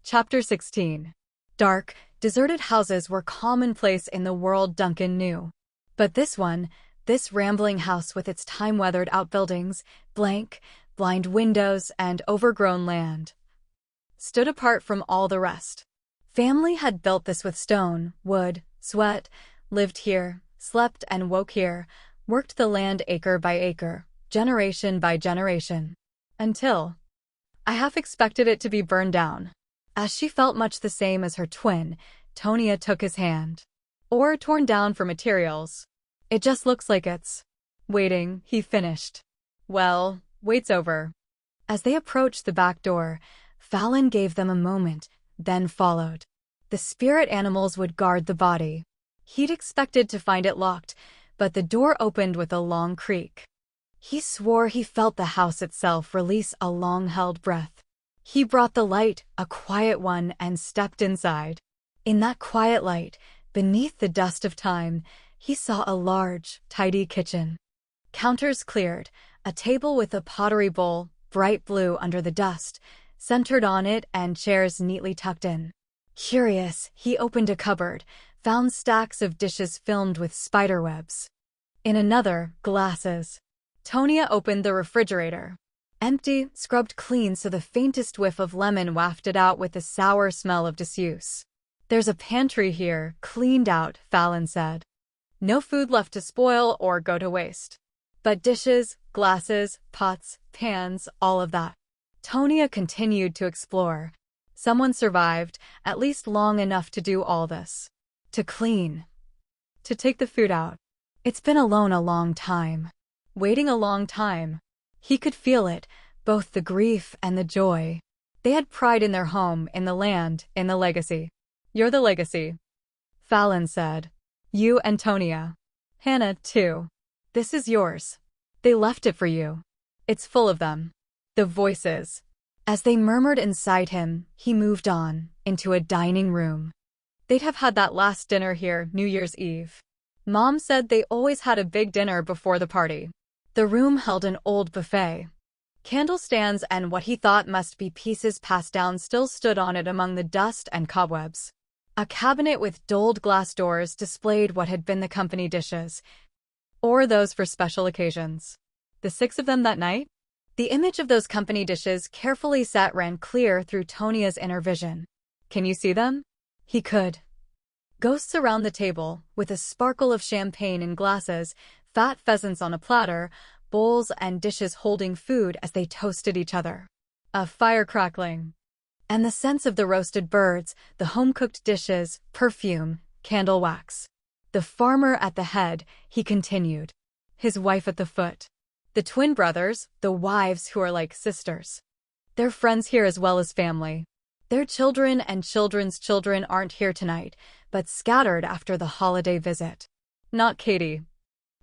Chapter 16. Dark, deserted houses were commonplace in the world Duncan knew. But this rambling house with its time-weathered outbuildings, blank, blind windows, and overgrown land, stood apart from all the rest. Family had built this with stone, wood, sweat, lived here, slept and woke here, worked the land acre by acre, generation by generation. Until I half expected it to be burned down. As she felt much the same as her twin, Tonia took his hand. Or torn down for materials. It just looks like it's waiting, he finished. Well, wait's over. As they approached the back door, Fallon gave them a moment, then followed. The spirit animals would guard the body. He'd expected to find it locked, but the door opened with a long creak. He swore he felt the house itself release a long-held breath. He brought the light, a quiet one, and stepped inside. In that quiet light, beneath the dust of time, he saw a large, tidy kitchen. Counters cleared, a table with a pottery bowl, bright blue under the dust, centered on it, and chairs neatly tucked in. Curious, he opened a cupboard, found stacks of dishes filmed with spiderwebs. In another, glasses. Tonia opened the refrigerator. Empty, scrubbed clean so the faintest whiff of lemon wafted out with the sour smell of disuse. There's a pantry here, cleaned out, Fallon said. No food left to spoil or go to waste. But dishes, glasses, pots, pans, all of that. Tonia continued to explore. Someone survived, at least long enough to do all this. To clean. To take the food out. It's been alone a long time. Waiting a long time. He could feel it, both the grief and the joy. They had pride in their home, in the land, in the legacy. You're the legacy, Fallon said. You and Tonia. Hannah, too. This is yours. They left it for you. It's full of them. The voices. As they murmured inside him, he moved on, into a dining room. They'd have had that last dinner here, New Year's Eve. Mom said they always had a big dinner before the party. The room held an old buffet. Candle stands and what he thought must be pieces passed down still stood on it among the dust and cobwebs. A cabinet with dulled glass doors displayed what had been the company dishes, or those for special occasions. The 6 of them that night? The image of those company dishes carefully set ran clear through Tonia's inner vision. Can you see them? He could. Ghosts around the table, with a sparkle of champagne in glasses, fat pheasants on a platter, bowls and dishes holding food as they toasted each other. A fire crackling. And the scents of the roasted birds, the home-cooked dishes, perfume, candle wax. The farmer at the head, he continued. His wife at the foot. The twin brothers, the wives who are like sisters. They're friends here as well as family. Their children and children's children aren't here tonight, but scattered after the holiday visit. Not Katie,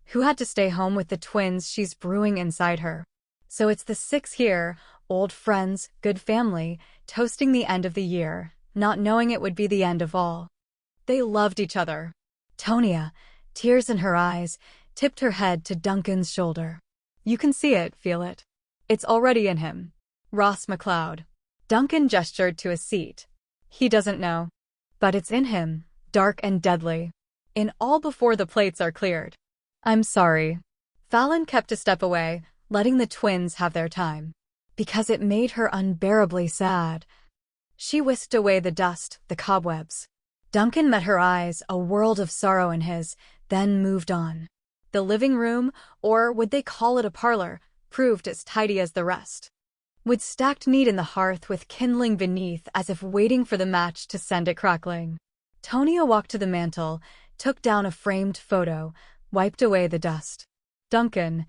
who had to stay home with the twins she's brewing inside her. So it's the 6 here, old friends, good family, toasting the end of the year, not knowing it would be the end of all. They loved each other. Tonia, tears in her eyes, tipped her head to Duncan's shoulder. You can see it, feel it. It's already in him. Ross McLeod. Duncan gestured to a seat. He doesn't know. But it's in him, dark and deadly. In all before the plates are cleared. I'm sorry. Fallon kept a step away, letting the twins have their time. Because it made her unbearably sad. She whisked away the dust, the cobwebs. Duncan met her eyes, a world of sorrow in his, then moved on. The living room, or would they call it a parlor, proved as tidy as the rest. With stacked meat in the hearth with kindling beneath as if waiting for the match to send it crackling. Tonia walked to the mantel, took down a framed photo, wiped away the dust. Duncan.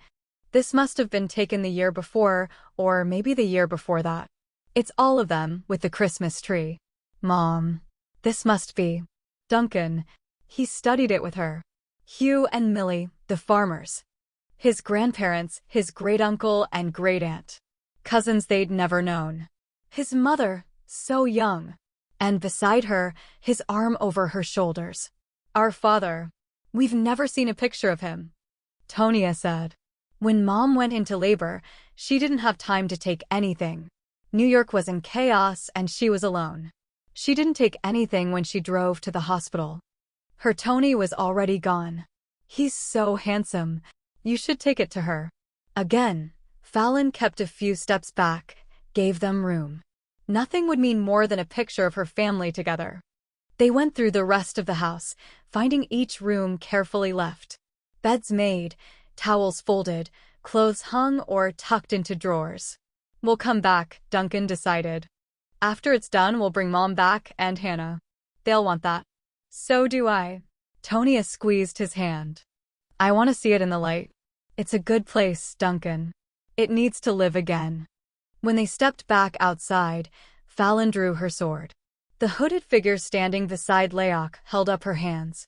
This must have been taken the year before, or maybe the year before that. It's all of them, with the Christmas tree. Mom. This must be. Duncan. He studied it with her. Hugh and Millie, the farmers. His grandparents, his great-uncle and great-aunt. Cousins they'd never known. His mother, so young. And beside her, his arm over her shoulders. Our father. We've never seen a picture of him. Tonia said. When Mom went into labor, she didn't have time to take anything. New York was in chaos and she was alone. She didn't take anything when she drove to the hospital. Her Tony was already gone. He's so handsome. You should take it to her. Again, Fallon kept a few steps back, gave them room. Nothing would mean more than a picture of her family together. They went through the rest of the house, finding each room carefully left. Beds made, towels folded, clothes hung or tucked into drawers. We'll come back, Duncan decided. After it's done, we'll bring Mom back and Hannah. They'll want that. So do I. Tonia squeezed his hand. I want to see it in the light. It's a good place, Duncan. It needs to live again. When they stepped back outside, Fallon drew her sword. The hooded figure standing beside Leoch held up her hands.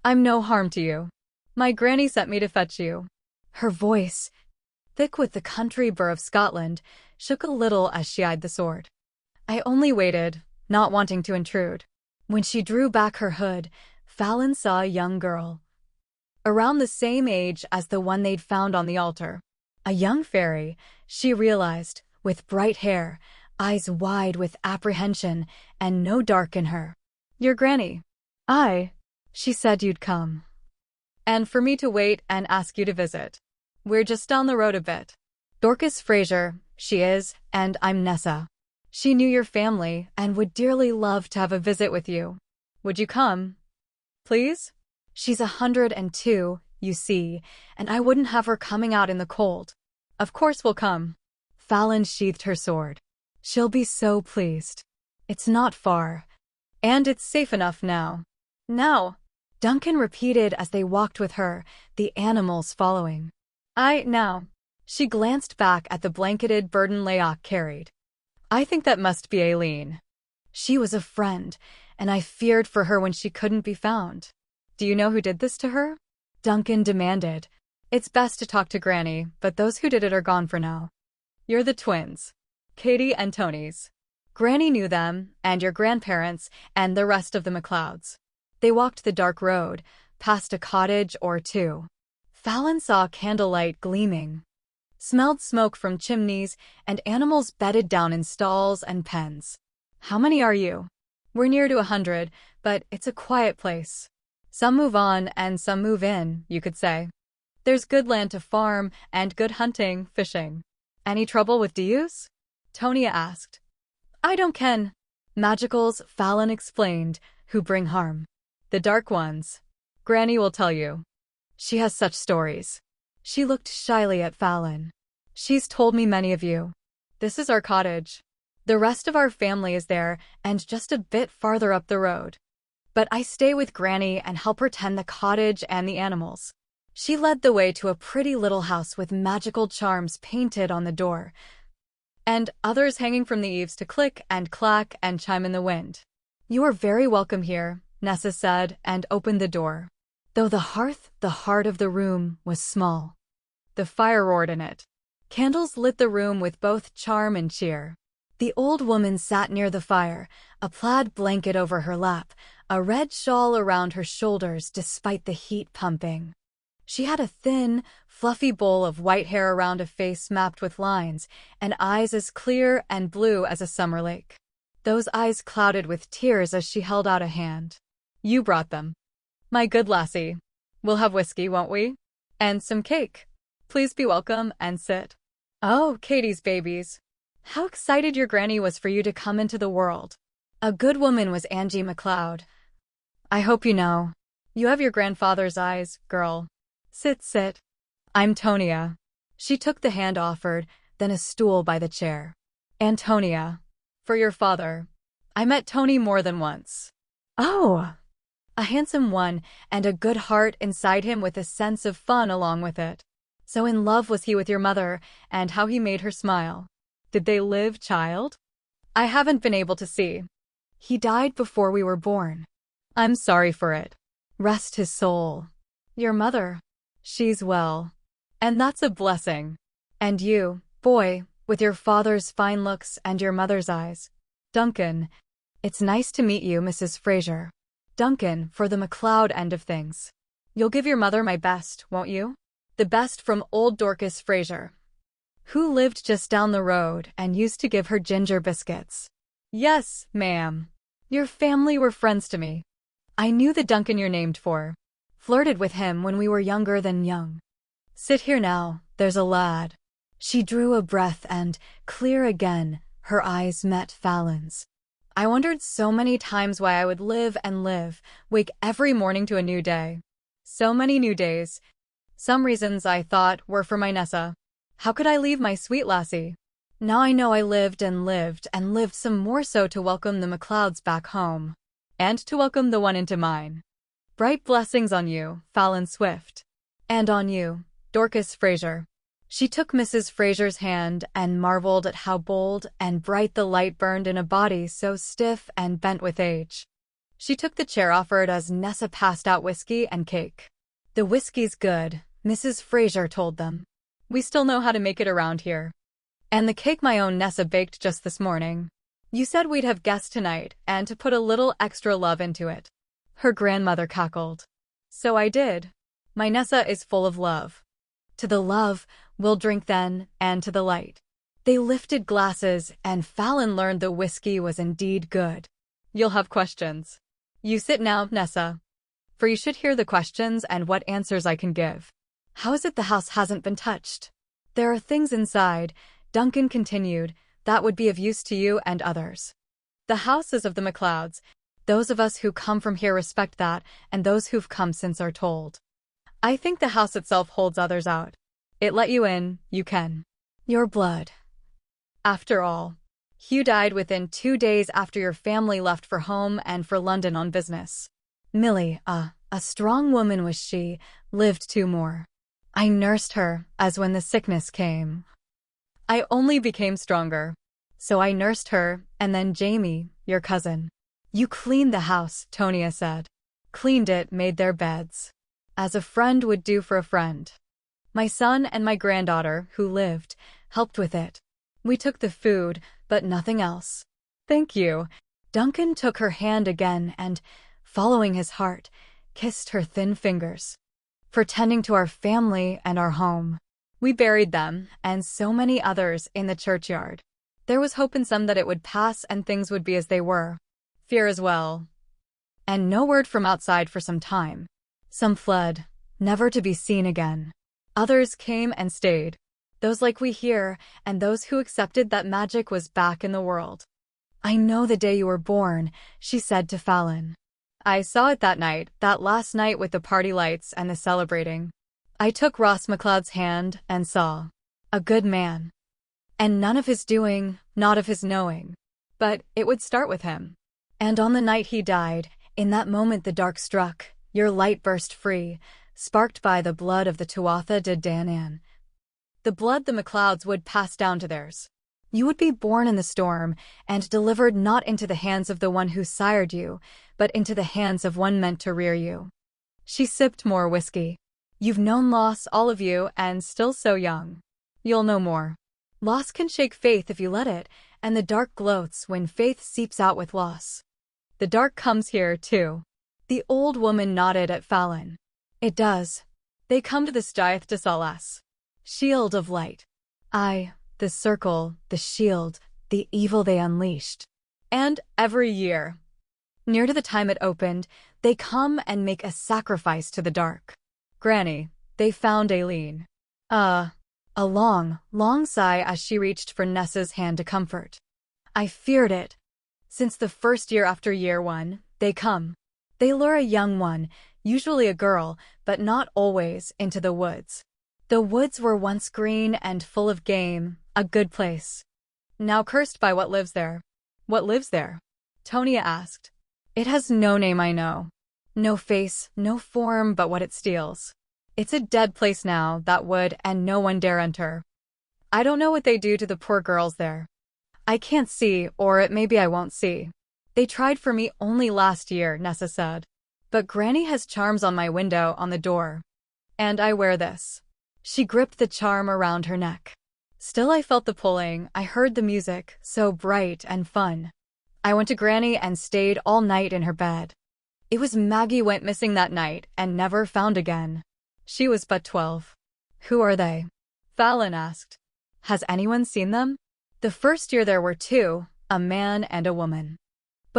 I'm no harm to you. My granny sent me to fetch you. Her voice, thick with the country burr of Scotland, shook a little as she eyed the sword. I only waited, not wanting to intrude. When she drew back her hood, Fallon saw a young girl. Around the same age as the one they'd found on the altar. A young fairy, she realized, with bright hair, eyes wide with apprehension, and no dark in her. Your granny. She said you'd come. And for me to wait and ask you to visit. We're just down the road a bit. Dorcas Fraser, she is, and I'm Nessa. She knew your family and would dearly love to have a visit with you. Would you come? Please? She's 102, you see, and I wouldn't have her coming out in the cold. Of course we'll come. Fallon sheathed her sword. She'll be so pleased. It's not far. And it's safe enough now. Now, Duncan repeated as they walked with her, the animals following. Now. She glanced back at the blanketed burden Leoch carried. I think that must be Aileen. She was a friend, and I feared for her when she couldn't be found. Do you know who did this to her? Duncan demanded. It's best to talk to Granny, but those who did it are gone for now. You're the twins. Katie and Tony's. Granny knew them, and your grandparents, and the rest of the McLeods. They walked the dark road, past a cottage or two. Fallon saw candlelight gleaming. Smelled smoke from chimneys, and animals bedded down in stalls and pens. How many are you? We're near to 100, but it's a quiet place. Some move on and some move in, you could say. There's good land to farm and good hunting, fishing. Any trouble with Deus? Tonia asked. I don't ken. Magicals, Fallon explained, who bring harm. The dark ones. Granny will tell you. She has such stories. She looked shyly at Fallon. She's told me many of you. This is our cottage. The rest of our family is there and just a bit farther up the road. But I stay with Granny and help her tend the cottage and the animals. She led the way to a pretty little house with magical charms painted on the door, and others hanging from the eaves to click and clack and chime in the wind. You are very welcome here, Nessa said, and opened the door. Though the heart of the room, was small. The fire roared in it. Candles lit the room with both charm and cheer. The old woman sat near the fire, a plaid blanket over her lap, a red shawl around her shoulders despite the heat pumping. She had a thin, fluffy bowl of white hair around a face mapped with lines, and eyes as clear and blue as a summer lake. Those eyes clouded with tears as she held out a hand. You brought them. My good lassie. We'll have whiskey, won't we? And some cake. Please be welcome and sit. Oh, Katie's babies. How excited your granny was for you to come into the world. A good woman was Angie McLeod. I hope you know. You have your grandfather's eyes, girl. Sit. I'm Tonia. She took the hand offered, then a stool by the chair. Antonia. For your father. I met Tony more than once. Oh! A handsome one, and a good heart inside him with a sense of fun along with it. So in love was he with your mother, and how he made her smile. Did they live, child? I haven't been able to see. He died before we were born. I'm sorry for it. Rest his soul. Your mother. She's well. And that's a blessing. And you, boy, with your father's fine looks and your mother's eyes. Duncan. It's nice to meet you, Mrs. Fraser. Duncan, for the McLeod end of things. You'll give your mother my best, won't you? The best from old Dorcas Fraser, who lived just down the road and used to give her ginger biscuits. Yes, ma'am. Your family were friends to me. I knew the Duncan you're named for. Flirted with him when we were younger than young. Sit here now, there's a lad. She drew a breath and, clear again, her eyes met Fallon's. I wondered so many times why I would live and live, wake every morning to a new day. So many new days. Some reasons I thought were for my Nessa. How could I leave my sweet lassie? Now I know I lived and lived and lived some more so to welcome the McLeods back home. And to welcome the one into mine. Bright blessings on you, Fallon Swift. And on you, Dorcas Fraser. She took Mrs. Fraser's hand and marveled at how bold and bright the light burned in a body so stiff and bent with age. She took the chair offered as Nessa passed out whiskey and cake. The whiskey's good, Mrs. Fraser told them. We still know how to make it around here. And the cake my own Nessa baked just this morning. You said we'd have guests tonight and to put a little extra love into it. Her grandmother cackled. So I did. My Nessa is full of love. To the love, we'll drink then, and to the light. They lifted glasses, and Fallon learned the whiskey was indeed good. You'll have questions. You sit now, Nessa. For you should hear the questions and what answers I can give. How is it the house hasn't been touched? There are things inside, Duncan continued, that would be of use to you and others. The house is of the McLeods. Those of us who come from here respect that, and those who've come since are told. I think the house itself holds others out. It let you in, you can. Your blood. After all, Hugh died within 2 days after your family left for home and for London on business. Millie, a strong woman was she, lived 2 more. I nursed her, as when the sickness came. I only became stronger. So I nursed her, and then Jamie, your cousin. You cleaned the house, Tonia said. Cleaned it, made their beds. As a friend would do for a friend. My son and my granddaughter, who lived, helped with it. We took the food, but nothing else. Thank you. Duncan took her hand again and, following his heart, kissed her thin fingers. For tending to our family and our home. We buried them, and so many others, in the churchyard. There was hope in some that it would pass and things would be as they were. Fear as well. And no word from outside for some time. Some fled, never to be seen again. Others came and stayed. Those like we here, and those who accepted that magic was back in the world. I know the day you were born, she said to Fallon. I saw it that night, that last night with the party lights and the celebrating. I took Ross McLeod's hand and saw. A good man. And none of his doing, not of his knowing. But it would start with him. And on the night he died, in that moment the dark struck, your light burst free, sparked by the blood of the Tuatha de Danann. The blood the McLeods would pass down to theirs. You would be born in the storm, and delivered not into the hands of the one who sired you, but into the hands of one meant to rear you. She sipped more whiskey. You've known loss, all of you, and still so young. You'll know more. Loss can shake faith if you let it, and the dark gloats when faith seeps out with loss. The dark comes here, too. The old woman nodded at Fallon. It does. They come to the Stiath de Salas. Shield of light. Aye, the circle, the shield, the evil they unleashed. And every year, near to the time it opened, they come and make a sacrifice to the dark. Granny, they found Aileen. A long, long sigh as she reached for Nessa's hand to comfort. I feared it. Since the first year after year 1, they come. They lure a young one, usually a girl, but not always, into the woods. The woods were once green and full of game, a good place. Now cursed by what lives there. What lives there? Tonia asked. It has no name, I know. No face, no form but what it steals. It's a dead place now, that wood, and no one dare enter. I don't know what they do to the poor girls there. I can't see, or it may be I won't see. They tried for me only last year, Nessa said. But Granny has charms on my window, on the door. And I wear this. She gripped the charm around her neck. Still I felt the pulling, I heard the music, so bright and fun. I went to Granny and stayed all night in her bed. It was Maggie went missing that night and never found again. She was but 12. Who are they? Fallon asked. Has anyone seen them? The first year there were 2, a man and a woman.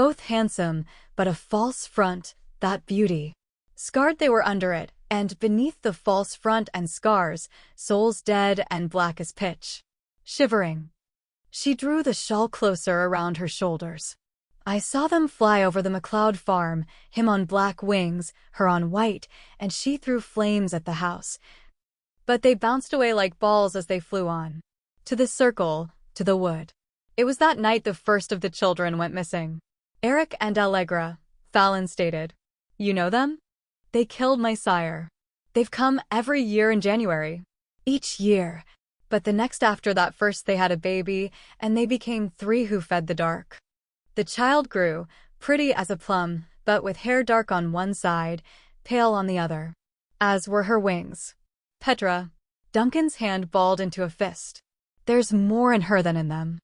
Both handsome, but a false front, that beauty. Scarred they were under it, and beneath the false front and scars, souls dead and black as pitch. Shivering, she drew the shawl closer around her shoulders. I saw them fly over the McLeod farm, him on black wings, her on white, and she threw flames at the house. But they bounced away like balls as they flew on. To the circle, to the wood. It was that night the first of the children went missing. Eric and Allegra, Fallon stated. You know them? They killed my sire. They've come every year in January. Each year. But the next after that first they had a baby, and they became 3 who fed the dark. The child grew, pretty as a plum, but with hair dark on one side, pale on the other. As were her wings. Petra. Duncan's hand balled into a fist. There's more in her than in them.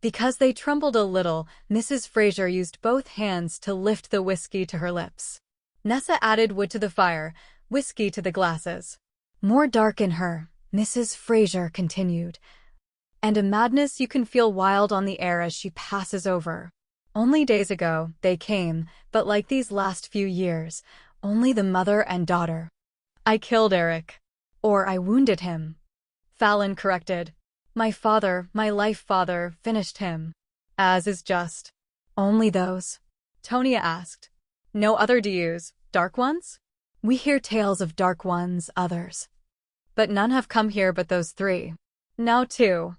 Because they trembled a little, Mrs. Fraser used both hands to lift the whiskey to her lips. Nessa added wood to the fire, whiskey to the glasses. More dark in her, Mrs. Fraser continued. And a madness you can feel wild on the air as she passes over. Only days ago, they came, but like these last few years, only the mother and daughter. I killed Eric. Or I wounded him. Fallon corrected. My father, my life father, finished him. As is just. Only those? Tonia asked. No other DUs, dark ones? We hear tales of dark ones, others. But none have come here but those 3. Now 2.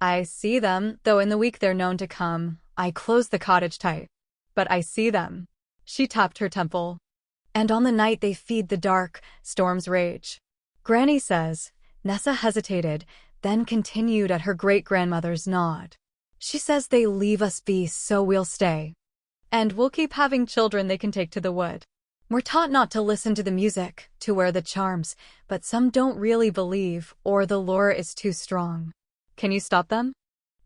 I see them, though in the week they're known to come. I close the cottage tight. But I see them. She tapped her temple. And on the night they feed the dark, storms rage. Granny says. Nessa hesitated, then continued at her great-grandmother's nod. She says they leave us be so we'll stay. And we'll keep having children they can take to the wood. We're taught not to listen to the music, to wear the charms, but some don't really believe, or the lure is too strong. Can you stop them?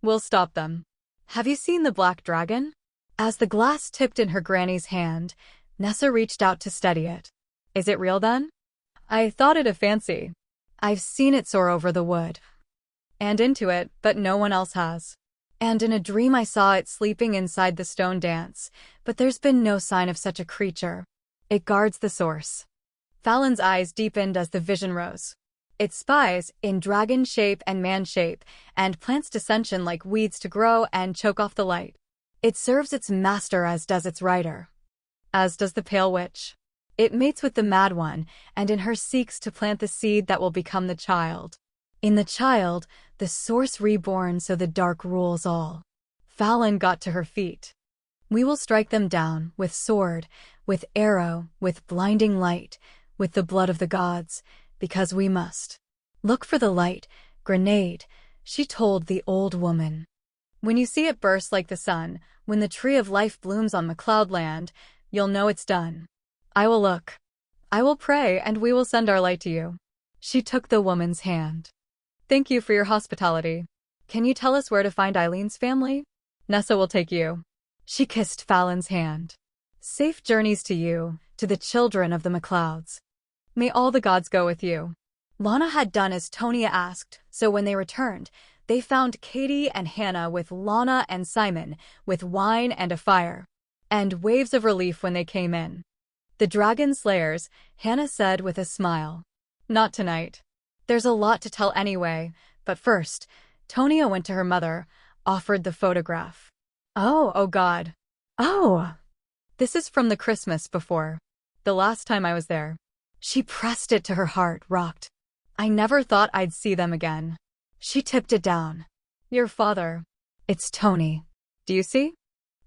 We'll stop them. Have you seen the black dragon? As the glass tipped in her granny's hand, Nessa reached out to steady it. Is it real then? I thought it a fancy. I've seen it soar over the wood. And into it, but no one else has. And in a dream I saw it sleeping inside the stone dance, but there's been no sign of such a creature. It guards the source. Fallon's eyes deepened as the vision rose. It spies, in dragon shape and man shape, and plants dissension like weeds to grow and choke off the light. It serves its master as does its rider. As does the pale witch. It mates with the mad one, and in her seeks to plant the seed that will become the child. In the child, the source reborn so the dark rules all. Fallon got to her feet. We will strike them down, with sword, with arrow, with blinding light, with the blood of the gods, because we must. Look for the light, grenade, she told the old woman. When you see it burst like the sun, when the tree of life blooms on McLeod land, you'll know it's done. I will look. I will pray, and we will send our light to you. She took the woman's hand. Thank you for your hospitality. Can you tell us where to find Eileen's family? Nessa will take you. She kissed Fallon's hand. Safe journeys to you, to the children of the McLeods. May all the gods go with you. Lana had done as Tonia asked, so when they returned, they found Katie and Hannah with Lana and Simon, with wine and a fire. And waves of relief when they came in. The dragon slayers, Hannah said with a smile. Not tonight. There's a lot to tell anyway, but first, Tonia went to her mother, offered the photograph. Oh God. Oh! This is from the Christmas before. The last time I was there. She pressed it to her heart, rocked. I never thought I'd see them again. She tipped it down. Your father. It's Tony. Do you see?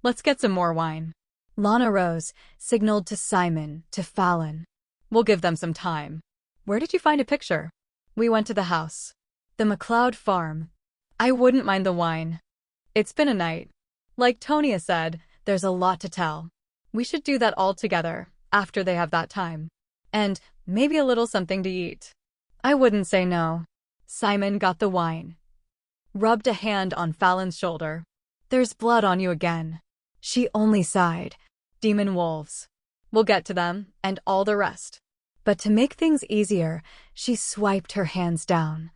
Let's get some more wine. Lana rose, signaled to Simon, to Fallon. We'll give them some time. Where did you find a picture? We went to the house. The McLeod farm. I wouldn't mind the wine. It's been a night. Like Tonia said, there's a lot to tell. We should do that all together, after they have that time. And maybe a little something to eat. I wouldn't say no. Simon got the wine. Rubbed a hand on Fallon's shoulder. There's blood on you again. She only sighed. Demon wolves. We'll get to them, and all the rest. But to make things easier, she swiped her hands down.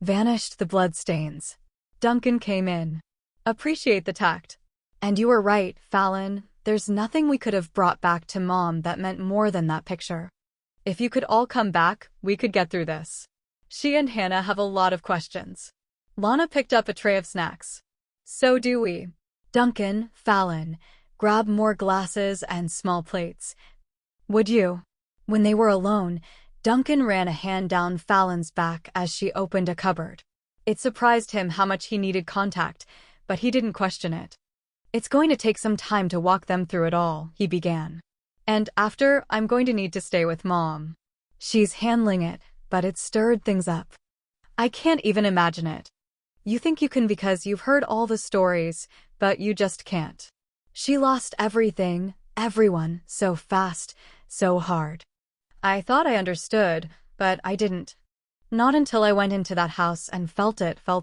Vanished the bloodstains. Duncan came in. Appreciate the tact. And you were right, Fallon. There's nothing we could have brought back to Mom that meant more than that picture. If you could all come back, we could get through this. She and Hannah have a lot of questions. Lana picked up a tray of snacks. So do we. Duncan, Fallon, grab more glasses and small plates. Would you? When they were alone, Duncan ran a hand down Fallon's back as she opened a cupboard. It surprised him how much he needed contact, but he didn't question it. It's going to take some time to walk them through it all, he began. And after, I'm going to need to stay with Mom. She's handling it, but it stirred things up. I can't even imagine it. You think you can because you've heard all the stories, but you just can't. She lost everything, everyone, so fast, so hard. I thought I understood, but I didn't. Not until I went into that house and felt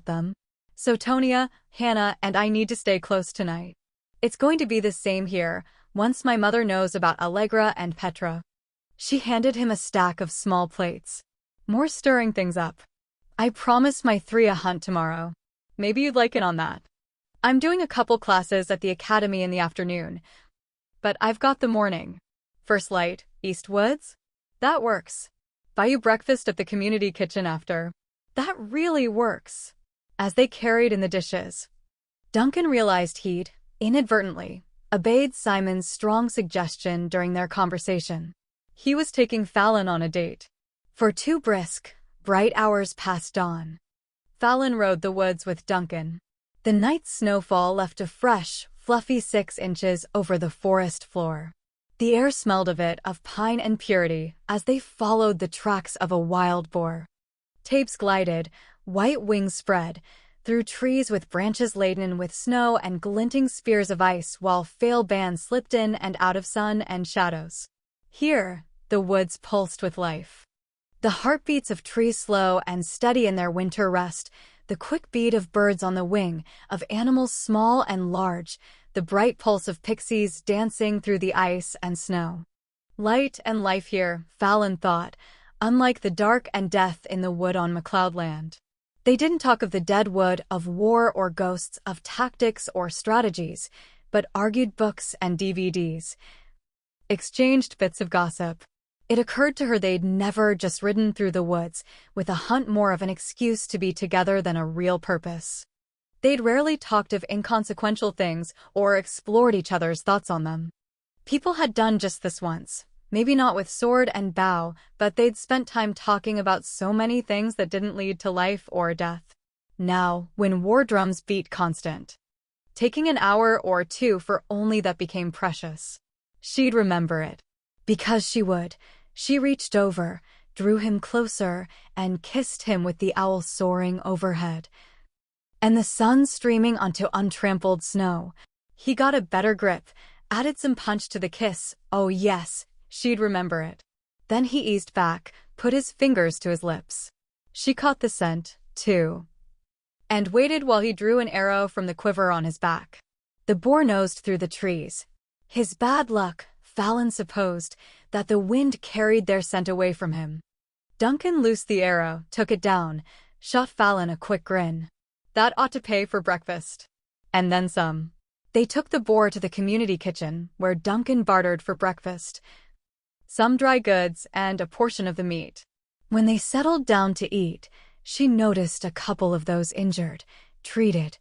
them. So Tonia, Hannah, and I need to stay close tonight. It's going to be the same here, once my mother knows about Allegra and Petra. She handed him a stack of small plates. More stirring things up. I promised my three a hunt tomorrow. Maybe you'd like in on that. I'm doing a couple classes at the academy in the afternoon, but I've got the morning. First light, East Woods? That works. Buy you breakfast at the community kitchen after. That really works. As they carried in the dishes, Duncan realized he'd, inadvertently, obeyed Simon's strong suggestion during their conversation. He was taking Fallon on a date. For 2 brisk, bright hours past dawn, Fallon rode the woods with Duncan. The night's snowfall left a fresh, fluffy 6 inches over the forest floor. The air smelled of pine and purity as they followed the tracks of a wild boar. Tapes glided, white wings spread, through trees with branches laden with snow and glinting spears of ice while fail bands slipped in and out of sun and shadows. Here, the woods pulsed with life. The heartbeats of trees slow and steady in their winter rest, the quick beat of birds on the wing, of animals small and large, the bright pulse of pixies dancing through the ice and snow. Light and life here, Fallon thought, unlike the dark and death in the wood on McCloudland. They didn't talk of the dead wood, of war or ghosts, of tactics or strategies, but argued books and DVDs. Exchanged bits of gossip. It occurred to her they'd never just ridden through the woods, with a hunt more of an excuse to be together than a real purpose. They'd rarely talked of inconsequential things or explored each other's thoughts on them. People had done just this once, maybe not with sword and bow, but they'd spent time talking about so many things that didn't lead to life or death. Now, when war drums beat constant, taking an hour or 2 for only that became precious. She'd remember it. Because she would. She reached over, drew him closer, and kissed him with the owl soaring overhead. And the sun streaming onto untrampled snow. He got a better grip, added some punch to the kiss. Oh yes, she'd remember it. Then he eased back, put his fingers to his lips. She caught the scent, too, and waited while he drew an arrow from the quiver on his back. The boar nosed through the trees. His bad luck, Fallon supposed, that the wind carried their scent away from him. Duncan loosed the arrow, took it down, shot Fallon a quick grin. That ought to pay for breakfast. And then some. They took the boar to the community kitchen, where Duncan bartered for breakfast. Some dry goods and a portion of the meat. When they settled down to eat, she noticed a couple of those injured, treated,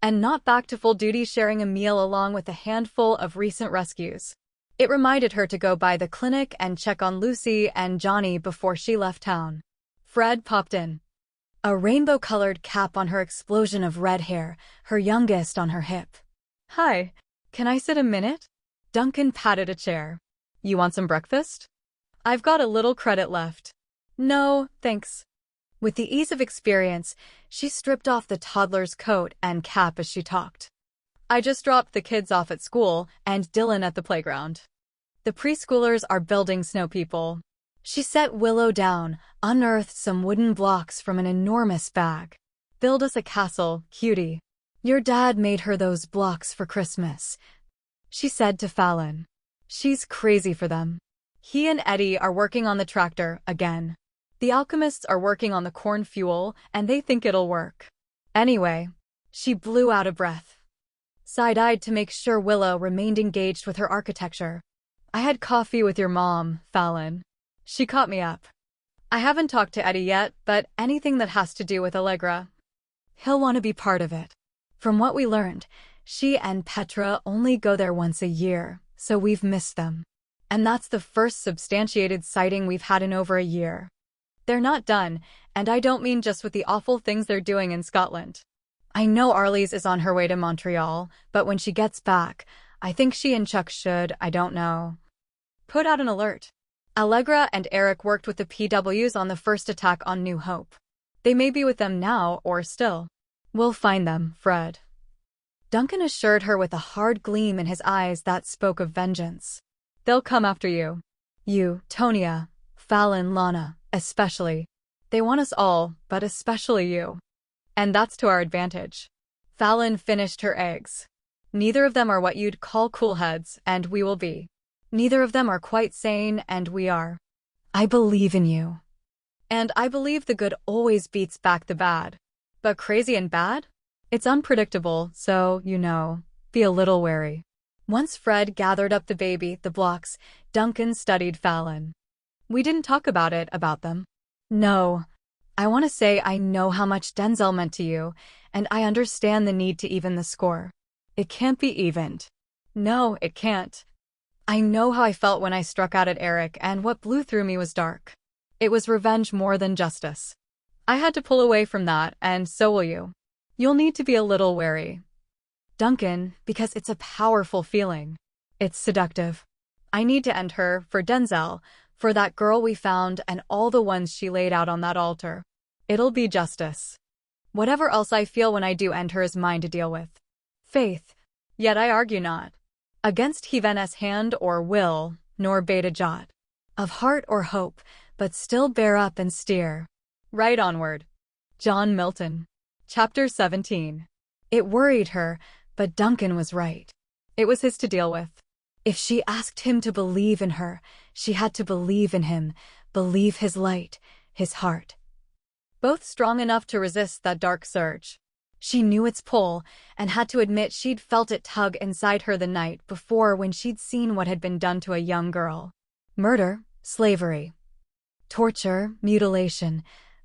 and not back to full duty sharing a meal along with a handful of recent rescues. It reminded her to go by the clinic and check on Lucy and Johnny before she left town. Fred popped in. A rainbow-colored cap on her explosion of red hair, her youngest on her hip. Hi, can I sit a minute? Duncan patted a chair. You want some breakfast? I've got a little credit left. No, thanks. With the ease of experience, she stripped off the toddler's coat and cap as she talked. I just dropped the kids off at school and Dylan at the playground. The preschoolers are building snow people. She set Willow down, unearthed some wooden blocks from an enormous bag. Build us a castle, cutie. Your dad made her those blocks for Christmas, she said to Fallon. She's crazy for them. He and Eddie are working on the tractor again. The alchemists are working on the corn fuel, and they think it'll work. Anyway, she blew out a breath. Side-eyed to make sure Willow remained engaged with her architecture. I had coffee with your mom, Fallon. She caught me up. I haven't talked to Eddie yet, but anything that has to do with Allegra, he'll want to be part of it. From what we learned, she and Petra only go there once a year, so we've missed them. And that's the first substantiated sighting we've had in over a year. They're not done, and I don't mean just with the awful things they're doing in Scotland. I know Arlies is on her way to Montreal, but when she gets back, I think she and Chuck should, I don't know, put out an alert. Allegra and Eric worked with the PWs on the first attack on New Hope. They may be with them now, or still. We'll find them, Fred. Duncan assured her with a hard gleam in his eyes that spoke of vengeance. They'll come after you. You, Tonya, Fallon, Lana, especially. They want us all, but especially you. And that's to our advantage. Fallon finished her eggs. Neither of them are what you'd call cool heads, and we will be. Neither of them are quite sane, and we are. I believe in you. And I believe the good always beats back the bad. But crazy and bad? It's unpredictable, so, be a little wary. Once Fred gathered up the blocks, Duncan studied Fallon. We didn't talk about them. No. I want to say I know how much Denzel meant to you, and I understand the need to even the score. It can't be evened. No, it can't. I know how I felt when I struck out at Eric, and what blew through me was dark. It was revenge more than justice. I had to pull away from that, and so will you. You'll need to be a little wary, Duncan, because it's a powerful feeling. It's seductive. I need to end her, for Denzel, for that girl we found and all the ones she laid out on that altar. It'll be justice. Whatever else I feel when I do end her is mine to deal with. Faith. Yet I argue not. Against Heaven's hand or will, nor bait a jot. Of heart or hope, but still bear up and steer. Right onward. John Milton. Chapter 17. It worried her, but Duncan was right. It was his to deal with. If she asked him to believe in her, she had to believe in him, believe his light, his heart. Both strong enough to resist that dark surge. She knew its pull, and had to admit she'd felt it tug inside her the night before when she'd seen what had been done to a young girl. Murder, slavery, torture, mutilation,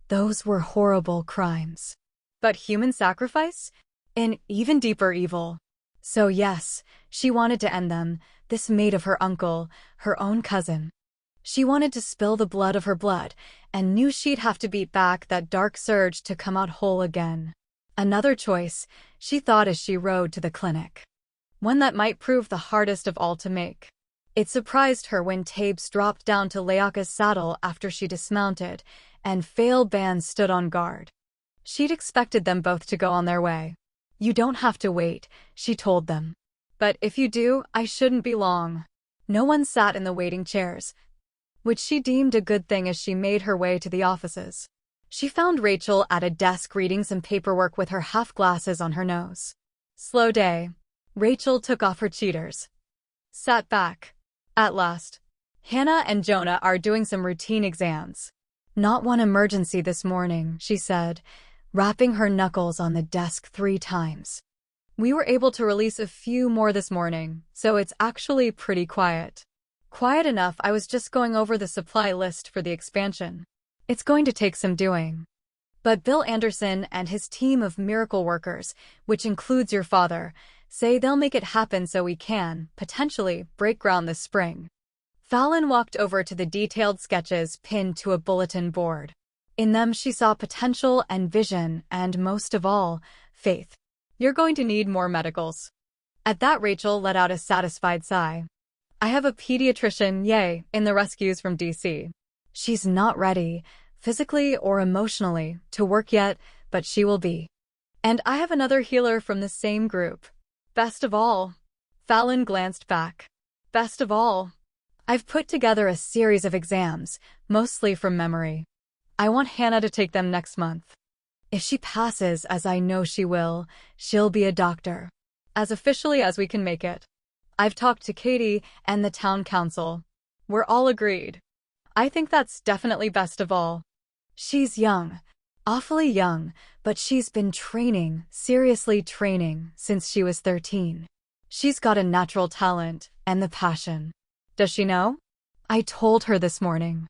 those were horrible crimes. But human sacrifice? An even deeper evil. So yes, she wanted to end them, this mate of her uncle, her own cousin. She wanted to spill the blood of her blood, and knew she'd have to beat back that dark surge to come out whole again. Another choice, she thought as she rode to the clinic. One that might prove the hardest of all to make. It surprised her when Tabes dropped down to Leaka's saddle after she dismounted, and Fail Ban stood on guard. She'd expected them both to go on their way. You don't have to wait, she told them. But if you do, I shouldn't be long. No one sat in the waiting chairs, which she deemed a good thing as she made her way to the offices. She found Rachel at a desk reading some paperwork with her half-glasses on her nose. Slow day. Rachel took off her cheaters. Sat back. At last. Hannah and Jonah are doing some routine exams. Not one emergency this morning, she said, rapping her knuckles on the desk 3 times. We were able to release a few more this morning, so it's actually pretty quiet. Quiet enough I was just going over the supply list for the expansion. It's going to take some doing. But Bill Anderson and his team of miracle workers, which includes your father, say they'll make it happen so we can, potentially, break ground this spring. Fallon walked over to the detailed sketches pinned to a bulletin board. In them she saw potential and vision and, most of all, faith. You're going to need more medicals. At that Rachel let out a satisfied sigh. I have a pediatrician, yay, in the rescues from DC. She's not ready, physically or emotionally, to work yet, but she will be. And I have another healer from the same group. Best of all. Fallon glanced back. Best of all. I've put together a series of exams, mostly from memory. I want Hannah to take them next month. If she passes, as I know she will, she'll be a doctor. As officially as we can make it. I've talked to Katie and the town council. We're all agreed. I think that's definitely best of all. She's young. Awfully young, but she's been training, seriously training, since she was 13. She's got a natural talent and the passion. Does she know? I told her this morning.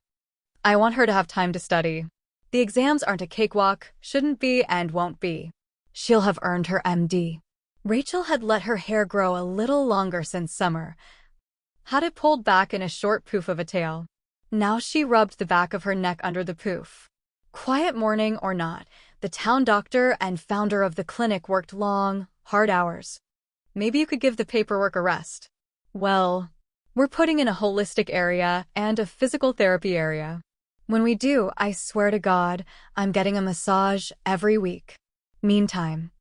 I want her to have time to study. The exams aren't a cakewalk, shouldn't be and won't be. She'll have earned her MD. Rachel had let her hair grow a little longer since summer, had it pulled back in a short poof of a tail. Now she rubbed the back of her neck under the poof. Quiet morning or not, the town doctor and founder of the clinic worked long, hard hours. Maybe you could give the paperwork a rest. Well, we're putting in a holistic area and a physical therapy area. When we do, I swear to God, I'm getting a massage every week. Meantime,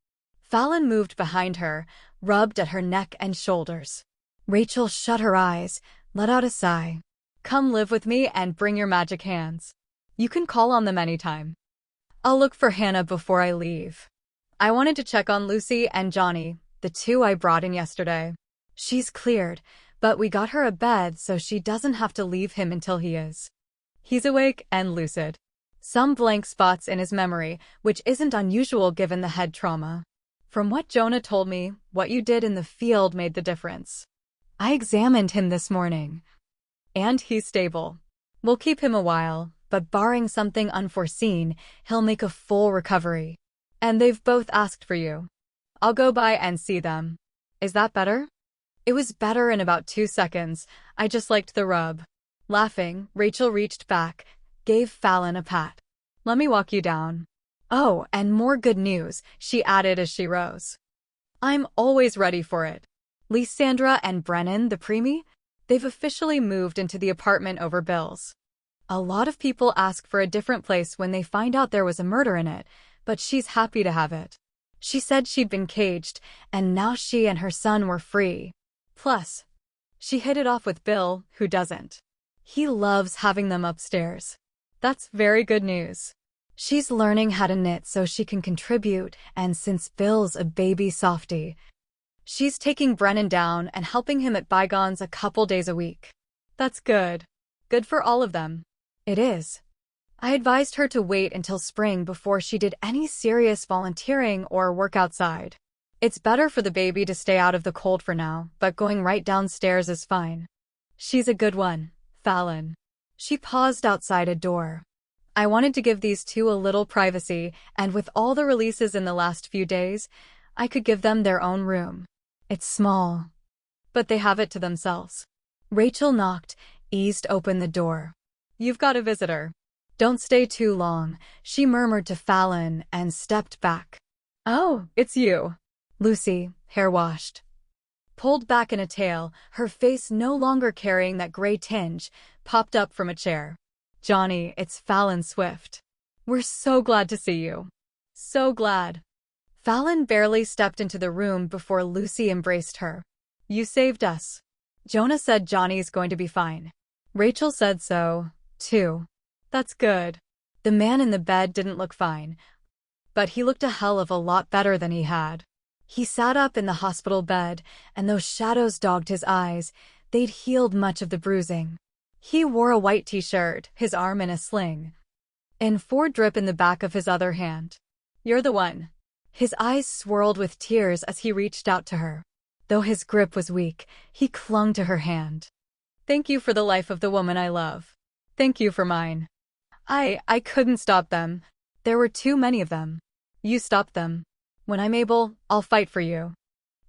Fallon moved behind her, rubbed at her neck and shoulders. Rachel shut her eyes, let out a sigh. Come live with me and bring your magic hands. You can call on them anytime. I'll look for Hannah before I leave. I wanted to check on Lucy and Johnny, the two I brought in yesterday. She's cleared, but we got her a bed so she doesn't have to leave him until he is. He's awake and lucid. Some blank spots in his memory, which isn't unusual given the head trauma. From what Jonah told me, what you did in the field made the difference. I examined him this morning. And he's stable. We'll keep him a while, but barring something unforeseen, he'll make a full recovery. And they've both asked for you. I'll go by and see them. Is that better? It was better in about 2 seconds. I just liked the rub. Laughing, Rachel reached back, gave Fallon a pat. Let me walk you down. Oh, and more good news, she added as she rose. I'm always ready for it. Lysandra and Brennan, the preemie, they've officially moved into the apartment over bills. A lot of people ask for a different place when they find out there was a murder in it, but she's happy to have it. She said she'd been caged, and now she and her son were free. Plus, she hit it off with Bill, who doesn't. He loves having them upstairs. That's very good news. She's learning how to knit so she can contribute, and since Bill's a baby softie, she's taking Brennan down and helping him at Bygones a couple days a week. That's good. Good for all of them. It is. I advised her to wait until spring before she did any serious volunteering or work outside. It's better for the baby to stay out of the cold for now, but going right downstairs is fine. She's a good one, Fallon. She paused outside a door. I wanted to give these two a little privacy, and with all the releases in the last few days, I could give them their own room. It's small, but they have it to themselves. Rachel knocked, eased open the door. You've got a visitor. Don't stay too long, she murmured to Fallon and stepped back. Oh, it's you. Lucy, hair washed, pulled back in a tail, her face no longer carrying that gray tinge, popped up from a chair. Johnny, it's Fallon Swift. We're so glad to see you. So glad. Fallon barely stepped into the room before Lucy embraced her. You saved us. Jonah said Johnny's going to be fine. Rachel said so, too. That's good. The man in the bed didn't look fine, but he looked a hell of a lot better than he had. He sat up in the hospital bed, and those shadows dogged his eyes. They'd healed much of the bruising. He wore a white t-shirt, his arm in a sling, and 4 drip in the back of his other hand. You're the one. His eyes swirled with tears as he reached out to her. Though his grip was weak, he clung to her hand. Thank you for the life of the woman I love. Thank you for mine. I couldn't stop them. There were too many of them. You stopped them. When I'm able, I'll fight for you.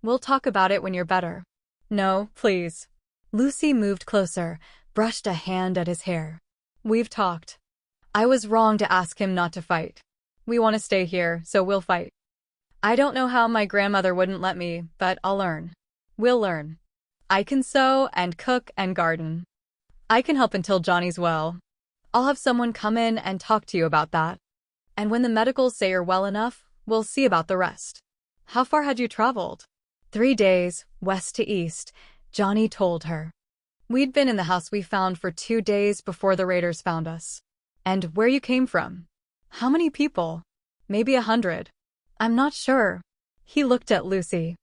We'll talk about it when you're better. No, please. Lucy moved closer, brushed a hand at his hair. We've talked. I was wrong to ask him not to fight. We want to stay here, so we'll fight. I don't know how my grandmother wouldn't let me, but I'll learn. We'll learn. I can sew and cook and garden. I can help until Johnny's well. I'll have someone come in and talk to you about that. And when the medicals say you're well enough, we'll see about the rest. How far had you traveled? 3 days, west to east, Johnny told her. We'd been in the house we found for 2 days before the raiders found us. And where you came from? How many people? Maybe 100. I'm not sure. He looked at Lucy.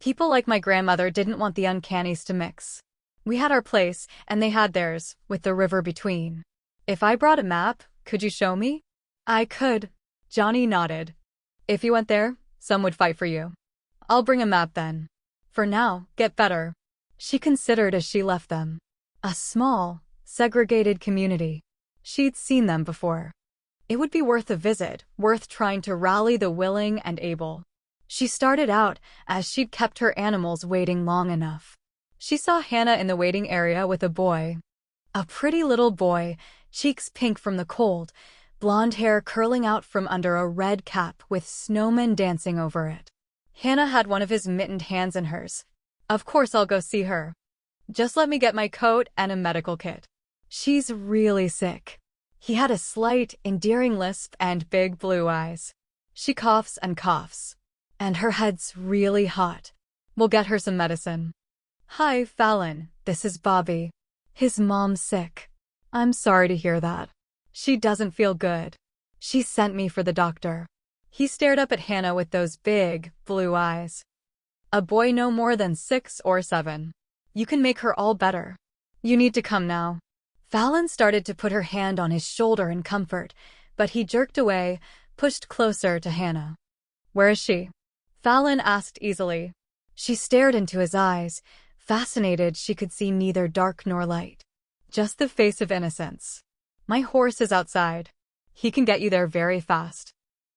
People like my grandmother didn't want the uncannies to mix. We had our place, and they had theirs, with the river between. If I brought a map, could you show me? I could. Johnny nodded. If you went there, some would fight for you. I'll bring a map then. For now, get better. She considered as she left them. A small, segregated community. She'd seen them before. It would be worth a visit, worth trying to rally the willing and able. She started out as she'd kept her animals waiting long enough. She saw Hannah in the waiting area with a boy. A pretty little boy, cheeks pink from the cold, blonde hair curling out from under a red cap with snowmen dancing over it. Hannah had one of his mittened hands in hers. Of course I'll go see her. Just let me get my coat and a medical kit. She's really sick. He had a slight, endearing lisp and big blue eyes. She coughs and coughs. And her head's really hot. We'll get her some medicine. Hi, Fallon. This is Bobby. His mom's sick. I'm sorry to hear that. She doesn't feel good. She sent me for the doctor. He stared up at Hannah with those big, blue eyes. A boy no more than 6 or 7. You can make her all better. You need to come now. Fallon started to put her hand on his shoulder in comfort, but he jerked away, pushed closer to Hannah. Where is she? Fallon asked easily. She stared into his eyes, fascinated she could see neither dark nor light. Just the face of innocence. My horse is outside. He can get you there very fast.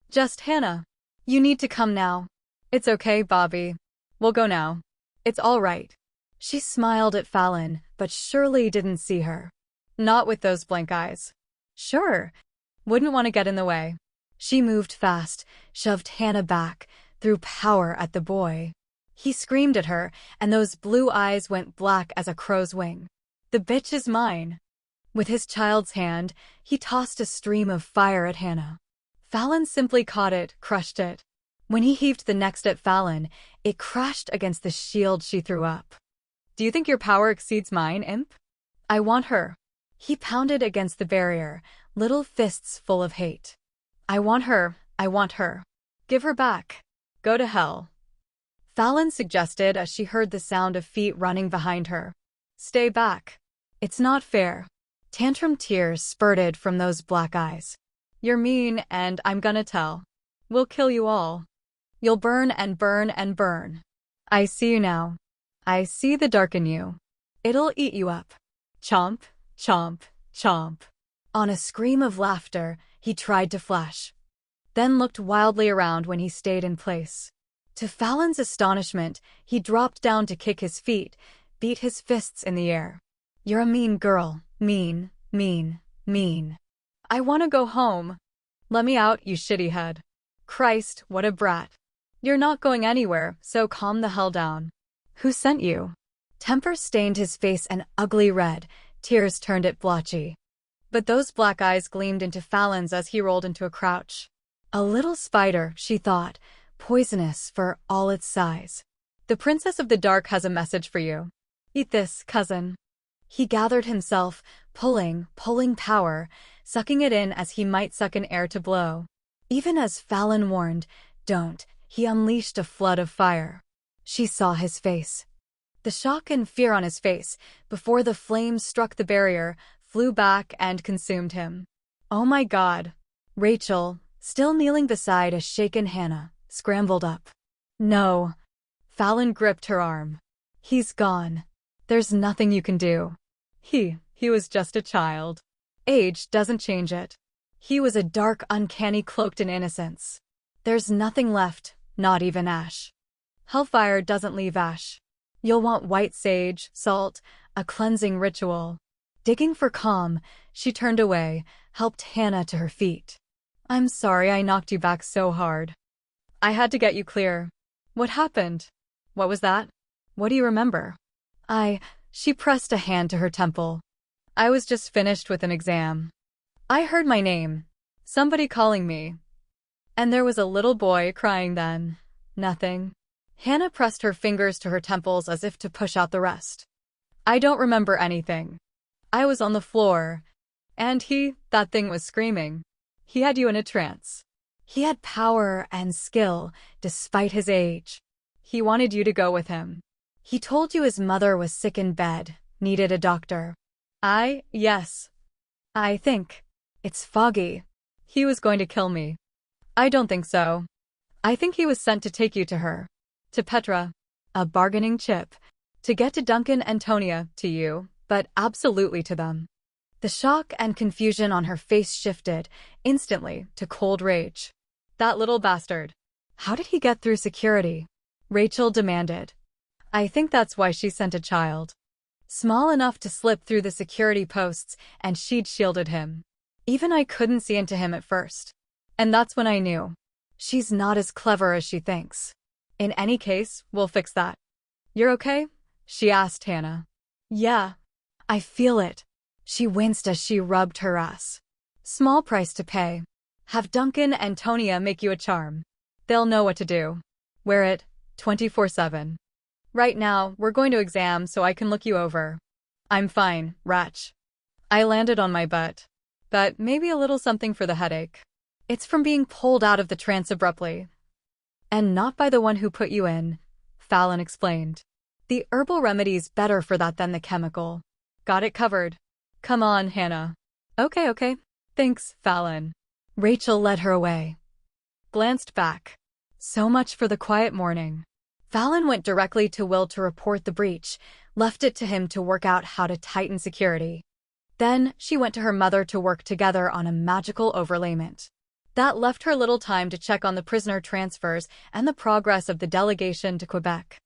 Just Hannah. You need to come now. It's okay, Bobby. We'll go now. It's all right. She smiled at Fallon, but surely didn't see her. Not with those blank eyes. Sure. Wouldn't want to get in the way. She moved fast, shoved Hannah back, threw power at the boy. He screamed at her, and those blue eyes went black as a crow's wing. The bitch is mine. With his child's hand, he tossed a stream of fire at Hannah. Fallon simply caught it, crushed it. When he heaved the next at Fallon, it crashed against the shield she threw up. Do you think your power exceeds mine, imp? I want her. He pounded against the barrier, little fists full of hate. I want her. I want her. Give her back. Go to hell. Fallon suggested as she heard the sound of feet running behind her. Stay back. It's not fair. Tantrum tears spurted from those black eyes. You're mean, and I'm gonna tell. We'll kill you all. You'll burn and burn and burn. I see you now. I see the dark in you. It'll eat you up. Chomp, chomp, chomp. On a scream of laughter, he tried to flash, then looked wildly around when he stayed in place. To Fallon's astonishment, he dropped down to kick his feet, beat his fists in the air. You're a mean girl. Mean, mean, mean. I want to go home. Let me out, you shitty head. Christ, what a brat. You're not going anywhere, so calm the hell down. Who sent you? Temper stained his face an ugly red, tears turned it blotchy. But those black eyes gleamed into Fallon's as he rolled into a crouch. A little spider, she thought, poisonous for all its size. The Princess of the Dark has a message for you. Eat this, cousin. He gathered himself, pulling power, sucking it in as he might suck an air to blow. Even as Fallon warned, don't, he unleashed a flood of fire. She saw his face. The shock and fear on his face, before the flames struck the barrier, flew back and consumed him. Oh my God. Rachel, still kneeling beside a shaken Hannah, scrambled up. No. Fallon gripped her arm. He's gone. There's nothing you can do. He was just a child. Age doesn't change it. He was a dark, uncanny cloaked in innocence. There's nothing left, not even ash. Hellfire doesn't leave ash. You'll want white sage, salt, a cleansing ritual. Digging for calm, she turned away, helped Hannah to her feet. I'm sorry I knocked you back so hard. I had to get you clear. What happened? What was that? What do you remember? She pressed a hand to her temple. I was just finished with an exam. I heard my name. Somebody calling me. And there was a little boy crying then. Nothing. Hannah pressed her fingers to her temples as if to push out the rest. I don't remember anything. I was on the floor. And that thing was screaming. He had you in a trance. He had power and skill, despite his age. He wanted you to go with him. He told you his mother was sick in bed, needed a doctor. Yes. I think. It's foggy. He was going to kill me. I don't think so. I think he was sent to take you to her. To Petra. A bargaining chip. To get to Duncan and Tonia, to you, but absolutely to them. The shock and confusion on her face shifted, instantly, to cold rage. That little bastard. How did he get through security? Rachel demanded. I think that's why she sent a child. Small enough to slip through the security posts, and she'd shielded him. Even I couldn't see into him at first. And that's when I knew. She's not as clever as she thinks. In any case, we'll fix that. You're okay? She asked Hannah. Yeah. I feel it. She winced as she rubbed her ass. Small price to pay. Have Duncan and Tonia make you a charm. They'll know what to do. Wear it, 24/7. Right now, we're going to exam so I can look you over. I'm fine, Ratch. I landed on my butt. But maybe a little something for the headache. It's from being pulled out of the trance abruptly. And not by the one who put you in, Fallon explained. The herbal remedy's better for that than the chemical. Got it covered. Come on, Hannah. Okay. Thanks, Fallon. Rachel led her away. Glanced back. So much for the quiet morning. Fallon went directly to Will to report the breach, left it to him to work out how to tighten security. Then she went to her mother to work together on a magical overlayment. That left her little time to check on the prisoner transfers and the progress of the delegation to Quebec.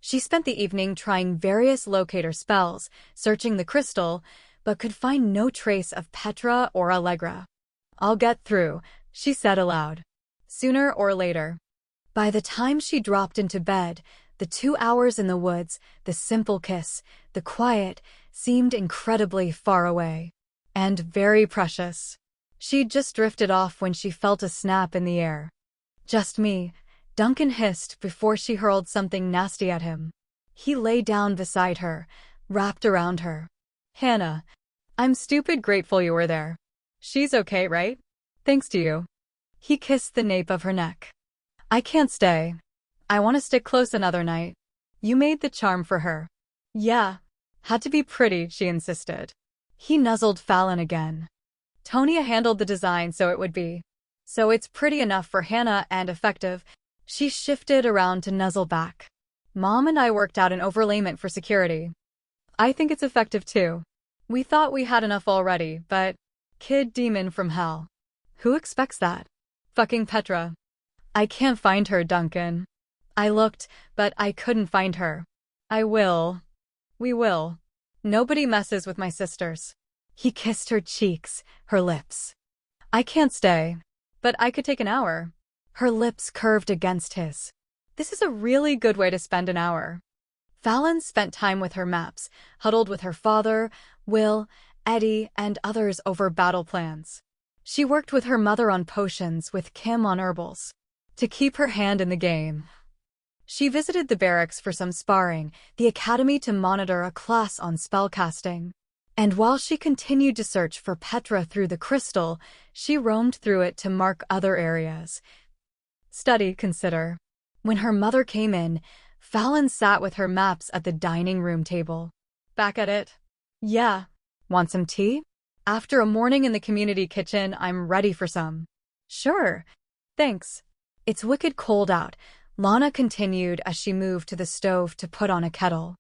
She spent the evening trying various locator spells, searching the crystal, but could find no trace of Petra or Allegra. I'll get through, she said aloud. Sooner or later. By the time she dropped into bed, the 2 hours in the woods, the simple kiss, the quiet, seemed incredibly far away. And very precious. She'd just drifted off when she felt a snap in the air. Just me, Duncan hissed before she hurled something nasty at him. He lay down beside her, wrapped around her. Hannah, I'm stupid grateful you were there. She's okay, right? Thanks to you. He kissed the nape of her neck. I can't stay. I want to stick close another night. You made the charm for her. Yeah. Had to be pretty, she insisted. He nuzzled Fallon again. Tonia handled the design so it would be. So it's pretty enough for Hannah and effective. She shifted around to nuzzle back. Mom and I worked out an overlayment for security. I think it's effective too. We thought we had enough already, but kid demon from hell. Who expects that? Fucking Petra. I can't find her, Duncan. I looked, but I couldn't find her. I will. We will. Nobody messes with my sisters. He kissed her cheeks, her lips. I can't stay. But I could take an hour. Her lips curved against his. This is a really good way to spend an hour. Fallon spent time with her maps, huddled with her father, Will, Eddie, and others over battle plans. She worked with her mother on potions, with Kim on herbals. To keep her hand in the game. She visited the barracks for some sparring, the academy to monitor a class on spellcasting. And while she continued to search for Petra through the crystal, she roamed through it to mark other areas. Study, consider. When her mother came in, Fallon sat with her maps at the dining room table. Back at it? Yeah. Want some tea? After a morning in the community kitchen, I'm ready for some. Sure. Thanks. It's wicked cold out, Lana continued as she moved to the stove to put on a kettle.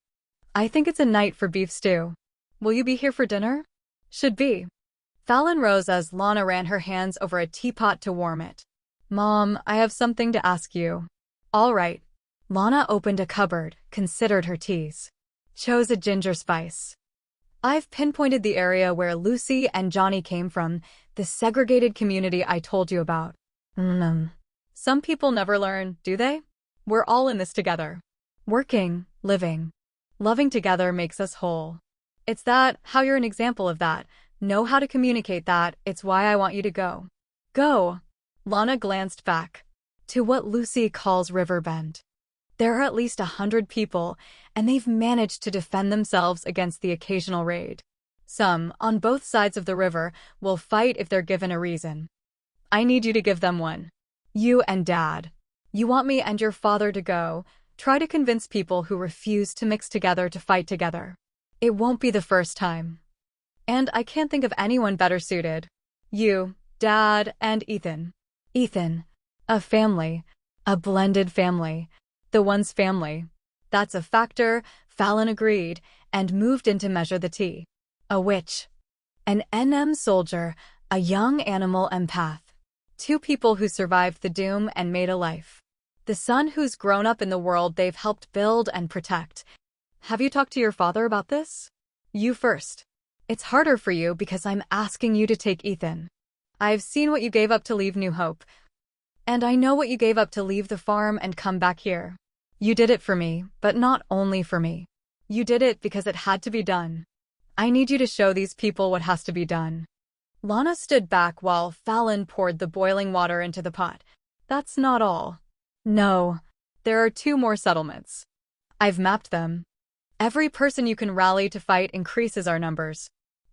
I think it's a night for beef stew. Will you be here for dinner? Should be. Fallon rose as Lana ran her hands over a teapot to warm it. Mom, I have something to ask you. All right. Lana opened a cupboard, considered her teas. Chose a ginger spice. I've pinpointed the area where Lucy and Johnny came from, the segregated community I told you about. Some people never learn, do they? We're all in this together. Working, living, loving together makes us whole. It's that, how you're an example of that. Know how to communicate that, it's why I want you to go. Go. Lana glanced back. To what Lucy calls Riverbend. There are at least 100 people, and they've managed to defend themselves against the occasional raid. Some, on both sides of the river, will fight if they're given a reason. I need you to give them one. You and Dad. You want me and your father to go. Try to convince people who refuse to mix together to fight together. It won't be the first time. And I can't think of anyone better suited. You, Dad, and Ethan. Ethan. A family. A blended family. The one's family. That's a factor, Fallon agreed, and moved in to measure the tea. A witch. An NM soldier, a young animal empath. Two people who survived the doom and made a life. The son who's grown up in the world they've helped build and protect. Have you talked to your father about this? You first. It's harder for you because I'm asking you to take Ethan. I've seen what you gave up to leave New Hope. And I know what you gave up to leave the farm and come back here. You did it for me, but not only for me. You did it because it had to be done. I need you to show these people what has to be done. Lana stood back while Fallon poured the boiling water into the pot. That's not all. No. There are 2 more settlements. I've mapped them. Every person you can rally to fight increases our numbers.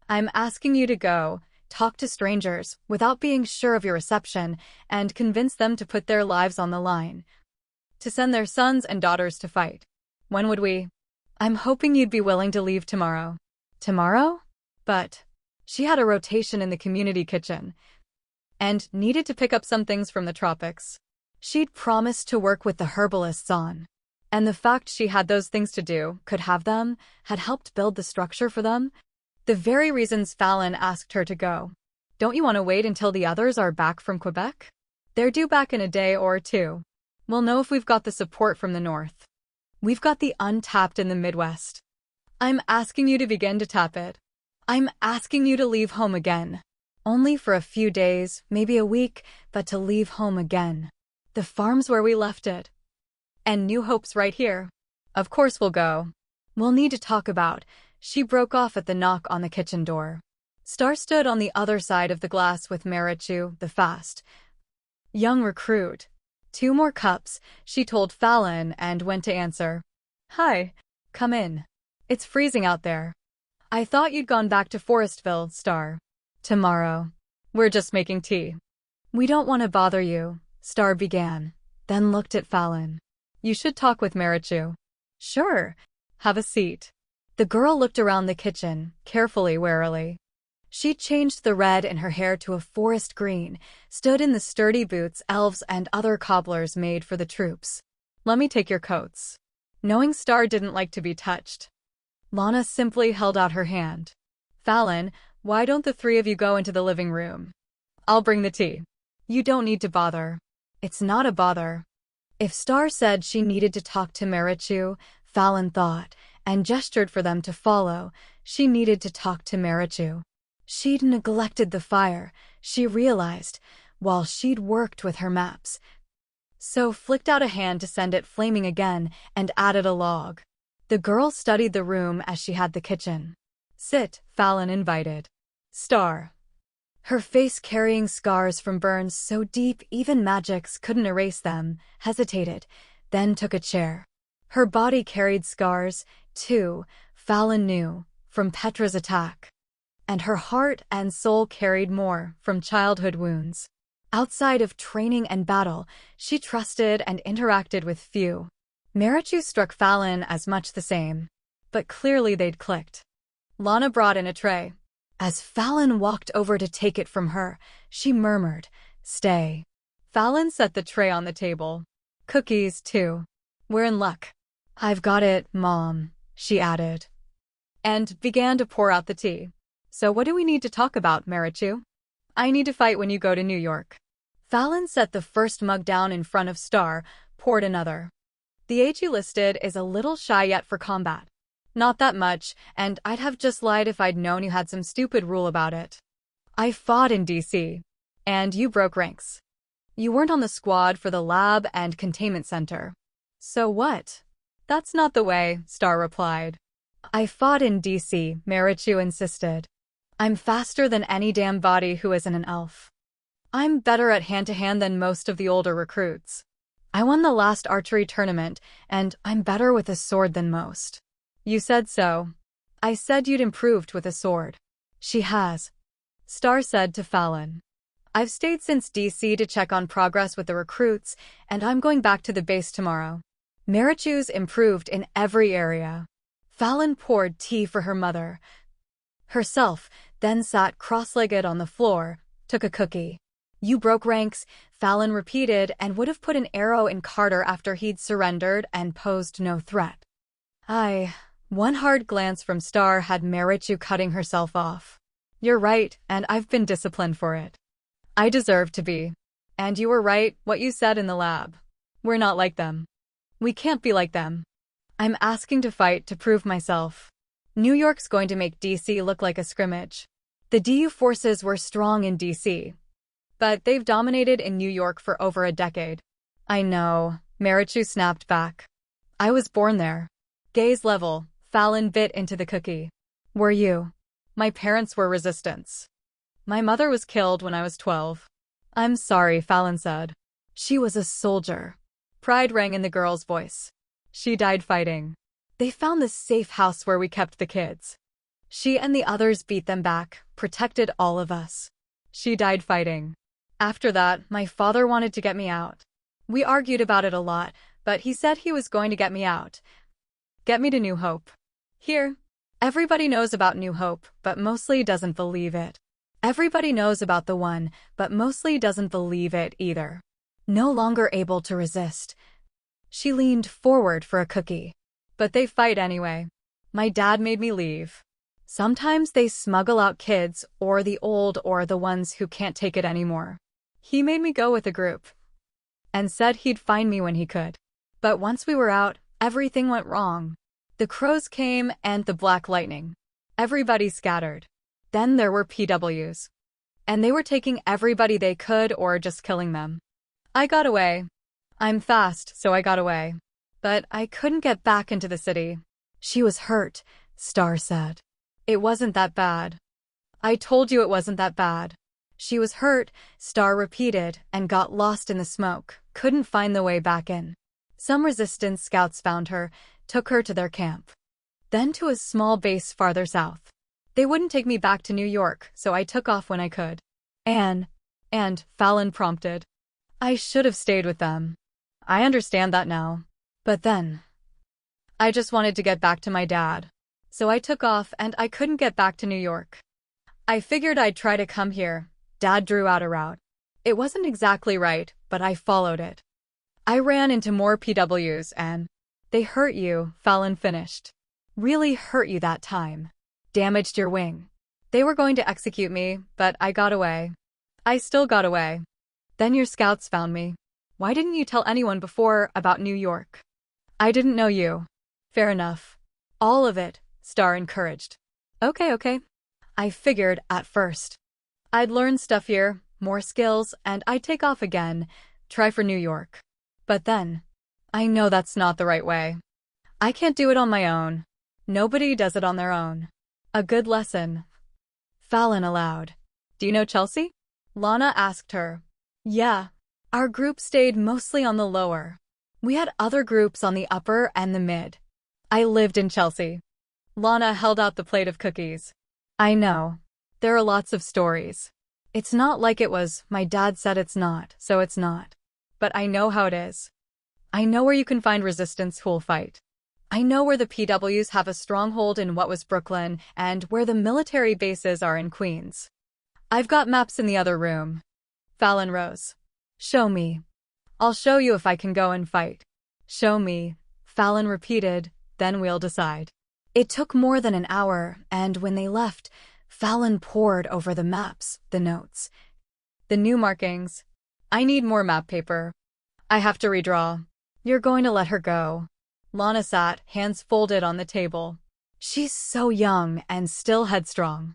I'm asking you to go, talk to strangers, without being sure of your reception, and convince them to put their lives on the line. To send their sons and daughters to fight. When would we? I'm hoping you'd be willing to leave tomorrow. Tomorrow? But she had a rotation in the community kitchen and needed to pick up some things from the tropics. She'd promised to work with the herbalists on. And the fact she had those things to do, could have them, had helped build the structure for them. The very reasons Fallon asked her to go. Don't you want to wait until the others are back from Quebec? They're due back in a day or 2. We'll know if we've got the support from the north. We've got the untapped in the Midwest. I'm asking you to begin to tap it. I'm asking you to leave home again. Only for a few days, maybe a week, but to leave home again. The farm's where we left it. And New Hope's right here. Of course we'll go. We'll need to talk about. She broke off at the knock on the kitchen door. Star stood on the other side of the glass with Marichu, the fast young recruit. 2 more cups, she told Fallon and went to answer. Hi. Come in. It's freezing out there. I thought you'd gone back to Forestville, Star. Tomorrow. We're just making tea. We don't want to bother you, Star began, then looked at Fallon. You should talk with Marichu. Sure. Have a seat. The girl looked around the kitchen, carefully, warily. She changed the red in her hair to a forest green, stood in the sturdy boots elves and other cobblers made for the troops. Let me take your coats. Knowing Star didn't like to be touched, Lana simply held out her hand. Fallon, why don't the 3 of you go into the living room? I'll bring the tea. You don't need to bother. It's not a bother. If Star said she needed to talk to Marichu, Fallon thought, and gestured for them to follow, she needed to talk to Marichu. She'd neglected the fire, she realized, while she'd worked with her maps. So flicked out a hand to send it flaming again and added a log. The girl studied the room as she had the kitchen. Sit, Fallon invited. Star. Her face carrying scars from burns so deep even Magicks couldn't erase them, hesitated, then took a chair. Her body carried scars, too, Fallon knew, from Petra's attack. And her heart and soul carried more, from childhood wounds. Outside of training and battle, she trusted and interacted with few. Marichu struck Fallon as much the same. But clearly they'd clicked. Lana brought in a tray. As Fallon walked over to take it from her, she murmured, "Stay." Fallon set the tray on the table. Cookies, too. We're in luck. I've got it, Mom, she added. And began to pour out the tea. So what do we need to talk about, Marichu? I need to fight when you go to New York. Fallon set the first mug down in front of Star, poured another. The age you listed is a little shy yet for combat. Not that much, and I'd have just lied if I'd known you had some stupid rule about it. I fought in DC. And you broke ranks. You weren't on the squad for the lab and containment center. So what? That's not the way, Star replied. I fought in DC, Marichu insisted. I'm faster than any damn body who isn't an elf. I'm better at hand-to-hand than most of the older recruits. I won the last archery tournament, and I'm better with a sword than most. You said so. I said you'd improved with a sword. She has. Star said to Fallon. I've stayed since DC to check on progress with the recruits, and I'm going back to the base tomorrow. Marichu's improved in every area. Fallon poured tea for her mother. Herself, then sat cross-legged on the floor, took a cookie. You broke ranks, Fallon repeated, and would have put an arrow in Carter after he'd surrendered and posed no threat. One hard glance from Star had Marichu cutting herself off. You're right, and I've been disciplined for it. I deserve to be. And you were right, what you said in the lab. We're not like them. We can't be like them. I'm asking to fight to prove myself. New York's going to make DC look like a scrimmage. The DU forces were strong in DC, but they've dominated in New York for over a decade. I know, Marichu snapped back. I was born there. Gaze level, Fallon bit into the cookie. Were you? My parents were resistance. My mother was killed when I was 12. I'm sorry, Fallon said. She was a soldier. Pride rang in the girl's voice. She died fighting. They found the safe house where we kept the kids. She and the others beat them back, protected all of us. She died fighting. After that, my father wanted to get me out. We argued about it a lot, but he said he was going to get me out. Get me to New Hope. Here. Everybody knows about New Hope, but mostly doesn't believe it. Everybody knows about the one, but mostly doesn't believe it either. No longer able to resist. She leaned forward for a cookie. But they fight anyway. My dad made me leave. Sometimes they smuggle out kids, or the old, or the ones who can't take it anymore. He made me go with a group. And said he'd find me when he could. But once we were out, everything went wrong. The crows came and the black lightning. Everybody scattered. Then there were PWs. And they were taking everybody they could or just killing them. I got away. I'm fast, so I got away. But I couldn't get back into the city. She was hurt, Star said. It wasn't that bad. I told you it wasn't that bad. She was hurt, Star repeated, and got lost in the smoke, couldn't find the way back in. Some resistance scouts found her, took her to their camp. Then to a small base farther south. They wouldn't take me back to New York, so I took off when I could. And Fallon prompted. I should have stayed with them. I understand that now. But then, I just wanted to get back to my dad. So I took off and I couldn't get back to New York. I figured I'd try to come here. Dad drew out a route. It wasn't exactly right, but I followed it. I ran into more PWs and they hurt you, Fallon finished. Really hurt you that time. Damaged your wing. They were going to execute me, but I got away. I still got away. Then your scouts found me. Why didn't you tell anyone before about New York? I didn't know you. Fair enough. All of it, Star encouraged. Okay. I figured, at first, I'd learn stuff here, more skills, and I'd take off again, try for New York. But then, I know that's not the right way. I can't do it on my own. Nobody does it on their own. A good lesson. Fallon allowed. Do you know Chelsea? Lana asked her. Yeah. Our group stayed mostly on the lower. We had other groups on the upper and the mid. I lived in Chelsea. Lana held out the plate of cookies. I know. There are lots of stories. It's not like it was, my dad said it's not, so it's not. But I know how it is. I know where you can find resistance who'll fight. I know where the PWs have a stronghold in what was Brooklyn and where the military bases are in Queens. I've got maps in the other room. Fallon rose. Show me. I'll show you if I can go and fight. Show me, Fallon repeated, then we'll decide. It took more than an hour, and when they left, Fallon pored over the maps, the notes, the new markings. I need more map paper. I have to redraw. You're going to let her go. Lana sat, hands folded on the table. She's so young and still headstrong.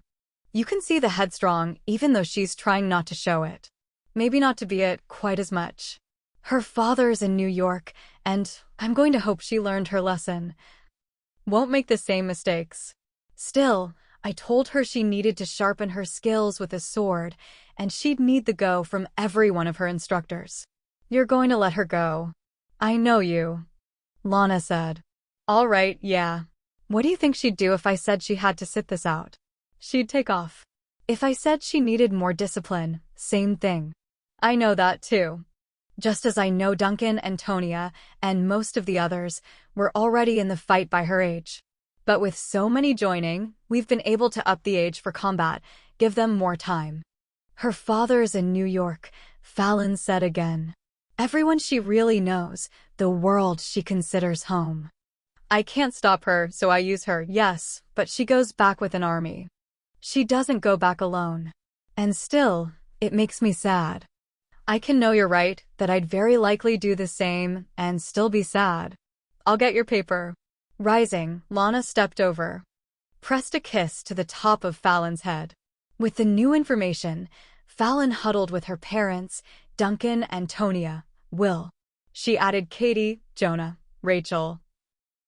You can see the headstrong even though she's trying not to show it. Maybe not to be it quite as much. Her father's in New York, and I'm going to hope she learned her lesson. Won't make the same mistakes. Still, I told her she needed to sharpen her skills with a sword, and she'd need the go from every one of her instructors. You're going to let her go. I know you. Lana said. All right, yeah. What do you think she'd do if I said she had to sit this out? She'd take off. If I said she needed more discipline, same thing. I know that too. Just as I know Duncan and Tonya, and most of the others, were already in the fight by her age. But with so many joining, we've been able to up the age for combat, give them more time. Her father's in New York, Fallon said again. Everyone she really knows, the world she considers home. I can't stop her, so I use her, yes, but she goes back with an army. She doesn't go back alone. And still, it makes me sad. I can know you're right, that I'd very likely do the same and still be sad. I'll get your paper. Rising, Lana stepped over, pressed a kiss to the top of Fallon's head. With the new information, Fallon huddled with her parents, Duncan and Tonya, Will. She added Katie, Jonah, Rachel,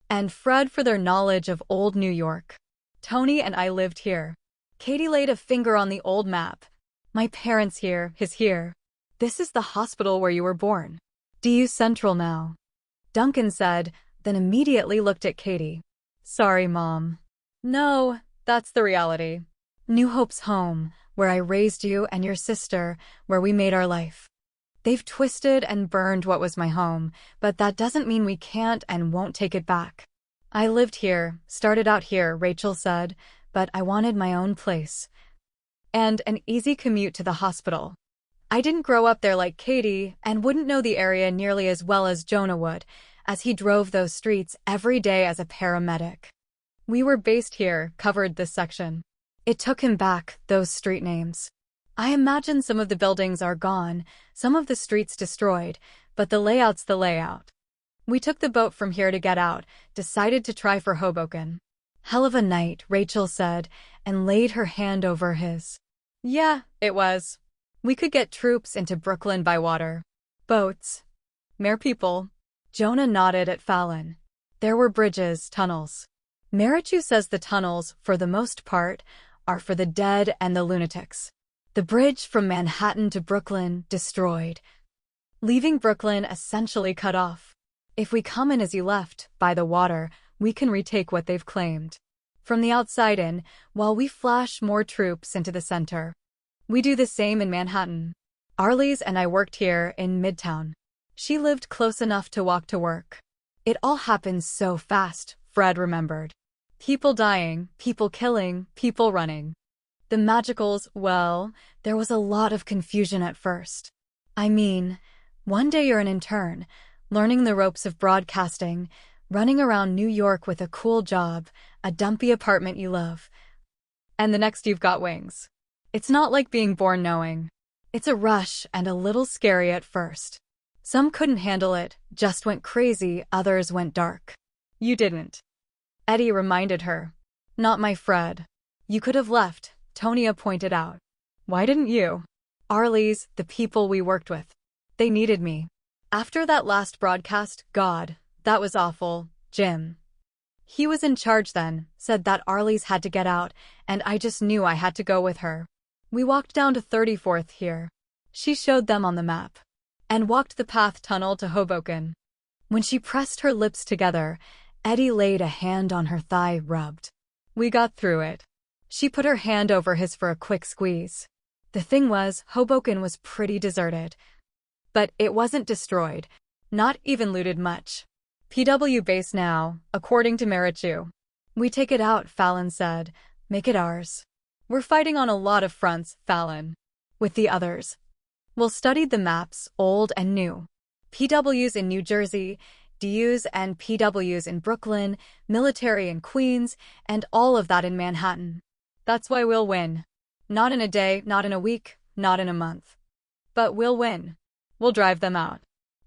and Fred for their knowledge of old New York. Tony and I lived here. Katie laid a finger on the old map. My parents here, his here. This is the hospital where you were born. DU Central now. Duncan said, then immediately looked at Katie. Sorry, Mom. No, that's the reality. New Hope's home, where I raised you and your sister, where we made our life. They've twisted and burned what was my home, but that doesn't mean we can't and won't take it back. I lived here, started out here, Rachel said, but I wanted my own place. And an easy commute to the hospital. I didn't grow up there like Katie and wouldn't know the area nearly as well as Jonah would, as he drove those streets every day as a paramedic. We were based here, covered this section. It took him back, those street names. I imagine some of the buildings are gone, some of the streets destroyed, but the layout's the layout. We took the boat from here to get out, decided to try for Hoboken. Hell of a night, Rachel said, and laid her hand over his. Yeah, it was. We could get troops into Brooklyn by water. Boats. Mere people. Jonah nodded at Fallon. There were bridges, tunnels. Marichu says the tunnels, for the most part, are for the dead and the lunatics. The bridge from Manhattan to Brooklyn destroyed, leaving Brooklyn essentially cut off. If we come in as you left, by the water, we can retake what they've claimed. From the outside in, while we flash more troops into the center. We do the same in Manhattan. Arlise and I worked here in Midtown. She lived close enough to walk to work. It all happened so fast, Fred remembered. People dying, people killing, people running. The Magickals, well, there was a lot of confusion at first. I mean, one day you're an intern, learning the ropes of broadcasting, running around New York with a cool job, a dumpy apartment you love. And the next you've got wings. It's not like being born knowing. It's a rush and a little scary at first. Some couldn't handle it, just went crazy, others went dark. You didn't. Eddie reminded her. Not my Fred. You could have left, Tonya pointed out. Why didn't you? Arlise, the people we worked with. They needed me. After that last broadcast, God, that was awful, Jim. He was in charge then, said that Arlise had to get out, and I just knew I had to go with her. We walked down to 34th here. She showed them on the map. And walked the path tunnel to Hoboken. When she pressed her lips together, Eddie laid a hand on her thigh, rubbed. We got through it. She put her hand over his for a quick squeeze. The thing was, Hoboken was pretty deserted. But it wasn't destroyed. Not even looted much. PW base now, according to Marichu. We take it out, Fallon said. Make it ours. We're fighting on a lot of fronts, Fallon. With the others. We'll study the maps, old and new. PWs in New Jersey, DUs and PWs in Brooklyn, military in Queens, and all of that in Manhattan. That's why we'll win. Not in a day, not in a week, not in a month. But we'll win. We'll drive them out.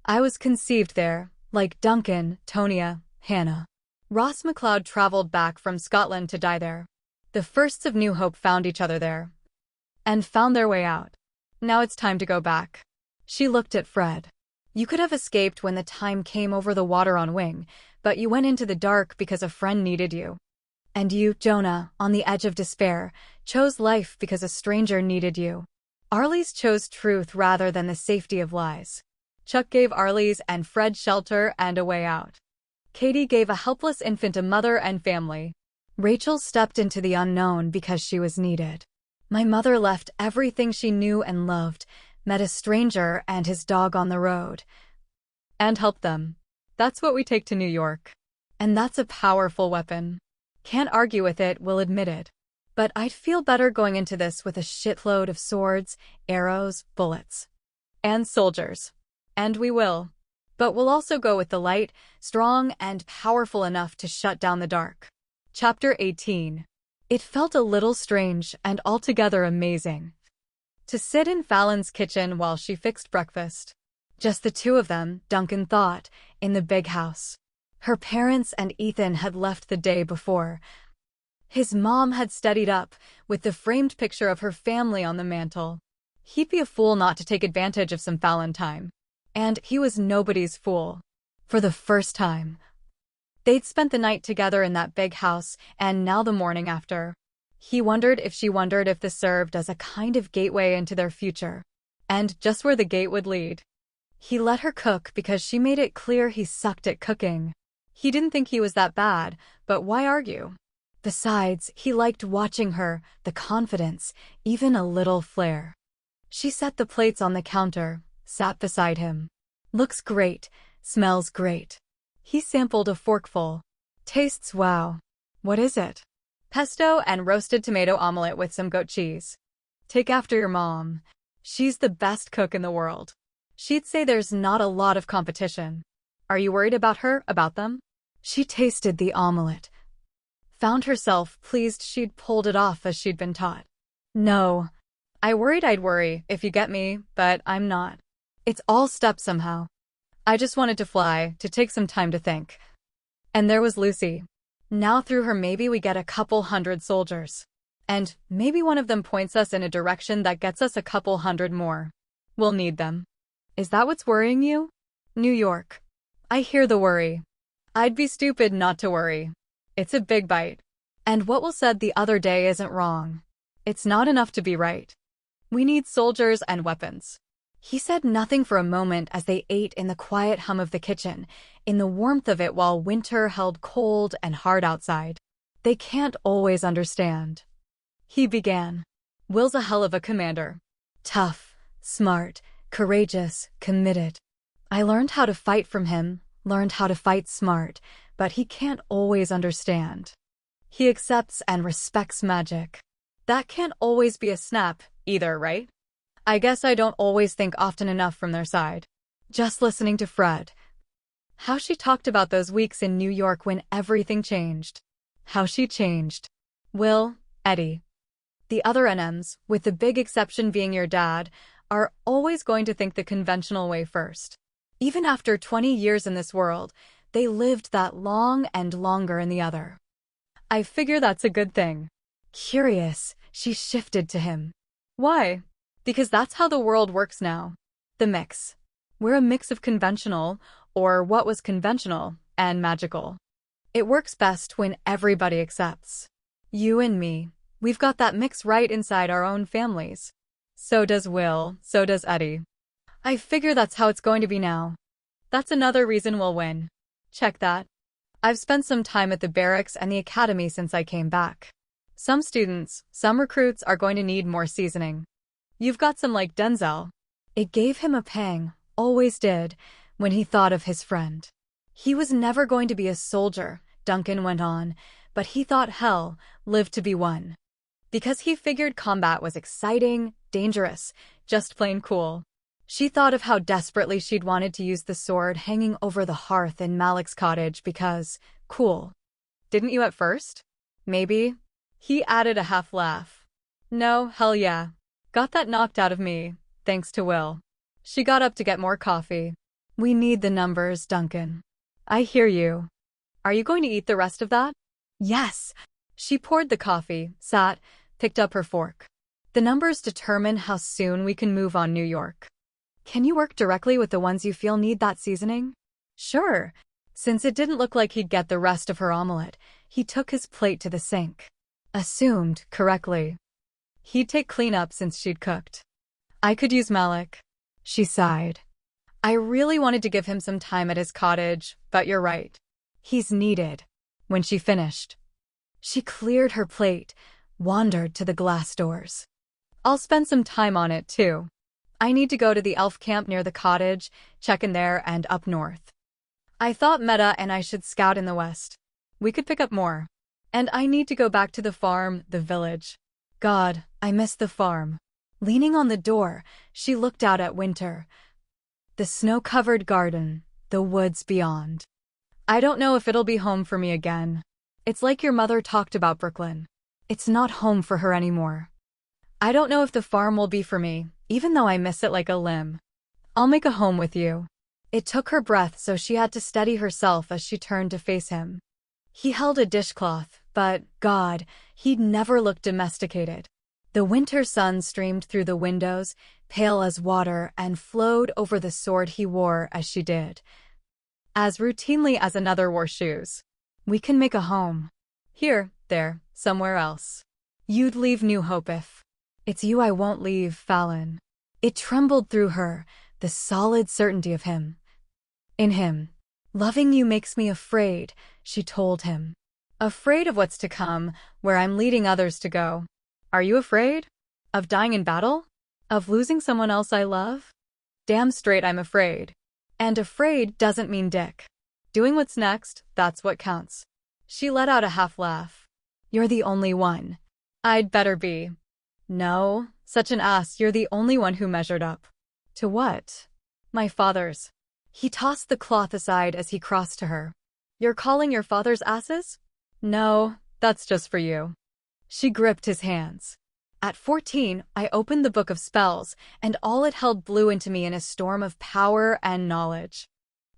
I was conceived there, like Duncan, Tonya, Hannah. Ross McLeod traveled back from Scotland to die there. The firsts of New Hope found each other there. And found their way out. Now it's time to go back. She looked at Fred. You could have escaped when the time came over the water on wing, but you went into the dark because a friend needed you. And you, Jonah, on the edge of despair, chose life because a stranger needed you. Arlise chose truth rather than the safety of lies. Chuck gave Arlise and Fred shelter and a way out. Katie gave a helpless infant a mother and family. Rachel stepped into the unknown because she was needed. My mother left everything she knew and loved, met a stranger and his dog on the road. And helped them. That's what we take to New York. And that's a powerful weapon. Can't argue with it, we'll admit it. But I'd feel better going into this with a shitload of swords, arrows, bullets. And soldiers. And we will. But we'll also go with the light, strong, and powerful enough to shut down the dark. Chapter 18. It felt a little strange and altogether amazing to sit in Fallon's kitchen while she fixed breakfast. Just the two of them, Duncan thought, in the big house. Her parents and Ethan had left the day before. His mom had steadied up, with the framed picture of her family on the mantel. He'd be a fool not to take advantage of some Fallon time. And he was nobody's fool. For the first time. They'd spent the night together in that big house, and now the morning after. He wondered if she wondered if this served as a kind of gateway into their future. And just where the gate would lead. He let her cook because she made it clear he sucked at cooking. He didn't think he was that bad, but why argue? Besides, he liked watching her, the confidence, even a little flair. She set the plates on the counter, sat beside him. Looks great, smells great. He sampled a forkful. Tastes wow. What is it? Pesto and roasted tomato omelette with some goat cheese. Take after your mom. She's the best cook in the world. She'd say there's not a lot of competition. Are you worried about her, about them? She tasted the omelette. Found herself pleased she'd pulled it off as she'd been taught. No. I worried I'd worry, if you get me, but I'm not. It's all steps somehow. I just wanted to fly, to take some time to think. And there was Lucy. Now through her maybe we get a couple hundred soldiers. And maybe one of them points us in a direction that gets us a couple hundred more. We'll need them. Is that what's worrying you? New York. I hear the worry. I'd be stupid not to worry. It's a big bite. And what was said the other day isn't wrong. It's not enough to be right. We need soldiers and weapons. He said nothing for a moment as they ate in the quiet hum of the kitchen, in the warmth of it while winter held cold and hard outside. They can't always understand. He began. Will's a hell of a commander. Tough, smart, courageous, committed. I learned how to fight from him, learned how to fight smart, but he can't always understand. He accepts and respects magic. That can't always be a snap, either, right? I guess I don't always think often enough from their side. Just listening to Fred. How she talked about those weeks in New York when everything changed. How she changed. Will, Eddie. The other NMs, with the big exception being your dad, are always going to think the conventional way first. Even after 20 years in this world, they lived that long and longer in the other. I figure that's a good thing. Curious, she shifted to him. Why? Because that's how the world works now. The mix. We're a mix of conventional, or what was conventional, and magical. It works best when everybody accepts. You and me, we've got that mix right inside our own families. So does Will, so does Eddie. I figure that's how it's going to be now. That's another reason we'll win. Check that. I've spent some time at the barracks and the academy since I came back. Some students, some recruits are going to need more seasoning. You've got some like Denzel. It gave him a pang, always did, when he thought of his friend. He was never going to be a soldier, Duncan went on, but he thought hell lived to be one. Because he figured combat was exciting, dangerous, just plain cool. She thought of how desperately she'd wanted to use the sword hanging over the hearth in Magicks' cottage because, cool. Didn't you at first? Maybe. He added a half laugh. No, hell yeah. Got that knocked out of me, thanks to Will. She got up to get more coffee. We need the numbers, Duncan. I hear you. Are you going to eat the rest of that? Yes. She poured the coffee, sat, picked up her fork. The numbers determine how soon we can move on New York. Can you work directly with the ones you feel need that seasoning? Sure. Since it didn't look like he'd get the rest of her omelette, he took his plate to the sink. Assumed correctly. He'd take cleanup since she'd cooked. I could use Malik. She sighed. I really wanted to give him some time at his cottage, but you're right. He's needed. When she finished, she cleared her plate, wandered to the glass doors. I'll spend some time on it, too. I need to go to the elf camp near the cottage, check in there and up north. I thought Meta and I should scout in the west. We could pick up more. And I need to go back to the farm, the village. God, I miss the farm. Leaning on the door, she looked out at winter. The snow-covered garden, the woods beyond. I don't know if it'll be home for me again. It's like your mother talked about Brooklyn. It's not home for her anymore. I don't know if the farm will be for me, even though I miss it like a limb. I'll make a home with you. It took her breath, so she had to steady herself as she turned to face him. He held a dishcloth, but, God, he'd never looked domesticated. The winter sun streamed through the windows, pale as water, and flowed over the sword he wore as she did. As routinely as another wore shoes. We can make a home. Here, there, somewhere else. You'd leave New Hope if. It's you I won't leave, Fallon. It trembled through her, the solid certainty of him. In him. Loving you makes me afraid, she told him. Afraid of what's to come, where I'm leading others to go. Are you afraid? Of dying in battle? Of losing someone else I love? Damn straight I'm afraid. And afraid doesn't mean dick. Doing what's next, that's what counts. She let out a half laugh. You're the only one. I'd better be. No, such an ass, you're the only one who measured up. To what? My father's. He tossed the cloth aside as he crossed to her. You're calling your father's asses? No, that's just for you. She gripped his hands. At 14, I opened the book of spells, and all it held blew into me in a storm of power and knowledge.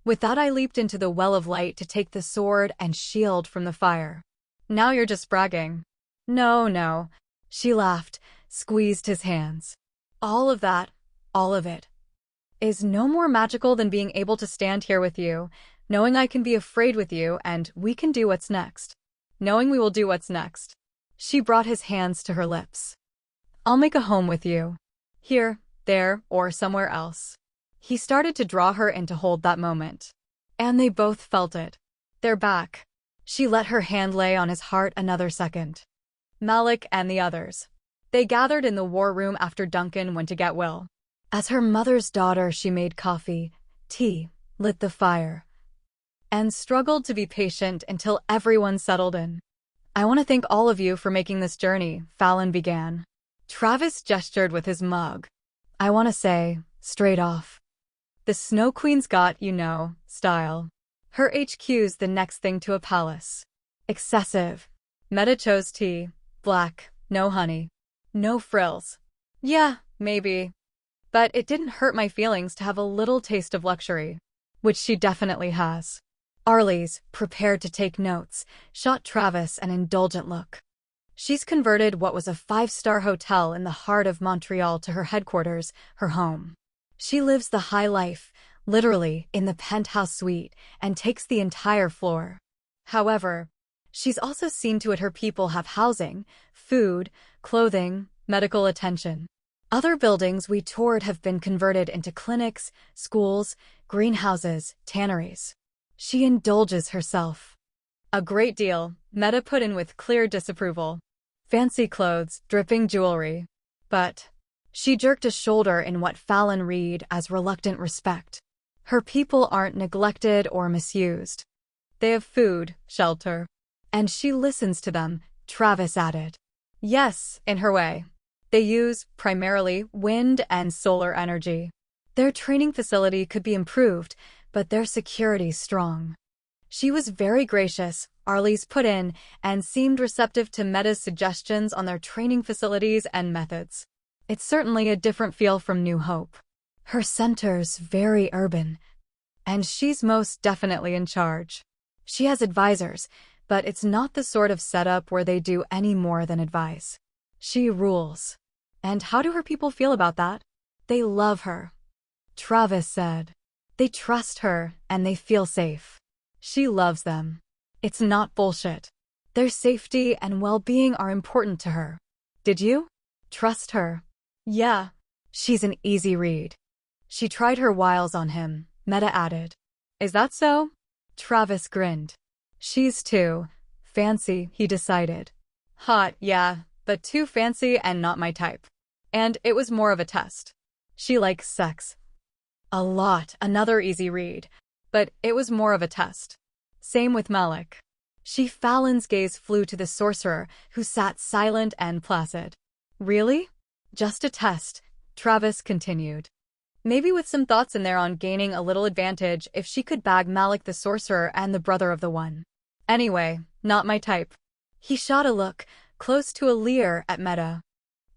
With that, I leaped into the well of light to take the sword and shield from the fire. Now you're just bragging. No, no. She laughed, squeezed his hands. All of that, all of it, is no more magical than being able to stand here with you, knowing I can be afraid with you and we can do what's next. Knowing we will do what's next. She brought his hands to her lips. I'll make a home with you. Here, there, or somewhere else. He started to draw her in to hold that moment. And they both felt it. They're back. She let her hand lay on his heart another second. Malik and the others. They gathered in the war room after Duncan went to get Will. As her mother's daughter, she made coffee, tea, lit the fire, and struggled to be patient until everyone settled in. I want to thank all of you for making this journey, Fallon began. Travis gestured with his mug. I want to say, straight off. The Snow Queen's got, style. Her HQ's the next thing to a palace. Excessive. Meta chose tea, black, no honey, no frills. Yeah, maybe. But it didn't hurt my feelings to have a little taste of luxury. Which she definitely has. Arlie's, prepared to take notes, shot Travis an indulgent look. She's converted what was a 5-star hotel in the heart of Montreal to her headquarters, her home. She lives the high life, literally, in the penthouse suite, and takes the entire floor. However, she's also seen to it her people have housing, food, clothing, medical attention. Other buildings we toured have been converted into clinics, schools, greenhouses, tanneries. She indulges herself. A great deal, Meta put in with clear disapproval. Fancy clothes, dripping jewelry. But she jerked a shoulder in what Fallon read as reluctant respect. Her people aren't neglected or misused. They have food, shelter. And she listens to them, Travis added. Yes, in her way. They use, primarily, wind and solar energy. Their training facility could be improved, but their security's strong. She was very gracious, Arlie's put in, and seemed receptive to Meta's suggestions on their training facilities and methods. It's certainly a different feel from New Hope. Her center's very urban, and she's most definitely in charge. She has advisors, but it's not the sort of setup where they do any more than advise. She rules. And how do her people feel about that? They love her. Travis said. They trust her, and they feel safe. She loves them. It's not bullshit. Their safety and well-being are important to her. Did you? Trust her? Yeah. She's an easy read. She tried her wiles on him, Meta added. Is that so? Travis grinned. She's too fancy, he decided. Hot, yeah, but too fancy and not my type. And it was more of a test. She likes sex. A lot, another easy read. But it was more of a test. Same with Malik. Fallon's gaze flew to the sorcerer, who sat silent and placid. Really? Just a test, Travis continued. Maybe with some thoughts in there on gaining a little advantage if she could bag Malik the sorcerer and the brother of the one. Anyway, not my type. He shot a look, close to a leer, at Meta.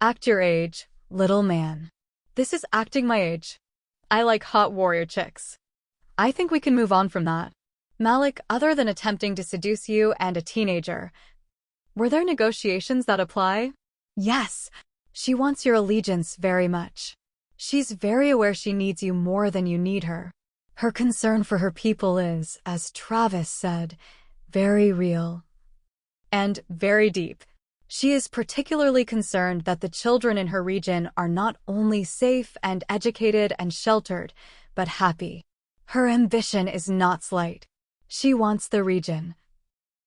Act your age, little man. This is acting my age. I like hot warrior chicks. I think we can move on from that. Malik, other than attempting to seduce you and a teenager, were there negotiations that apply? Yes. She wants your allegiance very much. She's very aware she needs you more than you need her. Her concern for her people is, as Travis said, very real. And very deep. She is particularly concerned that the children in her region are not only safe and educated and sheltered, but happy. Her ambition is not slight. She wants the region,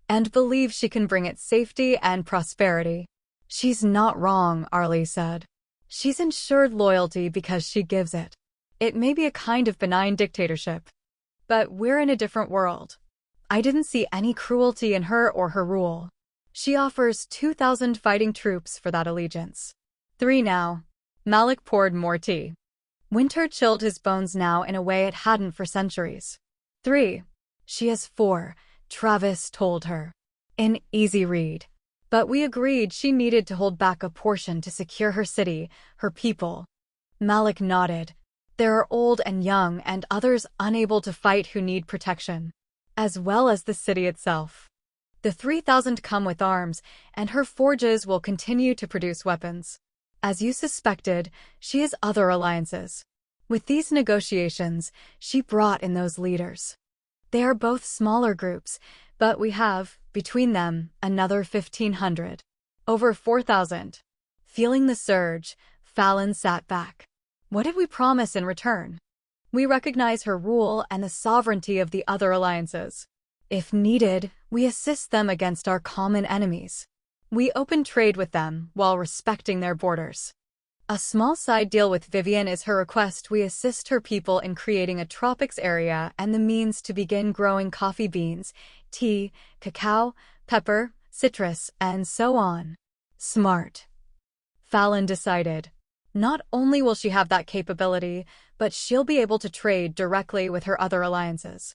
and believes she can bring it safety and prosperity. She's not wrong, Arlie said. She's ensured loyalty because she gives it. It may be a kind of benign dictatorship, but we're in a different world. I didn't see any cruelty in her or her rule. She offers 2,000 fighting troops for that allegiance. 3 now. Malik poured more tea. Winter chilled his bones now in a way it hadn't for centuries. 3. She has 4, Travis told her. An easy read. But we agreed she needed to hold back a portion to secure her city, her people. Malik nodded. There are old and young and others unable to fight who need protection, as well as the city itself. The 3,000 come with arms, and her forges will continue to produce weapons. As you suspected, she has other alliances. With these negotiations, she brought in those leaders. They are both smaller groups, but we have, between them, another 1,500. Over 4,000. Feeling the surge, Fallon sat back. What did we promise in return? We recognize her rule and the sovereignty of the other alliances. If needed, we assist them against our common enemies. We open trade with them while respecting their borders. A small side deal with Vivian is her request we assist her people in creating a tropics area and the means to begin growing coffee beans, tea, cacao, pepper, citrus, and so on. Smart. Fallon decided. Not only will she have that capability, but she'll be able to trade directly with her other alliances.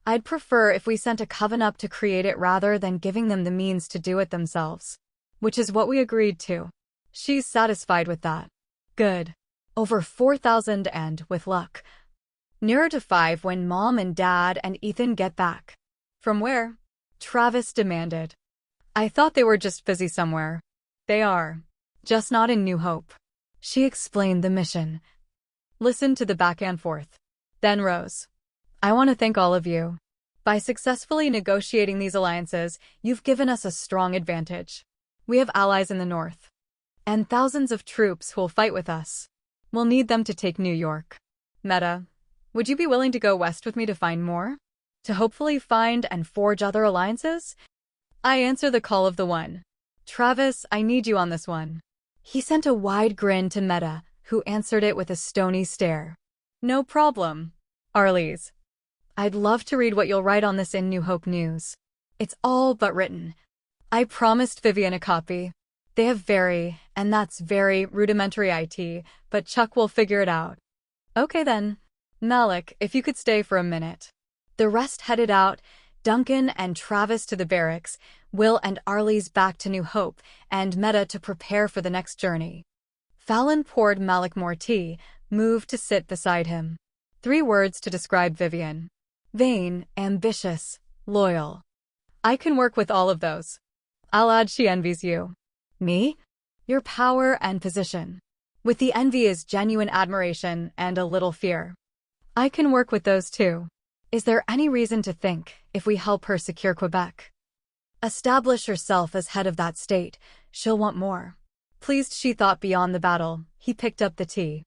I'd prefer if we sent a coven up to create it rather than giving them the means to do it themselves. Which is what we agreed to. She's satisfied with that. Good. Over 4,000 and, with luck, nearer to 5 when Mom and Dad and Ethan get back. From where? Travis demanded. I thought they were just busy somewhere. They are. Just not in New Hope. She explained the mission. Listened to the back and forth. Then rose. I want to thank all of you. By successfully negotiating these alliances, you've given us a strong advantage. We have allies in the north. And thousands of troops who will fight with us. We'll need them to take New York. Meta, would you be willing to go west with me to find more? To hopefully find and forge other alliances? I answer the call of the one. Travis, I need you on this one. He sent a wide grin to Meta, who answered it with a stony stare. No problem. Arlies. I'd love to read what you'll write on this in New Hope News. It's all but written. I promised Vivian a copy. They have and that's very rudimentary IT, but Chuck will figure it out. Okay then. Malik, if you could stay for a minute. The rest headed out, Duncan and Travis to the barracks, Will and Arlies back to New Hope, and Meta to prepare for the next journey. Fallon poured Malik more tea, moved to sit beside him. 3 words to describe Vivian. Vain, ambitious, loyal. I can work with all of those. I'll add she envies you. Me? Your power and position. With the envy is genuine admiration and a little fear. I can work with those too. Is there any reason to think, if we help her secure Quebec, establish herself as head of that state, she'll want more? Pleased she thought beyond the battle, he picked up the tea.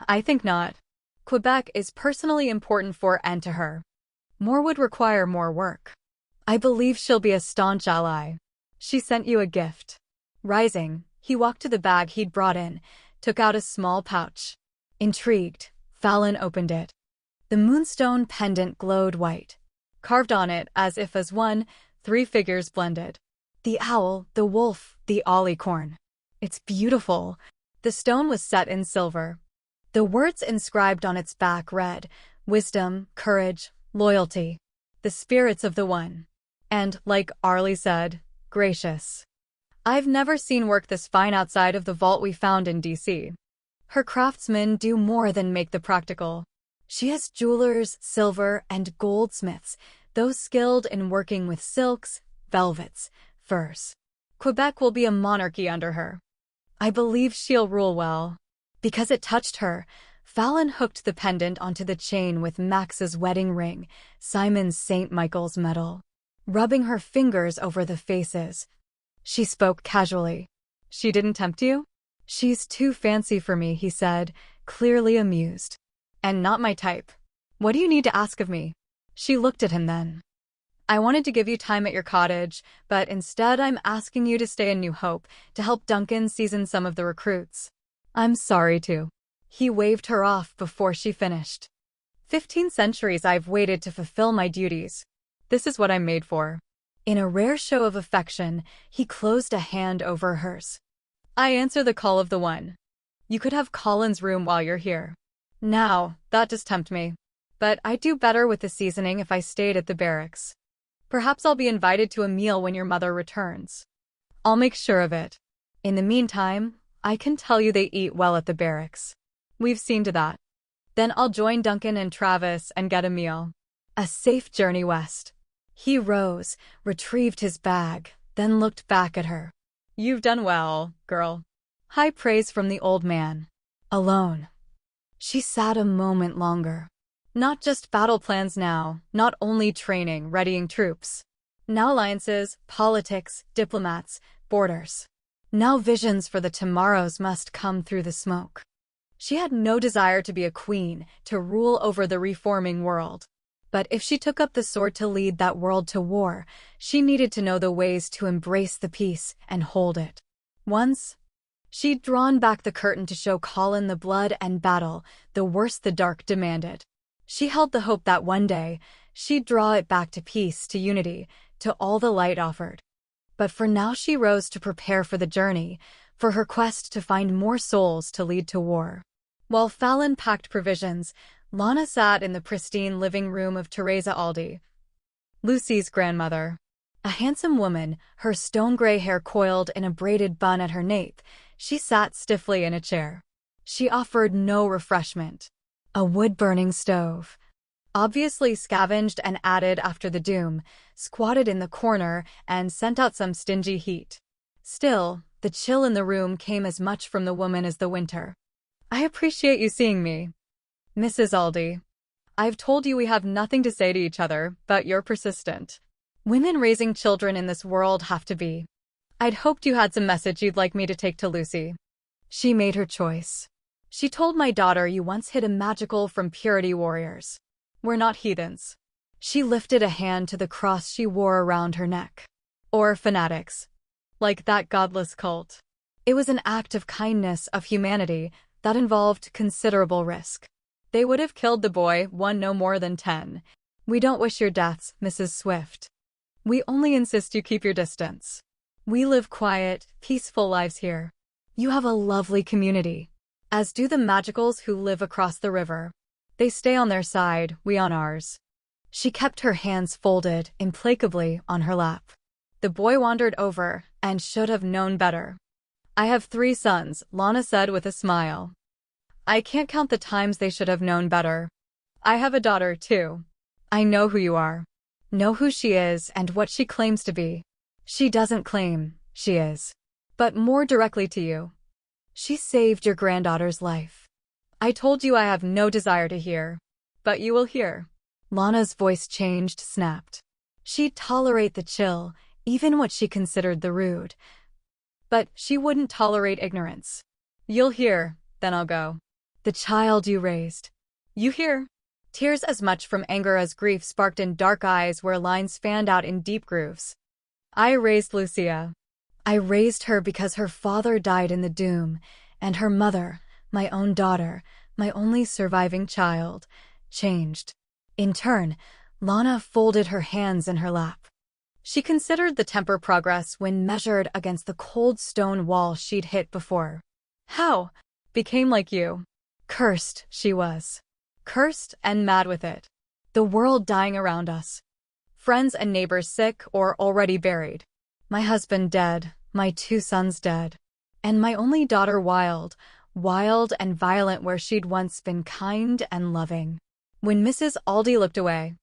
I think not. Quebec is personally important for and to her. More would require more work. I believe she'll be a staunch ally. She sent you a gift. Rising, he walked to the bag he'd brought in, took out a small pouch. Intrigued, Fallon opened it. The moonstone pendant glowed white. Carved on it, as if as one, 3 figures blended. The owl, the wolf, the alicorn. It's beautiful. The stone was set in silver. The words inscribed on its back read, "Wisdom, courage, loyalty. The spirits of the one." And, like Arlie said, gracious. I've never seen work this fine outside of the vault we found in DC. Her craftsmen do more than make the practical. She has jewelers, silver, and goldsmiths, those skilled in working with silks, velvets, furs. Quebec will be a monarchy under her. I believe she'll rule well. Because it touched her, Fallon hooked the pendant onto the chain with Max's wedding ring, Simon's St. Michael's medal. Rubbing her fingers over the faces, she spoke casually. She didn't tempt you? She's too fancy for me, he said, clearly amused. And not my type. What do you need to ask of me? She looked at him then. I wanted to give you time at your cottage, but instead I'm asking you to stay in New Hope to help Duncan season some of the recruits. I'm sorry to. He waved her off before she finished. 15 centuries I've waited to fulfill my duties. This is what I'm made for. In a rare show of affection, he closed a hand over hers. I answer the call of the one. You could have Colin's room while you're here. Now, that does tempt me. But I'd do better with the seasoning if I stayed at the barracks. Perhaps I'll be invited to a meal when your mother returns. I'll make sure of it. In the meantime, I can tell you they eat well at the barracks. We've seen to that. Then I'll join Duncan and Travis and get a meal. A safe journey west. He rose, retrieved his bag, then looked back at her. You've done well, girl. High praise from the old man. Alone. She sat a moment longer. Not just battle plans now, not only training, readying troops. Now alliances, politics, diplomats, borders. Now visions for the tomorrows must come through the smoke. She had no desire to be a queen, to rule over the reforming world. But if she took up the sword to lead that world to war, she needed to know the ways to embrace the peace and hold it. Once, she'd drawn back the curtain to show Colin the blood and battle, the worse the dark demanded. She held the hope that one day, she'd draw it back to peace, to unity, to all the light offered. But for now she rose to prepare for the journey, for her quest to find more souls to lead to war. While Fallon packed provisions, Lana sat in the pristine living room of Teresa Aldi, Lucy's grandmother. A handsome woman, her stone-gray hair coiled in a braided bun at her nape, she sat stiffly in a chair. She offered no refreshment. A wood-burning stove, obviously scavenged and added after the doom, squatted in the corner and sent out some stingy heat. Still, the chill in the room came as much from the woman as the winter. I appreciate you seeing me, Mrs. Aldi. I've told you we have nothing to say to each other, but you're persistent. Women raising children in this world have to be. I'd hoped you had some message you'd like me to take to Lucy. She made her choice. She told my daughter you once hid a magical from purity warriors. We're not heathens. She lifted a hand to the cross she wore around her neck. Or fanatics. Like that godless cult. It was an act of kindness, of humanity, that involved considerable risk. They would have killed the boy, one no more than 10. We don't wish your deaths, Mrs. Swift. We only insist you keep your distance. We live quiet, peaceful lives here. You have a lovely community. As do the Magickals who live across the river. They stay on their side, we on ours. She kept her hands folded, implacably, on her lap. The boy wandered over, and should have known better. I have 3 sons, Lana said with a smile. I can't count the times they should have known better. I have a daughter, too. I know who you are. Know who she is and what she claims to be. She doesn't claim, she is. But more directly to you. She saved your granddaughter's life. I told you I have no desire to hear. But you will hear. Lana's voice changed, snapped. She'd tolerate the chill, even what she considered the rude. But she wouldn't tolerate ignorance. You'll hear, then I'll go. The child you raised. You hear? Tears as much from anger as grief sparked in dark eyes where lines fanned out in deep grooves. I raised Lucia. I raised her because her father died in the doom, and her mother, my own daughter, my only surviving child, changed. In turn, Lana folded her hands in her lap. She considered the temper progress when measured against the cold stone wall she'd hit before. How? Became like you. Cursed, she was. Cursed and mad with it. The world dying around us. Friends and neighbors sick or already buried. My husband dead, my 2 sons dead. And my only daughter wild and violent where she'd once been kind and loving. When Mrs. Aldy looked away,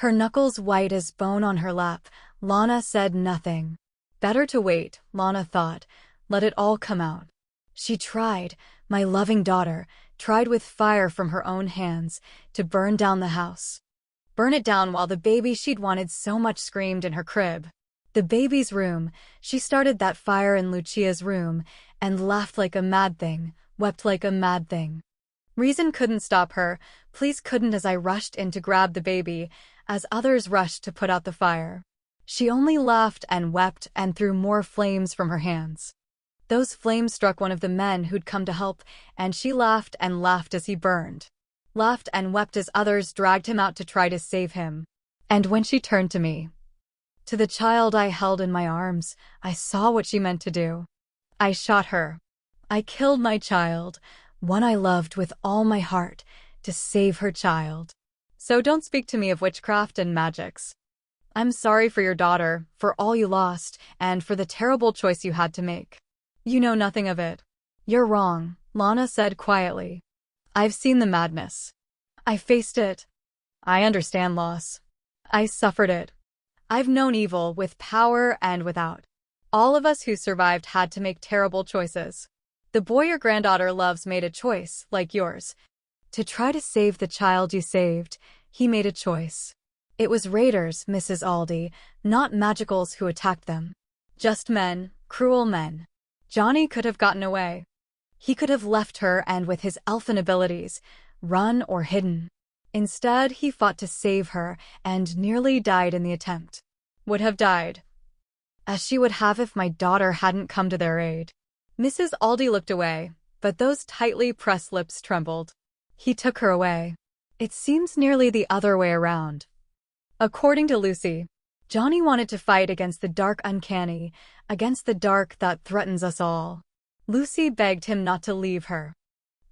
her knuckles white as bone on her lap, Lana said nothing. Better to wait, Lana thought, let it all come out. She tried, my loving daughter, tried with fire from her own hands, to burn down the house. Burn it down while the baby she'd wanted so much screamed in her crib. The baby's room, she started that fire in Lucia's room, and laughed like a mad thing, wept like a mad thing. Reason couldn't stop her, please couldn't as I rushed in to grab the baby, as others rushed to put out the fire. She only laughed and wept and threw more flames from her hands. Those flames struck one of the men who'd come to help, and she laughed and laughed as he burned. Laughed and wept as others dragged him out to try to save him. And when she turned to me, to the child I held in my arms, I saw what she meant to do. I shot her. I killed my child, one I loved with all my heart, to save her child. So don't speak to me of witchcraft and magics. I'm sorry for your daughter, for all you lost, and for the terrible choice you had to make. You know nothing of it. You're wrong, Lana said quietly. I've seen the madness. I faced it. I understand loss. I suffered it. I've known evil with power and without. All of us who survived had to make terrible choices. The boy your granddaughter loves made a choice, like yours. To try to save the child you saved, he made a choice. It was raiders, Mrs. Aldy, not Magicals who attacked them. Just men, cruel men. Johnny could have gotten away. He could have left her and with his elfin abilities, run or hidden. Instead, he fought to save her and nearly died in the attempt. Would have died. As she would have if my daughter hadn't come to their aid. Mrs. Aldy looked away, but those tightly pressed lips trembled. He took her away. It seems nearly the other way around. According to Lucy, Johnny wanted to fight against the dark uncanny, against the dark that threatens us all. Lucy begged him not to leave her.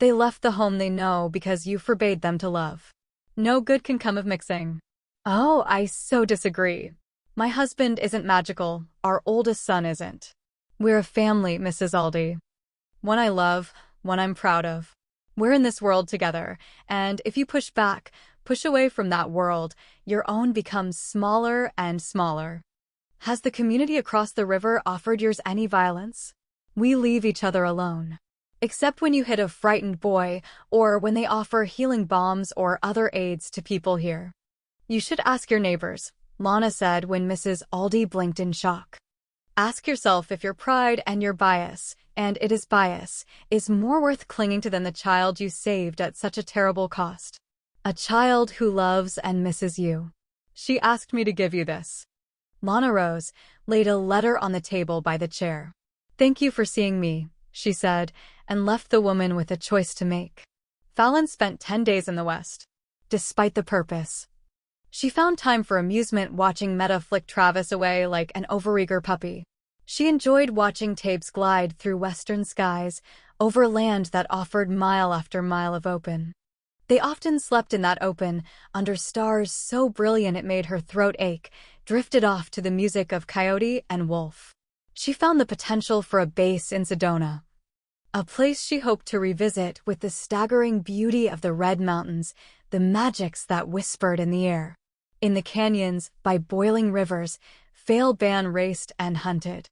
They left the home they know because you forbade them to love. No good can come of mixing. Oh, I so disagree. My husband isn't magical, our oldest son isn't. We're a family, Mrs. Aldy. One I love, one I'm proud of. We're in this world together, and if you push back, push away from that world, your own becomes smaller and smaller. Has the community across the river offered yours any violence? We leave each other alone. Except when you hit a frightened boy, or when they offer healing bombs or other aids to people here. You should ask your neighbors, Lana said when Mrs. Aldy blinked in shock. Ask yourself if your pride and your bias, and it is bias, is more worth clinging to than the child you saved at such a terrible cost. A child who loves and misses you. She asked me to give you this. Lana rose, laid a letter on the table by the chair. Thank you for seeing me, she said, and left the woman with a choice to make. Fallon spent 10 days in the West. Despite the purpose, she found time for amusement watching Meta flick Travis away like an overeager puppy. She enjoyed watching Tabes glide through western skies, over land that offered mile after mile of open. They often slept in that open, under stars so brilliant it made her throat ache, drifted off to the music of coyote and wolf. She found the potential for a base in Sedona. A place she hoped to revisit with the staggering beauty of the Red Mountains, the Magicks that whispered in the air. In the canyons, by boiling rivers, Fail Ban raced and hunted.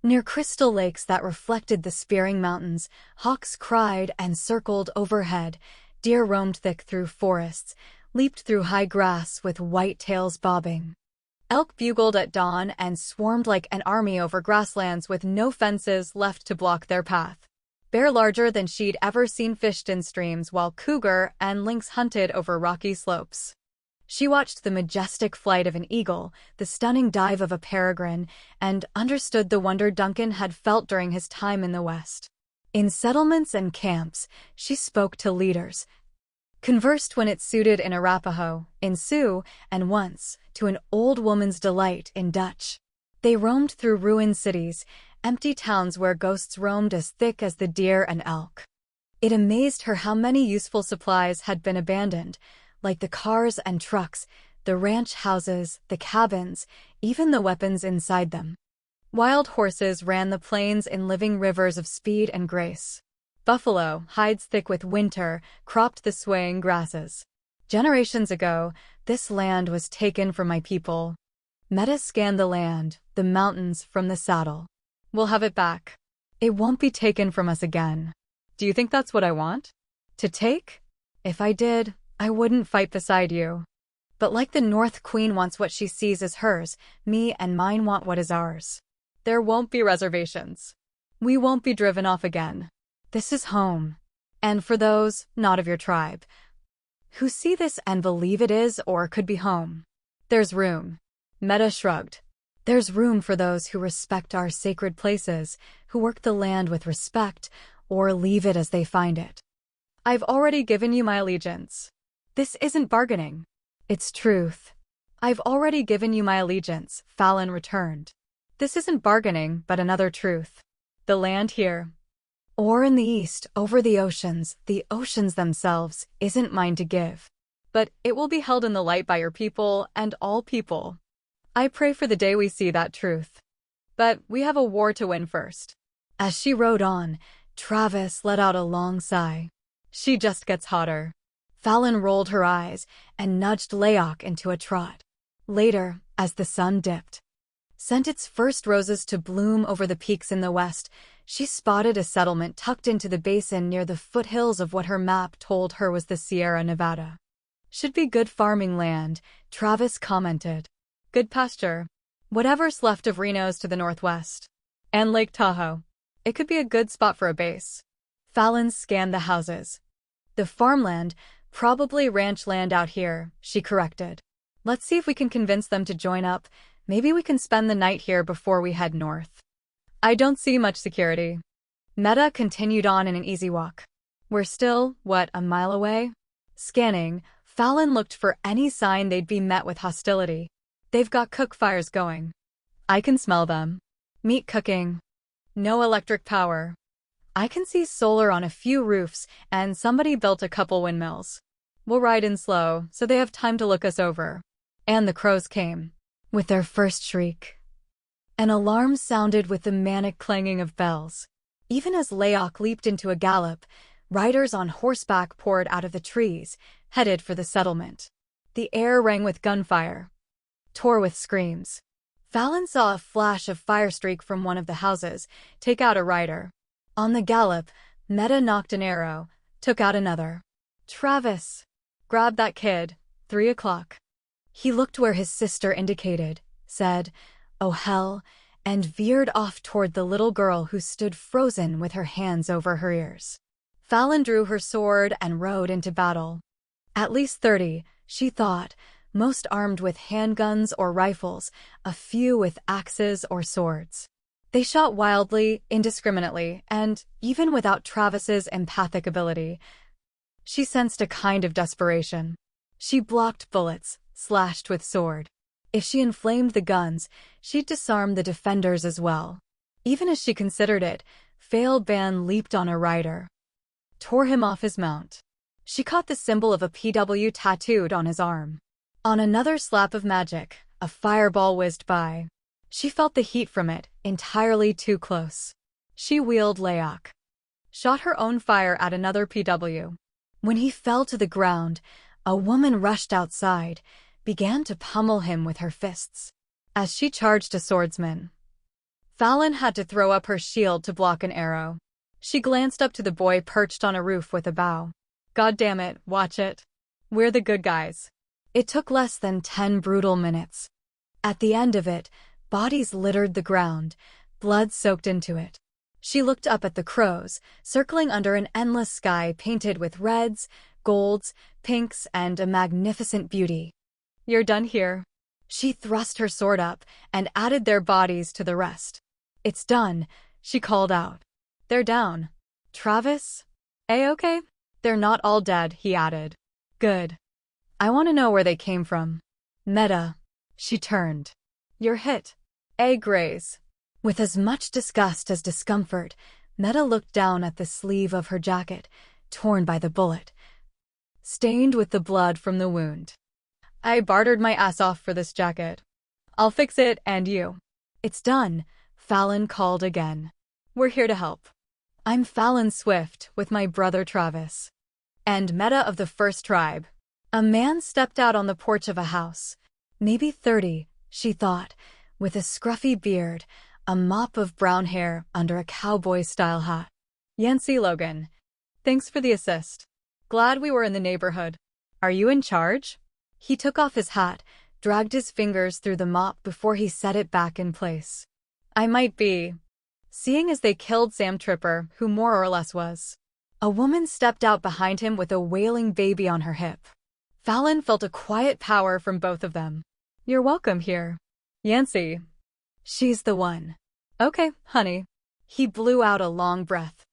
Near crystal lakes that reflected the Spearing Mountains, hawks cried and circled overhead, deer roamed thick through forests, leaped through high grass with white tails bobbing. Elk bugled at dawn and swarmed like an army over grasslands with no fences left to block their path. Bear larger than she'd ever seen fished in streams while cougar and lynx hunted over rocky slopes. She watched the majestic flight of an eagle, the stunning dive of a peregrine, and understood the wonder Duncan had felt during his time in the West. In settlements and camps, she spoke to leaders, conversed when it suited in Arapaho, in Sioux, and once, to an old woman's delight, in Dutch. They roamed through ruined cities, empty towns where ghosts roamed as thick as the deer and elk. It amazed her how many useful supplies had been abandoned, like the cars and trucks, the ranch houses, the cabins, even the weapons inside them. Wild horses ran the plains in living rivers of speed and grace. Buffalo, hides thick with winter, cropped the swaying grasses. Generations ago, this land was taken from my people. Meta scanned the land, the mountains from the saddle. We'll have it back. It won't be taken from us again. Do you think that's what I want? To take? If I did, I wouldn't fight beside you. But like the North Queen wants what she sees as hers, me and mine want what is ours. There won't be reservations. We won't be driven off again. This is home. And for those, not of your tribe, who see this and believe it is or could be home, there's room. Meta shrugged. There's room for those who respect our sacred places, who work the land with respect, or leave it as they find it. I've already given you my allegiance. This isn't bargaining. It's truth. I've already given you my allegiance, Fallon returned. This isn't bargaining, but another truth. The land here, or in the east, over the oceans themselves, isn't mine to give. But it will be held in the light by your people and all people. I pray for the day we see that truth. But we have a war to win first. As she rode on, Travis let out a long sigh. She just gets hotter. Fallon rolled her eyes and nudged Layok into a trot. Later, as the sun dipped, sent its first roses to bloom over the peaks in the west, she spotted a settlement tucked into the basin near the foothills of what her map told her was the Sierra Nevada. Should be good farming land, Travis commented. Good pasture. Whatever's left of Reno's to the northwest. And Lake Tahoe. It could be a good spot for a base. Fallon scanned the houses. The farmland, probably ranch land out here, she corrected. Let's see if we can convince them to join up. Maybe we can spend the night here before we head north. I don't see much security. Meta continued on in an easy walk. We're still, a mile away? Scanning, Fallon looked for any sign they'd be met with hostility. They've got cook fires going. I can smell them. Meat cooking. No electric power. I can see solar on a few roofs, and somebody built a couple windmills. We'll ride in slow, so they have time to look us over. And the crows came. With their first shriek. An alarm sounded with the manic clanging of bells. Even as Layok leaped into a gallop, riders on horseback poured out of the trees, headed for the settlement. The air rang with gunfire. Tore with screams. Fallon saw a flash of fire streak from one of the houses, take out a rider. On the gallop, Meta knocked an arrow, took out another. Travis. Grab that kid. 3 o'clock. He looked where his sister indicated, said, "Oh hell," and veered off toward the little girl who stood frozen with her hands over her ears. Fallon drew her sword and rode into battle. At least 30, she thought, most armed with handguns or rifles, a few with axes or swords. They shot wildly, indiscriminately, and, even without Travis's empathic ability, she sensed a kind of desperation. She blocked bullets, slashed with sword. If she inflamed the guns, she'd disarm the defenders as well. Even as she considered it, Failban leaped on a rider. Tore him off his mount. She caught the symbol of a PW tattooed on his arm. On another slap of magic, a fireball whizzed by. She felt the heat from it, entirely too close. She wheeled Layok. Shot her own fire at another PW. When he fell to the ground, a woman rushed outside, began to pummel him with her fists. As she charged a swordsman, Fallon had to throw up her shield to block an arrow. She glanced up to the boy perched on a roof with a bow. God damn it, watch it. We're the good guys. It took less than 10 brutal minutes. At the end of it, bodies littered the ground, blood soaked into it. She looked up at the crows, circling under an endless sky painted with reds, golds, pinks, and a magnificent beauty. You're done here. She thrust her sword up and added their bodies to the rest. It's done, she called out. They're down. Travis? A-okay? They're not all dead, he added. Good. I want to know where they came from. Meta. She turned. You're hit. Egg rays. With as much disgust as discomfort, Meta looked down at the sleeve of her jacket, torn by the bullet, stained with the blood from the wound. I bartered my ass off for this jacket. I'll fix it, and you. It's done, Fallon called again. We're here to help. I'm Fallon Swift with my brother Travis. And Meta of the First Tribe. A man stepped out on the porch of a house. Maybe 30, she thought, with a scruffy beard, a mop of brown hair under a cowboy-style hat. Yancey Logan. Thanks for the assist. Glad we were in the neighborhood. Are you in charge? He took off his hat, dragged his fingers through the mop before he set it back in place. I might be. Seeing as they killed Sam Tripper, who more or less was. A woman stepped out behind him with a wailing baby on her hip. Fallon felt a quiet power from both of them. You're welcome here. Yancey. She's the one. Okay, honey. He blew out a long breath.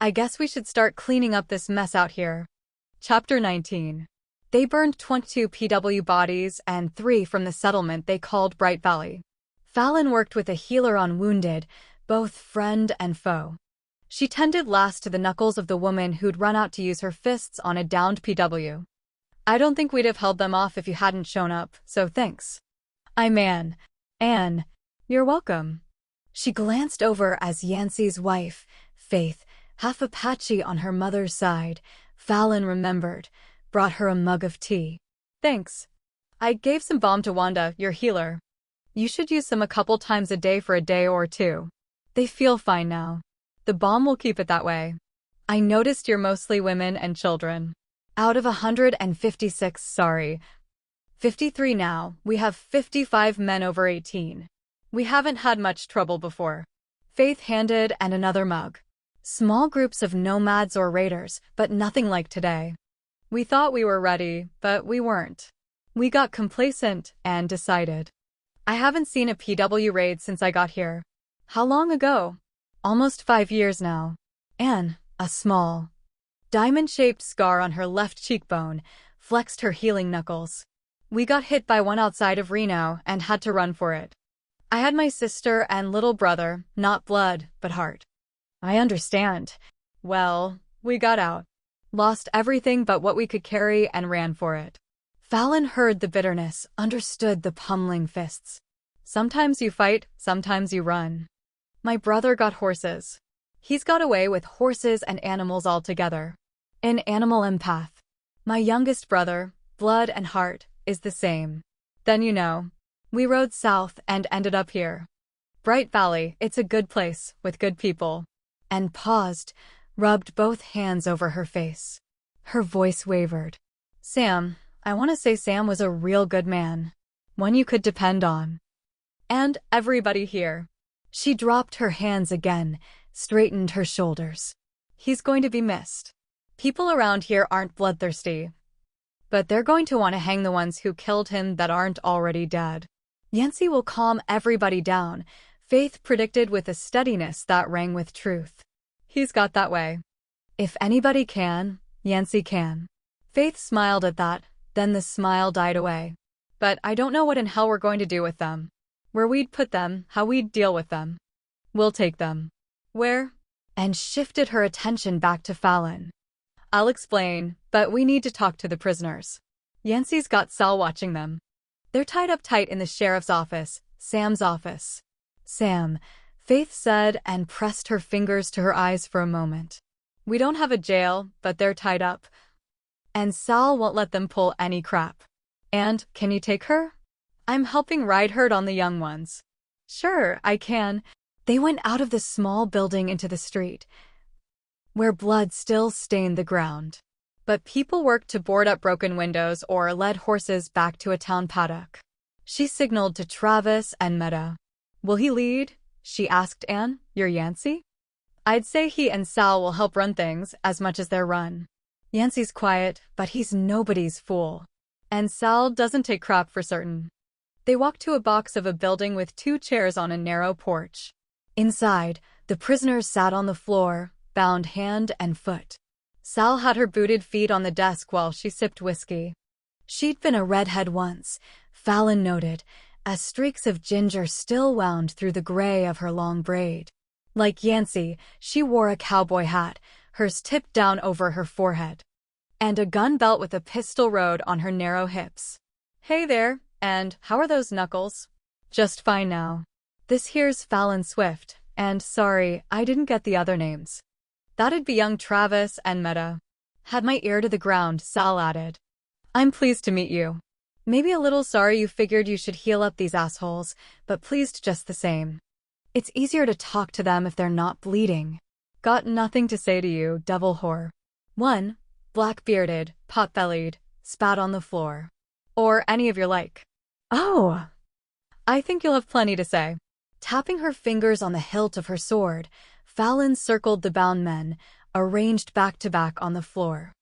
I guess we should start cleaning up this mess out here. Chapter 19. They burned 22 PW bodies and 3 from the settlement they called Bright Valley. Fallon worked with a healer on wounded, both friend and foe. She tended last to the knuckles of the woman who'd run out to use her fists on a downed PW. I don't think we'd have held them off if you hadn't shown up, so thanks. I'm Anne. Anne, you're welcome. She glanced over as Yancey's wife, Faith, half Apache on her mother's side, Fallon remembered, brought her a mug of tea. Thanks. I gave some balm to Wanda, your healer. You should use some a couple times a day for a day or two. They feel fine now. The balm will keep it that way. I noticed you're mostly women and children. Out of 156, sorry. 53 now, we have 55 men over 18. We haven't had much trouble before. Faith handed and another mug. Small groups of nomads or raiders, but nothing like today. We thought we were ready, but we weren't. We got complacent and decided. I haven't seen a PW raid since I got here. How long ago? Almost 5 years now. Anne, a small, diamond-shaped scar on her left cheekbone, flexed her healing knuckles. We got hit by one outside of Reno and had to run for it. I had my sister and little brother, not blood, but heart. I understand. Well, we got out. Lost everything but what we could carry and ran for it. Fallon heard the bitterness, understood the pummeling fists. Sometimes you fight, sometimes you run. My brother got horses. He's got away with horses and animals altogether. An animal empath. My youngest brother, blood and heart, is the same. Then we rode south and ended up here. Bright Valley, it's a good place, with good people. And paused, rubbed both hands over her face. Her voice wavered. Sam, I want to say Sam was a real good man. One you could depend on. And everybody here. She dropped her hands again, straightened her shoulders. He's going to be missed. People around here aren't bloodthirsty. But they're going to want to hang the ones who killed him that aren't already dead. Yancey will calm everybody down, Faith predicted with a steadiness that rang with truth. He's got that way. If anybody can, Yancey can. Faith smiled at that, then the smile died away. But I don't know what in hell we're going to do with them. Where we'd put them, how we'd deal with them. We'll take them. Where? And shifted her attention back to Fallon. I'll explain, but we need to talk to the prisoners. Yancey's got Sal watching them. They're tied up tight in the sheriff's office, Sam's office. Sam, Faith said and pressed her fingers to her eyes for a moment. We don't have a jail, but they're tied up. And Sal won't let them pull any crap. And, can you take her? I'm helping ride herd on the young ones. Sure, I can. They went out of the small building into the street, where blood still stained the ground. But people worked to board up broken windows or led horses back to a town paddock. She signaled to Travis and Meta. Will he lead? She asked Anne. You're Yancey? I'd say he and Sal will help run things as much as they're run. Yancey's quiet, but he's nobody's fool. And Sal doesn't take crap for certain. They walked to a box of a building with 2 chairs on a narrow porch. Inside, the prisoners sat on the floor, bound hand and foot. Sal had her booted feet on the desk while she sipped whiskey. She'd been a redhead once, Fallon noted, as streaks of ginger still wound through the gray of her long braid. Like Yancey, she wore a cowboy hat, hers tipped down over her forehead, and a gun belt with a pistol rode on her narrow hips. "Hey there, and how are those knuckles?" "Just fine now. This here's Fallon Swift, and sorry, I didn't get the other names." "That'd be young Travis and Meta." Had my ear to the ground, Sal added. "I'm pleased to meet you. Maybe a little sorry you figured you should heal up these assholes, but pleased just the same. It's easier to talk to them if they're not bleeding." "Got nothing to say to you, devil whore." One, black-bearded, pot-bellied, spat on the floor. "Or any of your like." "Oh, I think you'll have plenty to say." Tapping her fingers on the hilt of her sword, Fallon circled the bound men, arranged back-to-back on the floor.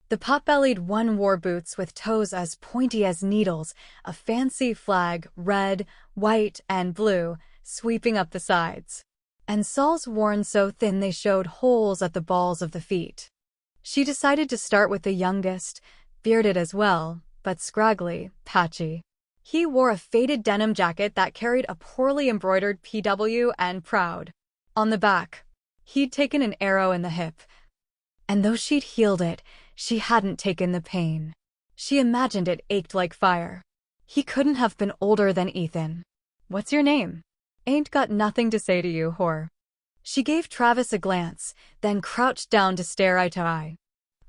The pot-bellied one wore boots with toes as pointy as needles, a fancy flag, red, white, and blue, sweeping up the sides. And Sal's worn so thin they showed holes at the balls of the feet. She decided to start with the youngest, bearded as well, but scraggly, patchy. He wore a faded denim jacket that carried a poorly embroidered PW and proud on the back. He'd taken an arrow in the hip, and though she'd healed it, she hadn't taken the pain. She imagined it ached like fire. He couldn't have been older than Ethan. "What's your name?" "Ain't got nothing to say to you, whore." She gave Travis a glance, then crouched down to stare eye to eye.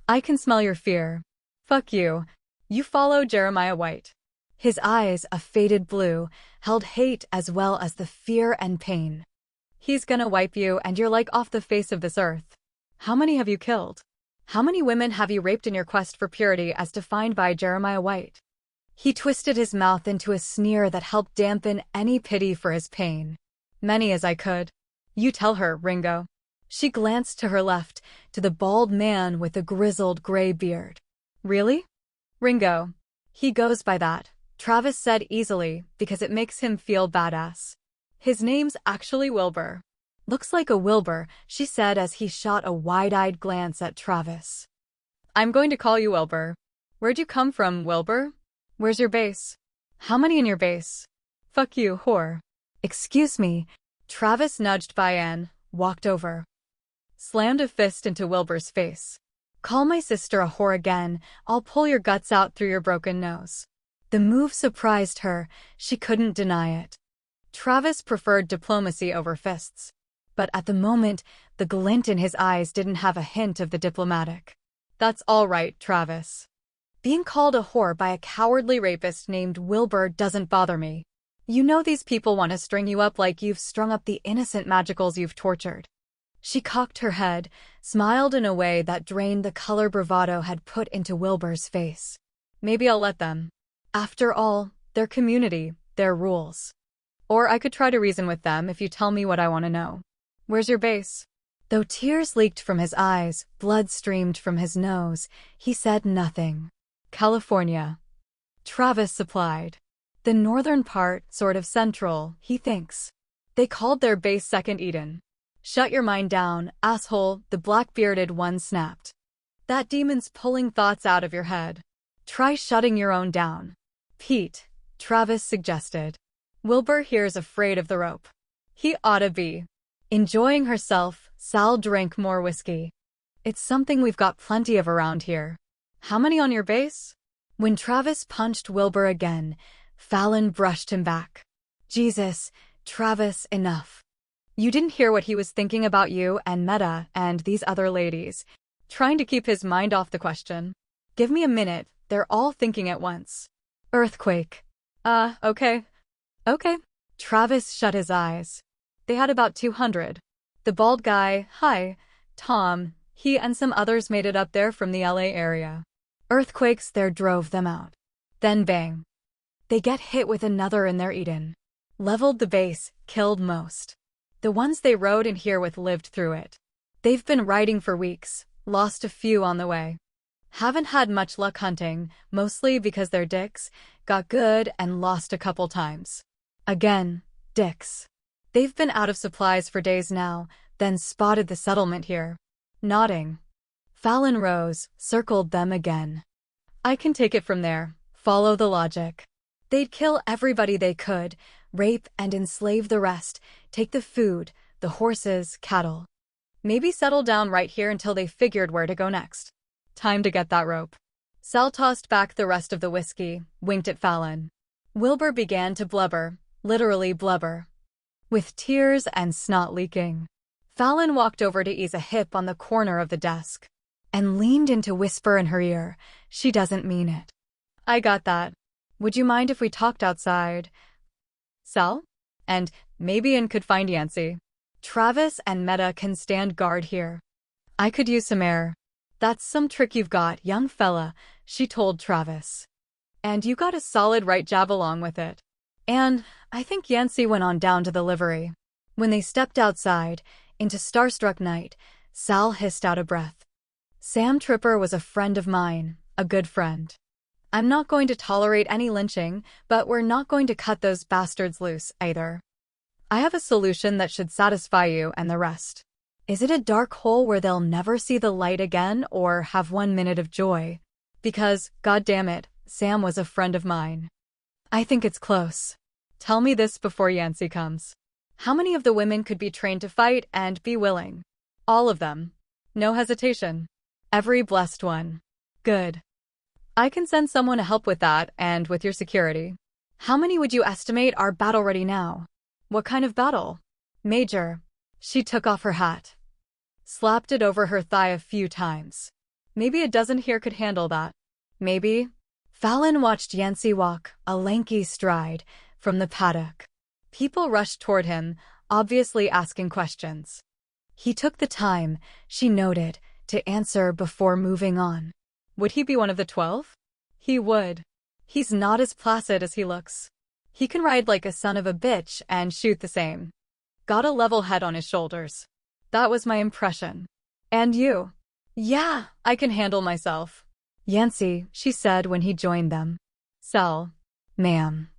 "I can smell your fear." "Fuck you. You follow Jeremiah White." His eyes, a faded blue, held hate as well as the fear and pain. "He's gonna wipe you and you're like off the face of this earth." "How many have you killed? How many women have you raped in your quest for purity as defined by Jeremiah White?" He twisted his mouth into a sneer that helped dampen any pity for his pain. "Many as I could." "You tell her, Ringo." She glanced to her left, to the bald man with the grizzled gray beard. "Really?" "Ringo. He goes by that," Travis said easily, because it makes him feel badass. "His name's actually Wilbur." "Looks like a Wilbur," she said as he shot a wide-eyed glance at Travis. "I'm going to call you Wilbur." "Where'd you come from, Wilbur? Where's your base? How many in your base?" "Fuck you, whore." "Excuse me." Travis nudged Bayan, walked over, slammed a fist into Wilbur's face. "Call my sister a whore again, I'll pull your guts out through your broken nose." The move surprised her, she couldn't deny it. Travis preferred diplomacy over fists. But at the moment, the glint in his eyes didn't have a hint of the diplomatic. "That's all right, Travis. Being called a whore by a cowardly rapist named Wilbur doesn't bother me. You know these people want to string you up like you've strung up the innocent Magickals you've tortured." She cocked her head, smiled in a way that drained the color bravado had put into Wilbur's face. "Maybe I'll let them. After all, their community, their rules. Or I could try to reason with them if you tell me what I want to know. Where's your base?" Though tears leaked from his eyes, blood streamed from his nose, he said nothing. "California." Travis supplied. "The northern part, sort of central, he thinks. They called their base Second Eden." "Shut your mind down, asshole," the black-bearded one snapped. "That demon's pulling thoughts out of your head. Try shutting your own down." "Pete," Travis suggested. "Wilbur here's afraid of the rope." "He oughta be." Enjoying herself, Sal drank more whiskey. "It's something we've got plenty of around here." "How many on your base?" When Travis punched Wilbur again, Fallon brushed him back. "Jesus, Travis, enough. You didn't hear what he was thinking about you and Meta and these other ladies." Trying to keep his mind off the question. "Give me a minute, they're all thinking at once." "Earthquake." Okay. Okay." Travis shut his eyes. They had about 200. The bald guy, hi, Tom, he and some others made it up there from the LA area. Earthquakes there drove them out. Then bang. They get hit with another in their Eden. Leveled the base, killed most. The ones they rode in here with lived through it. They've been riding for weeks, lost a few on the way. Haven't had much luck hunting, mostly because they're dicks, got good and lost a couple times. Again, dicks. They've been out of supplies for days now, then spotted the settlement here. Nodding. Fallon rose, circled them again. I can take it from there. Follow the logic. They'd kill everybody they could, rape and enslave the rest, take the food, the horses, cattle. Maybe settle down right here until they figured where to go next. Time to get that rope. Sal tossed back the rest of the whiskey, winked at Fallon. Wilbur began to blubber, literally blubber, with tears and snot leaking. Fallon walked over to ease a hip on the corner of the desk and leaned in to whisper in her ear, "She doesn't mean it." "I got that. Would you mind if we talked outside, Sal? And maybe Ian could find Yancey. Travis and Meta can stand guard here. I could use some air." "That's some trick you've got, young fella," she told Travis. "And you got a solid right jab along with it." And I think Yancey went on down to the livery. When they stepped outside, into starstruck night, Sal hissed out a breath. "Sam Tripper was a friend of mine, a good friend. I'm not going to tolerate any lynching, but we're not going to cut those bastards loose, either. I have a solution that should satisfy you and the rest. Is it a dark hole where they'll never see the light again or have 1 minute of joy? Because, goddammit, Sam was a friend of mine. I think it's close. Tell me this before Yancey comes. How many of the women could be trained to fight and be willing?" "All of them. No hesitation. Every blessed one." "Good. I can send someone to help with that and with your security." "How many would you estimate are battle-ready now?" "What kind of battle?" "Major." She took off her hat, slapped it over her thigh a few times. "Maybe a dozen here could handle that." "Maybe." Fallon watched Yancey walk, a lanky stride, from the paddock. People rushed toward him, obviously asking questions. He took the time, she noted, to answer before moving on. Would he be one of the 12? He would. He's not as placid as he looks. He can ride like a son of a bitch and shoot the same. Got a level head on his shoulders. That was my impression. And you? "Yeah, I can handle myself." "Yancey," she said when he joined them. "Sal." "Ma'am.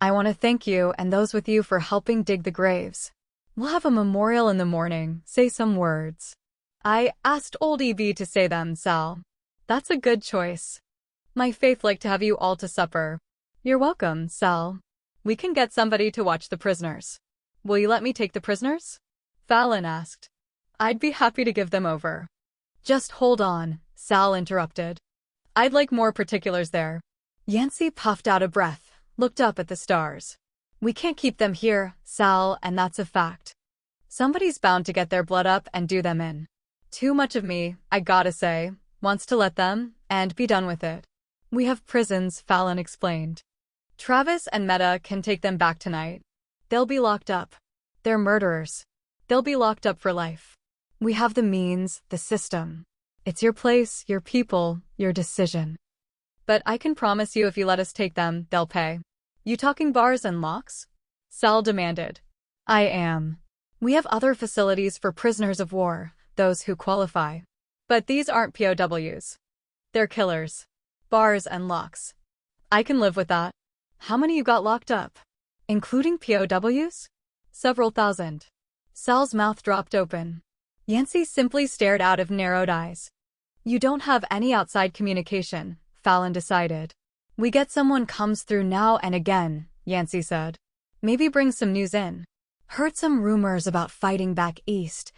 I want to thank you and those with you for helping dig the graves. We'll have a memorial in the morning, say some words." "I asked old EB to say them, Sal." "That's a good choice. My faith like to have you all to supper." "You're welcome, Sal. We can get somebody to watch the prisoners." "Will you let me take the prisoners?" Fallon asked. "I'd be happy to give them over." "Just hold on," Sal interrupted. "I'd like more particulars there." Yancey puffed out a breath, looked up at the stars. "We can't keep them here, Sal, and that's a fact. Somebody's bound to get their blood up and do them in. Too much of me, I gotta say, wants to let them, and be done with it." "We have prisons," Fallon explained. "Travis and Meta can take them back tonight. They'll be locked up. They're murderers. They'll be locked up for life. We have the means, the system. It's your place, your people, your decision. But I can promise you if you let us take them, they'll pay." "You talking bars and locks?" Sal demanded. "I am. We have other facilities for prisoners of war, those who qualify. But these aren't POWs. They're killers. Bars and locks. I can live with that." "How many you got locked up? Including POWs?" "Several thousand." Sal's mouth dropped open. Yancey simply stared out of narrowed eyes. "You don't have any outside communication," Fallon decided. "We get someone comes through now and again," Yancey said. "Maybe bring some news in. Heard some rumors about fighting back east.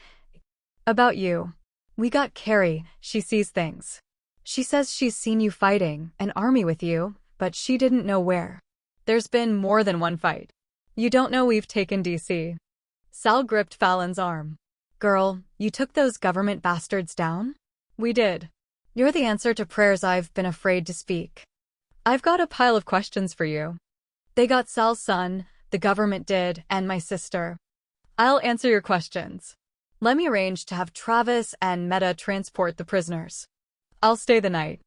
About you. We got Carrie, she sees things. She says she's seen you fighting, an army with you, but she didn't know where. There's been more than one fight. You don't know we've taken DC." Sal gripped Fallon's arm. "Girl, you took those government bastards down?" "We did. You're the answer to prayers I've been afraid to speak." "I've got a pile of questions for you." "They got Sal's son, the government did, and my sister." "I'll answer your questions. Let me arrange to have Travis and Meta transport the prisoners. I'll stay the night.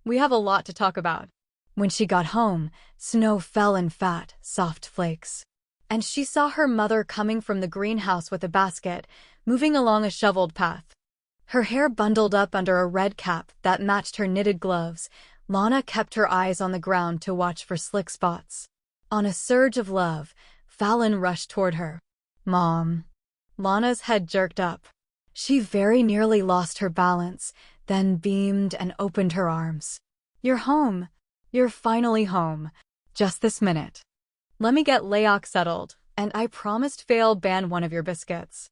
We have a lot to talk about." When she got home, snow fell in fat, soft flakes. And she saw her mother coming from the greenhouse with a basket, moving along a shoveled path. Her hair bundled up under a red cap that matched her knitted gloves, Lana kept her eyes on the ground to watch for slick spots. On a surge of love, Fallon rushed toward her. "Mom." Lana's head jerked up. She very nearly lost her balance, then beamed and opened her arms. "You're home. You're finally home. Just this minute. Let me get Leok settled, and I promised Fail ban one of your biscuits.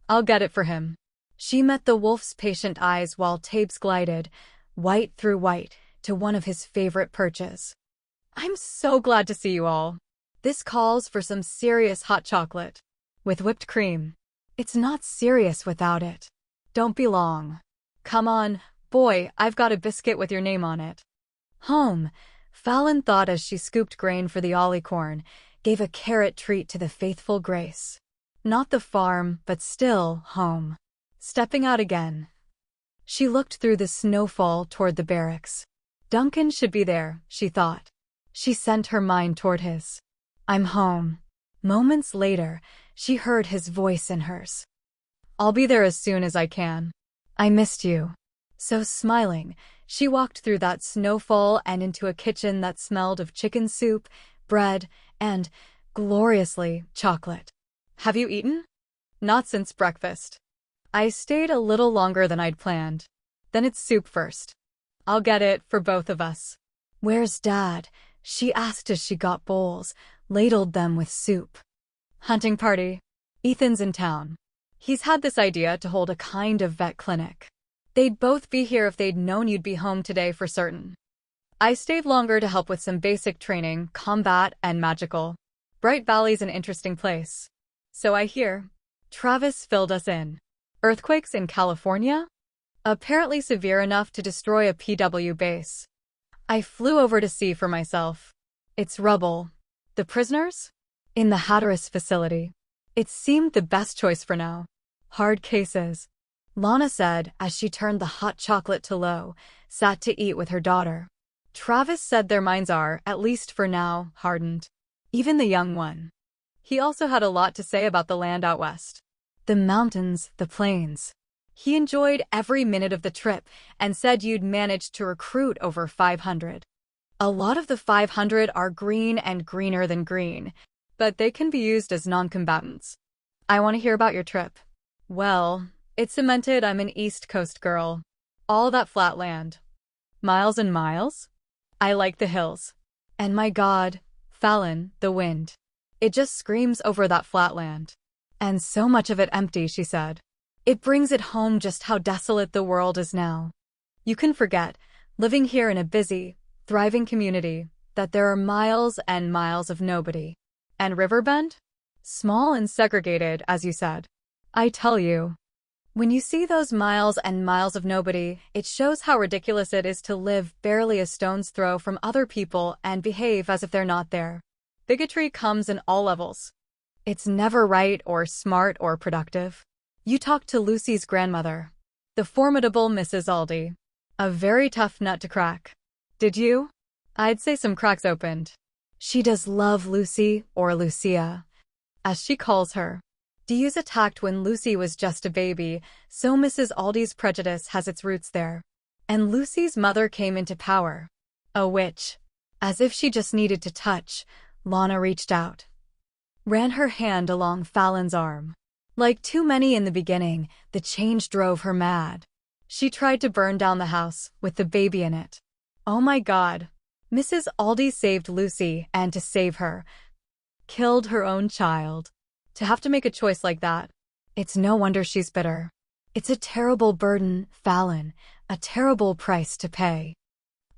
I'll get it for him." She met the wolf's patient eyes while Tabes glided, white through white, to one of his favorite perches. "I'm so glad to see you all. This calls for some serious hot chocolate. With whipped cream. It's not serious without it. Don't be long. Come on, boy, I've got a biscuit with your name on it." Home, Fallon thought as she scooped grain for the ollie corn, gave a carrot treat to the faithful Grace. Not the farm, but still home. Stepping out again. She looked through the snowfall toward the barracks. Duncan should be there, she thought. She sent her mind toward his. "I'm home." Moments later, she heard his voice in hers. "I'll be there as soon as I can. I missed you." So smiling, she walked through that snowfall and into a kitchen that smelled of chicken soup, bread, and, gloriously, chocolate. "Have you eaten?" "Not since breakfast. I stayed a little longer than I'd planned. Then it's soup first. I'll get it for both of us." "Where's Dad?" she asked as she got bowls, ladled them with soup. "Hunting party. Ethan's in town. He's had this idea to hold a kind of vet clinic. They'd both be here if they'd known you'd be home today for certain. I stayed longer to help with some basic training, combat, and magical. Bright Valley's an interesting place. So I hear. Travis filled us in. Earthquakes in California? Apparently severe enough to destroy a PW base. I flew over to see for myself. It's rubble. The prisoners? In the Hatteras facility. It seemed the best choice for now. Hard cases. Lana said as she turned the hot chocolate to low, sat to eat with her daughter. Travis said their minds are, at least for now, hardened. Even the young one. He also had a lot to say about the land out west. The mountains, the plains. He enjoyed every minute of the trip and said you'd managed to recruit over 500. A lot of the 500 are green and greener than green, but they can be used as non-combatants. "I want to hear about your trip." "Well, it's cemented I'm an East Coast girl. All that flat land. Miles and miles? I like the hills. And my God, Fallon, the wind. It just screams over that flat land. And so much of it empty," she said. "It brings it home just how desolate the world is now. You can forget, living here in a busy, thriving community, that there are miles and miles of nobody. And Riverbend? Small and segregated, as you said. I tell you. When you see those miles and miles of nobody, it shows how ridiculous it is to live barely a stone's throw from other people and behave as if they're not there. Bigotry comes in all levels. It's never right or smart or productive. You talked to Lucy's grandmother, the formidable Mrs. Aldi. A very tough nut to crack. Did you? I'd say some cracks opened. She does love Lucy, or Lucia, as she calls her. Dee's attacked when Lucy was just a baby, so Mrs. Aldi's prejudice has its roots there. And Lucy's mother came into power. A witch. As if she just needed to touch, Lana reached out. Ran her hand along Fallon's arm. Like too many in the beginning, the change drove her mad. She tried to burn down the house, with the baby in it. Oh my God. Mrs. Aldi saved Lucy, and to save her, killed her own child. To have to make a choice like that, it's no wonder she's bitter. It's a terrible burden, Fallon, a terrible price to pay.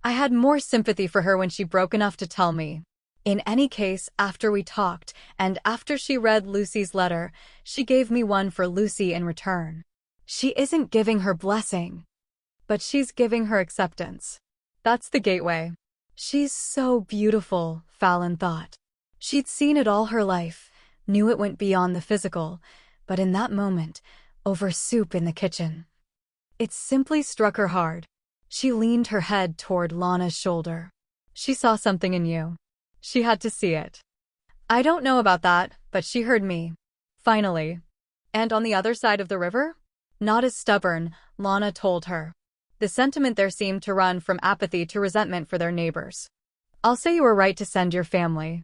I had more sympathy for her when she broke enough to tell me. In any case, after we talked, and after she read Lucy's letter, she gave me one for Lucy in return. She isn't giving her blessing, but she's giving her acceptance. That's the gateway. She's so beautiful, Fallon thought. She'd seen it all her life, knew it went beyond the physical, but in that moment, over soup in the kitchen, it simply struck her hard. She leaned her head toward Lana's shoulder. She saw something in you. She had to see it. I don't know about that, but she heard me. Finally. And on the other side of the river? Not as stubborn, Lana told her. The sentiment there seemed to run from apathy to resentment for their neighbors. I'll say you were right to send your family.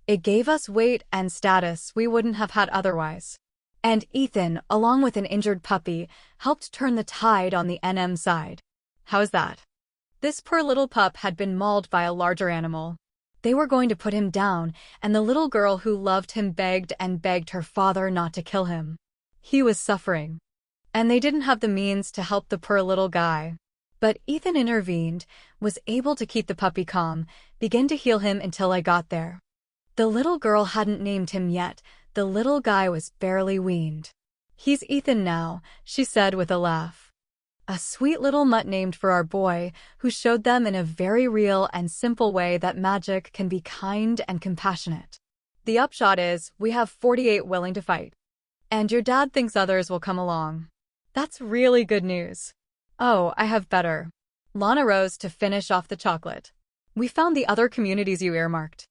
It gave us weight and status we wouldn't have had otherwise. And Ethan, along with an injured puppy, helped turn the tide on the NM side. How's that? This poor little pup had been mauled by a larger animal. They were going to put him down, and the little girl who loved him begged and begged her father not to kill him. He was suffering. And they didn't have the means to help the poor little guy. But Ethan intervened, was able to keep the puppy calm, begin to heal him until I got there. The little girl hadn't named him yet. The little guy was barely weaned. He's Ethan now, she said with a laugh. A sweet little mutt named for our boy, who showed them in a very real and simple way that magic can be kind and compassionate. The upshot is, we have 48 willing to fight. And your dad thinks others will come along. That's really good news. Oh, I have better. Lana rose to finish off the chocolate. We found the other communities you earmarked.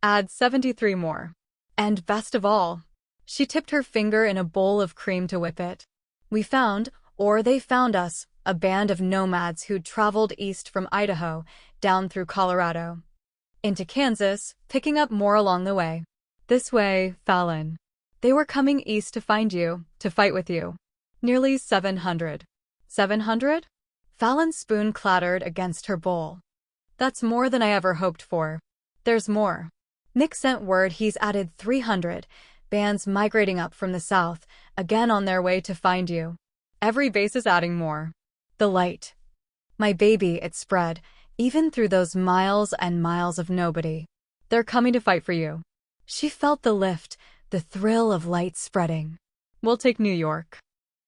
Add 73 more. And best of all, she tipped her finger in a bowl of cream to whip it. We found, or they found us, a band of nomads who'd traveled east from Idaho, down through Colorado, into Kansas, picking up more along the way. This way, Fallon. They were coming east to find you, to fight with you. Nearly 700. 700? Fallon's spoon clattered against her bowl. That's more than I ever hoped for. There's more. Nick sent word he's added 300, bands migrating up from the south, again on their way to find you. Every base is adding more. The light. My baby, it spread, even through those miles and miles of nobody. They're coming to fight for you. She felt the lift, the thrill of light spreading. We'll take New York.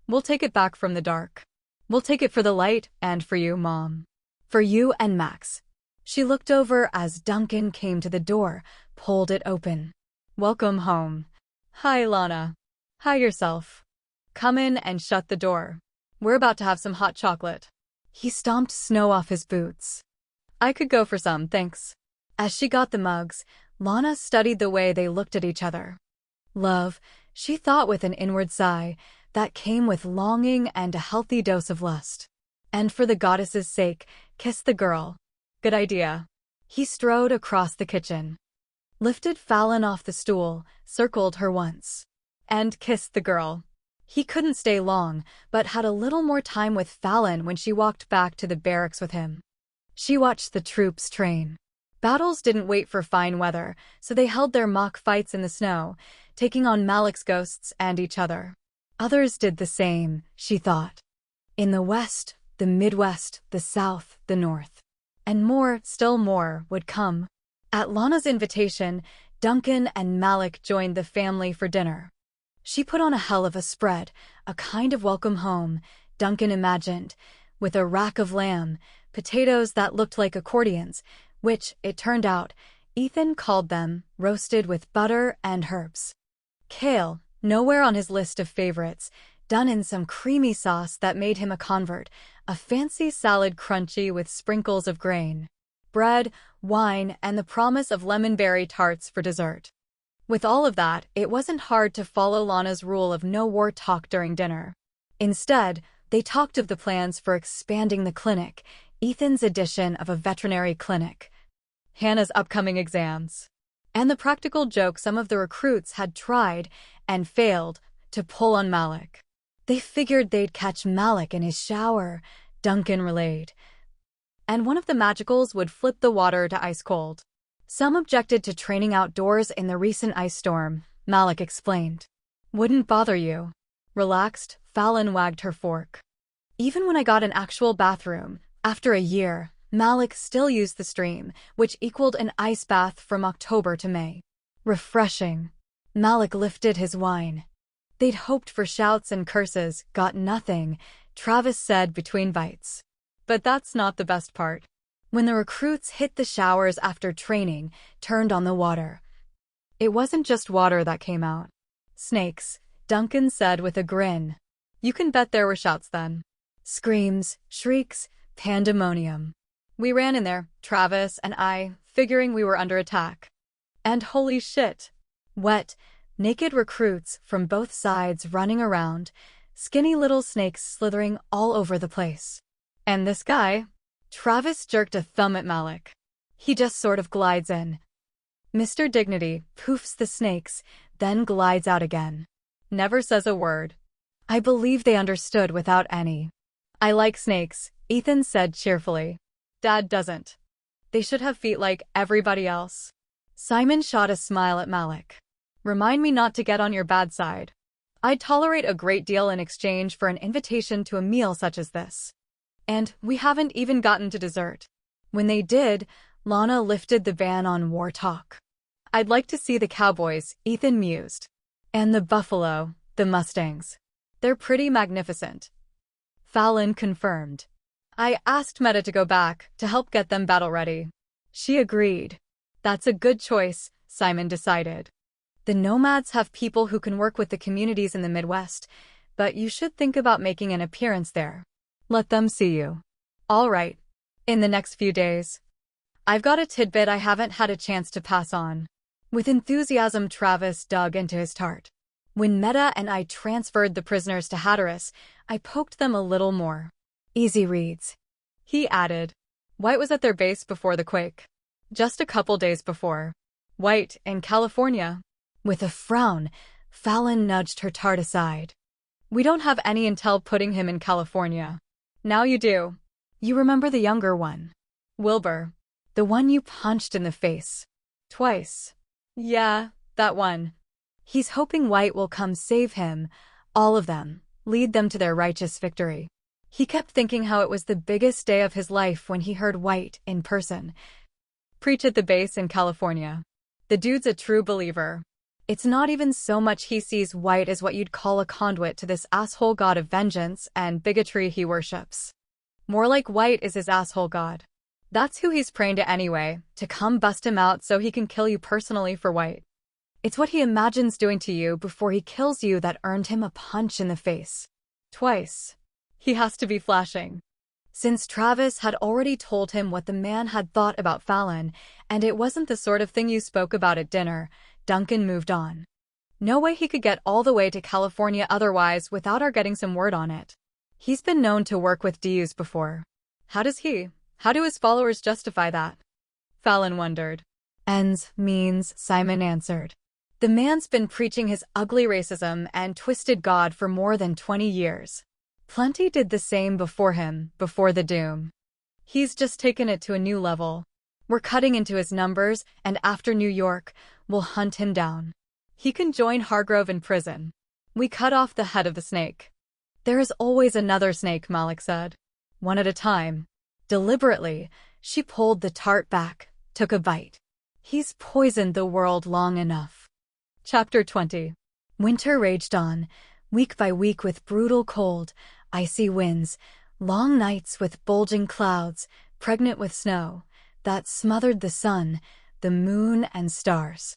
We'll take it back from the dark. We'll take it for the light and for you, Mom. For you and Max. She looked over as Duncan came to the door, pulled it open. Welcome home. Hi, Lana. Hi yourself. Come in and shut the door. We're about to have some hot chocolate. He stomped snow off his boots. I could go for some, thanks. As she got the mugs, Lana studied the way they looked at each other. Love, she thought with an inward sigh, that came with longing and a healthy dose of lust. And for the goddess's sake, kiss the girl. Good idea. He strode across the kitchen, lifted Fallon off the stool, circled her once, and kissed the girl. He couldn't stay long, but had a little more time with Fallon when she walked back to the barracks with him. She watched the troops train. Battles didn't wait for fine weather, so they held their mock fights in the snow, taking on Magicks ghosts and each other. Others did the same, she thought. In the West, the Midwest, the South, the North. And more, still more, would come. At Lana's invitation, Duncan and Malik joined the family for dinner. She put on a hell of a spread, a kind of welcome home, Duncan imagined, with a rack of lamb, potatoes that looked like accordions, which, it turned out, Ethan called them, roasted with butter and herbs. Kale, nowhere on his list of favorites, done in some creamy sauce that made him a convert, a fancy salad crunchy with sprinkles of grain. Bread, wine, and the promise of lemonberry tarts for dessert. With all of that, it wasn't hard to follow Lana's rule of no war talk during dinner. Instead, they talked of the plans for expanding the clinic, Ethan's addition of a veterinary clinic, Hannah's upcoming exams, and the practical joke some of the recruits had tried, and failed, to pull on Malik. They figured they'd catch Malik in his shower, Duncan relayed, and one of the Magickals would flip the water to ice cold. Some objected to training outdoors in the recent ice storm, Malik explained. Wouldn't bother you. Relaxed, Fallon wagged her fork. Even when I got an actual bathroom, after a year, Malik still used the stream, which equaled an ice bath from October to May. Refreshing. Malik lifted his wine. They'd hoped for shouts and curses, got nothing, Travis said between bites. But that's not the best part. When the recruits hit the showers after training, turned on the water. It wasn't just water that came out. Snakes, Duncan said with a grin. You can bet there were shouts then. Screams, shrieks, pandemonium. We ran in there, Travis and I, figuring we were under attack. And holy shit! Wet, naked recruits from both sides running around, skinny little snakes slithering all over the place. And this guy? Travis jerked a thumb at Malik. He just sort of glides in. Mr. Dignity poofs the snakes, then glides out again. Never says a word. I believe they understood without any. I like snakes, Ethan said cheerfully. Dad doesn't. They should have feet like everybody else. Simon shot a smile at Malik. Remind me not to get on your bad side. I'd tolerate a great deal in exchange for an invitation to a meal such as this. And we haven't even gotten to dessert. When they did, Lana lifted the ban on war talk. I'd like to see the cowboys, Ethan mused. And the buffalo, the mustangs. They're pretty magnificent. Fallon confirmed. I asked Meta to go back to help get them battle-ready. She agreed. That's a good choice, Simon decided. The nomads have people who can work with the communities in the Midwest, but you should think about making an appearance there. Let them see you. All right. In the next few days. I've got a tidbit I haven't had a chance to pass on. With enthusiasm, Travis dug into his tart. When Meta and I transferred the prisoners to Hatteras, I poked them a little more. Easy reads. He added. White was at their base before the quake. Just a couple days before. White, in California. With a frown, Fallon nudged her tart aside. We don't have any intel putting him in California. Now you do. You remember the younger one. Wilbur. The one you punched in the face. Twice. Yeah, that one. He's hoping White will come save him, all of them, lead them to their righteous victory. He kept thinking how it was the biggest day of his life when he heard White in person. Preach at the base in California. The dude's a true believer. It's not even so much he sees White as what you'd call a conduit to this asshole god of vengeance and bigotry he worships. More like White is his asshole god. That's who he's praying to anyway, to come bust him out so he can kill you personally for White. It's what he imagines doing to you before he kills you that earned him a punch in the face. Twice. He has to be flashing. Since Travis had already told him what the man had thought about Fallon, and it wasn't the sort of thing you spoke about at dinner, Duncan moved on. No way he could get all the way to California otherwise without our getting some word on it. He's been known to work with DUs before. How do his followers justify that? Fallon wondered. Ends, means, Simon answered. The man's been preaching his ugly racism and twisted God for more than 20 years. Plenty did the same before him, before the doom. He's just taken it to a new level. We're cutting into his numbers, and after New York, we'll hunt him down. He can join Hargrove in prison. We cut off the head of the snake. There is always another snake, Malik said. One at a time. Deliberately, she pulled the tart back, took a bite. He's poisoned the world long enough. Chapter 20. Winter raged on, week by week with brutal cold, icy winds, long nights with bulging clouds, pregnant with snow, that smothered the sun, the moon, and stars.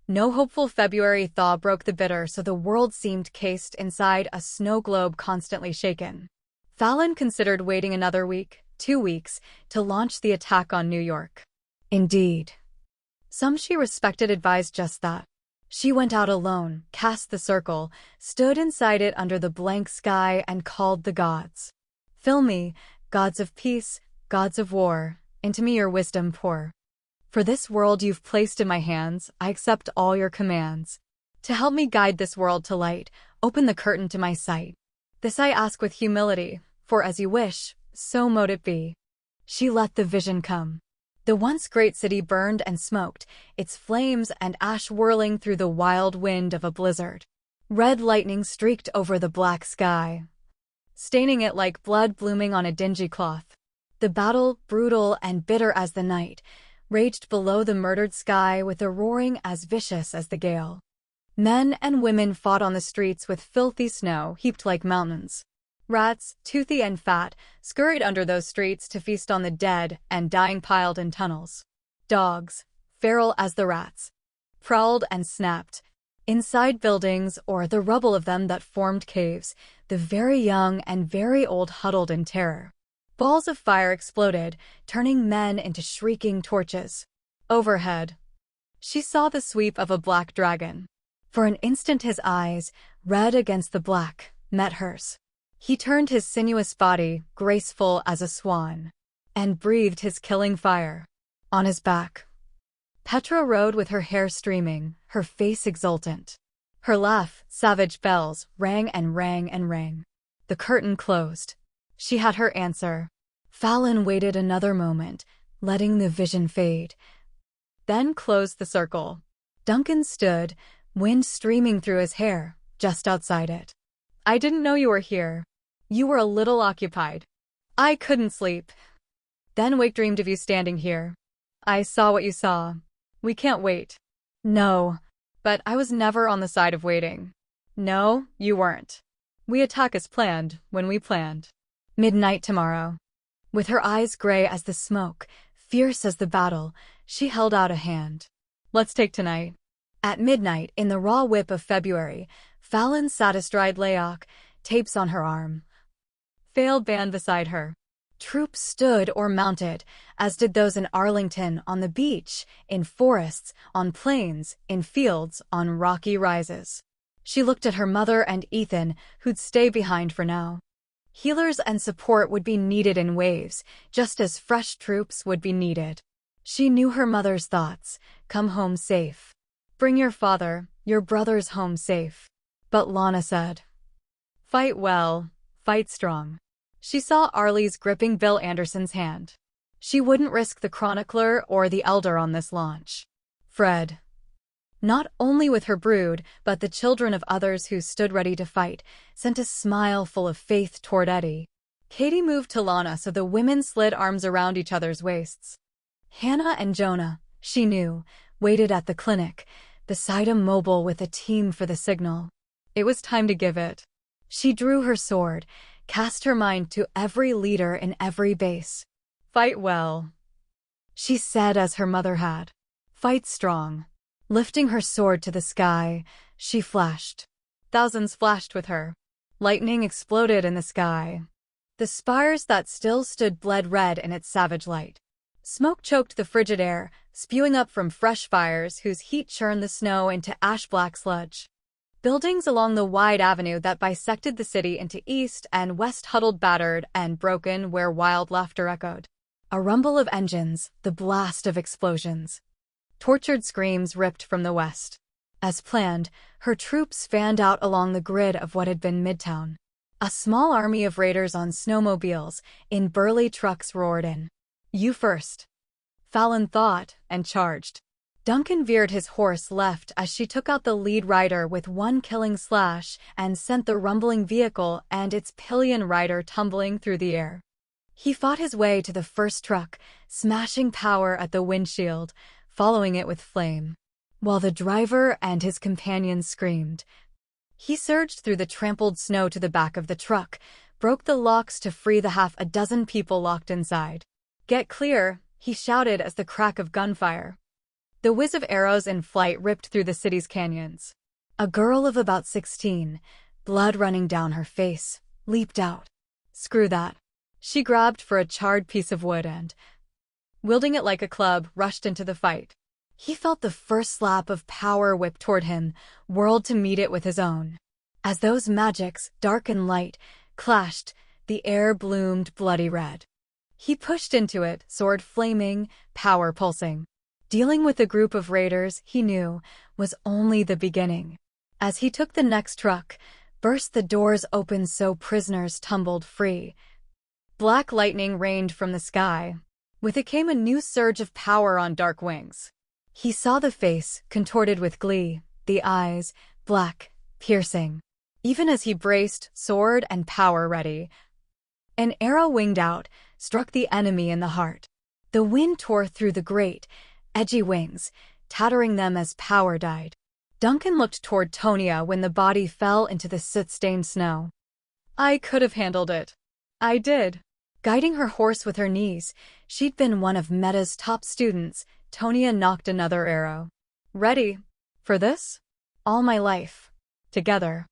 No hopeful February thaw broke the bitter, so the world seemed cased inside a snow globe constantly shaken. Fallon considered waiting another week, 2 weeks, to launch the attack on New York. Indeed. Some she respected advised just that. She went out alone, cast the circle, stood inside it under the blank sky, and called the gods. Fill me, gods of peace, gods of war, into me your wisdom pour. For this world you've placed in my hands, I accept all your commands. To help me guide this world to light, open the curtain to my sight. This I ask with humility, for as you wish, so mote it be. She let the vision come. The once great city burned and smoked, its flames and ash whirling through the wild wind of a blizzard. Red lightning streaked over the black sky, staining it like blood blooming on a dingy cloth. The battle, brutal and bitter as the night, raged below the murdered sky with a roaring as vicious as the gale. Men and women fought on the streets with filthy snow heaped like mountains. Rats, toothy and fat, scurried under those streets to feast on the dead and dying piled in tunnels. Dogs, feral as the rats, prowled and snapped. Inside buildings or the rubble of them that formed caves, the very young and very old huddled in terror. Balls of fire exploded, turning men into shrieking torches. Overhead, she saw the sweep of a black dragon. For an instant his eyes, red against the black, met hers. He turned his sinuous body, graceful as a swan, and breathed his killing fire. On his back, Petra rode with her hair streaming, her face exultant. Her laugh, savage bells, rang and rang and rang. The curtain closed. She had her answer. Fallon waited another moment, letting the vision fade. Then closed the circle. Duncan stood, wind streaming through his hair, just outside it. I didn't know you were here. You were a little occupied. I couldn't sleep. Then Wake dreamed of you standing here. I saw what you saw. We can't wait. No. But I was never on the side of waiting. No, you weren't. We attack as planned, when we planned. Midnight tomorrow. With her eyes gray as the smoke, fierce as the battle, she held out a hand. Let's take tonight. At midnight, in the raw whip of February, Fallon sat astride Layok, tapes on her arm. Failed band beside her. Troops stood or mounted, as did those in Arlington, on the beach, in forests, on plains, in fields, on rocky rises. She looked at her mother and Ethan, who'd stay behind for now. Healers and support would be needed in waves, just as fresh troops would be needed. She knew her mother's thoughts. Come home safe. Bring your father, your brothers home safe. But Lana said, fight well, fight strong. She saw Arlie's gripping Bill Anderson's hand. She wouldn't risk the Chronicler or the Elder on this launch. Fred. Not only with her brood, but the children of others who stood ready to fight, sent a smile full of faith toward Eddie. Katie moved to Lana so the women slid arms around each other's waists. Hannah and Jonah, she knew, waited at the clinic, beside a mobile with a team for the signal. It was time to give it. She drew her sword, cast her mind to every leader in every base. Fight well, she said as her mother had. Fight strong. Lifting her sword to the sky, she flashed. Thousands flashed with her. Lightning exploded in the sky. The spires that still stood bled red in its savage light. Smoke choked the frigid air, spewing up from fresh fires whose heat churned the snow into ash-black sludge. Buildings along the wide avenue that bisected the city into east and west huddled battered and broken where wild laughter echoed. A rumble of engines, the blast of explosions. Tortured screams ripped from the west. As planned, her troops fanned out along the grid of what had been Midtown. A small army of raiders on snowmobiles, in burly trucks roared in. You first. Fallon thought, and charged. Duncan veered his horse left as she took out the lead rider with one killing slash and sent the rumbling vehicle and its pillion rider tumbling through the air. He fought his way to the first truck, smashing power at the windshield, following it with flame. While the driver and his companions screamed. He surged through the trampled snow to the back of the truck, broke the locks to free the half a dozen people locked inside. Get clear, he shouted as the crack of gunfire. The whiz of arrows in flight ripped through the city's canyons. A girl of about 16, blood running down her face, leaped out. Screw that. She grabbed for a charred piece of wood and, wielding it like a club, rushed into the fight. He felt the first slap of power whip toward him, whirled to meet it with his own. As those Magicks, dark and light, clashed, the air bloomed bloody red. He pushed into it, sword flaming, power pulsing. Dealing with a group of raiders, he knew, was only the beginning. As he took the next truck, burst the doors open so prisoners tumbled free. Black lightning rained from the sky. With it came a new surge of power on dark wings. He saw the face, contorted with glee, the eyes, black, piercing. Even as he braced, sword and power ready, an arrow winged out, struck the enemy in the heart. The wind tore through the great, edgy wings, tattering them as power died. Duncan looked toward Tonia when the body fell into the soot-stained snow. I could have handled it. I did. Guiding her horse with her knees, she'd been one of Meta's top students. Tonia knocked another arrow. Ready for this? All my life. Together.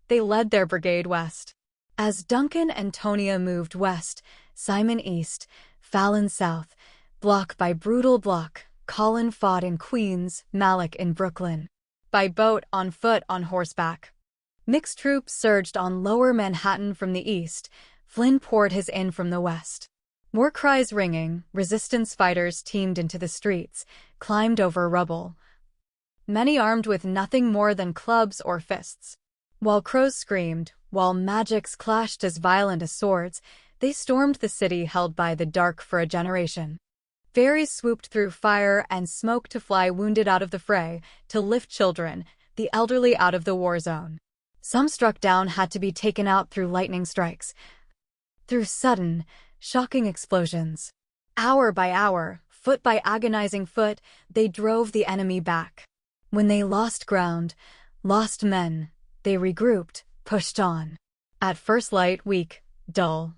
They led their brigade west. As Duncan and Tonia moved west, Simon east, Fallon south, block by brutal block, Colin fought in Queens, Malik in Brooklyn. By boat, on foot, on horseback. Mixed troops surged on lower Manhattan from the east. Flynn poured his in from the west. War cries ringing, resistance fighters teamed into the streets, climbed over rubble. many armed with nothing more than clubs or fists. While crows screamed, while Magicks clashed as violent as swords, they stormed the city held by the dark for a generation. Fairies swooped through fire and smoke to fly wounded out of the fray, to lift children, the elderly out of the war zone. Some struck down had to be taken out through lightning strikes, through sudden, shocking explosions. Hour by hour, foot by agonizing foot, they drove the enemy back. When they lost ground, lost men, they regrouped, pushed on. At first light, weak, dull,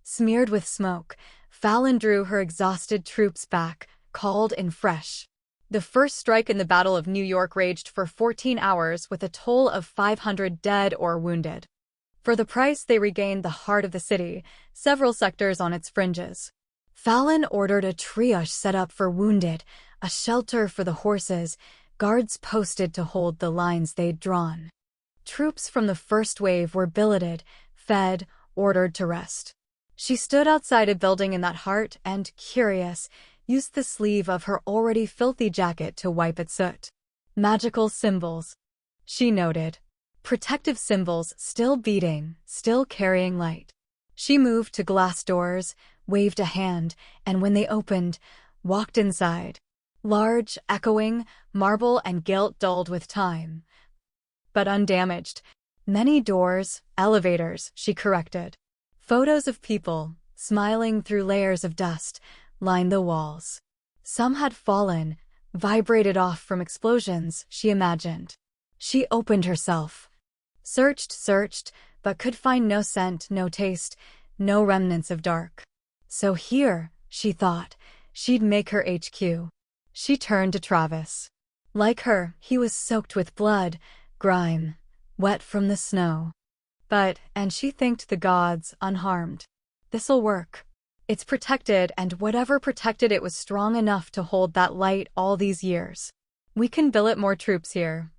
smeared with smoke, Fallon drew her exhausted troops back, called in fresh. The first strike in the Battle of New York raged for 14 hours with a toll of 500 dead or wounded. For the price, they regained the heart of the city, several sectors on its fringes. Fallon ordered a triage set up for wounded, a shelter for the horses, guards posted to hold the lines they'd drawn. Troops from the first wave were billeted, fed, ordered to rest. She stood outside a building in that heart and, curious, used the sleeve of her already filthy jacket to wipe at soot. Magical symbols, she noted. Protective symbols still beating, still carrying light. She moved to glass doors, waved a hand, and when they opened, walked inside. Large, echoing, marble and gilt dulled with time, but undamaged. Many doors, elevators, she corrected. Photos of people, smiling through layers of dust, lined the walls. Some had fallen, vibrated off from explosions, she imagined. She opened herself. Searched, but could find no scent, no taste, no remnants of dark. So here, she thought, she'd make her HQ. She turned to Travis. Like her, he was soaked with blood, grime, wet from the snow. And she thanked the gods, unharmed. This'll work. It's protected, and whatever protected it was strong enough to hold that light all these years. We can billet more troops here.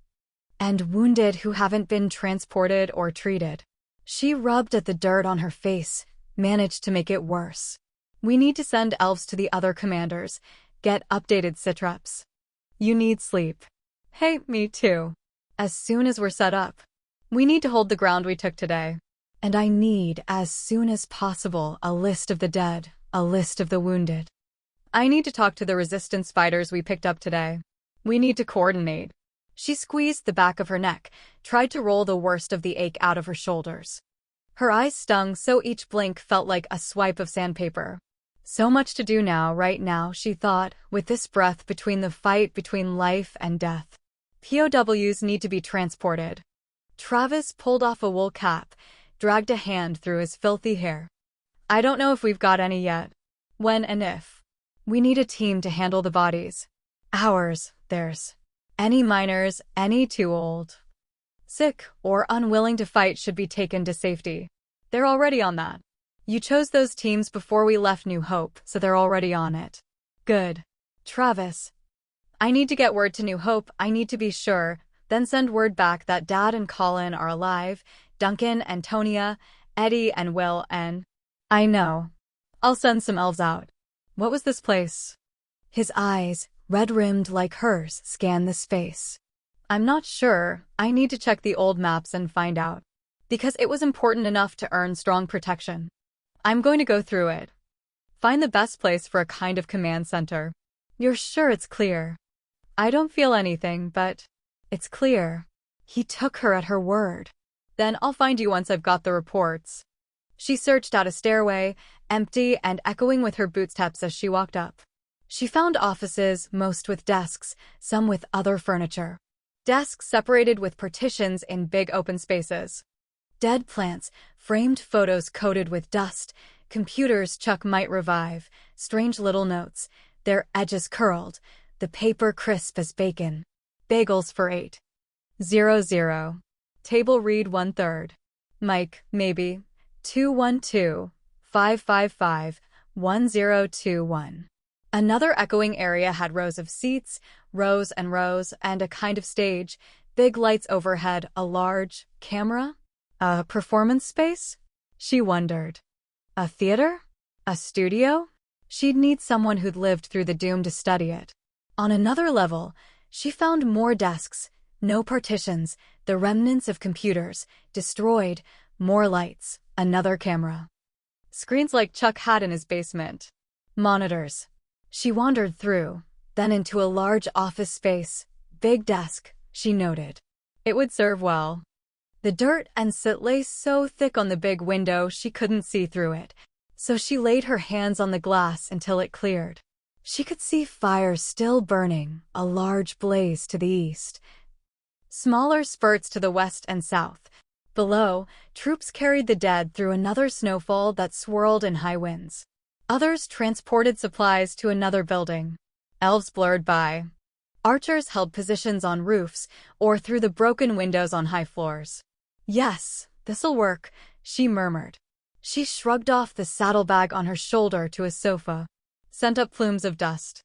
And wounded who haven't been transported or treated. She rubbed at the dirt on her face, managed to make it worse. We need to send elves to the other commanders, get updated sitraps. You need sleep. Hey, me too. As soon as we're set up. We need to hold the ground we took today. And I need, as soon as possible, a list of the dead, a list of the wounded. I need to talk to the resistance fighters we picked up today. We need to coordinate. She squeezed the back of her neck, tried to roll the worst of the ache out of her shoulders. Her eyes stung so each blink felt like a swipe of sandpaper. So much to do now, right now, she thought, with this breath between the fight between life and death. POWs need to be transported. Travis pulled off a wool cap, dragged a hand through his filthy hair. I don't know if we've got any yet. When and if. We need a team to handle the bodies. Ours, theirs. Any minors, any too old, sick, or unwilling to fight should be taken to safety. They're already on that. You chose those teams before we left New Hope, so they're already on it. Good. Travis. I need to get word to New Hope, I need to be sure, then send word back that Dad and Colin are alive, Duncan, Antonia, Eddie and Will and... I know. I'll send some elves out. What was this place? His eyes, red-rimmed like hers, scanned the space. I'm not sure, I need to check the old maps and find out. Because it was important enough to earn strong protection. I'm going to go through it. Find the best place for a kind of command center. You're sure it's clear? I don't feel anything, but... It's clear. He took her at her word. Then I'll find you once I've got the reports. She searched out a stairway, empty and echoing with her bootsteps as she walked up. She found offices, most with desks, some with other furniture. Desks separated with partitions in big open spaces. Dead plants, framed photos coated with dust, computers Chuck might revive, strange little notes, their edges curled, the paper crisp as bacon. Bagels for 800. Table read 1/3. Mike, maybe. 212-555-1021. Another echoing area had rows of seats, rows and rows, and a kind of stage, big lights overhead, a large camera? A performance space? She wondered. A theater? A studio? She'd need someone who'd lived through the doom to study it. On another level, She found more desks, no partitions, the remnants of computers, destroyed, more lights, another camera. Screens like Chuck had in his basement. Monitors. She wandered through, then into a large office space. Big desk, she noted. It would serve well. The dirt and soot lay so thick on the big window she couldn't see through it, so she laid her hands on the glass until it cleared. She could see fire still burning, a large blaze to the east. Smaller spurts to the west and south. Below, troops carried the dead through another snowfall that swirled in high winds. Others transported supplies to another building. Elves blurred by. Archers held positions on roofs or through the broken windows on high floors. Yes, this'll work, she murmured. She shrugged off the saddlebag on her shoulder to a sofa. Sent up plumes of dust.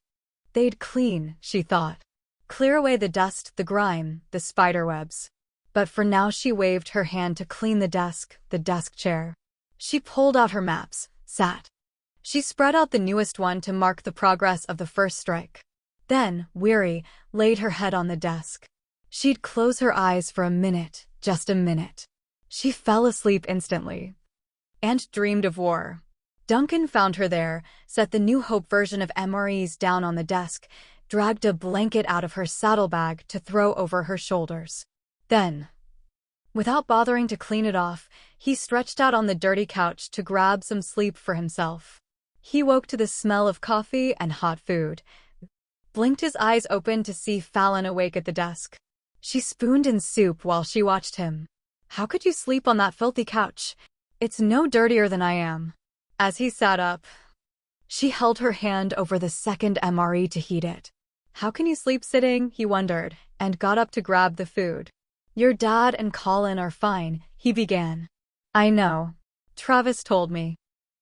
They'd clean, she thought. Clear away the dust, the grime, the spiderwebs. But for now she waved her hand to clean the desk chair. She pulled out her maps, sat. She spread out the newest one to mark the progress of the first strike. Then, weary, laid her head on the desk. She'd close her eyes for a minute, just a minute. She fell asleep instantly. And dreamed of war. Duncan found her there, set the New Hope version of MREs down on the desk, dragged a blanket out of her saddlebag to throw over her shoulders. Then, without bothering to clean it off, he stretched out on the dirty couch to grab some sleep for himself. He woke to the smell of coffee and hot food. Blinked his eyes open to see Fallon awake at the desk. She spooned in soup while she watched him. How could you sleep on that filthy couch? It's no dirtier than I am. As he sat up, she held her hand over the second MRE to heat it. How can you sleep sitting? He wondered, and got up to grab the food. Your dad and Colin are fine, he began. I know. Travis told me.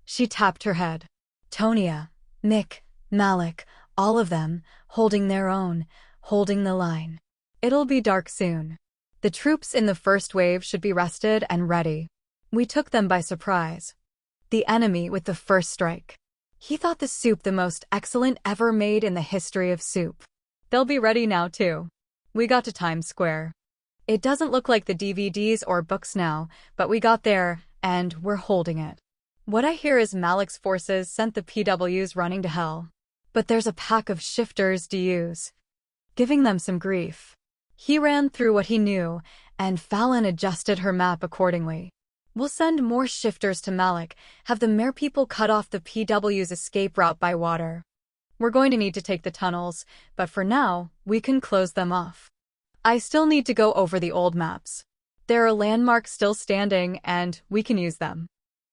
She tapped her head. Tonya, Mick, Malik, all of them, holding their own, holding the line. It'll be dark soon. The troops in the first wave should be rested and ready. We took them by surprise. The enemy with the first strike. He thought the soup the most excellent ever made in the history of soup. They'll be ready now too. We got to Times Square. It doesn't look like the DVDs or books now, but we got there, and we're holding it. What I hear is Malik's forces sent the PWs running to hell. But there's a pack of shifters DUs. Giving them some grief. He ran through what he knew, and Fallon adjusted her map accordingly. We'll send more shifters to Malik, have the Mare people cut off the PW's escape route by water. We're going to need to take the tunnels, but for now, we can close them off. I still need to go over the old maps. There are landmarks still standing, and we can use them.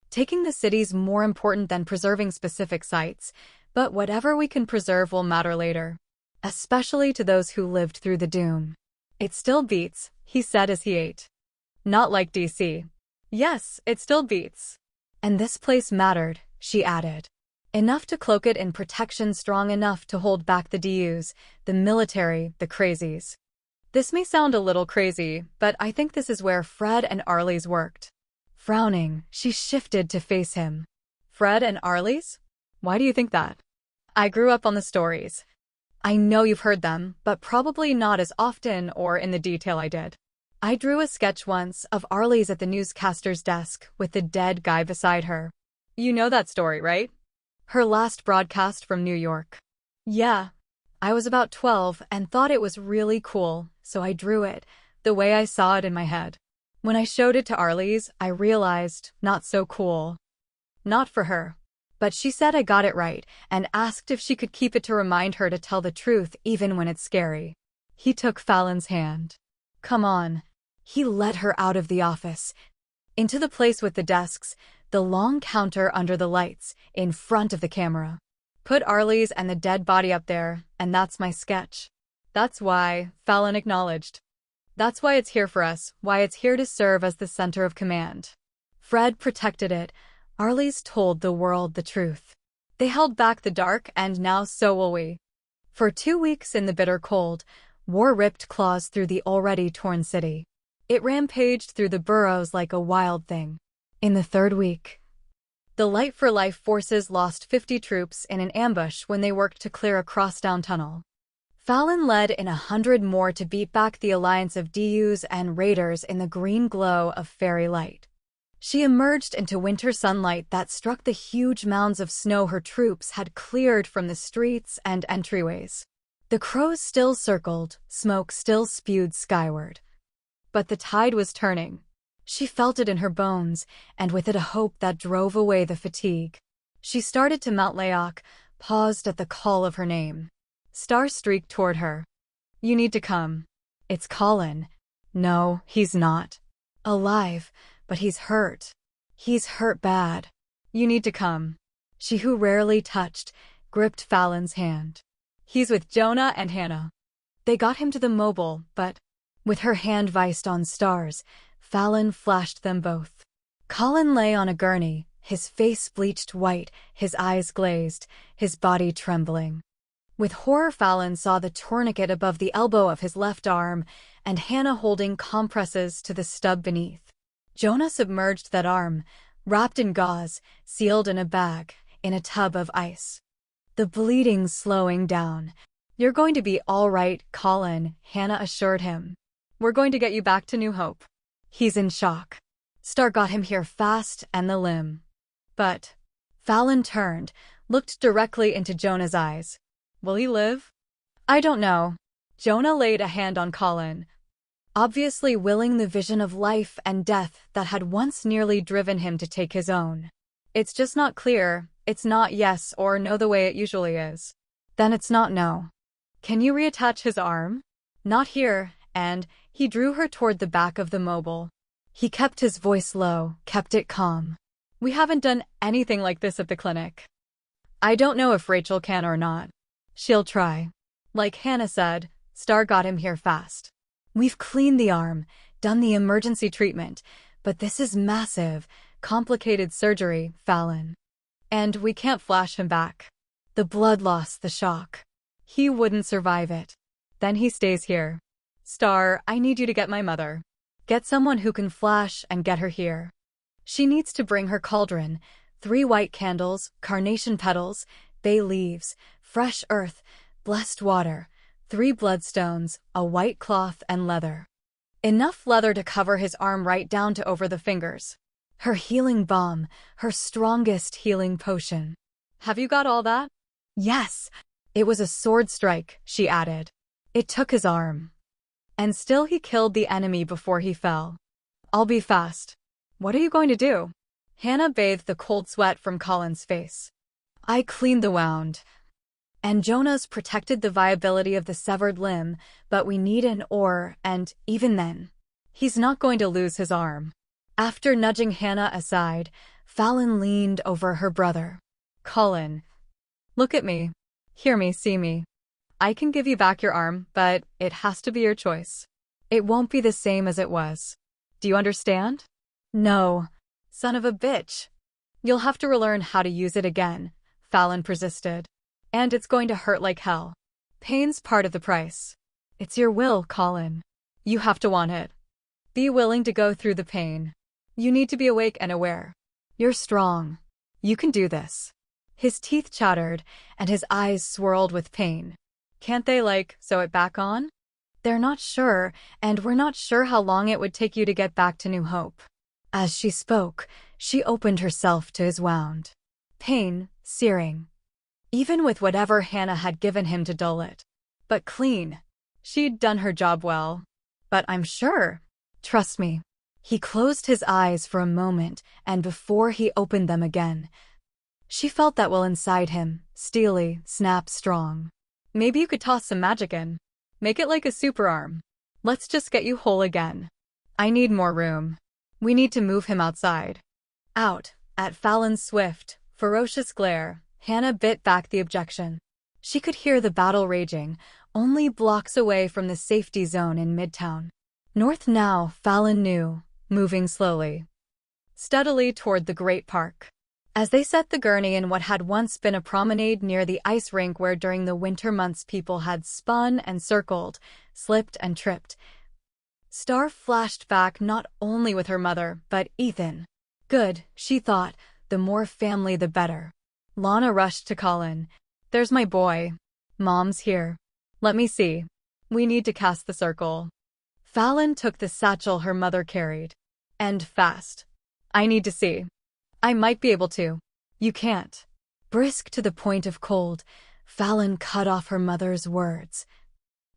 Taking the city's more important than preserving specific sites, but whatever we can preserve will matter later. Especially to those who lived through the doom. It still beats, he said as he ate. Not like DC. Yes, it still beats. And this place mattered, she added. Enough to cloak it in protection strong enough to hold back the DUs, the military, the crazies. This may sound a little crazy, but I think this is where Fred and Arlie's worked. Frowning, she shifted to face him. Fred and Arlie's? Why do you think that? I grew up on the stories. I know you've heard them, but probably not as often or in the detail I did. I drew a sketch once of Arlie's at the newscaster's desk with the dead guy beside her. You know that story, right? Her last broadcast from New York. Yeah. I was about 12 and thought it was really cool, so I drew it, the way I saw it in my head. When I showed it to Arlie's, I realized, not so cool. Not for her. But she said I got it right and asked if she could keep it to remind her to tell the truth even when it's scary. He took Fallon's hand. Come on. He led her out of the office, into the place with the desks, the long counter under the lights, in front of the camera. Put Arlie's and the dead body up there, and that's my sketch. That's why, Fallon acknowledged. That's why it's here for us, why it's here to serve as the center of command. Fred protected it. Arlie's told the world the truth. They held back the dark, and now so will we. For 2 weeks in the bitter cold, war ripped claws through the already torn city. It rampaged through the boroughs like a wild thing. In the 3rd week, the Light for Life forces lost 50 troops in an ambush when they worked to clear a crosstown tunnel. Fallon led in 100 more to beat back the alliance of DUs and raiders in the green glow of fairy light. She emerged into winter sunlight that struck the huge mounds of snow her troops had cleared from the streets and entryways. The crows still circled, smoke still spewed skyward. But the tide was turning. She felt it in her bones, and with it a hope that drove away the fatigue. She started to mount Laok, paused at the call of her name. Star streaked toward her. "You need to come." "It's Colin." "No, he's not. Alive, but he's hurt. He's hurt bad. You need to come." She, who rarely touched, gripped Fallon's hand. "He's with Jonah and Hannah. They got him to the mobile, but..." With her hand viced on Star's, Fallon flashed them both. Colin lay on a gurney, his face bleached white, his eyes glazed, his body trembling. With horror, Fallon saw the tourniquet above the elbow of his left arm, and Hannah holding compresses to the stub beneath. Jonah submerged that arm, wrapped in gauze, sealed in a bag, in a tub of ice. The bleeding slowing down. "You're going to be all right, Colin," Hannah assured him. "We're going to get you back to New Hope." "He's in shock. Star got him here fast and the limb." "But..." Fallon turned, looked directly into Jonah's eyes. "Will he live?" "I don't know." Jonah laid a hand on Colin, obviously willing the vision of life and death that had once nearly driven him to take his own. "It's just not clear. It's not yes or no the way it usually is." "Then it's not no." "Can you reattach his arm?" "Not here," and he drew her toward the back of the mobile. He kept his voice low, kept it calm. "We haven't done anything like this at the clinic. I don't know if Rachel can or not. She'll try. Like Hannah said, Star got him here fast. We've cleaned the arm, done the emergency treatment, but this is massive, complicated surgery, Fallon. And we can't flash him back. The blood loss, the shock. He wouldn't survive it. Then he stays here. Star, I need you to get my mother. Get someone who can flash and get her here. She needs to bring her cauldron, 3 white candles, carnation petals, bay leaves, fresh earth, blessed water, 3 bloodstones, a white cloth and leather. Enough leather to cover his arm right down to over the fingers. Her healing balm, her strongest healing potion. Have you got all that? Yes. It was a sword strike, she added. It took his arm. And still he killed the enemy before he fell. I'll be fast. What are you going to do? Hannah bathed the cold sweat from Colin's face. I cleaned the wound. And Jonah's protected the viability of the severed limb, but we need an ore, and even then, he's not going to lose his arm. After nudging Hannah aside, Fallon leaned over her brother. Colin, look at me. Hear me, see me. I can give you back your arm, but it has to be your choice. It won't be the same as it was. Do you understand? No. Son of a bitch. You'll have to relearn how to use it again, Fallon persisted. And it's going to hurt like hell. Pain's part of the price. It's your will, Colin. You have to want it. Be willing to go through the pain. You need to be awake and aware. You're strong. You can do this. His teeth chattered, and his eyes swirled with pain. Can't they, sew it back on? They're not sure, and we're not sure how long it would take you to get back to New Hope. As she spoke, she opened herself to his wound. Pain, searing. Even with whatever Hannah had given him to dull it. But clean. She'd done her job well. But I'm sure. Trust me. He closed his eyes for a moment, and before he opened them again, she felt that will inside him, steely, snap strong. Maybe you could toss some magic in. Make it like a super arm. Let's just get you whole again. I need more room. We need to move him outside. Out, at Fallon's swift, ferocious glare, Hannah bit back the objection. She could hear the battle raging, only blocks away from the safety zone in Midtown. North now, Fallon knew, moving slowly. Steadily toward the great park. As they set the gurney in what had once been a promenade near the ice rink where during the winter months people had spun and circled, slipped and tripped, Star flashed back not only with her mother, but Ethan. Good, she thought, the more family the better. Lana rushed to Colin. There's my boy. Mom's here. Let me see. We need to cast the circle. Fallon took the satchel her mother carried. And fast. I need to see. I might be able to. You can't. Brisk to the point of cold, Fallon cut off her mother's words.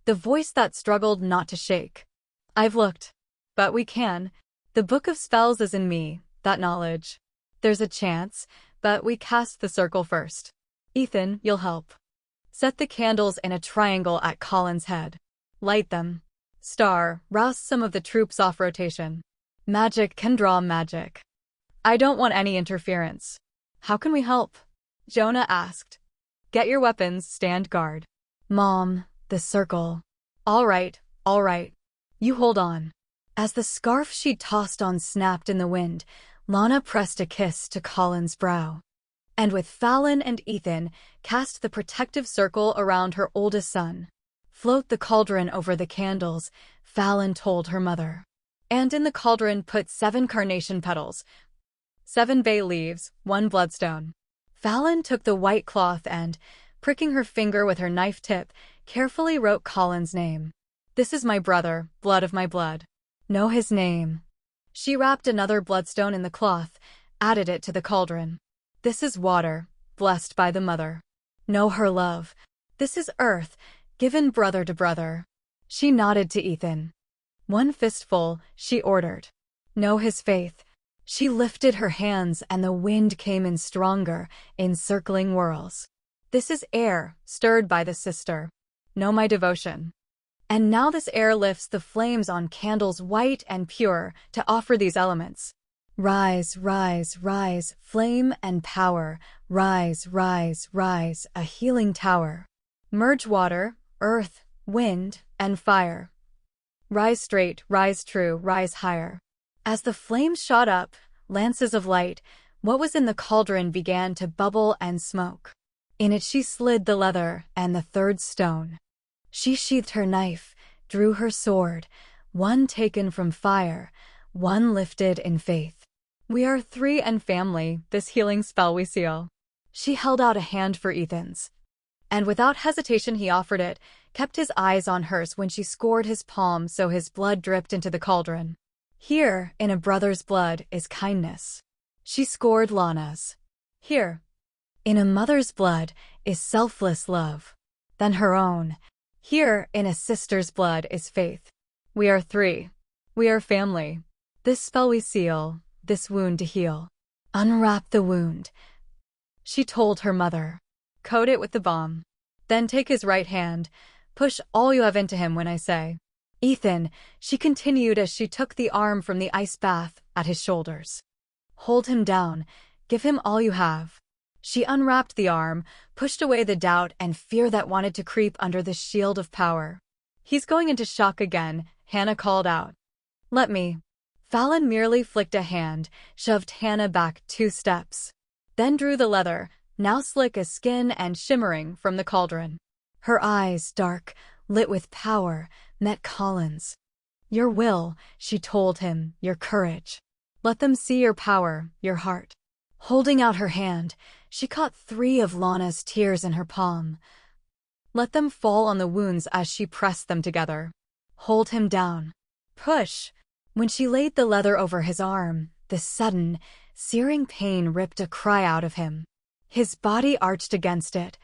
The voice that struggled not to shake. I've looked. But we can. The book of spells is in me, that knowledge. There's a chance, but we cast the circle first. Ethan, you'll help. Set the candles in a triangle at Colin's head. Light them. Star, rouse some of the troops off rotation. Magic can draw magic. I don't want any interference. How can we help? Jonah asked. Get your weapons, stand guard. Mom, the circle. All right. You hold on. As the scarf she tossed on snapped in the wind, Lana pressed a kiss to Colin's brow. And with Fallon and Ethan, cast the protective circle around her oldest son. Float the cauldron over the candles, Fallon told her mother. And in the cauldron put 7 carnation petals, 7 bay leaves, 1 bloodstone. Fallon took the white cloth and, pricking her finger with her knife tip, carefully wrote Colin's name. This is my brother, blood of my blood. Know his name. She wrapped another bloodstone in the cloth, added it to the cauldron. This is water, blessed by the mother. Know her love. This is earth, given brother to brother. She nodded to Ethan. 1 fistful, she ordered. Know his faith. She lifted her hands and the wind came in stronger, encircling whirls. This is air, stirred by the sister. Know my devotion. And now this air lifts the flames on candles white and pure to offer these elements. Rise, rise, rise, flame and power. Rise, rise, rise, a healing tower. Merge water, earth, wind, and fire. Rise straight, rise true, rise higher. As the flames shot up, lances of light, what was in the cauldron began to bubble and smoke. In it she slid the leather and the 3rd stone. She sheathed her knife, drew her sword, 1 taken from fire, 1 lifted in faith. We are 3 and family, this healing spell we seal. She held out a hand for Ethan's. And without hesitation he offered it, kept his eyes on hers when she scored his palm so his blood dripped into the cauldron. Here, in a brother's blood, is kindness. She scored Lana's. Here, in a mother's blood, is selfless love. Then her own. Here, in a sister's blood, is faith. We are 3. We are family. This spell we seal, this wound to heal. Unwrap the wound. She told her mother. Coat it with the balm. Then take his right hand. Push all you have into him when I say. Ethan, she continued as she took the arm from the ice bath at his shoulders. Hold him down. Give him all you have. She unwrapped the arm, pushed away the doubt and fear that wanted to creep under the shield of power. He's going into shock again, Hannah called out. Let me. Fallon merely flicked a hand, shoved Hannah back 2 steps. Then drew the leather, now slick as skin and shimmering, from the cauldron. Her eyes, dark, lit with power, met Colin's. Your will, she told him, your courage. Let them see your power, your heart. Holding out her hand, she caught 3 of Lana's tears in her palm. Let them fall on the wounds as she pressed them together. Hold him down. Push. When she laid the leather over his arm, the sudden, searing pain ripped a cry out of him. His body arched against it.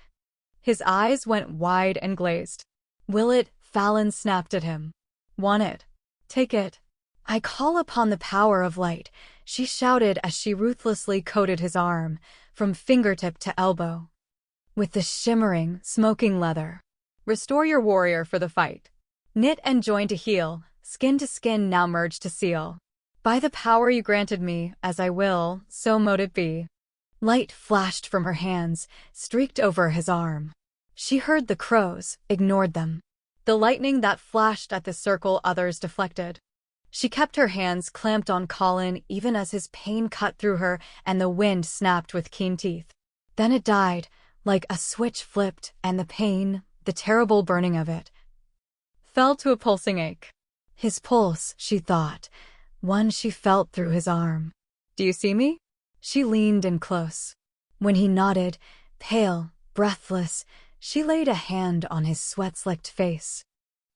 His eyes went wide and glazed. Will it? Fallon snapped at him. Want it? Take it. I call upon the power of light, she shouted as she ruthlessly coated his arm, from fingertip to elbow. With the shimmering, smoking leather. Restore your warrior for the fight. Knit and join to heal, skin to skin now merge to seal. By the power you granted me, as I will, so mote it be. Light flashed from her hands, streaked over his arm. She heard the crows, ignored them. The lightning that flashed at the circle others deflected. She kept her hands clamped on Colin even as his pain cut through her and the wind snapped with keen teeth. Then it died, like a switch flipped, and the pain, the terrible burning of it, fell to a pulsing ache. His pulse, she thought, one she felt through his arm. Do you see me? She leaned in close. When he nodded, pale, breathless, She laid a hand on his sweat-slicked face.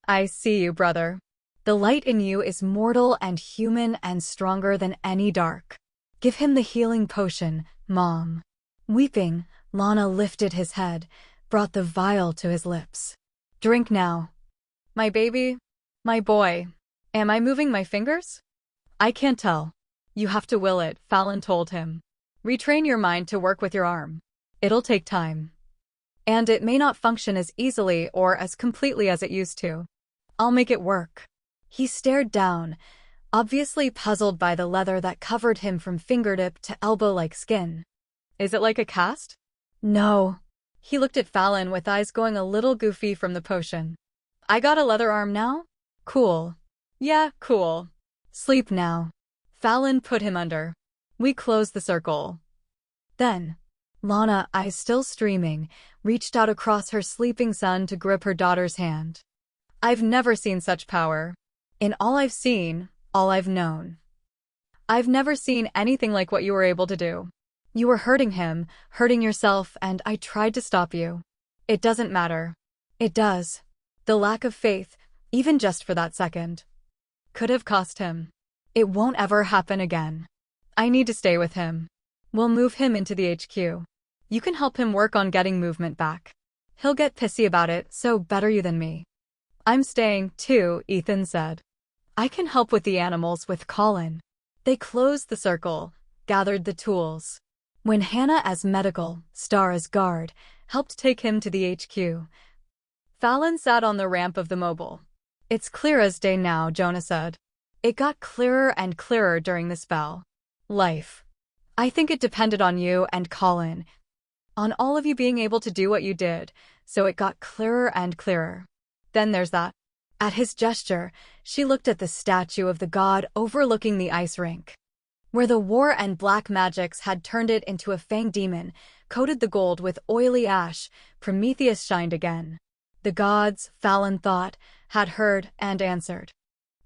I see you, brother. The light in you is mortal and human and stronger than any dark. Give him the healing potion, Mom. Weeping, Lana lifted his head, brought the vial to his lips. Drink now. My baby? My boy. Am I moving my fingers? I can't tell. You have to will it, Fallon told him. Retrain your mind to work with your arm. It'll take time. And it may not function as easily or as completely as it used to. I'll make it work. He stared down, obviously puzzled by the leather that covered him from fingertip to elbow-like skin. Is it like a cast? No. He looked at Fallon with eyes going a little goofy from the potion. I got a leather arm now? Cool. Yeah, cool. Sleep now. Fallon put him under. We closed the circle. Then, Lana, eyes still streaming, reached out across her sleeping son to grip her daughter's hand. I've never seen such power. In all I've seen, all I've known. I've never seen anything like what you were able to do. You were hurting him, hurting yourself, and I tried to stop you. It doesn't matter. It does. The lack of faith, even just for that second, could have cost him. It won't ever happen again. I need to stay with him. We'll move him into the HQ. You can help him work on getting movement back. He'll get pissy about it, so better you than me. I'm staying, too, Ethan said. I can help with the animals with Colin. They closed the circle, gathered the tools. When Hannah as medical, Star as guard, helped take him to the HQ, Fallon sat on the ramp of the mobile. It's clear as day now, Jonah said. It got clearer and clearer during the spell. Life. I think it depended on you and Colin, on all of you being able to do what you did, so it got clearer and clearer. Then there's that. At his gesture, she looked at the statue of the god overlooking the ice rink. Where the war and black Magicks had turned it into a fanged demon, coated the gold with oily ash, Prometheus shined again. The gods, Fallon thought, had heard and answered.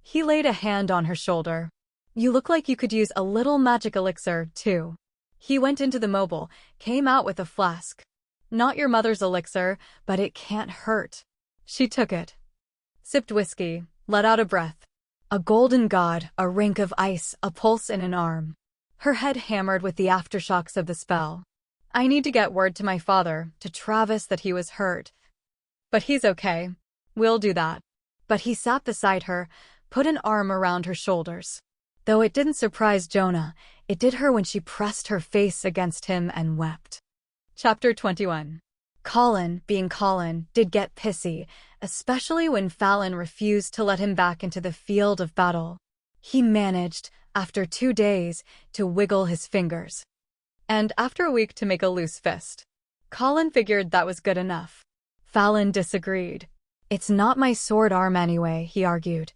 He laid a hand on her shoulder. You look like you could use a little magic elixir, too. He went into the mobile, came out with a flask. Not your mother's elixir, but it can't hurt. She took it. Sipped whiskey, let out a breath. A golden god, a rink of ice, a pulse in an arm. Her head hammered with the aftershocks of the spell. I need to get word to my father, to Travis, that he was hurt. But he's okay. We'll do that. But he sat beside her, put an arm around her shoulders. Though it didn't surprise Jonah, it did her when she pressed her face against him and wept. Chapter 21. Colin, being Colin, did get pissy, especially when Fallon refused to let him back into the field of battle. He managed, after 2 days, to wiggle his fingers. And after a week to make a loose fist. Colin figured that was good enough. Fallon disagreed. It's not my sword arm anyway, he argued,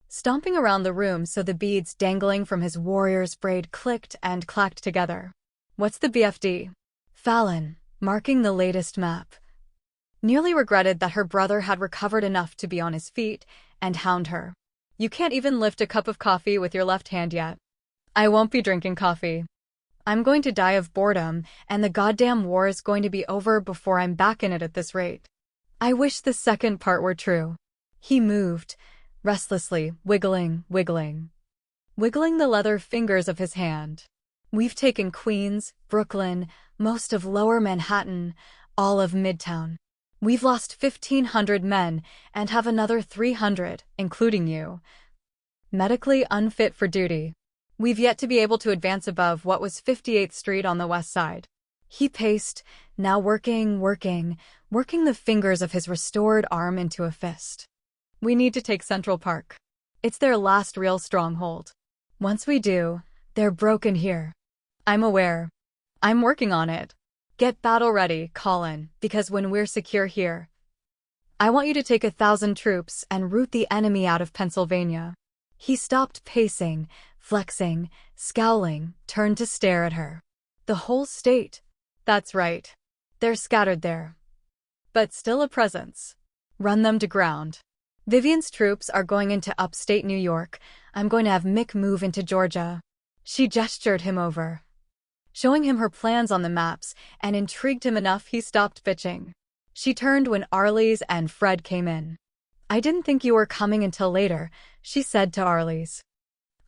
stomping around the room so the beads dangling from his warrior's braid clicked and clacked together. What's the BFD? Fallon, marking the latest map, nearly regretted that her brother had recovered enough to be on his feet and hound her. You can't even lift a cup of coffee with your left hand yet. I won't be drinking coffee. I'm going to die of boredom, and the goddamn war is going to be over before I'm back in it at this rate. I wish the second part were true. He moved, restlessly, wiggling the leather fingers of his hand. We've taken Queens, Brooklyn, most of Lower Manhattan, all of Midtown. We've lost 1,500 men and have another 300, including you, medically unfit for duty. We've yet to be able to advance above what was 58th Street on the west side. He paced, now working the fingers of his restored arm into a fist. We need to take Central Park. It's their last real stronghold. Once we do, they're broken here. I'm aware. I'm working on it. Get battle ready, Colin, because when we're secure here, I want you to take 1,000 troops and root the enemy out of Pennsylvania. He stopped pacing, flexing, scowling, turned to stare at her. The whole state. That's right. They're scattered there. But still a presence. Run them to ground. Vivian's troops are going into upstate New York. I'm going to have Mick move into Georgia. She gestured him over, showing him her plans on the maps, and intrigued him enough he stopped bitching. She turned when Arlies and Fred came in. "I didn't think you were coming until later," she said to Arlies.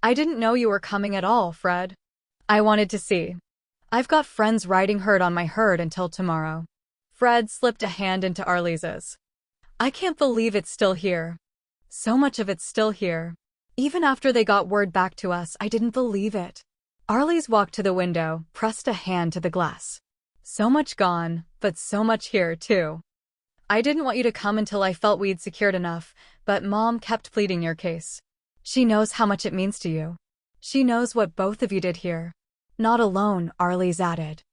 "I didn't know you were coming at all, Fred. I wanted to see. I've got friends riding herd on my herd until tomorrow." Fred slipped a hand into Arlies's. "I can't believe it's still here. So much of it's still here. Even after they got word back to us, I didn't believe it." Arlies walked to the window, pressed a hand to the glass. "So much gone, but so much here, too. I didn't want you to come until I felt we'd secured enough, but Mom kept pleading your case. She knows how much it means to you. She knows what both of you did here." "Not alone," Arlies added.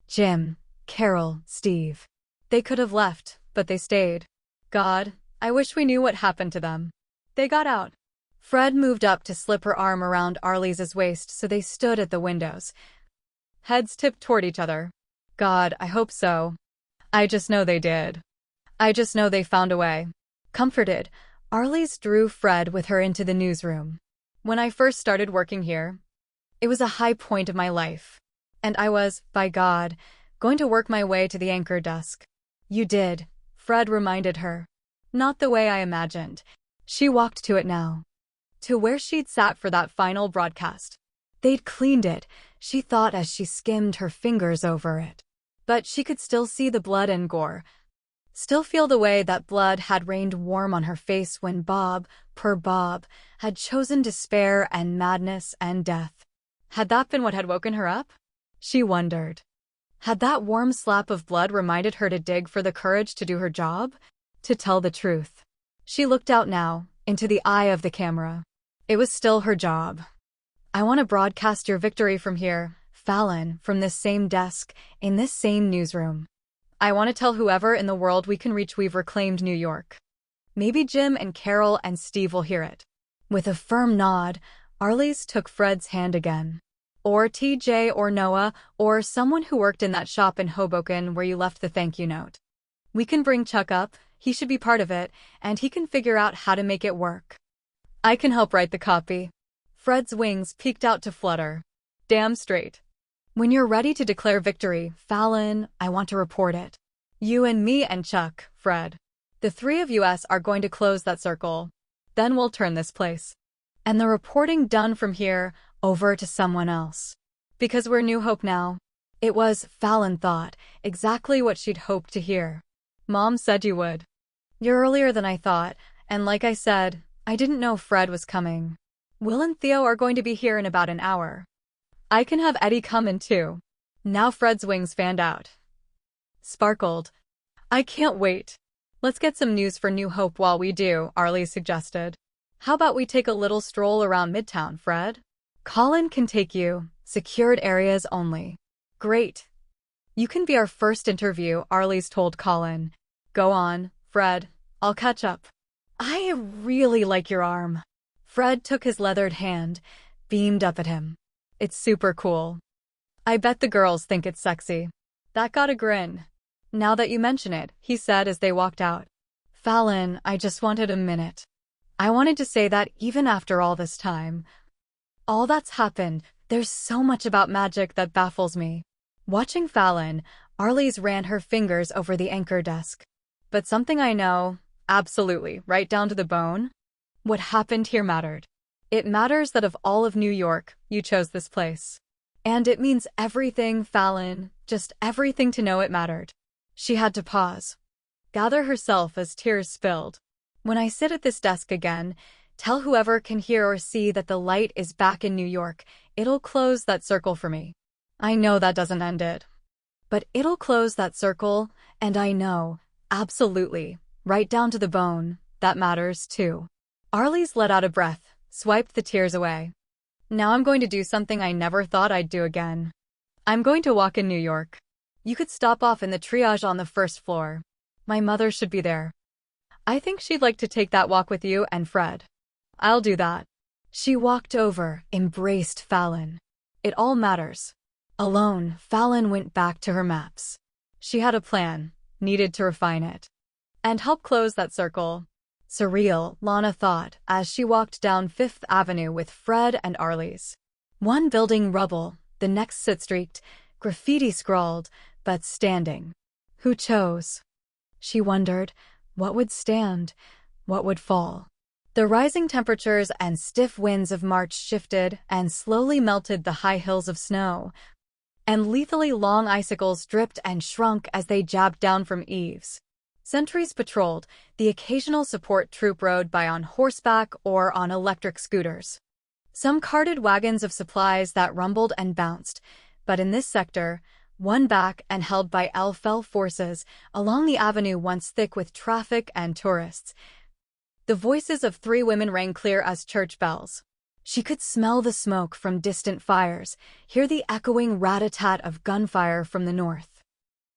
"Jim, Carol, Steve. They could have left, but they stayed. God, I wish we knew what happened to them. They got out." Fred moved up to slip her arm around Arlies' waist so they stood at the windows. Heads tipped toward each other. "God, I hope so. I just know they did. I just know they found a way." Comforted, Arlies drew Fred with her into the newsroom. "When I first started working here, it was a high point of my life. And I was, by God, going to work my way to the anchor desk." "You did," Fred reminded her. "Not the way I imagined." She walked to it now. To where she'd sat for that final broadcast. They'd cleaned it, she thought as she skimmed her fingers over it. But she could still see the blood and gore. Still feel the way that blood had rained warm on her face when Bob, poor Bob, had chosen despair and madness and death. Had that been what had woken her up? She wondered. Had that warm slap of blood reminded her to dig for the courage to do her job? To tell the truth. She looked out now, into the eye of the camera. It was still her job. "I want to broadcast your victory from here, Fallon, from this same desk, in this same newsroom. I want to tell whoever in the world we can reach we've reclaimed New York. Maybe Jim and Carol and Steve will hear it." With a firm nod, Arlies took Fred's hand again. "Or TJ or Noah, or someone who worked in that shop in Hoboken where you left the thank you note. We can bring Chuck up, he should be part of it, and he can figure out how to make it work. I can help write the copy." Fred's wings peeked out to flutter. "Damn straight. When you're ready to declare victory, Fallon, I want to report it. You and me and Chuck, Fred. The three of us are going to close that circle. Then we'll turn this place. And the reporting done from here, over to someone else. Because we're New Hope now." It was, Fallon thought, exactly what she'd hoped to hear. "Mom said you would. You're earlier than I thought, and like I said, I didn't know Fred was coming. Will and Theo are going to be here in about an hour. I can have Eddie come in too." Now Fred's wings fanned out. Sparkled. "I can't wait. Let's get some news for New Hope while we do," Arlies suggested. "How about we take a little stroll around Midtown, Fred? Colin can take you, secured areas only." "Great. You can be our first interview," Arlies told Colin. "Go on, Fred. I'll catch up." "I really like your arm." Fred took his leathered hand, beamed up at him. "It's super cool. I bet the girls think it's sexy." That got a grin. "Now that you mention it," he said as they walked out. "Fallon, I just wanted a minute. I wanted to say that even after all this time, all that's happened, there's so much about magic that baffles me." Watching Fallon, Arlies ran her fingers over the anchor desk. "But something I know, absolutely, right down to the bone. What happened here mattered. It matters that of all of New York, you chose this place. And it means everything, Fallon, just everything to know it mattered." She had to pause, gather herself as tears spilled. "When I sit at this desk again, tell whoever can hear or see that the light is back in New York, it'll close that circle for me. I know that doesn't end it. But it'll close that circle, and I know, absolutely, right down to the bone, that matters too." Arlies let out a breath, swiped the tears away. "Now I'm going to do something I never thought I'd do again. I'm going to walk in New York. You could stop off in the triage on the first floor. My mother should be there. I think she'd like to take that walk with you and Fred. I'll do that." She walked over, embraced Fallon. It all matters. Alone, Fallon went back to her maps. She had a plan, needed to refine it. And help close that circle. Surreal, Lana thought, as she walked down Fifth Avenue with Fred and Arlies. One building rubble, the next soot-streaked, graffiti scrawled, but standing. Who chose? She wondered, what would stand, what would fall? The rising temperatures and stiff winds of March shifted and slowly melted the high hills of snow, and lethally long icicles dripped and shrunk as they jabbed down from eaves. Sentries patrolled, the occasional support troop rode by on horseback or on electric scooters. Some carted wagons of supplies that rumbled and bounced, but in this sector, one back and held by LFL forces along the avenue once thick with traffic and tourists. The voices of 3 women rang clear as church bells. She could smell the smoke from distant fires, hear the echoing rat-a-tat of gunfire from the north.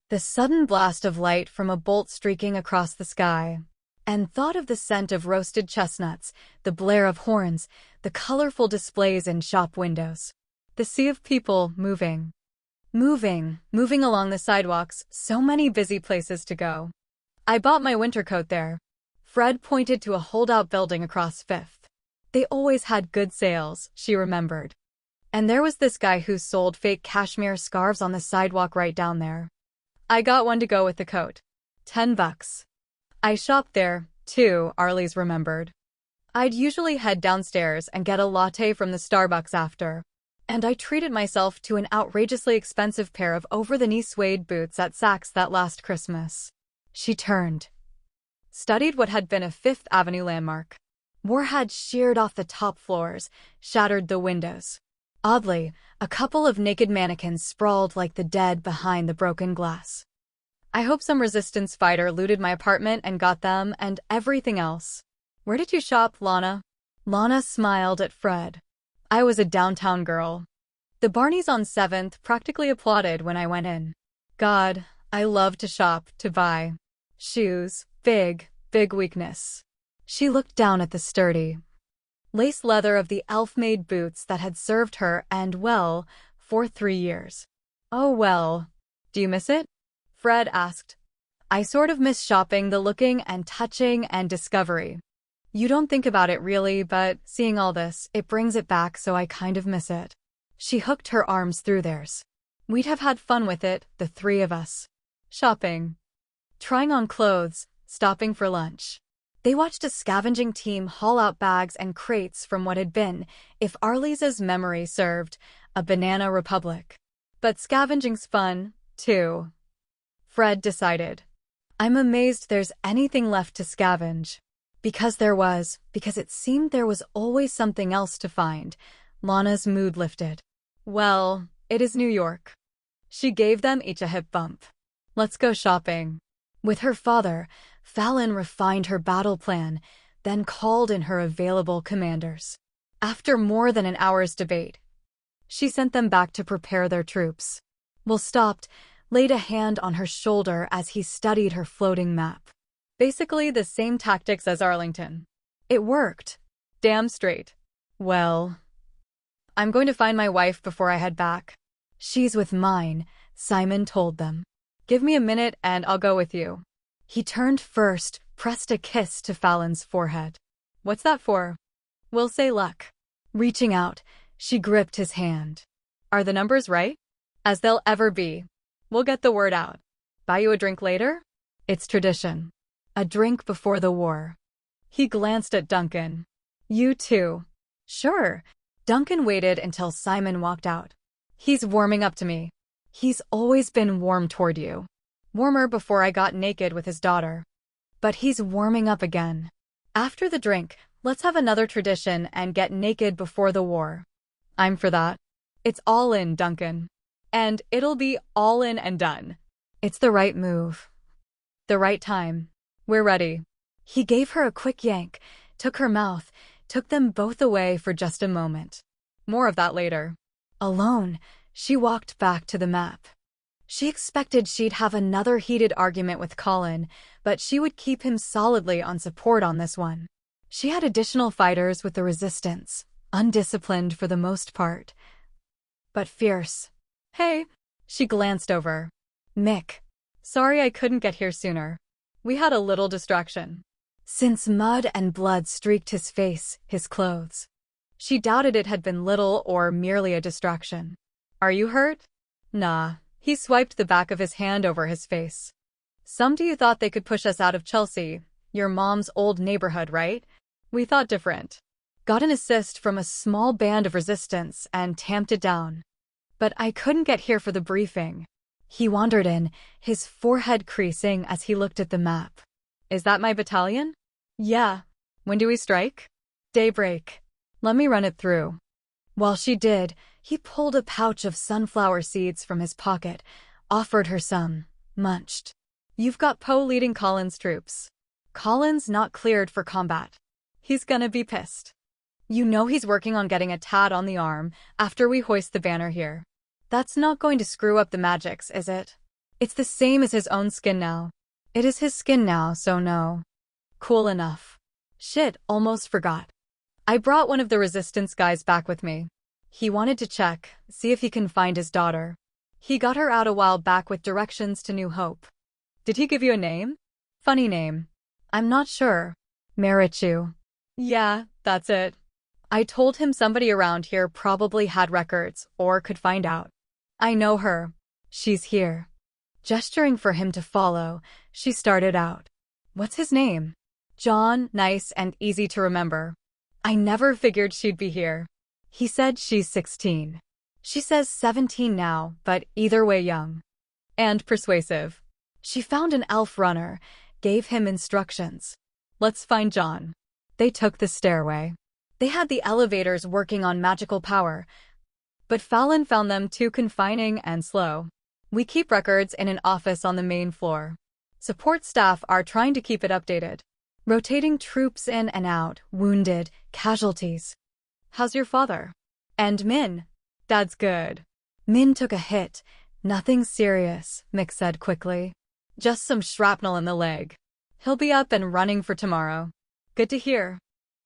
The sudden blast of light from a bolt streaking across the sky, and thought of the scent of roasted chestnuts, the blare of horns, the colorful displays in shop windows. The sea of people moving along the sidewalks, so many busy places to go. I bought my winter coat there. Fred pointed to a holdout building across Fifth. They always had good sales, she remembered. And there was this guy who sold fake cashmere scarves on the sidewalk right down there. I got one to go with the coat. $10. I shopped there, too, Arlies remembered. I'd usually head downstairs and get a latte from the Starbucks after. And I treated myself to an outrageously expensive pair of over-the-knee suede boots at Saks that last Christmas. She turned. Studied what had been a Fifth Avenue landmark. War had sheared off the top floors, shattered the windows. Oddly, a couple of naked mannequins sprawled like the dead behind the broken glass. I hope some resistance fighter looted my apartment and got them and everything else. Where did you shop, Lana? Lana smiled at Fred. I was a downtown girl. The Barneys on 7th practically applauded when I went in. God, I love to shop, to buy. Shoes, big weakness. She looked down at the sturdy lace leather of the elf-made boots that had served her and well for 3 years. Oh well, do you miss it? Fred asked. I sort of miss shopping, the looking and touching and discovery. You don't think about it really, but seeing all this, it brings it back, so I kind of miss it. She hooked her arms through theirs. We'd have had fun with it, the 3 of us. Shopping. Trying on clothes, stopping for lunch. They watched a scavenging team haul out bags and crates from what had been, if Arlies's memory served, a banana republic. But scavenging's fun, too. Fred decided. I'm amazed there's anything left to scavenge. Because it seemed there was always something else to find. Lana's mood lifted. Well, it is New York. She gave them each a hip bump. Let's go shopping. With her father, Fallon refined her battle plan, then called in her available commanders. After more than an hour's debate, she sent them back to prepare their troops. Will stopped, laid a hand on her shoulder as he studied her floating map. Basically the same tactics as Arlington. It worked. Damn straight. Well, I'm going to find my wife before I head back. She's with mine, Simon told them. Give me a minute and I'll go with you. He turned first, pressed a kiss to Fallon's forehead. What's that for? We'll say luck. Reaching out, she gripped his hand. Are the numbers right? As they'll ever be. We'll get the word out. Buy you a drink later? It's tradition. A drink before the war. He glanced at Duncan. You too. Sure. Duncan waited until Simon walked out. He's warming up to me. He's always been warm toward you. Warmer before I got naked with his daughter. But he's warming up again. After the drink, let's have another tradition and get naked before the war. I'm for that. It's all in, Duncan. And it'll be all in and done. It's the right move. The right time. We're ready. He gave her a quick yank, took her mouth, took them both away for just a moment. More of that later. Alone, she walked back to the map. She expected she'd have another heated argument with Colin, but she would keep him solidly on support on this one. She had additional fighters with the resistance, undisciplined for the most part, but fierce. Hey, she glanced over. Mick. Sorry I couldn't get here sooner. We had a little distraction. Since mud and blood streaked his face, his clothes. She doubted it had been little or merely a distraction. Are you hurt? Nah. He swiped the back of his hand over his face. Some of you thought they could push us out of Chelsea, your mom's old neighborhood, right? We thought different. Got an assist from a small band of resistance and tamped it down. But I couldn't get here for the briefing. He wandered in, his forehead creasing as he looked at the map. Is that my battalion? Yeah. When do we strike? Daybreak. Let me run it through. While she did, he pulled a pouch of sunflower seeds from his pocket, offered her some, munched. You've got Poe leading Collins' troops. Collins not cleared for combat. He's gonna be pissed. You know he's working on getting a tat on the arm after we hoist the banner here. That's not going to screw up the Magicks, is it? It's the same as his own skin now. It is his skin now, so no. Cool enough. Shit, almost forgot. I brought one of the resistance guys back with me. He wanted to check, see if he can find his daughter. He got her out a while back with directions to New Hope. Did he give you a name? Funny name. I'm not sure. Marichu. Yeah, that's it. I told him somebody around here probably had records, or could find out. I know her. She's here. Gesturing for him to follow, she started out. What's his name? John, nice and easy to remember. I never figured she'd be here. He said she's 16. She says 17 now, but either way young. And persuasive. She found an elf runner, gave him instructions. Let's find John. They took the stairway. They had the elevators working on magical power, but Fallon found them too confining and slow. We keep records in an office on the main floor. Support staff are trying to keep it updated. Rotating troops in and out, wounded, casualties. How's your father? And Min? Dad's good. Min took a hit. Nothing serious, Mick said quickly. Just some shrapnel in the leg. He'll be up and running for tomorrow. Good to hear.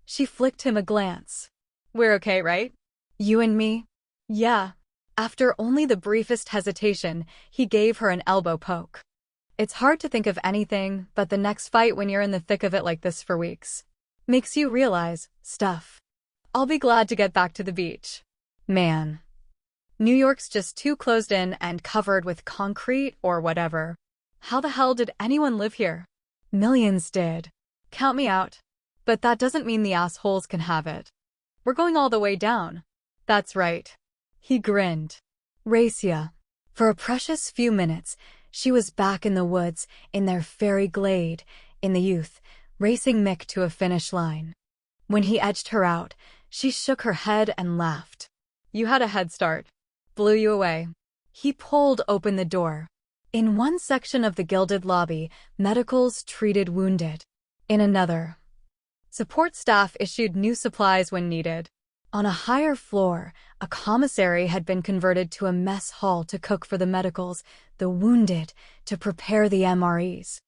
She flicked him a glance. We're okay, right? You and me? Yeah. After only the briefest hesitation, he gave her an elbow poke. It's hard to think of anything but the next fight when you're in the thick of it like this for weeks. Makes you realize stuff. I'll be glad to get back to the beach. Man. New York's just too closed in and covered with concrete or whatever. How the hell did anyone live here? Millions did. Count me out. But that doesn't mean the assholes can have it. We're going all the way down. That's right. He grinned. Racia. For a precious few minutes, she was back in the woods, in their fairy glade, in the youth, racing Mick to a finish line. When he edged her out, she shook her head and laughed. You had a head start. Blew you away. He pulled open the door. In one section of the gilded lobby, medicals treated wounded. In another, support staff issued new supplies when needed. On a higher floor, a commissary had been converted to a mess hall to cook for the medicals, the wounded, to prepare the MREs.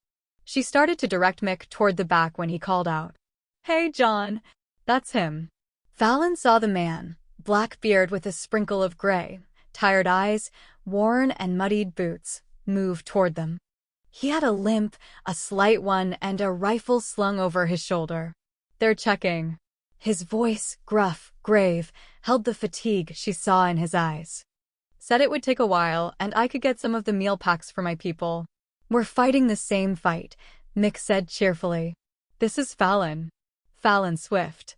She started to direct Mick toward the back when he called out. Hey, John. That's him. Fallon saw the man, black beard with a sprinkle of gray, tired eyes, worn and muddied boots, move toward them. He had a limp, a slight one, and a rifle slung over his shoulder. They're checking. His voice, gruff, grave, held the fatigue she saw in his eyes. Said it would take a while, and I could get some of the meal packs for my people. We're fighting the same fight, Mick said cheerfully. This is Fallon. Fallon Swift.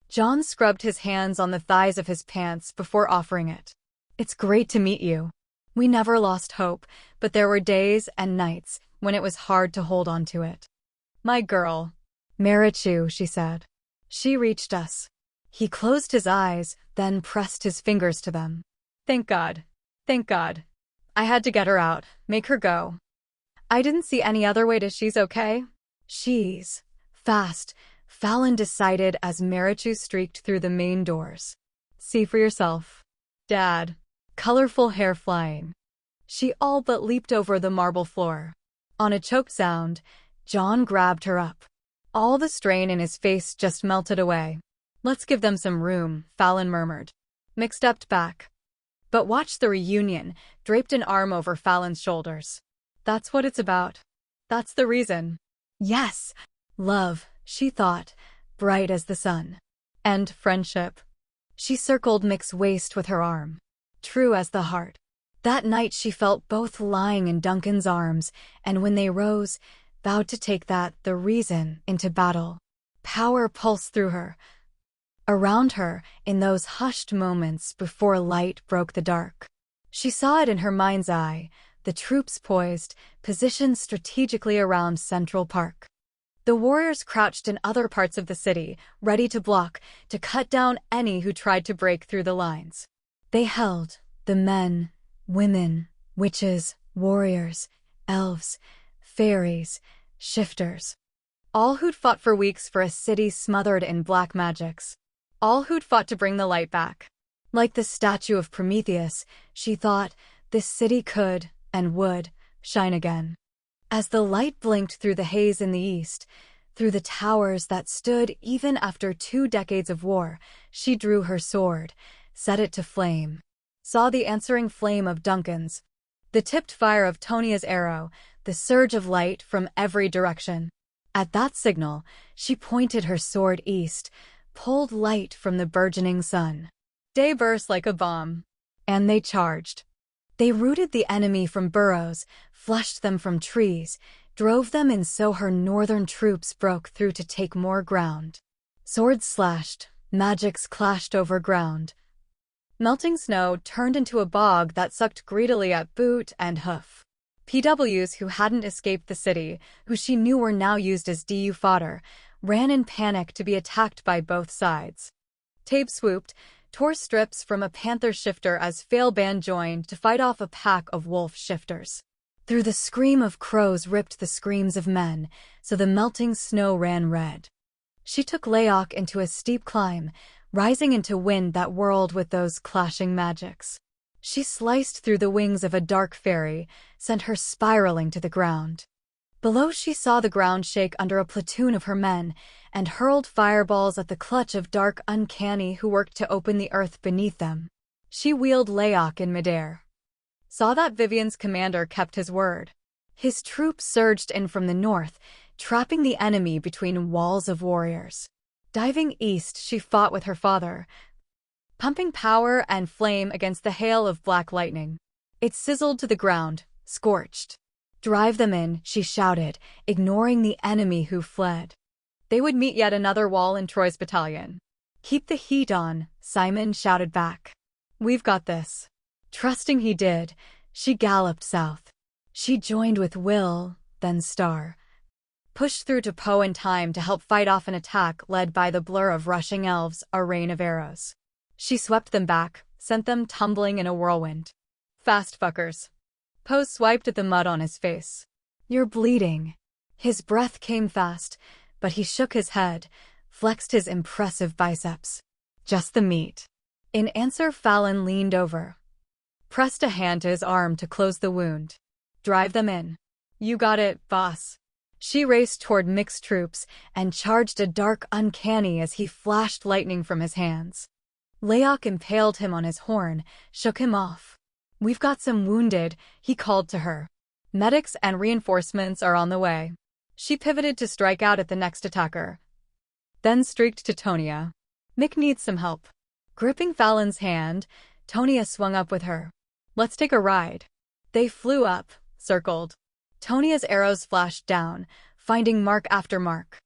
John scrubbed his hands on the thighs of his pants before offering it. It's great to meet you. We never lost hope, but there were days and nights when it was hard to hold on to it. My girl. Marichu, she said. She reached us. He closed his eyes, then pressed his fingers to them. Thank God. Thank God. I had to get her out, make her go. I didn't see any other way to she's okay. She's fast, Fallon decided as Marichu streaked through the main doors. See for yourself. Dad. Colorful hair flying. She all but leaped over the marble floor. On a choked sound, John grabbed her up. All the strain in his face just melted away. Let's give them some room, Fallon murmured. Mick stepped back. But watched the reunion, draped an arm over Fallon's shoulders. That's what it's about. That's the reason. Yes, love, she thought, bright as the sun. And friendship. She circled Mick's waist with her arm. True as the heart. That night she felt both lying in Duncan's arms, and when they rose, vowed to take the reason, into battle. Power pulsed through her. Around her, in those hushed moments before light broke the dark. She saw it in her mind's eye, the troops poised, positioned strategically around Central Park. The warriors crouched in other parts of the city, ready to block, to cut down any who tried to break through the lines. They held, the men, women, witches, warriors, elves, fairies, shifters. All who'd fought for weeks for a city smothered in black magics. All who'd fought to bring the light back. Like the statue of Prometheus, she thought, this city could, and would, shine again. As the light blinked through the haze in the east, through the towers that stood even after 2 decades of war, she drew her sword, set it to flame. Saw the answering flame of Duncan's, the tipped fire of Tonia's arrow, the surge of light from every direction. At that signal, she pointed her sword east, pulled light from the burgeoning sun. Day burst like a bomb. And they charged. They rooted the enemy from burrows, flushed them from trees, drove them in so her northern troops broke through to take more ground. Swords slashed, Magicks clashed over ground. Melting snow turned into a bog that sucked greedily at boot and hoof. PWs who hadn't escaped the city, who she knew were now used as DU fodder, ran in panic to be attacked by both sides. Tabe swooped, tore strips from a panther shifter as Failband joined to fight off a pack of wolf shifters. Through the scream of crows ripped the screams of men, so the melting snow ran red. She took Layok into a steep climb, rising into wind that whirled with those clashing magics. She sliced through the wings of a dark fairy, sent her spiraling to the ground. Below she saw the ground shake under a platoon of her men, and hurled fireballs at the clutch of dark uncanny who worked to open the earth beneath them. She wheeled Layok in midair. Saw that Vivian's commander kept his word. His troops surged in from the north, trapping the enemy between walls of warriors. Diving east, she fought with her father, pumping power and flame against the hail of black lightning. It sizzled to the ground, scorched. Drive them in, she shouted, ignoring the enemy who fled. They would meet yet another wall in Troy's battalion. Keep the heat on, Simon shouted back. We've got this. Trusting he did, she galloped south. She joined with Will, then Star. Pushed through to Poe in time to help fight off an attack led by the blur of rushing elves, a rain of arrows. She swept them back, sent them tumbling in a whirlwind. Fast fuckers. Poe swiped at the mud on his face. You're bleeding. His breath came fast, but he shook his head, flexed his impressive biceps. Just the meat. In answer, Fallon leaned over, pressed a hand to his arm to close the wound. Drive them in. You got it, boss. She raced toward mixed troops and charged a dark uncanny as he flashed lightning from his hands. Layok impaled him on his horn, shook him off. We've got some wounded, he called to her. Medics and reinforcements are on the way. She pivoted to strike out at the next attacker. Then streaked to Tonia. Mick needs some help. Gripping Fallon's hand, Tonia swung up with her. Let's take a ride. They flew up, circled. Tonia's arrows flashed down, finding mark after mark.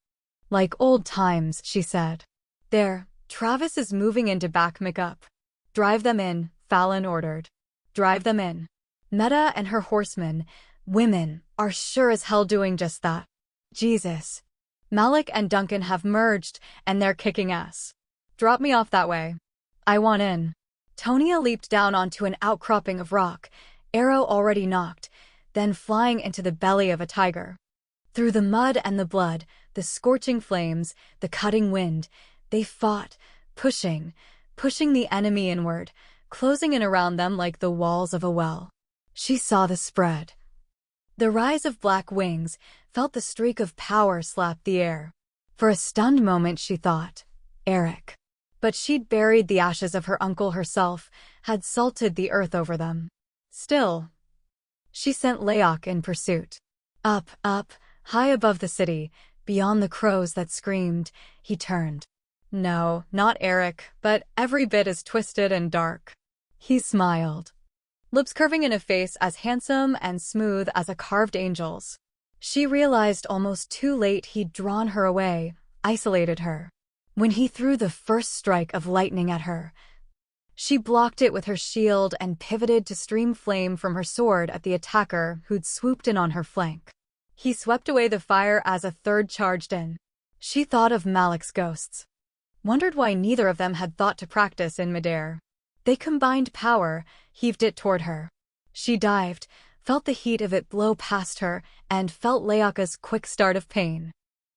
Like old times, she said. There, Travis is moving in to back Mick up. Drive them in, Fallon ordered. Drive them in. Meta and her horsemen, women, are sure as hell doing just that. Jesus. Malik and Duncan have merged, and they're kicking ass. Drop me off that way. I want in. Tonia leaped down onto an outcropping of rock, arrow already knocked, then flying into the belly of a tiger. Through the mud and the blood, the scorching flames, the cutting wind, they fought, pushing the enemy inward, closing in around them like the walls of a well. She saw the spread. The rise of black wings, felt the streak of power slap the air. For a stunned moment she thought, Eric. But she'd buried the ashes of her uncle herself, had salted the earth over them. Still, she sent Layok in pursuit. Up, high above the city, beyond the crows that screamed, he turned. No, not Eric, but every bit as twisted and dark. He smiled. lips curving in a face as handsome and smooth as a carved angel's. She realized almost too late he'd drawn her away, isolated her. When he threw the first strike of lightning at her, she blocked it with her shield and pivoted to stream flame from her sword at the attacker who'd swooped in on her flank. He swept away the fire as a third charged in. She thought of Magicks' ghosts. Wondered why neither of them had thought to practice in midair. They combined power, heaved it toward her. She dived, felt the heat of it blow past her, and felt Leaka's quick start of pain.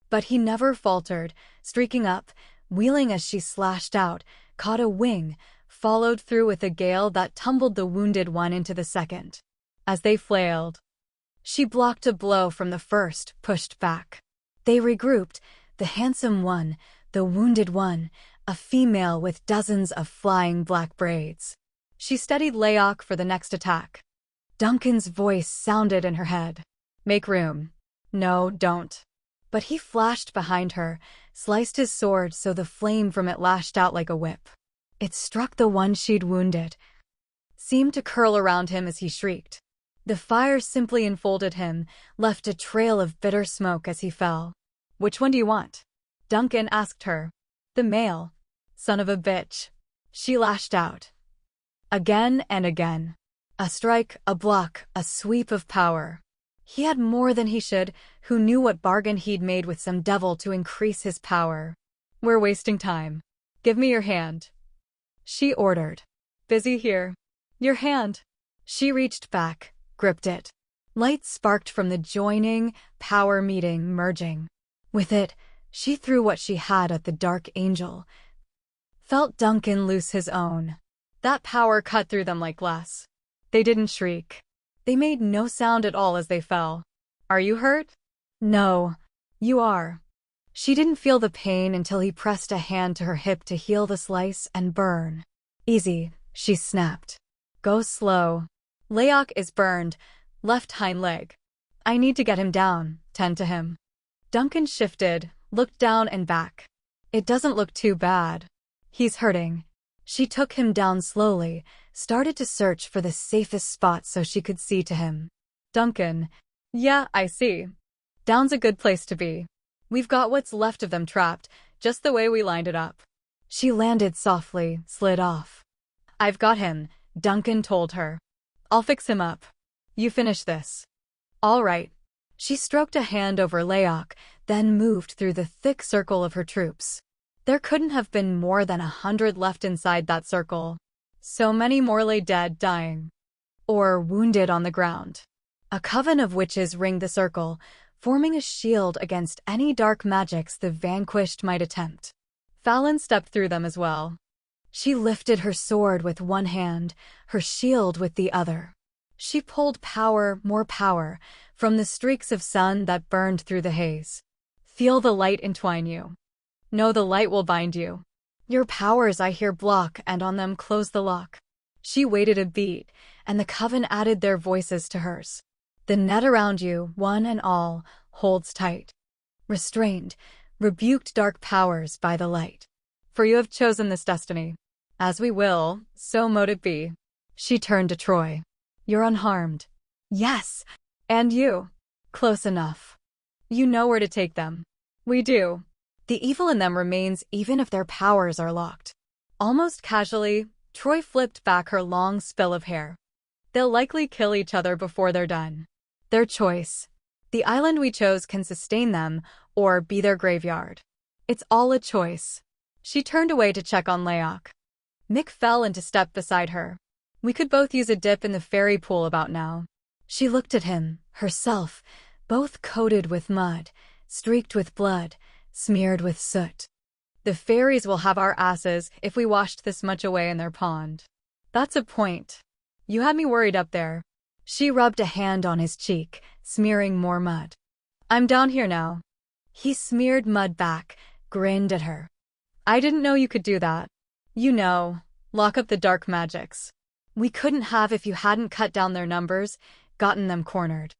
But he never faltered, streaking up, wheeling as she slashed out, caught a wing, followed through with a gale that tumbled the wounded one into the second. As they flailed, she blocked a blow from the first, pushed back. They regrouped, the handsome one, the wounded one, a female with dozens of flying black braids. She steadied Leak for the next attack. Duncan's voice sounded in her head. "Make room." "No, don't." But he flashed behind her, sliced his sword so the flame from it lashed out like a whip. It struck the one she'd wounded, seemed to curl around him as he shrieked. The fire simply enfolded him, left a trail of bitter smoke as he fell. "Which one do you want?" Duncan asked her. "The male." "Son of a bitch." She lashed out. Again and again. A strike, a block, a sweep of power. He had more than he should, who knew what bargain he'd made with some devil to increase his power. "We're wasting time. Give me your hand," she ordered. "Busy here." "Your hand." She reached back, gripped it. Light sparked from the joining, power meeting, merging. With it, she threw what she had at the dark angel. Felt Duncan loose his own. That power cut through them like glass. They didn't shriek. They made no sound at all as they fell. "Are you hurt?" "No. You are." She didn't feel the pain until he pressed a hand to her hip to heal the slice and burn. "Easy," she snapped. "Go slow. Leak is burned, left hind leg. I need to get him down, tend to him." Duncan shifted, looked down and back. "It doesn't look too bad. He's hurting." She took him down slowly, started to search for the safest spot so she could see to him. "Duncan." "Yeah, I see. Down's a good place to be. We've got what's left of them trapped, just the way we lined it up." She landed softly, slid off. "I've got him," Duncan told her. "I'll fix him up. You finish this." "All right." She stroked a hand over Leak, then moved through the thick circle of her troops. There couldn't have been more than 100 left inside that circle. So many more lay dead, dying, or wounded on the ground. A coven of witches ringed the circle, forming a shield against any dark magics the vanquished might attempt. Fallon stepped through them as well. She lifted her sword with one hand, her shield with the other. She pulled power, more power, from the streaks of sun that burned through the haze. "Feel the light entwine you. Know the light will bind you. Your powers I hear block and on them close the lock." She waited a beat, and the coven added their voices to hers. "The net around you, one and all, holds tight. Restrained, rebuked dark powers by the light. For you have chosen this destiny. As we will, so mote it be." She turned to Troy. "You're unharmed." "Yes. And you." "Close enough. You know where to take them." "We do. The evil in them remains even if their powers are locked." Almost casually, Troy flipped back her long spill of hair. "They'll likely kill each other before they're done. Their choice. The island we chose can sustain them, or be their graveyard. It's all a choice." She turned away to check on Leak. Mick fell into step beside her. "We could both use a dip in the fairy pool about now." She looked at him, herself, both coated with mud, streaked with blood, smeared with soot. "The fairies will have our asses if we washed this much away in their pond." "That's a point. You had me worried up there." She rubbed a hand on his cheek, smearing more mud. "I'm down here now." He smeared mud back, grinned at her. "I didn't know you could do that. You know, lock up the dark magics. We couldn't have if you hadn't cut down their numbers, gotten them cornered.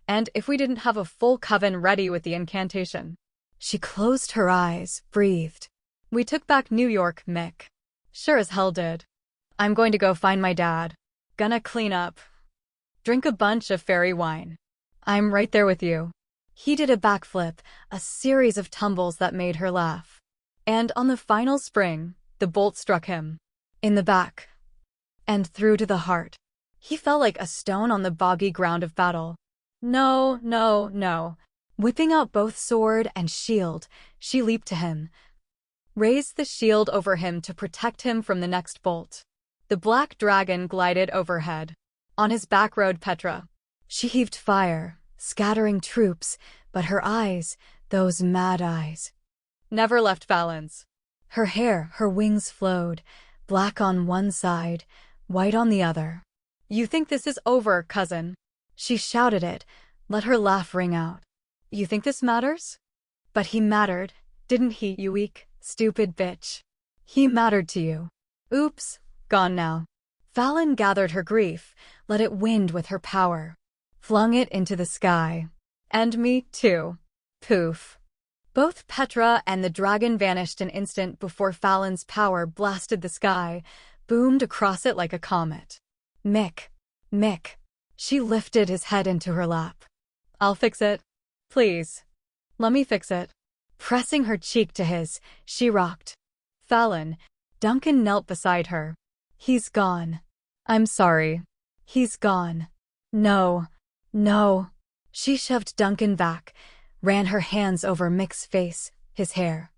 And if we didn't have a full coven ready with the incantation." She closed her eyes, breathed. "We took back New York, Mick." "Sure as hell did. I'm going to go find my dad." Gonna clean up. Drink a bunch of fairy wine. I'm right there with you. He did a backflip, a series of tumbles that made her laugh. And on the final spring, the bolt struck him. In the back. And through to the heart. He fell like a stone on the boggy ground of battle. No, no, no. Whipping out both sword and shield, she leaped to him. Raised the shield over him to protect him from the next bolt. The black dragon glided overhead. On his back rode Petra. She heaved fire, scattering troops, but her eyes, those mad eyes, never left Fallon's. Her hair, her wings flowed, black on one side, white on the other. You think this is over, cousin? She shouted it, let her laugh ring out. You think this matters? But he mattered, didn't he, you weak, stupid bitch? He mattered to you. Oops, gone now. Fallon gathered her grief, let it wind with her power. Flung it into the sky. And me, too. Poof. Both Petra and the dragon vanished an instant before Fallon's power blasted the sky, boomed across it like a comet. Mick. Mick. She lifted his head into her lap. I'll fix it. Please. Let me fix it. Pressing her cheek to his, she rocked. Fallon. Duncan knelt beside her. He's gone. I'm sorry. He's gone. No. No. She shoved Duncan back, ran her hands over Mick's face, his hair.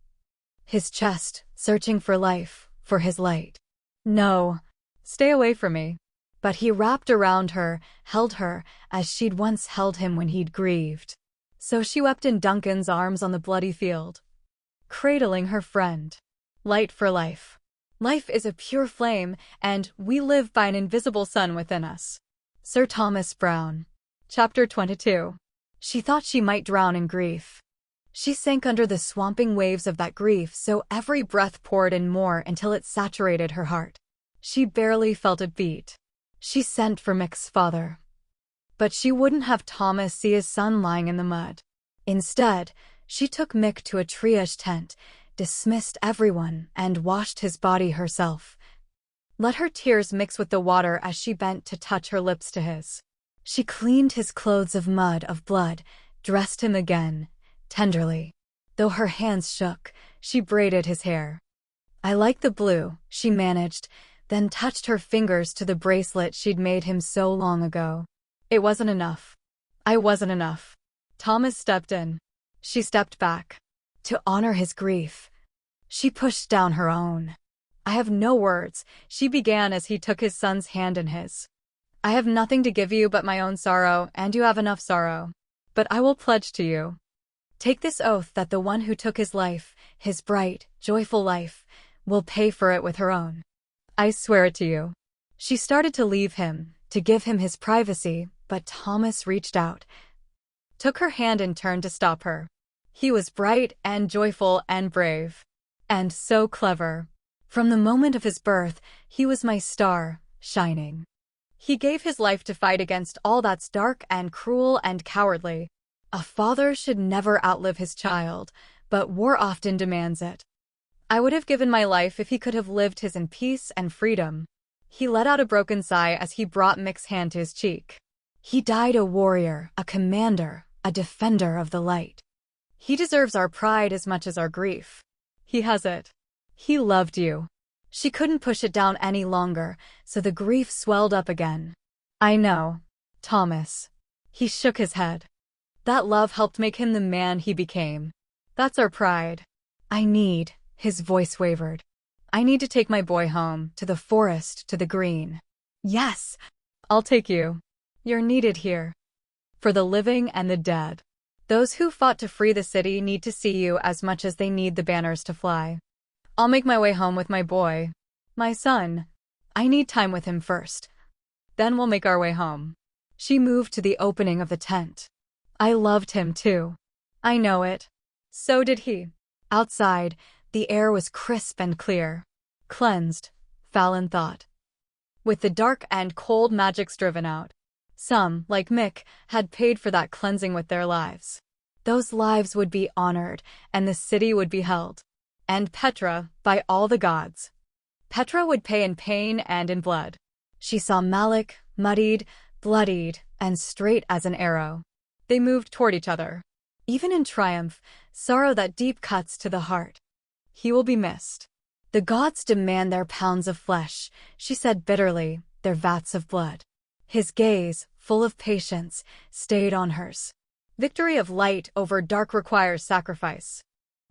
His chest, searching for life, for his light. No. Stay away from me. But he wrapped around her, held her, as she'd once held him when he'd grieved. So she wept in Duncan's arms on the bloody field, cradling her friend. Light for life. Life is a pure flame, and we live by an invisible sun within us. Sir Thomas Browne. Chapter 22. She thought she might drown in grief. She sank under the swamping waves of that grief, so every breath poured in more until it saturated her heart. She barely felt it beat. She sent for Mick's father. But she wouldn't have Thomas see his son lying in the mud. Instead, she took Mick to a triage tent, dismissed everyone, and washed his body herself. Let her tears mix with the water as she bent to touch her lips to his. She cleaned his clothes of mud, of blood, dressed him again, tenderly. Though her hands shook, she braided his hair. I like the blue, she managed, then touched her fingers to the bracelet she'd made him so long ago. It wasn't enough. I wasn't enough. Thomas stepped in. She stepped back. To honor his grief. She pushed down her own. I have no words, she began as he took his son's hand in his. I have nothing to give you but my own sorrow, and you have enough sorrow. But I will pledge to you. Take this oath that the one who took his life, his bright, joyful life, will pay for it with her own. I swear it to you. She started to leave him, to give him his privacy, but Thomas reached out, took her hand and turned to stop her. He was bright and joyful and brave. And so clever. From the moment of his birth, he was my star, shining. He gave his life to fight against all that's dark and cruel and cowardly. A father should never outlive his child, but war often demands it. I would have given my life if he could have lived his in peace and freedom. He let out a broken sigh as he brought Mick's hand to his cheek. He died a warrior, a commander, a defender of the light. He deserves our pride as much as our grief. He has it. He loved you. She couldn't push it down any longer, so the grief swelled up again. I know, Thomas. He shook his head. That love helped make him the man he became. That's our pride. I need, his voice wavered. I need to take my boy home, to the forest, to the green. Yes, I'll take you. You're needed here. For the living and the dead. Those who fought to free the city need to see you as much as they need the banners to fly. I'll make my way home with my boy. My son. I need time with him first. Then we'll make our way home. She moved to the opening of the tent. I loved him too. I know it. So did he. Outside, the air was crisp and clear. Cleansed, Fallon thought. With the dark and cold Magicks driven out. Some, like Mick, had paid for that cleansing with their lives. Those lives would be honored, and the city would be held. And Petra, by all the gods. Petra would pay in pain and in blood. She saw Malik, muddied, bloodied, and straight as an arrow. They moved toward each other. Even in triumph, sorrow that deep cuts to the heart. He will be missed. The gods demand their pounds of flesh, she said bitterly, their vats of blood. His gaze, full of patience, stayed on hers. Victory of light over dark requires sacrifice.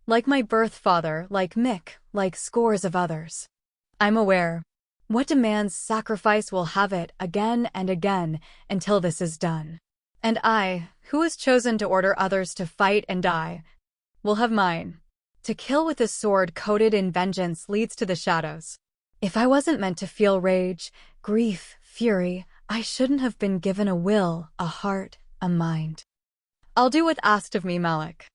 Like my birth father, like Mick, like scores of others. I'm aware. What demands sacrifice will have it again and again until this is done. And I, who has chosen to order others to fight and die, will have mine. To kill with a sword coated in vengeance leads to the shadows. If I wasn't meant to feel rage, grief, fury, I shouldn't have been given a will, a heart, a mind. I'll do what's asked of me, Malik.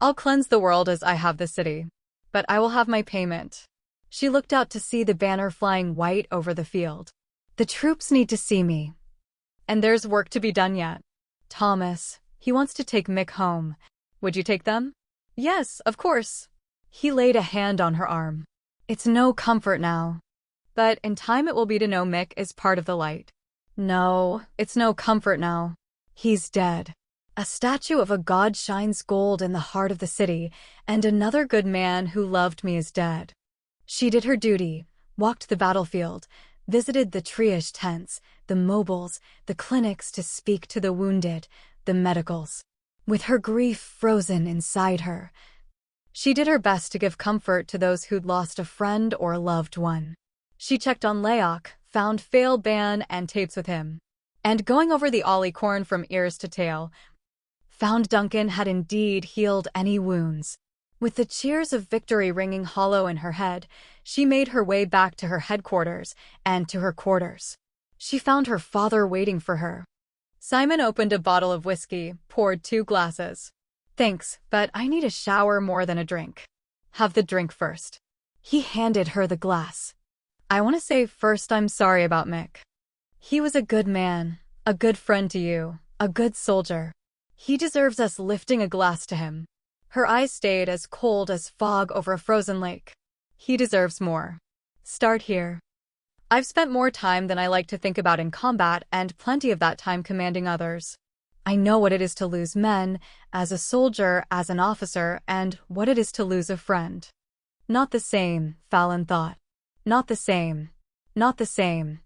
I'll cleanse the world as I have the city. But I will have my payment. She looked out to see the banner flying white over the field. The troops need to see me. And there's work to be done yet. Thomas, he wants to take Mick home. Would you take them? Yes, of course. He laid a hand on her arm. It's no comfort now. But in time it will be to know Mick is part of the light. No, it's no comfort now. He's dead. A statue of a god shines gold in the heart of the city, and another good man who loved me is dead. She did her duty, walked the battlefield, visited the triage tents, the mobiles, the clinics to speak to the wounded, the medicals. With her grief frozen inside her, she did her best to give comfort to those who'd lost a friend or a loved one. She checked on Laok, found fail ban and tapes with him. And going over the Ollie corn from ears to tail, found Duncan had indeed healed any wounds. With the cheers of victory ringing hollow in her head, she made her way back to her headquarters and to her quarters. She found her father waiting for her. Simon opened a bottle of whiskey, poured 2 glasses. Thanks, but I need a shower more than a drink. Have the drink first. He handed her the glass. I want to say first I'm sorry about Mick. He was a good man, a good friend to you, a good soldier. He deserves us lifting a glass to him. Her eyes stayed as cold as fog over a frozen lake. He deserves more. Start here. I've spent more time than I like to think about in combat and plenty of that time commanding others. I know what it is to lose men, as a soldier, as an officer, and what it is to lose a friend. Not the same, Fallon thought. Not the same. Not the same.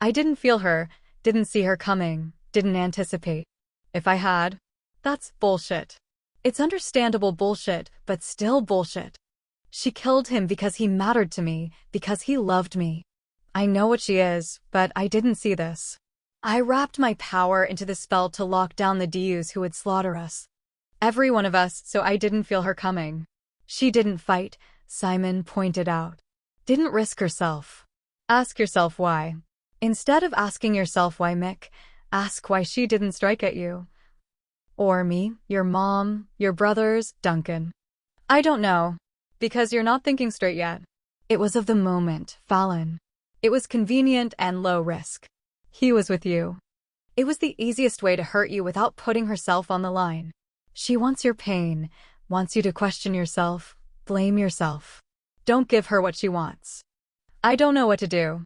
I didn't feel her, didn't see her coming, didn't anticipate. If I had, that's bullshit. It's understandable bullshit, but still bullshit. She killed him because he mattered to me, because he loved me. I know what she is, but I didn't see this. I wrapped my power into the spell to lock down the DUs who would slaughter us. Every one of us, so I didn't feel her coming. She didn't fight, Simon pointed out. Didn't risk herself. Ask yourself why. Instead of asking yourself why Mick, ask why she didn't strike at you. Or me, your mom, your brothers, Duncan. I don't know. Because you're not thinking straight yet. It was of the moment, Fallon. It was convenient and low risk. He was with you. It was the easiest way to hurt you without putting herself on the line. She wants your pain, wants you to question yourself, blame yourself. Don't give her what she wants. I don't know what to do.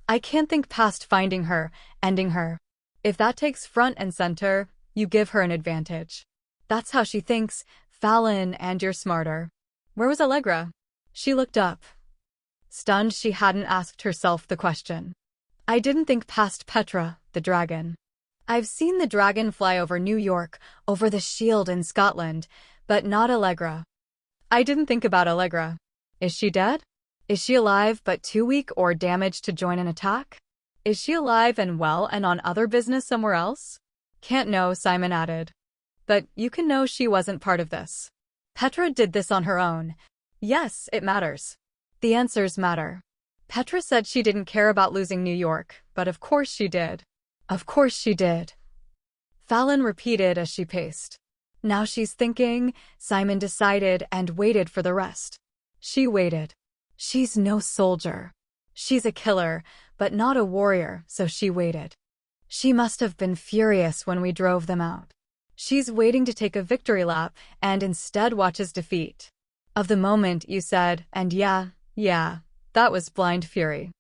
I can't think past finding her, ending her. If that takes front and center, you give her an advantage. That's how she thinks, Fallon, and you're smarter. Where was Allegra? She looked up. Stunned she hadn't asked herself the question. I didn't think past Petra, the dragon. I've seen the dragon fly over New York, over the shield in Scotland, but not Allegra. I didn't think about Allegra. Is she dead? Is she alive but too weak or damaged to join an attack? Is she alive and well and on other business somewhere else? Can't know, Simon added. But you can know she wasn't part of this. Petra did this on her own. Yes, it matters. The answers matter. Petra said she didn't care about losing New York, but of course she did. Of course she did. Fallon repeated as she paced. Now she's thinking, Simon decided and waited for the rest. She waited. She's no soldier. She's a killer, but not a warrior, so she waited. She must have been furious when we drove them out. She's waiting to take a victory lap and instead watches defeat. Of the moment you said, and yeah, that was blind fury.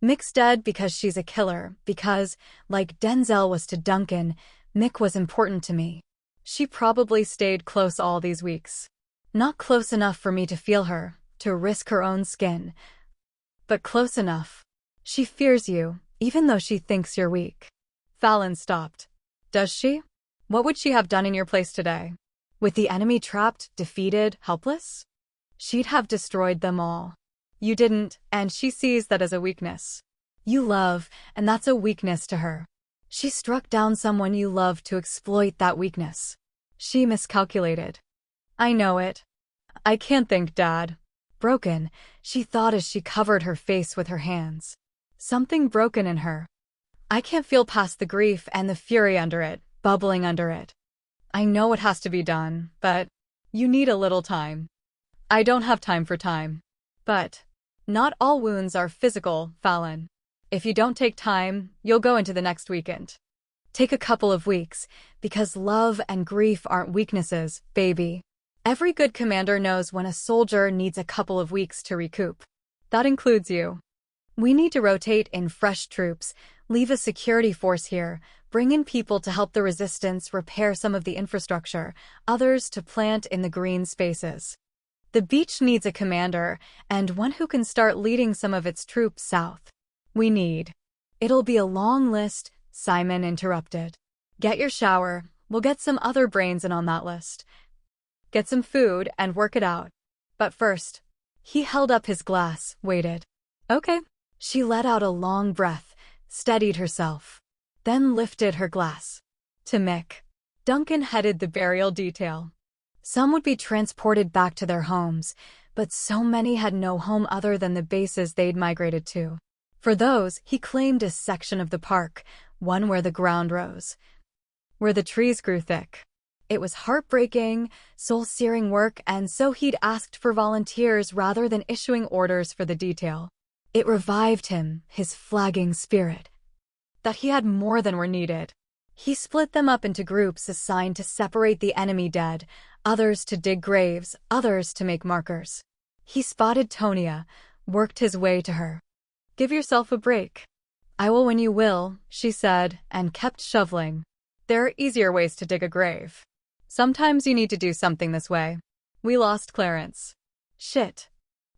Mick's dead because she's a killer, because, like Denzel was to Duncan, Mick was important to me. She probably stayed close all these weeks. Not close enough for me to feel her, to risk her own skin, but close enough. She fears you, even though she thinks you're weak. Fallon stopped. Does she? What would she have done in your place today? With the enemy trapped, defeated, helpless? She'd have destroyed them all. You didn't, and she sees that as a weakness. You love, and that's a weakness to her. She struck down someone you love to exploit that weakness. She miscalculated. I know it. I can't think, Dad. Broken, she thought as she covered her face with her hands. Something broken in her. I can't feel past the grief and the fury under it, bubbling under it. I know it has to be done, but you need a little time. I don't have time for time. But not all wounds are physical, Fallon. If you don't take time, you'll go into the next weekend. Take a couple of weeks, because love and grief aren't weaknesses, baby. Every good commander knows when a soldier needs a couple of weeks to recoup. That includes you. We need to rotate in fresh troops, leave a security force here, bring in people to help the resistance repair some of the infrastructure, others to plant in the green spaces. The beach needs a commander, and one who can start leading some of its troops south. We need. It'll be a long list, Simon interrupted. Get your shower, we'll get some other brains in on that list. Get some food and work it out. But first, he held up his glass, waited. Okay. She let out a long breath, steadied herself, then lifted her glass. To Mick. Duncan headed the burial detail. Some would be transported back to their homes, but so many had no home other than the bases they'd migrated to. For those, he claimed a section of the park, one where the ground rose, where the trees grew thick. It was heartbreaking, soul-searing work, and so he'd asked for volunteers rather than issuing orders for the detail. It revived him, his flagging spirit, that he had more than were needed. He split them up into groups assigned to separate the enemy dead, others to dig graves, others to make markers. He spotted Tonia, worked his way to her. Give yourself a break. I will when you will, she said, and kept shoveling. There are easier ways to dig a grave. Sometimes you need to do something this way. We lost Clarence. Shit.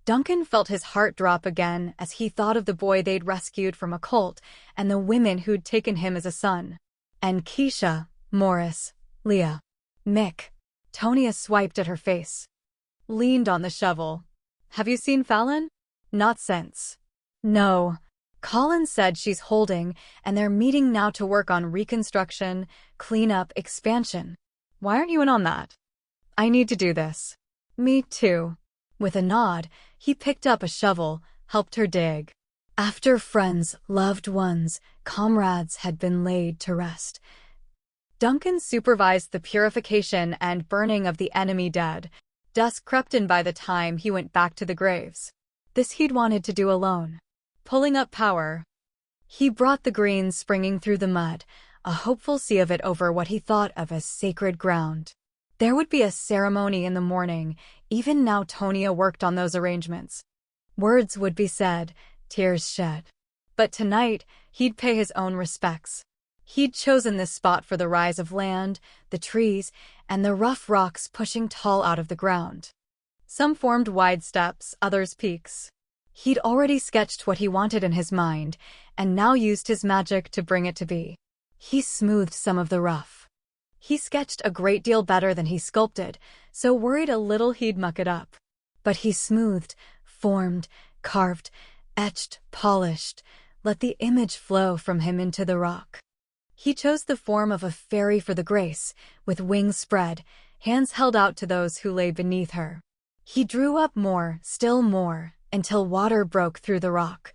Duncan felt his heart drop again as he thought of the boy they'd rescued from a cult and the women who'd taken him as a son. And Keisha, Morris, Leah, Mick. Tonia swiped at her face. Leaned on the shovel. Have you seen Fallon? Not since. No. Colin said she's holding, and they're meeting now to work on reconstruction, cleanup, expansion. Why aren't you in on that? I need to do this. Me too. With a nod, he picked up a shovel, helped her dig. After friends, loved ones, comrades had been laid to rest, Duncan supervised the purification and burning of the enemy dead. Dusk crept in by the time he went back to the graves. This he'd wanted to do alone. Pulling up power, he brought the greens springing through the mud, a hopeful sea of it over what he thought of as sacred ground. There would be a ceremony in the morning. Even now Tonia worked on those arrangements. Words would be said, tears shed. But tonight, he'd pay his own respects. He'd chosen this spot for the rise of land, the trees, and the rough rocks pushing tall out of the ground. Some formed wide steps, others peaks. He'd already sketched what he wanted in his mind, and now used his magic to bring it to be. He smoothed some of the rough. He sketched a great deal better than he sculpted, so worried a little he'd muck it up. But he smoothed, formed, carved, etched, polished, let the image flow from him into the rock. He chose the form of a fairy for the grace, with wings spread, hands held out to those who lay beneath her. He drew up more, still more, until water broke through the rock,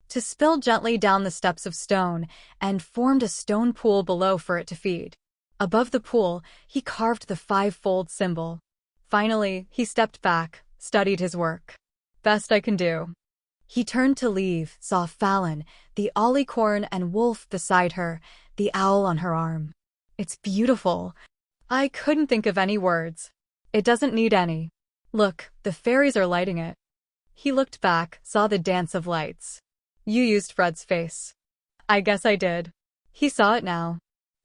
to spill gently down the steps of stone, and formed a stone pool below for it to feed. Above the pool, he carved the five-fold symbol. Finally, he stepped back, studied his work. Best I can do. He turned to leave, saw Fallon, the alicorn and wolf beside her, the owl on her arm. It's beautiful. I couldn't think of any words. It doesn't need any. Look, the fairies are lighting it. He looked back, saw the dance of lights. You used Fred's face. I guess I did. He saw it now.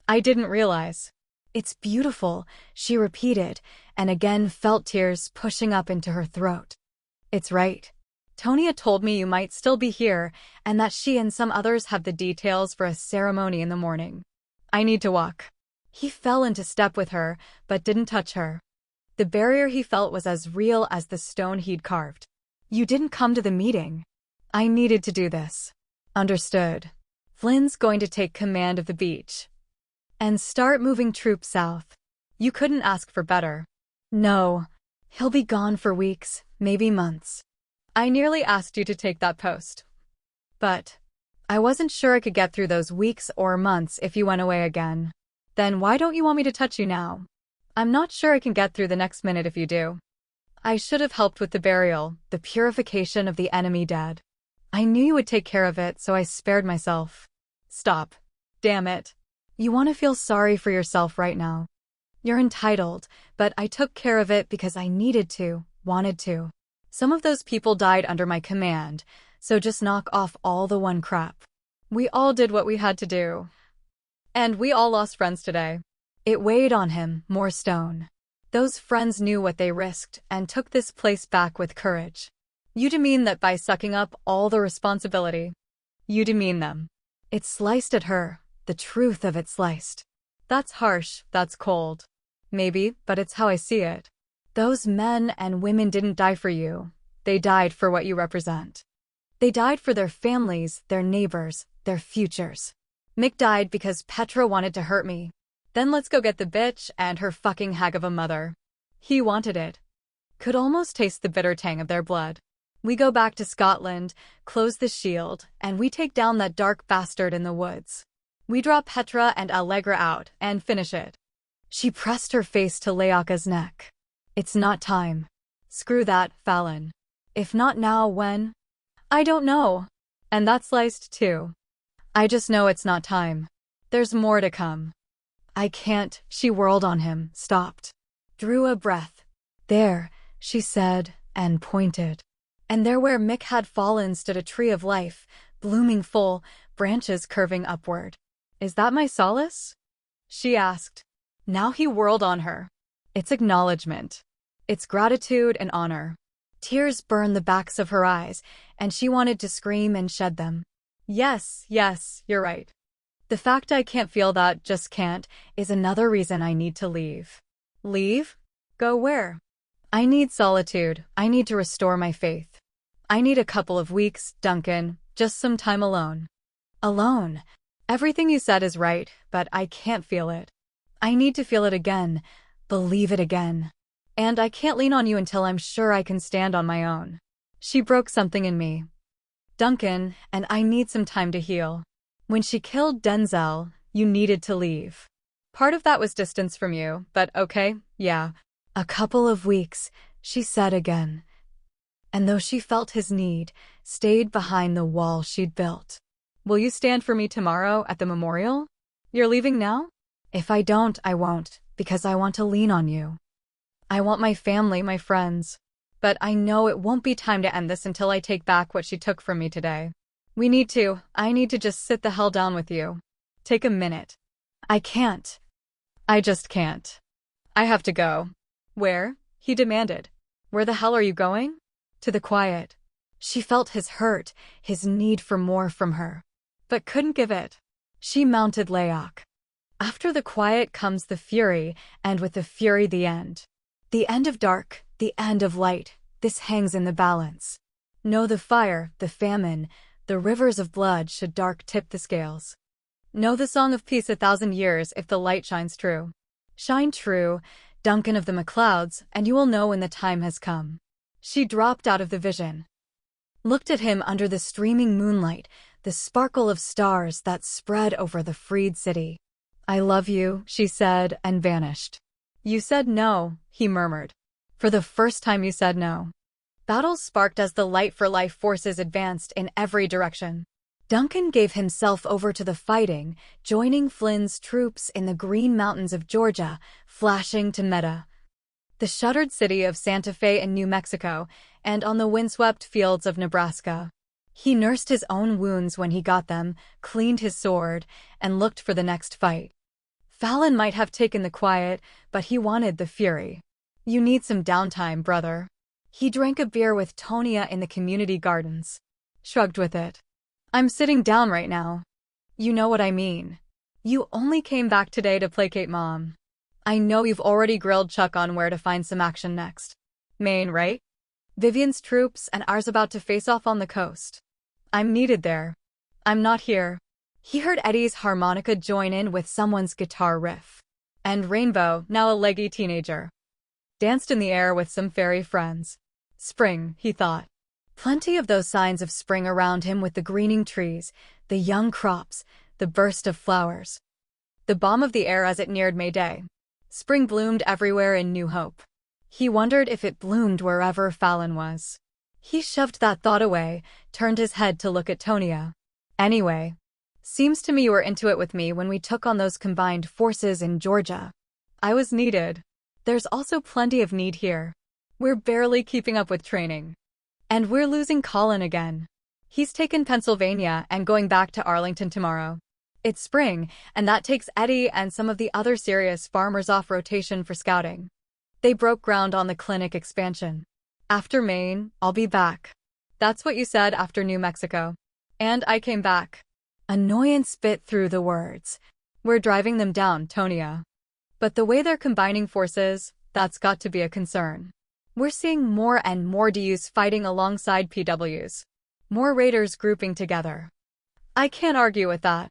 I didn't realize. It's beautiful, she repeated, and again felt tears pushing up into her throat. It's right. Tonya told me you might still be here, and that she and some others have the details for a ceremony in the morning. I need to walk. He fell into step with her, but didn't touch her. The barrier he felt was as real as the stone he'd carved. You didn't come to the meeting. I needed to do this. Understood. Flynn's going to take command of the beach and start moving troops south. You couldn't ask for better. No. He'll be gone for weeks, maybe months. I nearly asked you to take that post. But I wasn't sure I could get through those weeks or months if you went away again. Then why don't you want me to touch you now? I'm not sure I can get through the next minute if you do. I should have helped with the burial, the purification of the enemy dead. I knew you would take care of it, so I spared myself. Stop. Damn it. You want to feel sorry for yourself right now. You're entitled, but I took care of it because I needed to, wanted to. Some of those people died under my command, so just knock off all the one crap. We all did what we had to do. And we all lost friends today. It weighed on him, more stone. Those friends knew what they risked and took this place back with courage. You demean that by sucking up all the responsibility. You demean them. It sliced at her, the truth of it sliced. That's harsh, that's cold. Maybe, but it's how I see it. Those men and women didn't die for you. They died for what you represent. They died for their families, their neighbors, their futures. Mick died because Petra wanted to hurt me. Then let's go get the bitch and her fucking hag of a mother. He wanted it. Could almost taste the bitter tang of their blood. We go back to Scotland, close the shield, and we take down that dark bastard in the woods. We draw Petra and Allegra out and finish it. She pressed her face to Leaka's neck. It's not time. Screw that, Fallon. If not now, when? I don't know. And that sliced too. I just know it's not time. There's more to come. I can't, she whirled on him, stopped. Drew a breath. There, she said, and pointed. And there where Mick had fallen stood a tree of life, blooming full, branches curving upward. Is that my solace? She asked. Now he whirled on her. It's acknowledgement. It's gratitude and honor. Tears burned the backs of her eyes, and she wanted to scream and shed them. Yes, you're right. The fact I can't feel that, just can't, is another reason I need to leave. Leave? Go where? I need solitude. I need to restore my faith. I need a couple of weeks, Duncan, just some time alone. Alone? Everything you said is right, but I can't feel it. I need to feel it again, believe it again. And I can't lean on you until I'm sure I can stand on my own. She broke something in me. Duncan, and I need some time to heal. When she killed Denzel, you needed to leave. Part of that was distance from you, but okay, yeah. A couple of weeks, she said again. And though she felt his need, stayed behind the wall she'd built. Will you stand for me tomorrow at the memorial? You're leaving now? If I don't, I won't, because I want to lean on you. I want my family, my friends. But I know it won't be time to end this until I take back what she took from me today. I need to just sit the hell down with you. Take a minute. I can't. I just can't. I have to go. Where? He demanded. Where the hell are you going? To the quiet. She felt his hurt, his need for more from her. But couldn't give it. She mounted Leak. After the quiet comes the fury, and with the fury the end. The end of dark, the end of light, this hangs in the balance. No, the fire, the famine, the rivers of blood should dark tip the scales. Know the song of peace 1,000 years if the light shines true. Shine true, Duncan of the MacLeods, and you will know when the time has come. She dropped out of the vision. Looked at him under the streaming moonlight, the sparkle of stars that spread over the freed city. I love you, she said, and vanished. You said no, he murmured. For the first time you said no. Battles sparked as the light for life forces advanced in every direction. Duncan gave himself over to the fighting, joining Flynn's troops in the Green Mountains of Georgia, flashing to Meta, the shuttered city of Santa Fe in New Mexico, and on the windswept fields of Nebraska. He nursed his own wounds when he got them, cleaned his sword, and looked for the next fight. Fallon might have taken the quiet, but he wanted the fury. You need some downtime, brother. He drank a beer with Tonia in the community gardens. Shrugged with it. I'm sitting down right now. You know what I mean. You only came back today to placate Mom. I know you've already grilled Chuck on where to find some action next. Maine, right? Vivian's troops and ours about to face off on the coast. I'm needed there. I'm not here. He heard Eddie's harmonica join in with someone's guitar riff. And Rainbow, now a leggy teenager, danced in the air with some fairy friends. Spring, he thought. Plenty of those signs of spring around him with the greening trees, the young crops, the burst of flowers. The balm of the air as it neared May Day. Spring bloomed everywhere in New Hope. He wondered if it bloomed wherever Fallon was. He shoved that thought away, turned his head to look at Tonia. Anyway, seems to me you were into it with me when we took on those combined forces in Georgia. I was needed. There's also plenty of need here. We're barely keeping up with training. And we're losing Colin again. He's taken Pennsylvania and going back to Arlington tomorrow. It's spring, and that takes Eddie and some of the other serious farmers off rotation for scouting. They broke ground on the clinic expansion. After Maine, I'll be back. That's what you said after New Mexico. And I came back. Annoyance bit through the words. We're driving them down, Tonia. But the way they're combining forces, that's got to be a concern. We're seeing more and more DUs fighting alongside PWs. More raiders grouping together. I can't argue with that.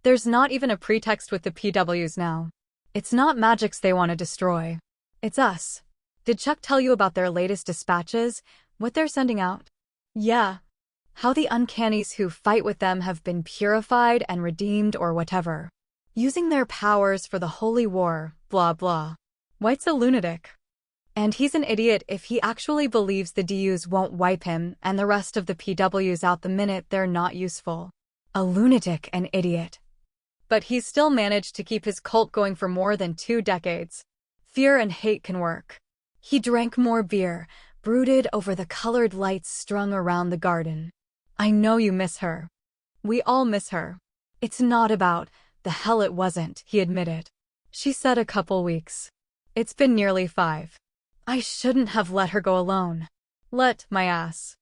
There's not even a pretext with the PWs now. It's not Magicks they want to destroy. It's us. Did Chuck tell you about their latest dispatches? What they're sending out? Yeah. How the uncannies who fight with them have been purified and redeemed or whatever. Using their powers for the holy war, blah blah. White's a lunatic. And he's an idiot if he actually believes the DUs won't wipe him and the rest of the PWs out the minute they're not useful. A lunatic and idiot. But he's still managed to keep his cult going for more than 2 decades. Fear and hate can work. He drank more beer, brooded over the colored lights strung around the garden. I know you miss her. We all miss her. It's not about, the hell it wasn't, he admitted. She said a couple weeks. It's been nearly 5. I shouldn't have let her go alone. Let my ass.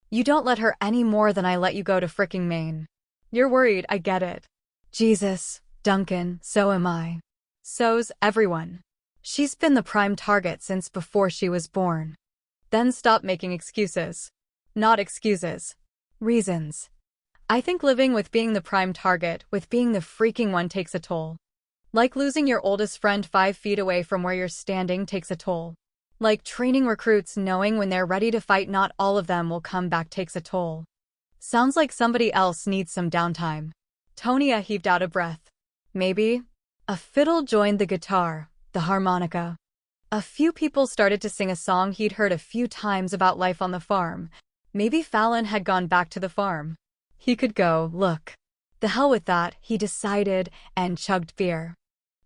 You don't let her any more than I let you go to fricking Maine. You're worried, I get it. Jesus, Duncan, so am I. So's everyone. She's been the prime target since before she was born. Then stop making excuses. Not excuses. Reasons. I think living with being the prime target, with being the freaking one takes a toll. Like losing your oldest friend 5 feet away from where you're standing takes a toll. Like training recruits knowing when they're ready to fight not all of them will come back takes a toll. Sounds like somebody else needs some downtime. Tonia heaved out a breath. Maybe. A fiddle joined the guitar, the harmonica. A few people started to sing a song he'd heard a few times about life on the farm. Maybe Fallon had gone back to the farm. He could go, look. The hell with that, he decided, and chugged beer.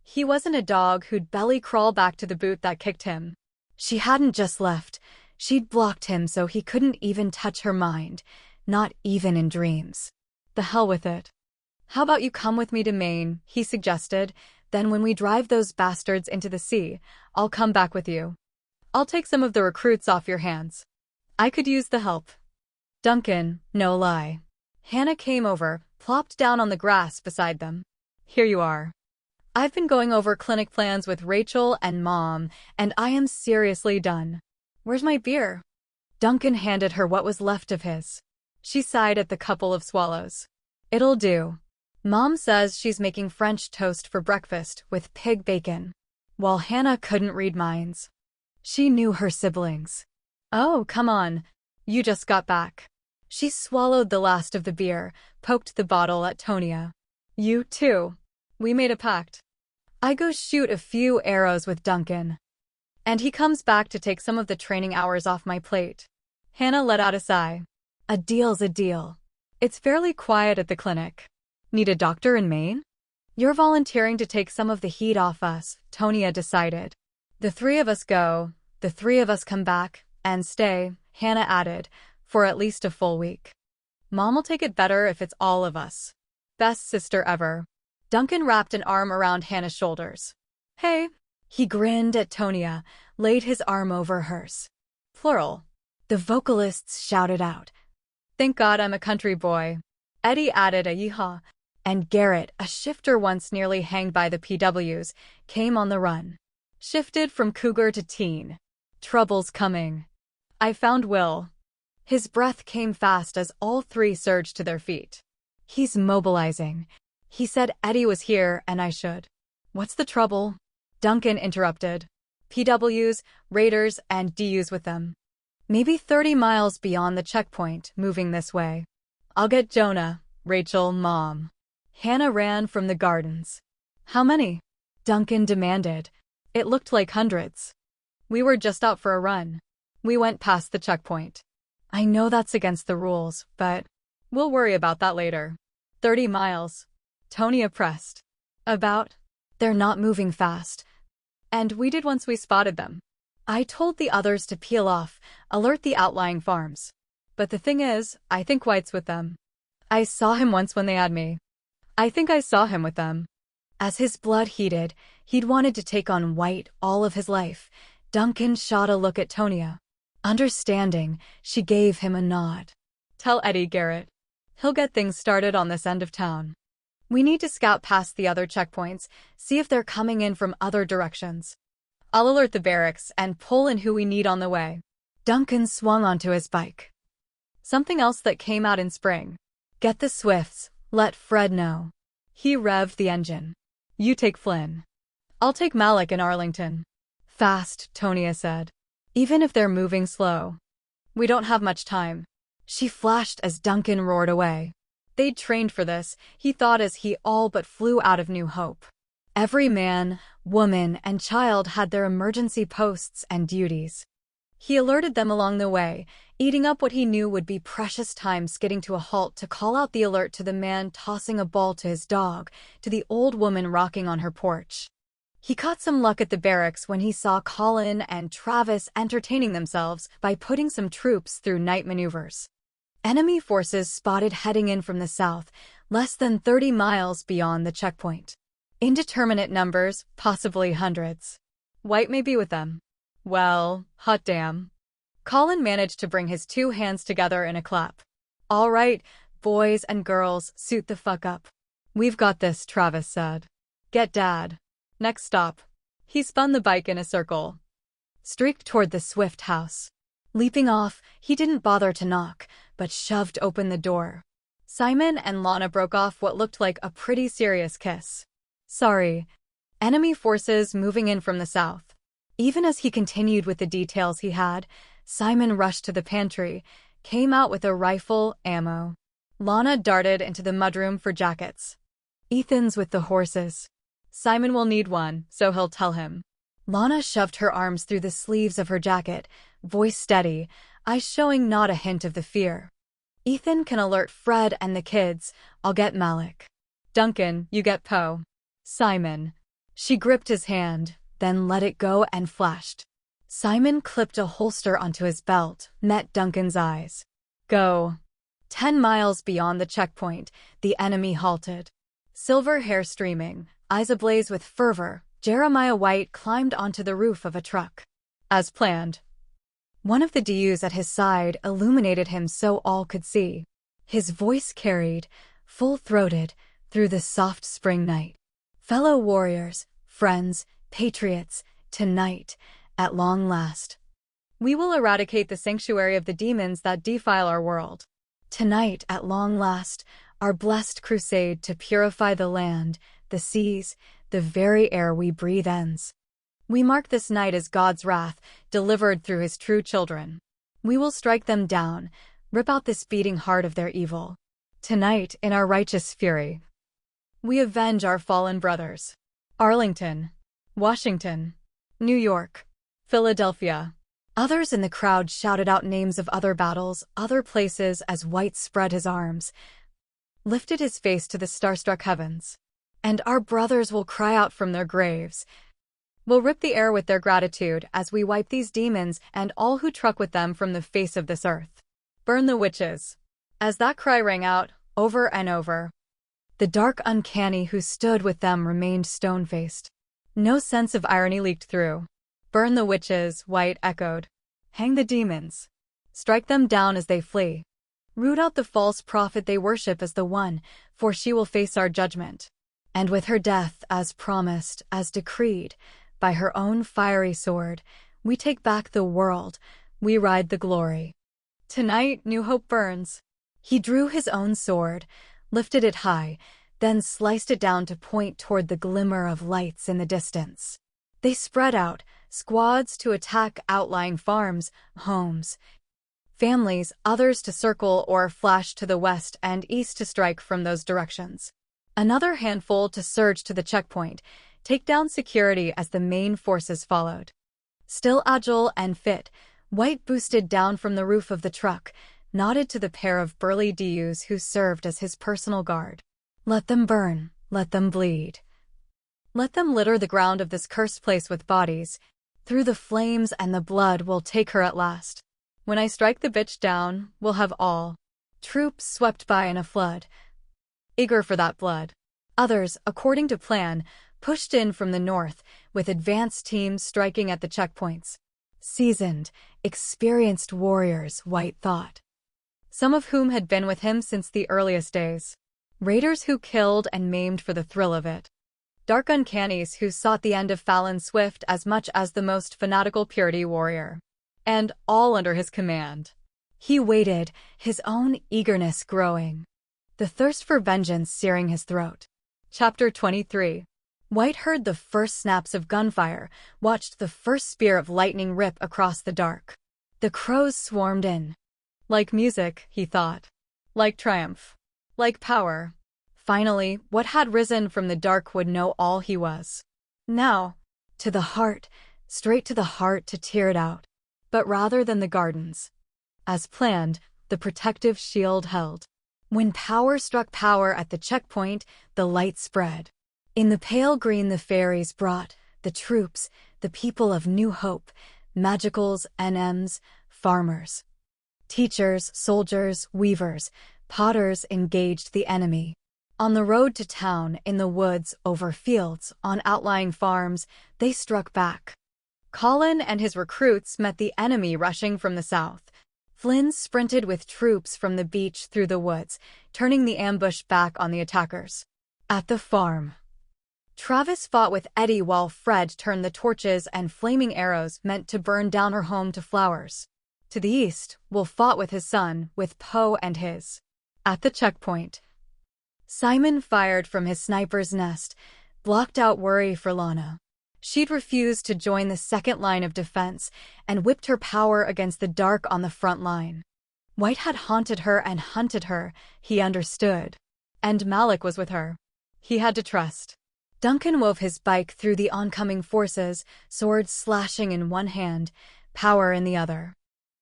He wasn't a dog who'd belly crawl back to the boot that kicked him. She hadn't just left. She'd blocked him so he couldn't even touch her mind, not even in dreams. The hell with it. How about you come with me to Maine, he suggested. Then when we drive those bastards into the sea, I'll come back with you. I'll take some of the recruits off your hands. I could use the help. Duncan, no lie. Hannah came over, plopped down on the grass beside them. Here you are. I've been going over clinic plans with Rachel and Mom, and I am seriously done. Where's my beer? Duncan handed her what was left of his. She sighed at the couple of swallows. It'll do. Mom says she's making French toast for breakfast with pig bacon. While Hannah couldn't read minds. She knew her siblings. Oh, come on. You just got back. She swallowed the last of the beer, poked the bottle at Tonia. You too. We made a pact. I go shoot a few arrows with Duncan. And he comes back to take some of the training hours off my plate. Hannah let out a sigh. A deal's a deal. It's fairly quiet at the clinic. Need a doctor in Maine? You're volunteering to take some of the heat off us, Tonia decided. The 3 of us go, the 3 of us come back, and stay, Hannah added, for at least a full week. Mom'll take it better if it's all of us. Best sister ever. Duncan wrapped an arm around Hannah's shoulders. Hey. He grinned at Tonya, laid his arm over hers. Plural. The vocalists shouted out. Thank God I'm a country boy. Eddie added a yeehaw, and Garrett, a shifter once nearly hanged by the PWs, came on the run. Shifted from cougar to teen. Trouble's coming. I found Will. His breath came fast as all three surged to their feet. He's mobilizing. He said Eddie was here and I should. What's the trouble? Duncan interrupted. PWs, raiders, and DUs with them. Maybe 30 miles beyond the checkpoint, moving this way. I'll get Jonah, Rachel, Mom. Hannah ran from the gardens. How many? Duncan demanded. It looked like hundreds. We were just out for a run. We went past the checkpoint. I know that's against the rules, but we'll worry about that later. 30 miles. Tonya pressed. About? They're not moving fast. And we did once we spotted them. I told the others to peel off, alert the outlying farms. But the thing is, I think White's with them. I saw him once when they had me. I think I saw him with them. As his blood heated, he'd wanted to take on White all of his life. Duncan shot a look at Tonya. Understanding, she gave him a nod. Tell Eddie, Garrett. He'll get things started on this end of town. We need to scout past the other checkpoints, see if they're coming in from other directions. I'll alert the barracks and pull in who we need on the way. Duncan swung onto his bike. Something else that came out in spring. Get the Swifts, let Fred know. He revved the engine. You take Flynn. I'll take Malik and Arlington. Fast, Tonya said. Even if they're moving slow. We don't have much time. She flashed as Duncan roared away. They'd trained for this, he thought as he all but flew out of New Hope. Every man, woman, and child had their emergency posts and duties. He alerted them along the way, eating up what he knew would be precious time skidding to a halt to call out the alert to the man tossing a ball to his dog, to the old woman rocking on her porch. He caught some luck at the barracks when he saw Colin and Travis entertaining themselves by putting some troops through night maneuvers. Enemy forces spotted heading in from the south, less than 30 miles beyond the checkpoint. Indeterminate numbers, possibly hundreds. White may be with them. Well, hot damn. Colin managed to bring his two hands together in a clap. All right, boys and girls, suit the fuck up. We've got this, Travis said. Get Dad. Next stop. He spun the bike in a circle. Streaked toward the Swift house. Leaping off, he didn't bother to knock, but shoved open the door. Simon and Lana broke off what looked like a pretty serious kiss. Sorry. Enemy forces moving in from the south. Even as he continued with the details he had, Simon rushed to the pantry, came out with a rifle, ammo. Lana darted into the mudroom for jackets. Ethan's with the horses. Simon will need one, so he'll tell him. Lana shoved her arms through the sleeves of her jacket, voice steady, eyes showing not a hint of the fear. Ethan can alert Fred and the kids. I'll get Malik. Duncan, you get Poe. Simon. She gripped his hand, then let it go and flashed. Simon clipped a holster onto his belt, met Duncan's eyes. Go. 10 miles beyond the checkpoint, the enemy halted. Silver hair streaming, eyes ablaze with fervor, Jeremiah White climbed onto the roof of a truck. As planned. One of the DUs at his side illuminated him so all could see. His voice carried, full-throated, through the soft spring night. Fellow warriors, friends, patriots, tonight, at long last. We will eradicate the sanctuary of the demons that defile our world. Tonight, at long last, our blessed crusade to purify the land, the seas, the very air we breathe ends. We mark this night as God's wrath, delivered through his true children. We will strike them down, rip out this beating heart of their evil. Tonight, in our righteous fury, we avenge our fallen brothers. Arlington, Washington, New York, Philadelphia. Others in the crowd shouted out names of other battles, other places as White spread his arms, lifted his face to the starstruck heavens. And our brothers will cry out from their graves. We'll rip the air with their gratitude as we wipe these demons and all who truck with them from the face of this earth. Burn the witches. As that cry rang out, over and over, the dark uncanny who stood with them remained stone-faced. No sense of irony leaked through. Burn the witches, White echoed. Hang the demons. Strike them down as they flee. Root out the false prophet they worship as the one, for she will face our judgment. And with her death, as promised, as decreed, by her own fiery sword, we take back the world, we ride the glory. Tonight, New Hope burns. He drew his own sword, lifted it high, then sliced it down to point toward the glimmer of lights in the distance. They spread out, squads to attack outlying farms, homes, families, others to circle or flash to the west and east to strike from those directions. Another handful to surge to the checkpoint, take down security as the main forces followed. Still agile and fit, White boosted down from the roof of the truck, nodded to the pair of burly DUs who served as his personal guard. Let them burn, let them bleed. Let them litter the ground of this cursed place with bodies. Through the flames and the blood we'll take her at last. When I strike the bitch down, we'll have all. Troops swept by in a flood, eager for that blood. Others, according to plan, pushed in from the north, with advance teams striking at the checkpoints. Seasoned, experienced warriors, White thought. Some of whom had been with him since the earliest days. Raiders who killed and maimed for the thrill of it. Dark uncannies who sought the end of Fallon Swift as much as the most fanatical purity warrior. And all under his command. He waited, his own eagerness growing. The thirst for vengeance searing his throat. Chapter 23. White heard the first snaps of gunfire, watched the first spear of lightning rip across the dark. The crows swarmed in. Like music, he thought. Like triumph. Like power. Finally, what had risen from the dark would know all he was. Now, to the heart, straight to the heart to tear it out. But rather than the gardens. As planned, the protective shield held. When power struck power at the checkpoint, the light spread. In the pale green the fairies brought, the troops, the people of New Hope, Magicals, NMs, farmers. Teachers, soldiers, weavers, potters engaged the enemy. On the road to town, in the woods, over fields, on outlying farms, they struck back. Colin and his recruits met the enemy rushing from the south. Flynn sprinted with troops from the beach through the woods, turning the ambush back on the attackers. At the farm, Travis fought with Eddie while Fred turned the torches and flaming arrows meant to burn down her home to flowers. To the east, Will fought with his son, with Poe and his. At the checkpoint, Simon fired from his sniper's nest, blocked out worry for Lana. She'd refused to join the second line of defense and whipped her power against the dark on the front line. White had haunted her and hunted her, he understood. And Malik was with her. He had to trust. Duncan wove his bike through the oncoming forces, sword slashing in one hand, power in the other.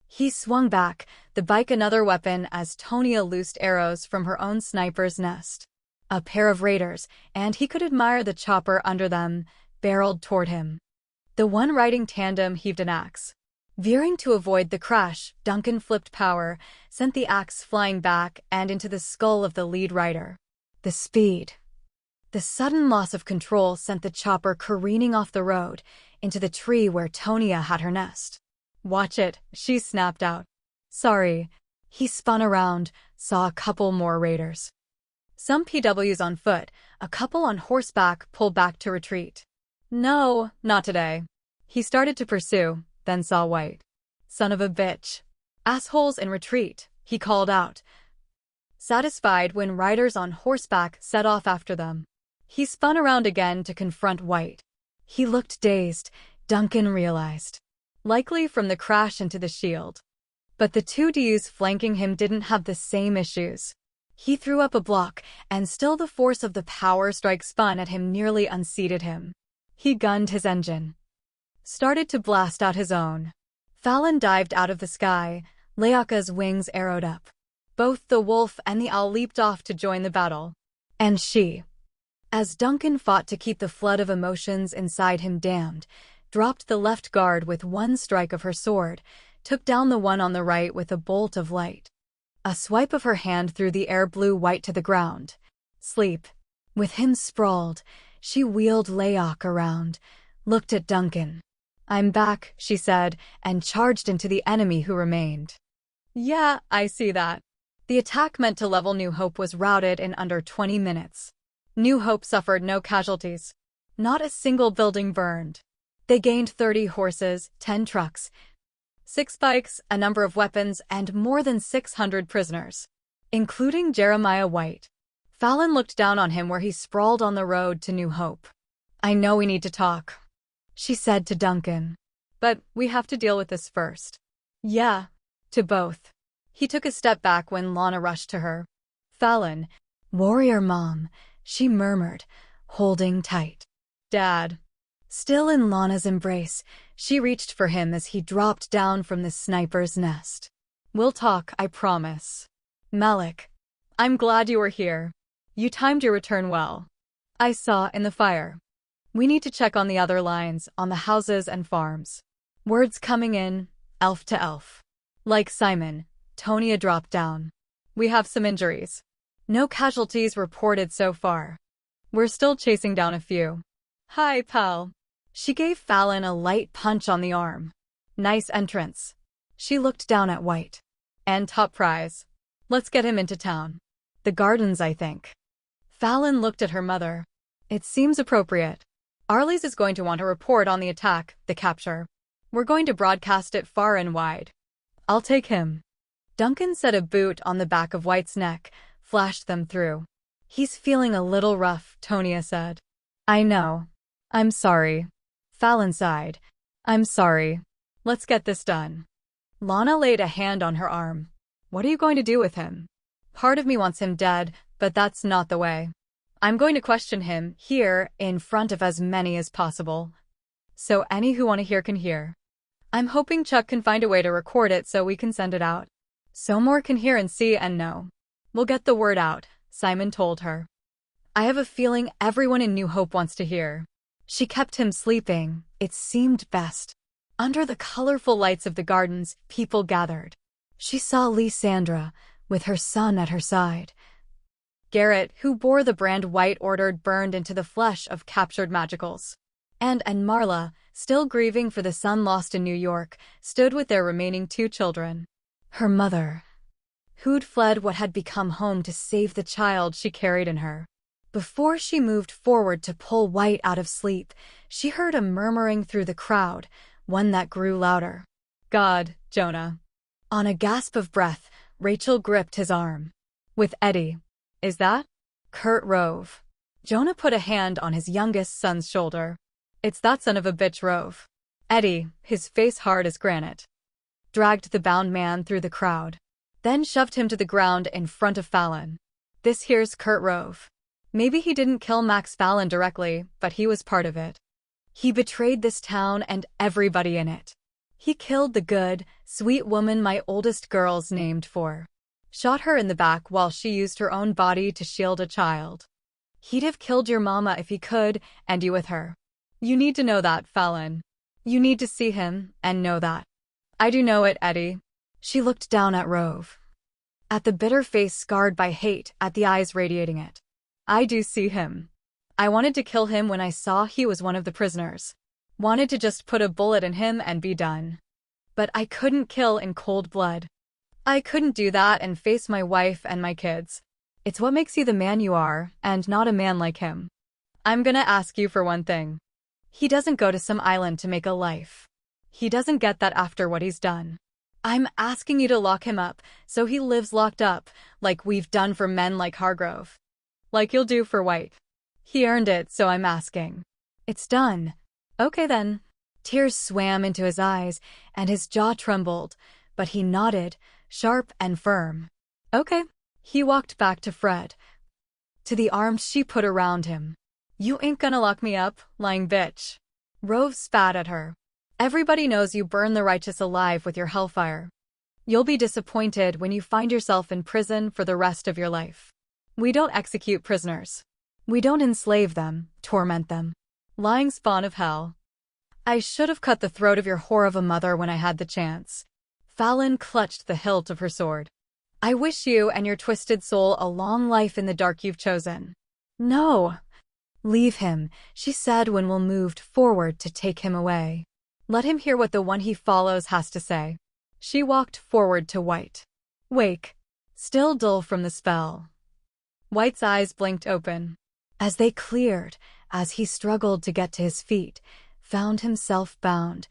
He swung back, the bike another weapon as Tonia loosed arrows from her own sniper's nest. A pair of raiders, and he could admire the chopper under them, barreled toward him. The one riding tandem heaved an axe. Veering to avoid the crash, Duncan flipped power, sent the axe flying back and into the skull of the lead rider. The speed. The sudden loss of control sent the chopper careening off the road, into the tree where Tonia had her nest. Watch it, she snapped out. Sorry. He spun around, saw a couple more raiders. Some PWs on foot, a couple on horseback pulled back to retreat. No, not today. He started to pursue, then saw White. Son of a bitch. Assholes in retreat, he called out. Satisfied when riders on horseback set off after them. He spun around again to confront White. He looked dazed, Duncan realized. Likely from the crash into the shield. But the two DUs flanking him didn't have the same issues. He threw up a block, and still the force of the power strike spun at him nearly unseated him. He gunned his engine. Started to blast out his own. Fallon dived out of the sky, Leaka's wings arrowed up. Both the wolf and the owl leaped off to join the battle. And she, as Duncan fought to keep the flood of emotions inside him dammed, dropped the left guard with one strike of her sword, took down the one on the right with a bolt of light. A swipe of her hand through the air blew White to the ground. Sleep. With him sprawled, she wheeled Layok around, looked at Duncan. "I'm back," she said, and charged into the enemy who remained. "Yeah, I see that." The attack meant to level New Hope was routed in under 20 minutes. New Hope suffered no casualties. Not a single building burned. They gained 30 horses, 10 trucks, 6 bikes, a number of weapons, and more than 600 prisoners, including Jeremiah White. Fallon looked down on him where he sprawled on the road to New Hope. "I know we need to talk," she said to Duncan. "But we have to deal with this first." "Yeah." To both. He took a step back when Lana rushed to her. "Fallon." "Warrior Mom," she murmured, holding tight. "Dad." Still in Lana's embrace, she reached for him as he dropped down from the sniper's nest. "We'll talk, I promise." "Malik. I'm glad you were here. You timed your return well. I saw in the fire. We need to check on the other lines, on the houses and farms." Words coming in, elf to elf. "Like Simon." Tonia dropped down. "We have some injuries. No casualties reported so far. We're still chasing down a few." "Hi, pal." She gave Fallon a light punch on the arm. "Nice entrance." She looked down at White. "And top prize. Let's get him into town. The gardens, I think." Fallon looked at her mother. "It seems appropriate. Arliss is going to want a report on the attack, the capture. We're going to broadcast it far and wide. I'll take him." Duncan set a boot on the back of White's neck, flashed them through. "He's feeling a little rough," Tonia said. "I know. I'm sorry." Fallon sighed. "I'm sorry. Let's get this done." Lana laid a hand on her arm. "What are you going to do with him?" "Part of me wants him dead, but that's not the way. I'm going to question him, here, in front of as many as possible. So any who want to hear can hear. I'm hoping Chuck can find a way to record it so we can send it out. So more can hear and see and know. We'll get the word out," Simon told her. "I have a feeling everyone in New Hope wants to hear." She kept him sleeping, it seemed best. Under the colorful lights of the gardens, people gathered. She saw Lysandra, with her son at her side. Garrett, who bore the brand White ordered burned into the flesh of captured Magicals. And Marla, still grieving for the son lost in New York, stood with their remaining 2 children. Her mother, who'd fled what had become home to save the child she carried in her. Before she moved forward to pull White out of sleep, she heard a murmuring through the crowd, one that grew louder. "God, Jonah." On a gasp of breath, Rachel gripped his arm. "With Eddie. Is that?" "Kurt Rove." Jonah put a hand on his youngest son's shoulder. "It's that son of a bitch Rove." Eddie, his face hard as granite, dragged the bound man through the crowd, then shoved him to the ground in front of Fallon. "This here's Kurt Rove. Maybe he didn't kill Max Fallon directly, but he was part of it. He betrayed this town and everybody in it. He killed the good, sweet woman my oldest girl's named for. Shot her in the back while she used her own body to shield a child. He'd have killed your mama if he could, and you with her. You need to know that, Fallon. You need to see him, and know that." "I do know it, Eddie." She looked down at Rove. At the bitter face scarred by hate, at the eyes radiating it. "I do see him. I wanted to kill him when I saw he was one of the prisoners. Wanted to just put a bullet in him and be done. But I couldn't kill in cold blood. I couldn't do that and face my wife and my kids. It's what makes you the man you are, and not a man like him. I'm gonna ask you for one thing. He doesn't go to some island to make a life. He doesn't get that after what he's done. I'm asking you to lock him up, so he lives locked up, like we've done for men like Hargrove. Like you'll do for White. He earned it, so I'm asking." "It's done." "Okay then." Tears swam into his eyes, and his jaw trembled, but he nodded, sharp and firm. "Okay." He walked back to Fred, to the arms she put around him. "You ain't gonna lock me up, lying bitch." Rove spat at her. "Everybody knows you burn the righteous alive with your hellfire. You'll be disappointed when you find yourself in prison for the rest of your life. We don't execute prisoners. We don't enslave them, torment them. Lying spawn of hell. I should have cut the throat of your whore of a mother when I had the chance." Fallon clutched the hilt of her sword. I wish you and your twisted soul a long life in the dark you've chosen. No. Leave him, she said when Will moved forward to take him away. Let him hear what the one he follows has to say. She walked forward to White. Wake. Still dull from the spell. White's eyes blinked open. As they cleared, as he struggled to get to his feet, found himself bound,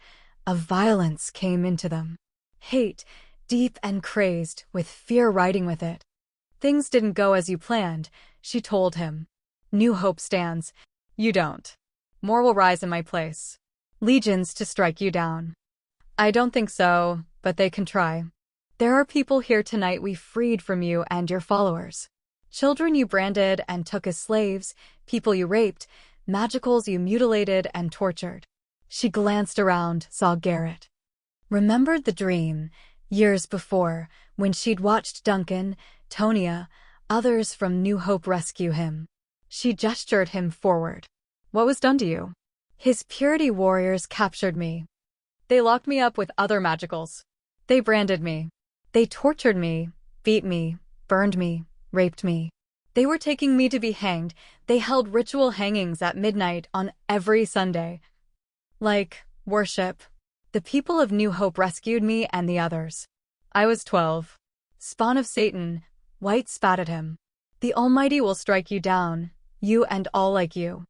a violence came into them. Hate, deep and crazed, with fear riding with it. Things didn't go as you planned, she told him. New hope stands. You don't. More will rise in my place. Legions to strike you down. I don't think so, but they can try. There are people here tonight we freed from you and your followers. Children you branded and took as slaves, people you raped, Magickals you mutilated and tortured. She glanced around, saw Garrett. Remembered the dream, years before, when she'd watched Duncan, Tonia, others from New Hope rescue him. She gestured him forward. What was done to you? His purity warriors captured me. They locked me up with other Magickals. They branded me. They tortured me, beat me, burned me, raped me. They were taking me to be hanged. They held ritual hangings at midnight on every Sunday. Like worship. The people of New Hope rescued me and the others. I was 12. Spawn of Satan, White spat at him. The Almighty will strike you down, you and all like you.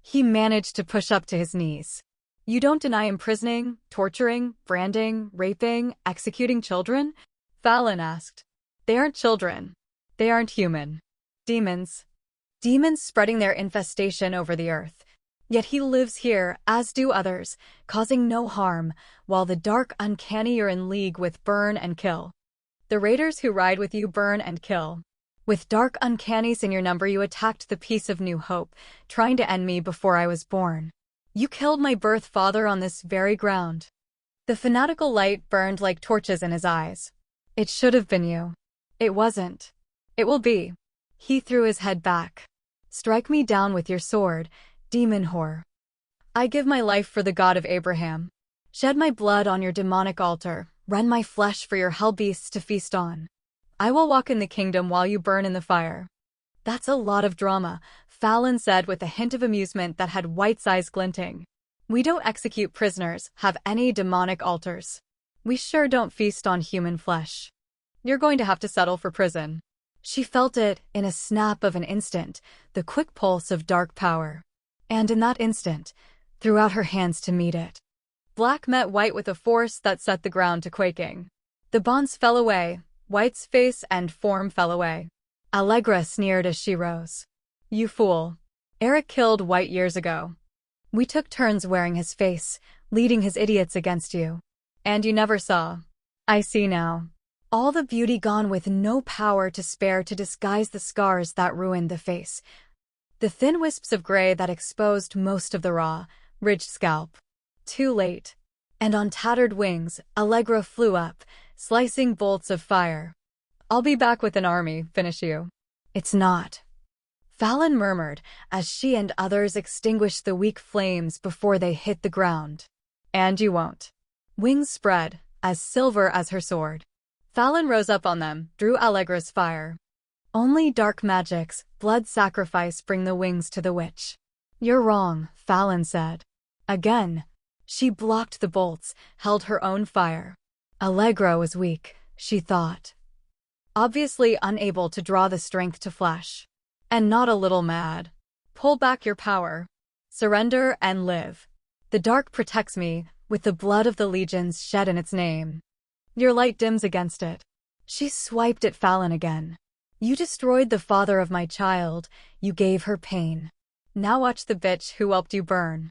He managed to push up to his knees. You don't deny imprisoning, torturing, branding, raping, executing children? Fallon asked. They aren't children. They aren't human. Demons. Demons spreading their infestation over the earth. Yet he lives here, as do others, causing no harm, while the dark uncanny are in league with burn and kill. The raiders who ride with you burn and kill. With dark uncannies in your number you attacked the peace of New Hope, trying to end me before I was born. You killed my birth father on this very ground. The fanatical light burned like torches in his eyes. It should have been you. It wasn't. It will be. He threw his head back. Strike me down with your sword, demon whore. I give my life for the God of Abraham. Shed my blood on your demonic altar, rend my flesh for your hell beasts to feast on. I will walk in the kingdom while you burn in the fire. That's a lot of drama, Fallon said with a hint of amusement that had White's eyes glinting. We don't execute prisoners, have any demonic altars. We sure don't feast on human flesh. You're going to have to settle for prison. She felt it, in a snap of an instant, the quick pulse of dark power. And in that instant, threw out her hands to meet it. Black met White with a force that set the ground to quaking. The bonds fell away, White's face and form fell away. Allegra sneered as she rose. You fool. Eric killed White years ago. We took turns wearing his face, leading his idiots against you. And you never saw. I see now. All the beauty gone with no power to spare to disguise the scars that ruined the face. The thin wisps of gray that exposed most of the raw, ridged scalp. Too late. And on tattered wings, Allegra flew up, slicing bolts of fire. I'll be back with an army, finish you. It's not. Fallon murmured as she and others extinguished the weak flames before they hit the ground. And you won't. Wings spread, as silver as her sword. Fallon rose up on them, drew Allegra's fire. Only dark magics, blood sacrifice bring the wings to the witch. You're wrong, Fallon said. Again. She blocked the bolts, held her own fire. Allegra was weak, she thought. Obviously unable to draw the strength to flash. And not a little mad. Pull back your power. Surrender and live. The dark protects me, with the blood of the legions shed in its name. Your light dims against it. She swiped at Fallon again. You destroyed the father of my child, you gave her pain. Now watch the bitch who helped you burn.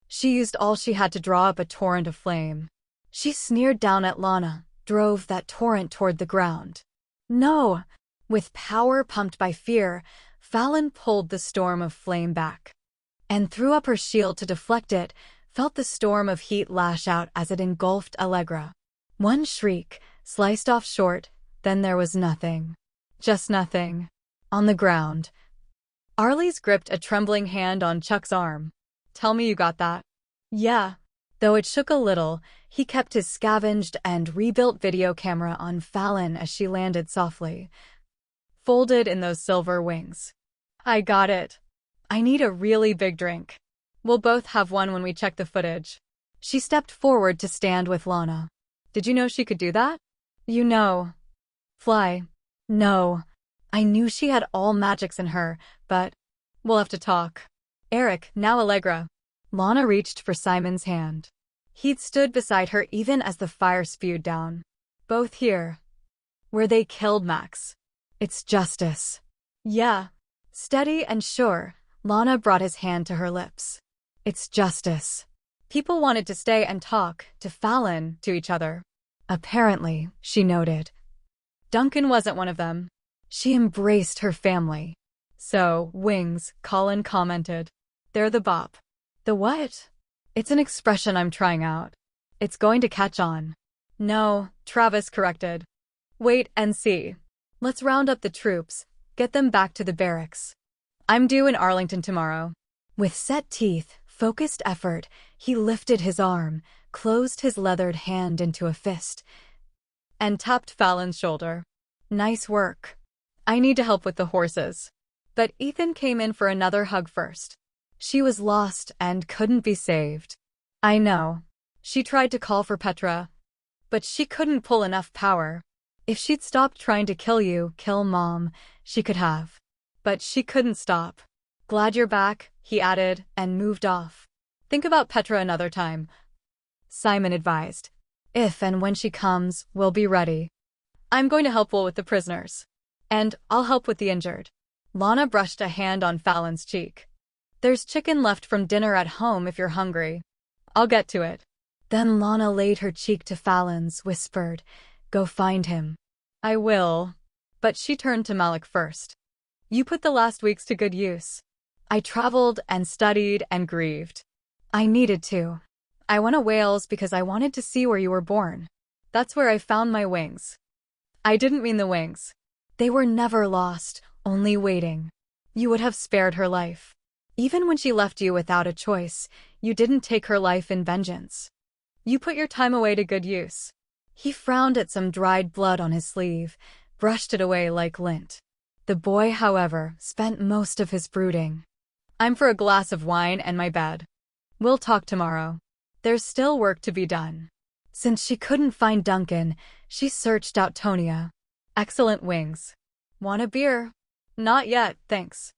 She used all she had to draw up a torrent of flame. She sneered down at Lana, drove that torrent toward the ground. No! With power pumped by fear, Fallon pulled the storm of flame back. And threw up her shield to deflect it, felt the storm of heat lash out as it engulfed Allegra. One shriek, sliced off short, then there was nothing. Just nothing. On the ground. Arlies gripped a trembling hand on Chuck's arm. Tell me you got that. Yeah. Though it shook a little, he kept his scavenged and rebuilt video camera on Fallon as she landed softly, folded in those silver wings. I got it. I need a really big drink. We'll both have one when we check the footage. She stepped forward to stand with Lana. Did you know she could do that? You know. Fly. No. I knew she had all Magicks in her, but we'll have to talk. Eric, now Allegra. Lana reached for Simon's hand. He'd stood beside her even as the fire spewed down. Both here. Where they killed Max. It's justice. Yeah. Steady and sure, Lana brought his hand to her lips. It's justice. People wanted to stay and talk, to Fallon, to each other. Apparently, she noted. Duncan wasn't one of them. She embraced her family. So, wings, Colin commented. They're the bop. The what? It's an expression I'm trying out. It's going to catch on. No, Travis corrected. Wait and see. Let's round up the troops, get them back to the barracks. I'm due in Arlington tomorrow. With set teeth, focused effort, he lifted his arm, closed his leathered hand into a fist, and tapped Fallon's shoulder. Nice work. I need to help with the horses. But Ethan came in for another hug first. She was lost and couldn't be saved. I know. She tried to call for Petra, but she couldn't pull enough power. If she'd stopped trying to kill you, kill Mom, she could have. But she couldn't stop. Glad you're back, he added, and moved off. Think about Petra another time, Simon advised. If and when she comes, we'll be ready. I'm going to help Will with the prisoners. And I'll help with the injured. Lana brushed a hand on Fallon's cheek. There's chicken left from dinner at home if you're hungry. I'll get to it. Then Lana laid her cheek to Fallon's, whispered, Go find him. I will. But she turned to Malik first. You put the last weeks to good use. I traveled and studied and grieved. I needed to. I went to Wales because I wanted to see where you were born. That's where I found my wings. I didn't mean the wings. They were never lost, only waiting. You would have spared her life. Even when she left you without a choice, you didn't take her life in vengeance. You put your time away to good use. He frowned at some dried blood on his sleeve, brushed it away like lint. The boy, however, spent most of his brooding. I'm for a glass of wine and my bed. We'll talk tomorrow. There's still work to be done. Since she couldn't find Duncan, she searched out Tonia. Excellent wings. Want a beer? Not yet, thanks.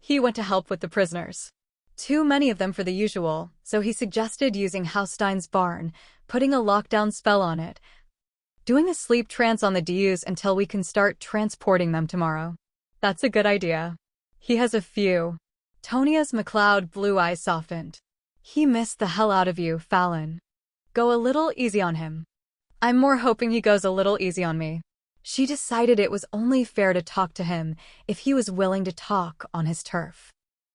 He went to help with the prisoners. Too many of them for the usual, so he suggested using Haustein's barn, putting a lockdown spell on it, doing a sleep trance on the DUs until we can start transporting them tomorrow. That's a good idea. He has a few. Tonia's McLeod blue eyes softened. He missed the hell out of you, Fallon. Go a little easy on him. I'm more hoping he goes a little easy on me. She decided it was only fair to talk to him if he was willing to talk on his turf.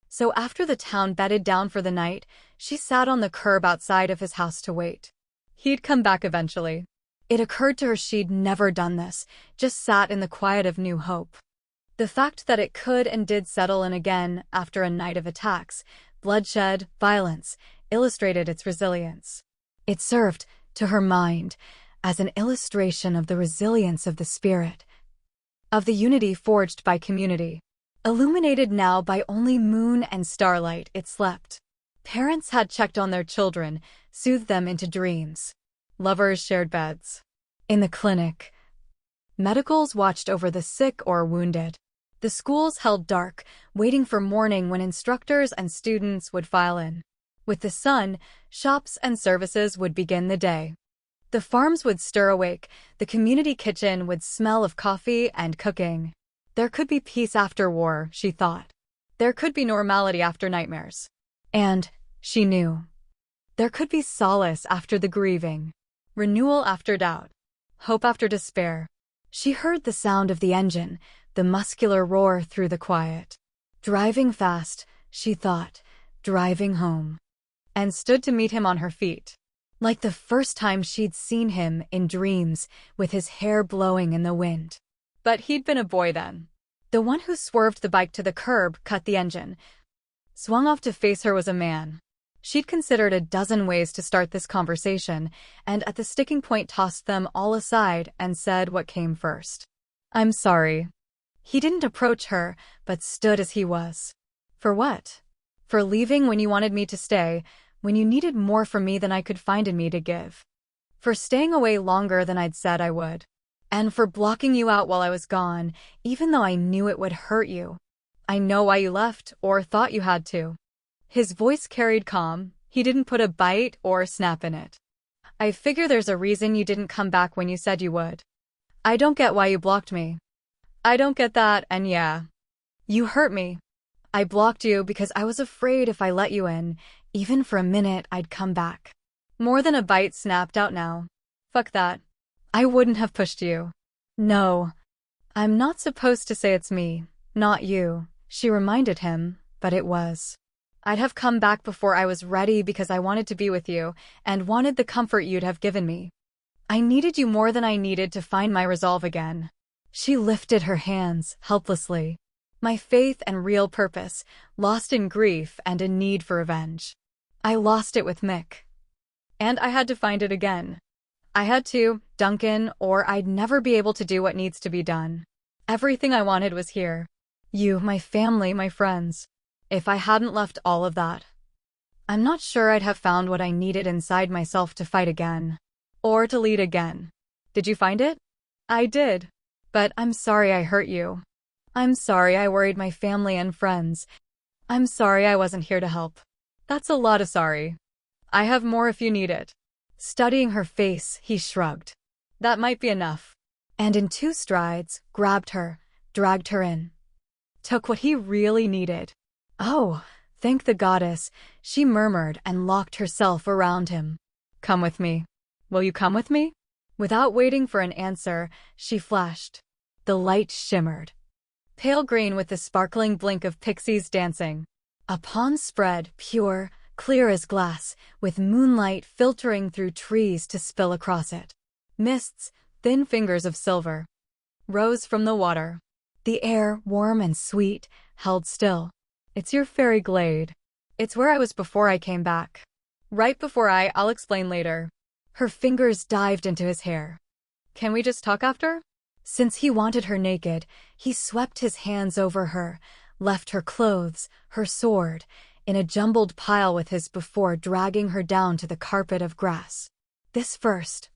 So after the town bedded down for the night, she sat on the curb outside of his house to wait. He'd come back eventually. It occurred to her she'd never done this, just sat in the quiet of new hope. The fact that it could and did settle in again after a night of attacks, bloodshed, violence, illustrated its resilience. It served, to her mind, as an illustration of the resilience of the spirit, of the unity forged by community. Illuminated now by only moon and starlight, it slept. Parents had checked on their children, soothed them into dreams. Lovers shared beds. In the clinic, medicals watched over the sick or wounded. The schools held dark, waiting for morning when instructors and students would file in. With the sun, shops and services would begin the day. The farms would stir awake, the community kitchen would smell of coffee and cooking. There could be peace after war, she thought. There could be normality after nightmares. And, she knew, there could be solace after the grieving, renewal after doubt, hope after despair. She heard the sound of the engine, the muscular roar through the quiet. Driving fast, she thought, driving home. And stood to meet him on her feet. Like the first time she'd seen him in dreams, with his hair blowing in the wind. But he'd been a boy then. The one who swerved the bike to the curb, cut the engine, swung off to face her was a man. She'd considered a dozen ways to start this conversation, and at the sticking point tossed them all aside and said what came first. "I'm sorry." He didn't approach her, but stood as he was. "For what?" "For leaving when you wanted me to stay, when you needed more from me than I could find in me to give. For staying away longer than I'd said I would. And for blocking you out while I was gone, even though I knew it would hurt you. I know why you left, or thought you had to." His voice carried calm. He didn't put a bite or snap in it. "I figure there's a reason you didn't come back when you said you would. I don't get why you blocked me." "I don't get that, and yeah. You hurt me. I blocked you because I was afraid if I let you in, even for a minute, I'd come back." More than a bite snapped out now. "Fuck that. I wouldn't have pushed you." "No. I'm not supposed to say it's me, not you," she reminded him, but it was. "I'd have come back before I was ready because I wanted to be with you and wanted the comfort you'd have given me. I needed you more than I needed to find my resolve again." She lifted her hands, helplessly. "My faith and real purpose, lost in grief and a need for revenge. I lost it with Mick. And I had to find it again. I had to, Duncan, or I'd never be able to do what needs to be done. Everything I wanted was here. You, my family, my friends. If I hadn't left all of that, I'm not sure I'd have found what I needed inside myself to fight again. Or to lead again. Did you find it?" "I did. But I'm sorry I hurt you. I'm sorry I worried my family and friends. I'm sorry I wasn't here to help." "That's a lot of sorry. I have more if you need it." Studying her face, he shrugged. "That might be enough." And in 2 strides, grabbed her, dragged her in. Took what he really needed. "Oh, thank the goddess," she murmured and locked herself around him. "Come with me. Will you come with me?" Without waiting for an answer, she flashed. The light shimmered. Pale green with the sparkling blink of pixies dancing. A pond spread, pure, clear as glass, with moonlight filtering through trees to spill across it. Mists, thin fingers of silver, rose from the water. The air, warm and sweet, held still. "It's your fairy glade. It's where I was before I came back. Right before I'll explain later." Her fingers dived into his hair. "Can we just talk after?" Since he wanted her naked, he swept his hands over her, left her clothes, her sword, in a jumbled pile with his before dragging her down to the carpet of grass. This first.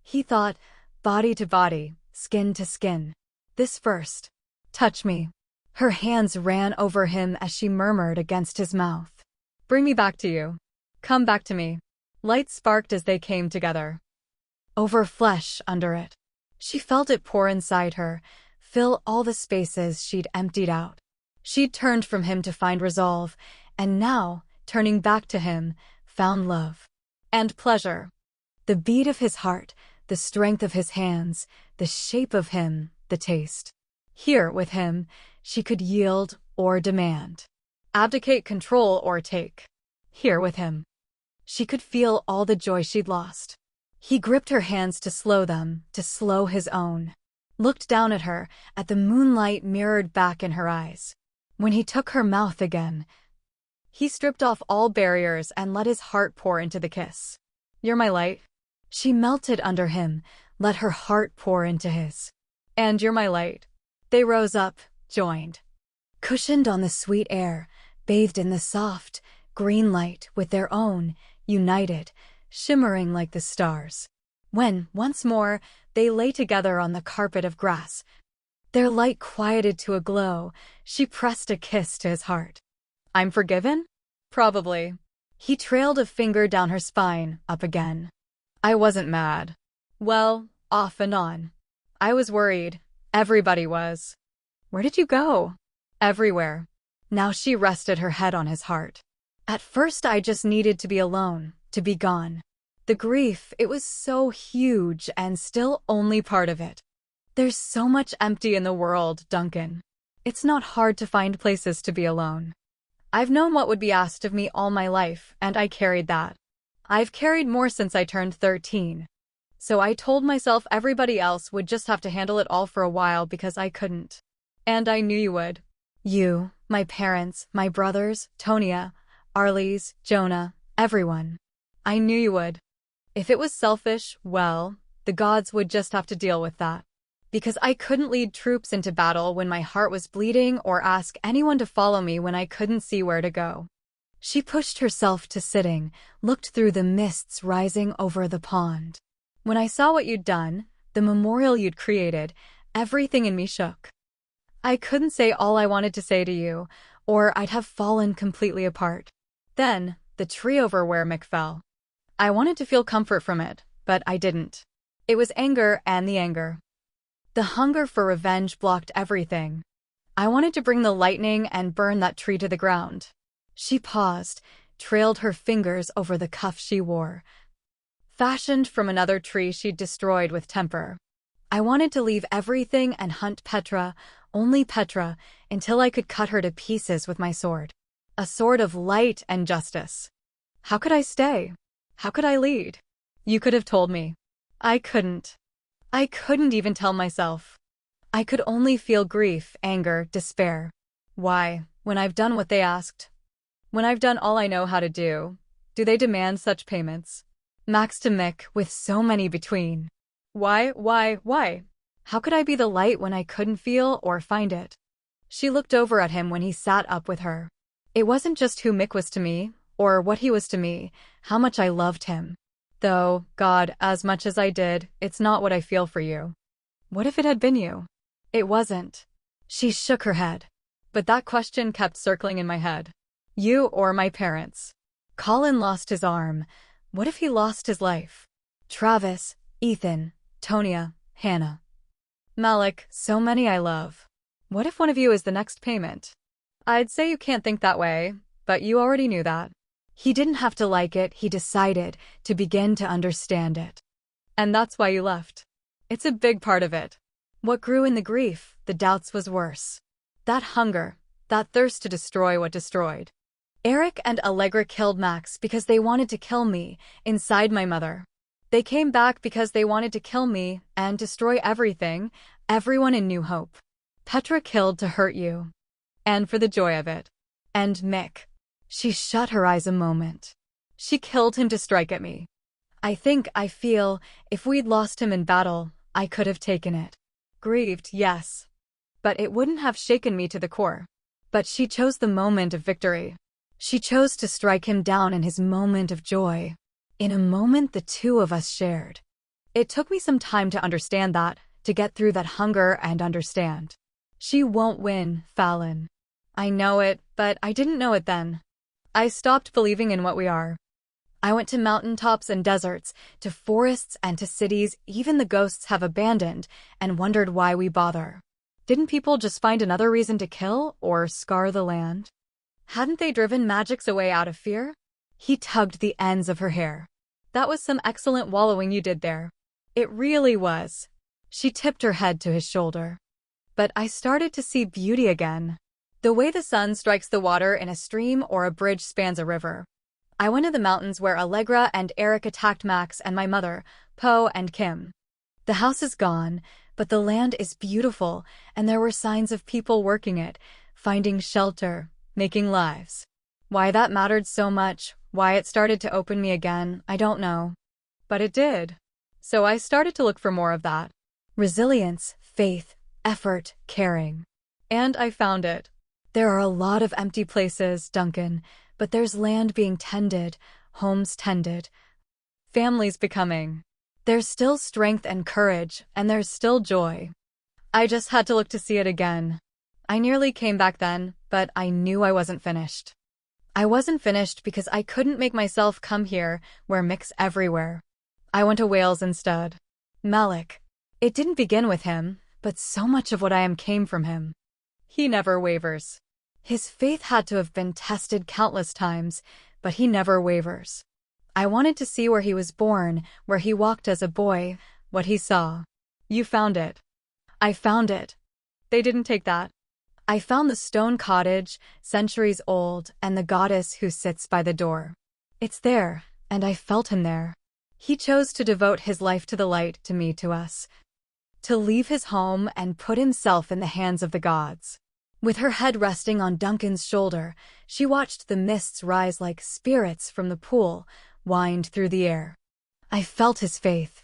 He thought, body to body, skin to skin. This first. "Touch me." Her hands ran over him as she murmured against his mouth. "Bring me back to you. Come back to me." Light sparked as they came together. Over flesh under it. She felt it pour inside her, fill all the spaces she'd emptied out. She'd turned from him to find resolve, and now, turning back to him, found love. And pleasure. The beat of his heart, the strength of his hands, the shape of him, the taste. Here, with him, she could yield or demand. Abdicate control or take. Here with him. She could feel all the joy she'd lost. He gripped her hands to slow them, to slow his own. Looked down at her, at the moonlight mirrored back in her eyes. When he took her mouth again, he stripped off all barriers and let his heart pour into the kiss. "You're my light." She melted under him, let her heart pour into his. "And you're my light." They rose up, joined. Cushioned on the sweet air, bathed in the soft, green light with their own, united, shimmering like the stars. When, once more, they lay together on the carpet of grass, their light quieted to a glow, she pressed a kiss to his heart. "I'm forgiven?" "Probably." He trailed a finger down her spine, up again. "I wasn't mad. Well, off and on. I was worried. Everybody was." "Where did you go?" "Everywhere." Now she rested her head on his heart. "At first I just needed to be alone, to be gone. The grief, it was so huge and still only part of it. There's so much empty in the world, Duncan. It's not hard to find places to be alone. I've known what would be asked of me all my life, and I carried that. I've carried more since I turned 13. So I told myself everybody else would just have to handle it all for a while because I couldn't. And I knew you would. You, my parents, my brothers, Tonya, Arlies, Jonah, Everyone. I knew you would. If it was selfish, well, the gods would just have to deal with that. Because I couldn't lead troops into battle when my heart was bleeding or ask anyone to follow me when I couldn't see where to go. She pushed herself to sitting, looked through the mists rising over the pond. When I saw what you'd done, the memorial you'd created, everything in me shook. I couldn't say all I wanted to say to you, or I'd have fallen completely apart. Then, the tree over where Mick fell. I wanted to feel comfort from it, but I didn't. It was anger and the anger. The hunger for revenge blocked everything. I wanted to bring the lightning and burn that tree to the ground. She paused, trailed her fingers over the cuff she wore. Fashioned from another tree she'd destroyed with temper. I wanted to leave everything and hunt Petra, only Petra, until I could cut her to pieces with my sword. A sword of light and justice. How could I stay? How could I lead? You could have told me. I couldn't. I couldn't even tell myself. I could only feel grief, anger, despair. Why, when I've done what they asked? When I've done all I know how to do they demand such payments? Max to Mick, with so many between. Why? How could I be the light when I couldn't feel or find it? She looked over at him when he sat up with her. It wasn't just who Mick was to me, or what he was to me, how much I loved him. Though, God, as much as I did, it's not what I feel for you. What if it had been you? It wasn't. She shook her head. But that question kept circling in my head. You or my parents. Colin lost his arm. What if he lost his life? Travis, Ethan, Tonya, Hannah. Malik, so many I love. What if one of you is the next payment? I'd say you can't think that way, but you already knew that. He didn't have to like it, he decided to begin to understand it. And that's why you left. It's a big part of it. What grew in the grief, the doubts was worse. That hunger, that thirst to destroy what destroyed. Eric and Allegra killed Max because they wanted to kill me, inside my mother. They came back because they wanted to kill me and destroy everything, everyone in New Hope. Petra killed to hurt you. And for the joy of it. And Mick. She shut her eyes a moment. She killed him to strike at me. I feel, if we'd lost him in battle, I could have taken it. Grieved, yes. But it wouldn't have shaken me to the core. But she chose the moment of victory. She chose to strike him down in his moment of joy. In a moment the two of us shared. It took me some time to understand that, to get through that hunger and understand. She won't win, Fallon. I know it, but I didn't know it then. I stopped believing in what we are. I went to mountaintops and deserts, to forests and to cities even the ghosts have abandoned, and wondered why we bother. Didn't people just find another reason to kill or scar the land? Hadn't they driven Magicks away out of fear? He tugged the ends of her hair. That was some excellent wallowing you did there. It really was. She tipped her head to his shoulder. But I started to see beauty again. The way the sun strikes the water in a stream or a bridge spans a river. I went to the mountains where Allegra and Eric attacked Max and my mother, Poe and Kim. The house is gone, but the land is beautiful, and there were signs of people working it, finding shelter, making lives. Why that mattered so much, why it started to open me again, I don't know. But it did. So I started to look for more of that. Resilience, faith, effort, caring. And I found it. There are a lot of empty places, Duncan, but there's land being tended, homes tended, families becoming. There's still strength and courage, and there's still joy. I just had to look to see it again. I nearly came back then, but I knew I wasn't finished. I wasn't finished because I couldn't make myself come here, where Mick's everywhere. I went to Wales instead. Malik. It didn't begin with him, but so much of what I am came from him. He never wavers. His faith had to have been tested countless times, but he never wavers. I wanted to see where he was born, where he walked as a boy, what he saw. You found it. I found it. They didn't take that. I found the stone cottage, centuries old, and the goddess who sits by the door. It's there, and I felt him there. He chose to devote his life to the light, to me, to us. To leave his home and put himself in the hands of the gods. With her head resting on Duncan's shoulder, she watched the mists rise like spirits from the pool, wind through the air. I felt his faith,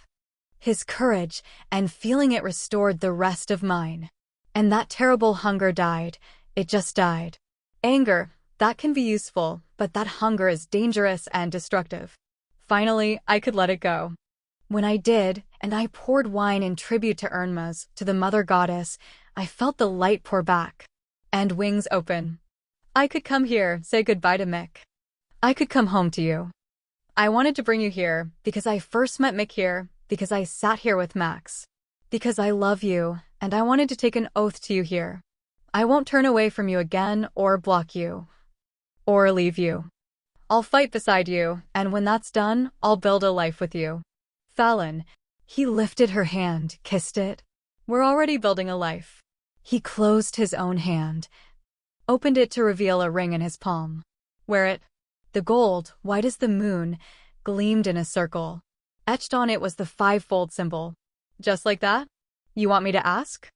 his courage, and feeling it restored the rest of mine. And that terrible hunger died. It just died. Anger, that can be useful, but that hunger is dangerous and destructive. Finally, I could let it go. When I did, and I poured wine in tribute to Ernmas, to the mother goddess, I felt the light pour back. And wings open. I could come here, say goodbye to Mick. I could come home to you. I wanted to bring you here, because I first met Mick here, because I sat here with Max. Because I love you, and I wanted to take an oath to you here. I won't turn away from you again, or block you. Or leave you. I'll fight beside you, and when that's done, I'll build a life with you. Fallon. He lifted her hand, kissed it. We're already building a life. He closed his own hand, opened it to reveal a ring in his palm. Wear it. The gold, white as the moon, gleamed in a circle. Etched on it was the five-fold symbol. Just like that? You want me to ask?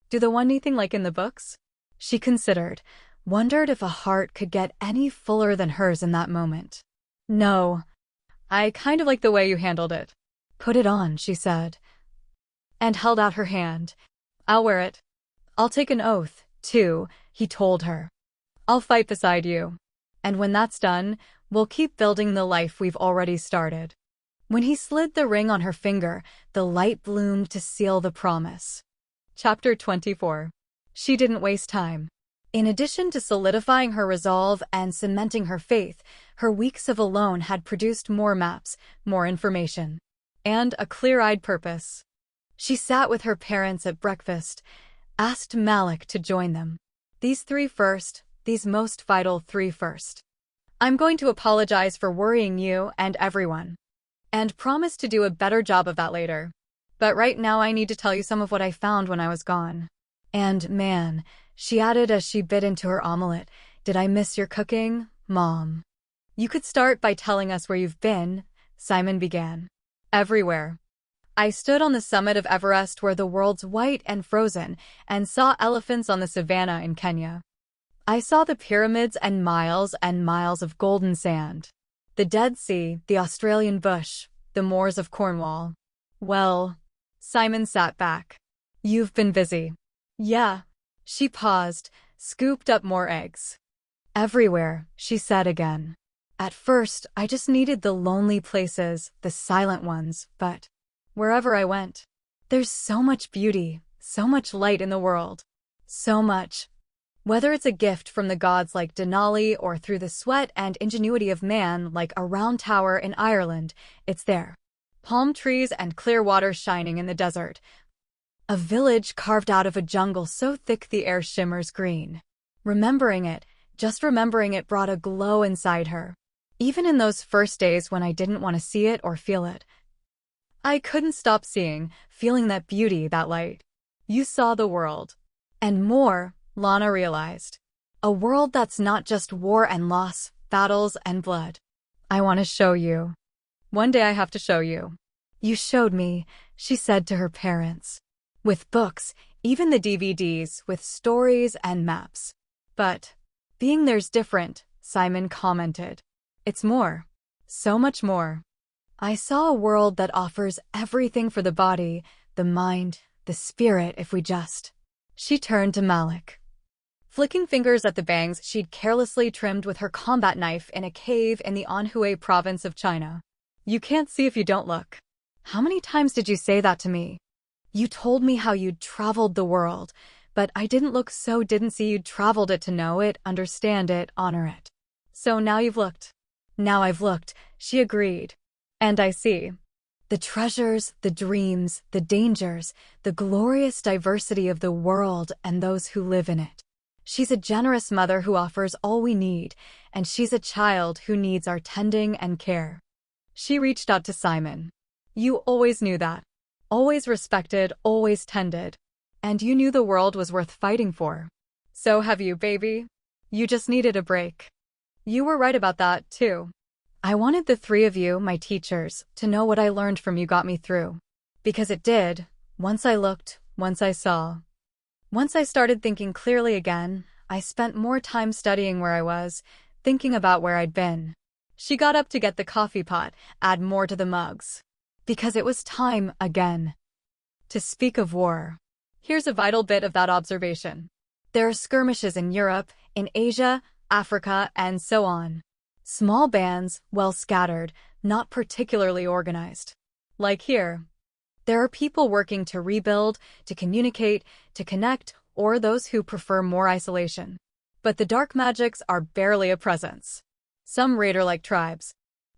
Do the one anything like in the books? She considered, wondered if a heart could get any fuller than hers in that moment. No. I kind of like the way you handled it. Put it on, she said. And held out her hand. I'll wear it. I'll take an oath, too, he told her. I'll fight beside you. And when that's done, we'll keep building the life we've already started. When he slid the ring on her finger, the light bloomed to seal the promise. Chapter 24. She didn't waste time. In addition to solidifying her resolve and cementing her faith, her weeks of alone had produced more maps, more information, and a clear-eyed purpose. She sat with her parents at breakfast, asked Malik to join them. These three first, these most vital three first. I'm going to apologize for worrying you and everyone. And promise to do a better job of that later. But right now I need to tell you some of what I found when I was gone. And man, she added as she bit into her omelette, did I miss your cooking, Mom? You could start by telling us where you've been, Simon began. Everywhere. I stood on the summit of Everest where the world's white and frozen and saw elephants on the savannah in Kenya. I saw the pyramids and miles of golden sand. The Dead Sea, the Australian bush, the moors of Cornwall. Well, Simon sat back. You've been busy. Yeah. She paused, scooped up more eggs. Everywhere, she said again. At first, I just needed the lonely places, the silent ones, but wherever I went, there's so much beauty, so much light in the world. So much. Whether it's a gift from the gods like Denali or through the sweat and ingenuity of man like a round tower in Ireland, it's there. Palm trees and clear water shining in the desert. A village carved out of a jungle so thick the air shimmers green. Remembering it, just remembering it brought a glow inside her. Even in those first days when I didn't want to see it or feel it. I couldn't stop seeing, feeling that beauty, that light. You saw the world. And more, Lana realized. A world that's not just war and loss, battles and blood. I want to show you. One day I have to show you. You showed me, she said to her parents. With books, even the DVDs, with stories and maps. But being there's different, Simon commented. It's more. So much more. I saw a world that offers everything for the body, the mind, the spirit if we just. She turned to Malik. Flicking fingers at the bangs she'd carelessly trimmed with her combat knife in a cave in the Anhui province of China. You can't see if you don't look. How many times did you say that to me? You told me how you'd traveled the world, but I didn't see you'd traveled it to know it, understand it, honor it. So now you've looked. Now I've looked, she agreed. And I see. The treasures, the dreams, the dangers, the glorious diversity of the world and those who live in it. She's a generous mother who offers all we need, and she's a child who needs our tending and care. She reached out to Simon. You always knew that. Always respected, always tended. And you knew the world was worth fighting for. So have you, baby. You just needed a break. You were right about that, too. I wanted the three of you, my teachers, to know what I learned from you got me through. Because it did. Once I looked, once I saw. Once I started thinking clearly again, I spent more time studying where I was, thinking about where I'd been. She got up to get the coffee pot, add more to the mugs. Because it was time, again, to speak of war. Here's a vital bit of that observation. There are skirmishes in Europe, in Asia, Africa, and so on. Small bands, well scattered, not particularly organized. Like here. There are people working to rebuild, to communicate, to connect, or those who prefer more isolation. But the dark Magicks are barely a presence. Some raider-like tribes.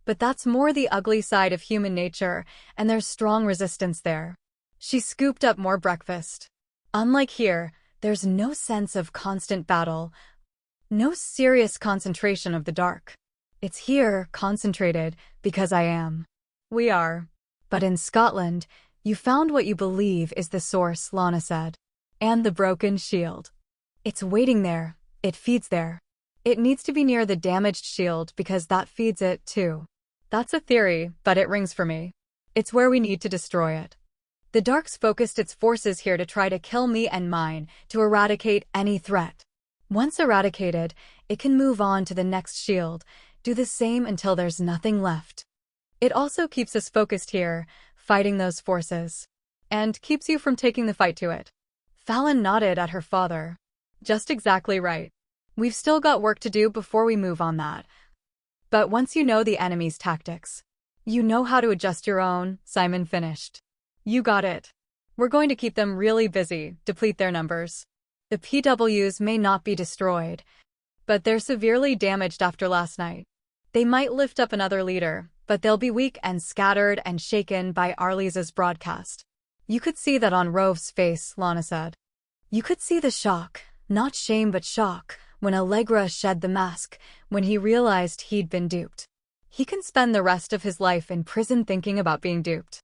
But that's more the ugly side of human nature, and there's strong resistance there. She scooped up more breakfast. Unlike here, there's no sense of constant battle, no serious concentration of the dark. It's here, concentrated, because I am. We are. But in Scotland, you found what you believe is the source, Lana said. And the broken shield. It's waiting there. It feeds there. It needs to be near the damaged shield because that feeds it, too. That's a theory, but it rings for me. It's where we need to destroy it. The Darks focused its forces here to try to kill me and mine, to eradicate any threat. Once eradicated, it can move on to the next shield, do the same until there's nothing left. It also keeps us focused here, fighting those forces. And keeps you from taking the fight to it. Fallon nodded at her father. Just exactly right. We've still got work to do before we move on that. But once you know the enemy's tactics, you know how to adjust your own, Simon finished. You got it. We're going to keep them really busy, deplete their numbers. The PWs may not be destroyed, but they're severely damaged after last night. They might lift up another leader, but they'll be weak and scattered and shaken by Arlisa's broadcast. You could see that on Rove's face, Lana said. You could see the shock, not shame but shock, when Allegra shed the mask, when he realized he'd been duped. He can spend the rest of his life in prison thinking about being duped.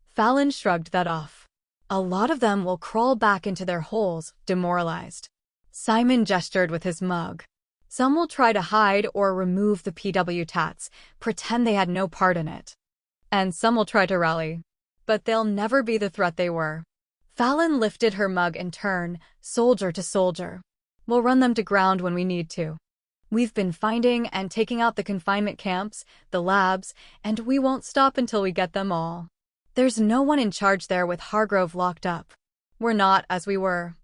Fallon shrugged that off. A lot of them will crawl back into their holes, demoralized. Simon gestured with his mug. Some will try to hide or remove the PW tats, pretend they had no part in it. And some will try to rally. But they'll never be the threat they were. Fallon lifted her mug in turn, soldier to soldier. We'll run them to ground when we need to. We've been finding and taking out the confinement camps, the labs, and we won't stop until we get them all. There's no one in charge there with Hargrove locked up. We're not as we were.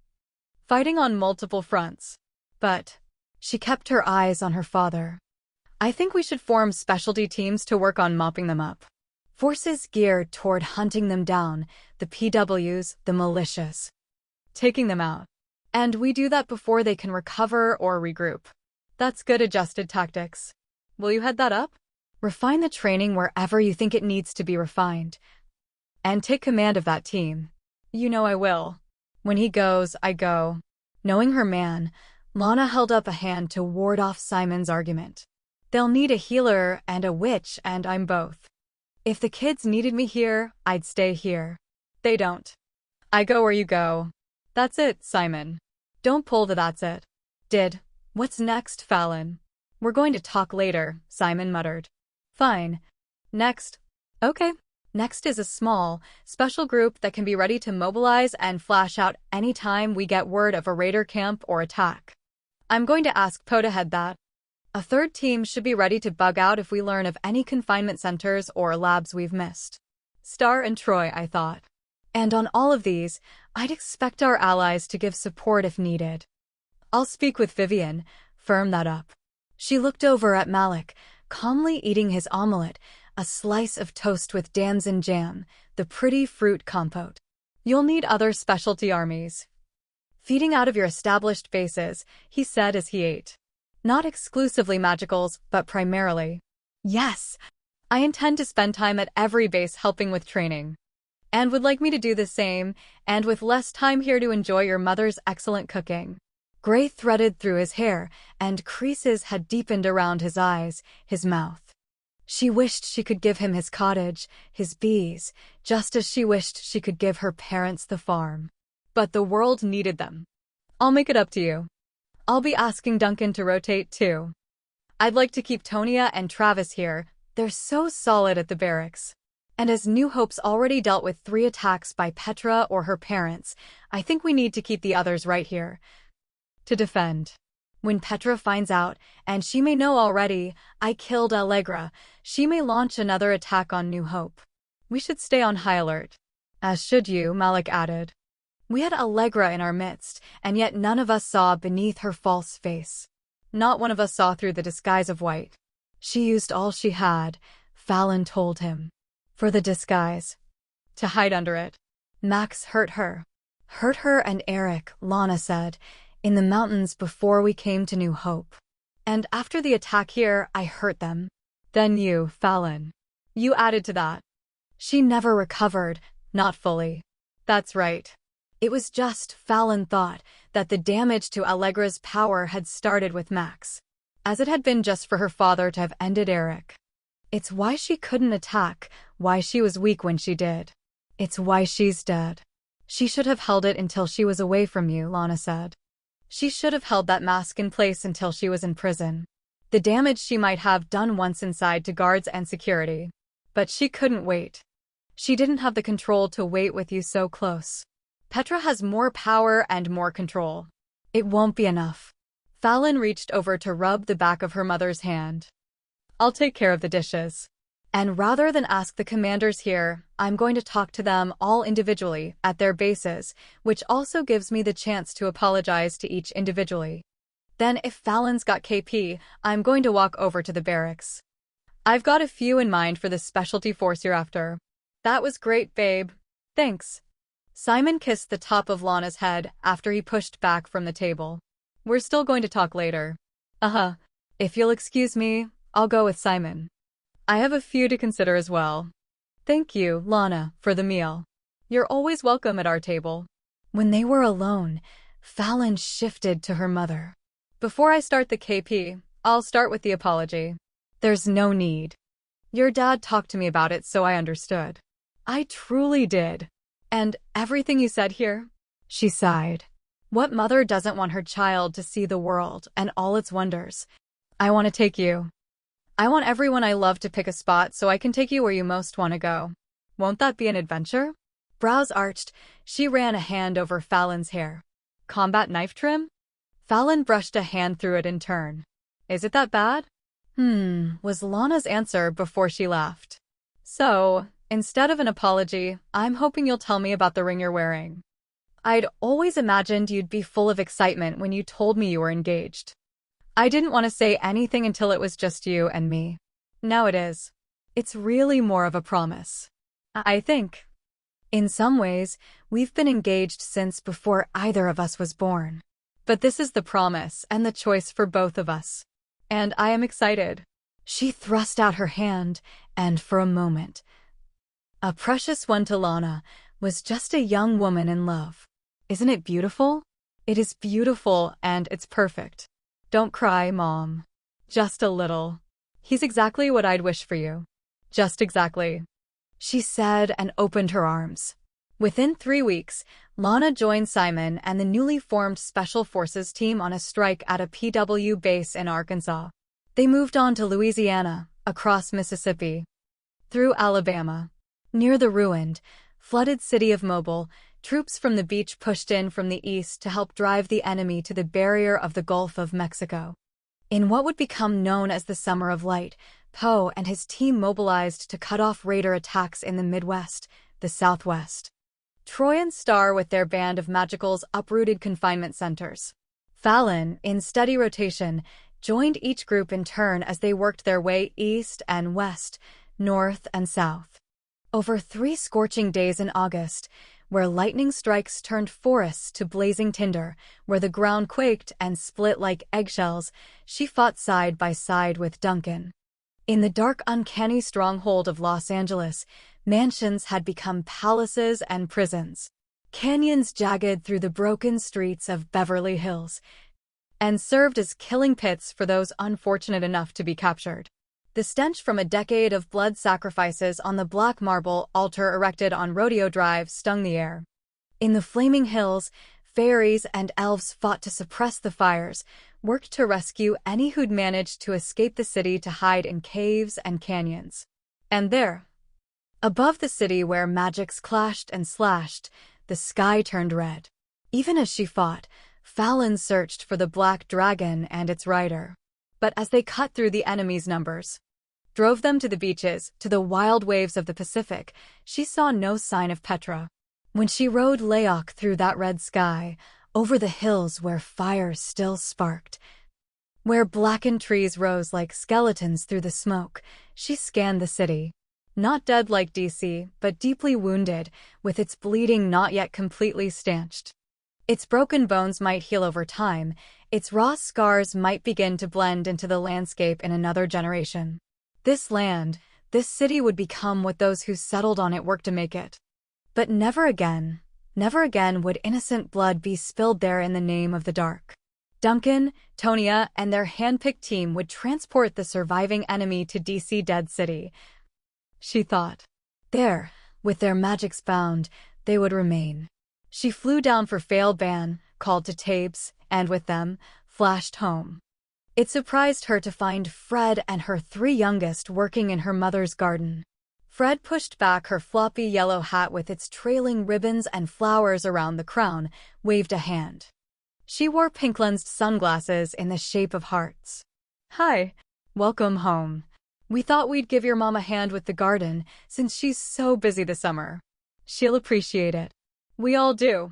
Fighting on multiple fronts. But she kept her eyes on her father. I think we should form specialty teams to work on mopping them up. Forces geared toward hunting them down, the PWs, the militias. Taking them out. And we do that before they can recover or regroup. That's good adjusted tactics. Will you head that up? Refine the training wherever you think it needs to be refined. And take command of that team. You know I will. When he goes, I go. Knowing her man, Lana held up a hand to ward off Simon's argument. They'll need a healer and a witch, and I'm both. If the kids needed me here, I'd stay here. They don't. I go where you go. That's it, Simon. Don't pull the that's it. What's next, Fallon? We're going to talk later, Simon muttered. Fine. Next. Okay. Next is a small, special group that can be ready to mobilize and flash out anytime we get word of a raider camp or attack. I'm going to ask Poe to head that. A third team should be ready to bug out if we learn of any confinement centers or labs we've missed. Star and Troy, I thought. And on all of these, I'd expect our allies to give support if needed. I'll speak with Vivian, firm that up. She looked over at Malik, calmly eating his omelette, a slice of toast with damson jam, the pretty fruit compote. You'll need other specialty armies. Feeding out of your established bases, he said as he ate. Not exclusively magicals, but primarily. Yes, I intend to spend time at every base helping with training. And would like me to do the same, and with less time here to enjoy your mother's excellent cooking. Gray threaded through his hair, and creases had deepened around his eyes, his mouth. She wished she could give him his cottage, his bees, just as she wished she could give her parents the farm. But the world needed them. I'll make it up to you. I'll be asking Duncan to rotate too. I'd like to keep Tonia and Travis here. They're so solid at the barracks. And as New Hope's already dealt with 3 attacks by Petra or her parents, I think we need to keep the others right here to defend. When Petra finds out, and she may know already, I killed Allegra, she may launch another attack on New Hope. We should stay on high alert. As should you, Malik added. We had Allegra in our midst, and yet none of us saw beneath her false face. Not one of us saw through the disguise of white. She used all she had, Fallon told him. For the disguise. To hide under it. Max hurt her. Hurt her and Eric, Lana said, in the mountains before we came to New Hope. And after the attack here, I hurt them. Then you, Fallon. You added to that. She never recovered, not fully. That's right. It was just, Fallon thought, that the damage to Allegra's power had started with Max, as it had been just for her father to have ended Eric. It's why she couldn't attack, why she was weak when she did. It's why she's dead. She should have held it until she was away from you, Lana said. She should have held that mask in place until she was in prison. The damage she might have done once inside to guards and security. But she couldn't wait. She didn't have the control to wait with you so close. Petra has more power and more control. It won't be enough. Fallon reached over to rub the back of her mother's hand. I'll take care of the dishes. And rather than ask the commanders here, I'm going to talk to them all individually, at their bases, which also gives me the chance to apologize to each individually. Then if Fallon's got KP, I'm going to walk over to the barracks. I've got a few in mind for the specialty force you're after. That was great, babe. Thanks. Simon kissed the top of Lana's head after he pushed back from the table. We're still going to talk later. If you'll excuse me, I'll go with Simon. I have a few to consider as well. Thank you, Lana, for the meal. You're always welcome at our table. When they were alone, Fallon shifted to her mother. Before I start the KP, I'll start with the apology. There's no need. Your dad talked to me about it, so I understood. I truly did. And everything you said here? She sighed. What mother doesn't want her child to see the world and all its wonders? I want to take you. I want everyone I love to pick a spot so I can take you where you most want to go. Won't that be an adventure? Brows arched, she ran a hand over Fallon's hair. Combat knife trim? Fallon brushed a hand through it in turn. Is it that bad? Was Lana's answer before she laughed. So, instead of an apology, I'm hoping you'll tell me about the ring you're wearing. I'd always imagined you'd be full of excitement when you told me you were engaged. I didn't want to say anything until it was just you and me. Now it is. It's really more of a promise. I think. In some ways, we've been engaged since before either of us was born. But this is the promise and the choice for both of us. And I am excited. She thrust out her hand, and for a moment, a precious one to Lana, was just a young woman in love. Isn't it beautiful? It is beautiful, and it's perfect. Don't cry, Mom. Just a little. He's exactly what I'd wish for you. Just exactly. She said and opened her arms. Within 3 weeks, Lana joined Simon and the newly formed Special Forces team on a strike at a PW base in Arkansas. They moved on to Louisiana, across Mississippi, through Alabama. Near the ruined, flooded city of Mobile, troops from the beach pushed in from the east to help drive the enemy to the barrier of the Gulf of Mexico. In what would become known as the Summer of Light, Poe and his team mobilized to cut off raider attacks in the Midwest, the Southwest. Troy and Star with their band of Magicks uprooted confinement centers. Fallon, in steady rotation, joined each group in turn as they worked their way east and west, north and south. Over 3 scorching days in August, where lightning strikes turned forests to blazing tinder, where the ground quaked and split like eggshells, she fought side by side with Duncan. In the dark, uncanny stronghold of Los Angeles, mansions had become palaces and prisons. Canyons jagged through the broken streets of Beverly Hills, and served as killing pits for those unfortunate enough to be captured. The stench from a decade of blood sacrifices on the black marble altar erected on Rodeo Drive stung the air. In the flaming hills, fairies and elves fought to suppress the fires, worked to rescue any who'd managed to escape the city to hide in caves and canyons. And there, Above the city where Magicks clashed and slashed, the sky turned red. Even as she fought, Fallon searched for the black dragon and its rider. But as they cut through the enemy's numbers, drove them to the beaches, to the wild waves of the Pacific, she saw no sign of Petra. When she rode Leok through that red sky, over the hills where fire still sparked, where blackened trees rose like skeletons through the smoke, she scanned the city. Not dead like DC, but deeply wounded, with its bleeding not yet completely stanched. Its broken bones might heal over time, its raw scars might begin to blend into the landscape in another generation. This land, this city would become what those who settled on it worked to make it. But never again would innocent blood be spilled there in the name of the dark. Duncan, Tonya, and their hand-picked team would transport the surviving enemy to DC Dead City. She thought. There, with their magics bound, they would remain. She flew down for Failban, called to Tabes, and with them, flashed home. It surprised her to find Fred and her 3 youngest working in her mother's garden. Fred pushed back her floppy yellow hat with its trailing ribbons and flowers around the crown, waved a hand. She wore pink-lensed sunglasses in the shape of hearts. Hi. Welcome home. We thought we'd give your mom a hand with the garden, since she's so busy this summer. She'll appreciate it. We all do.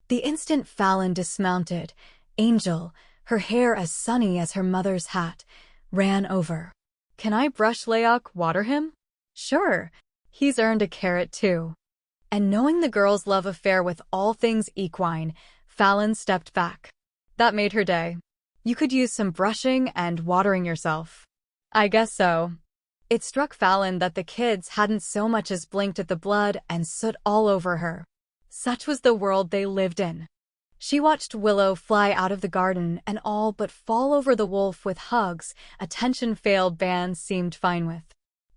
The instant Fallon dismounted, Angel, her hair as sunny as her mother's hat, ran over. Can I brush Leok, water him? Sure. He's earned a carrot too. And knowing the girl's love affair with all things equine, Fallon stepped back. That made her day. You could use some brushing and watering yourself. I guess so. It struck Fallon that the kids hadn't so much as blinked at the blood and soot all over her. Such was the world they lived in. She watched Willow fly out of the garden and all but fall over the wolf with hugs attention failed bands seemed fine with.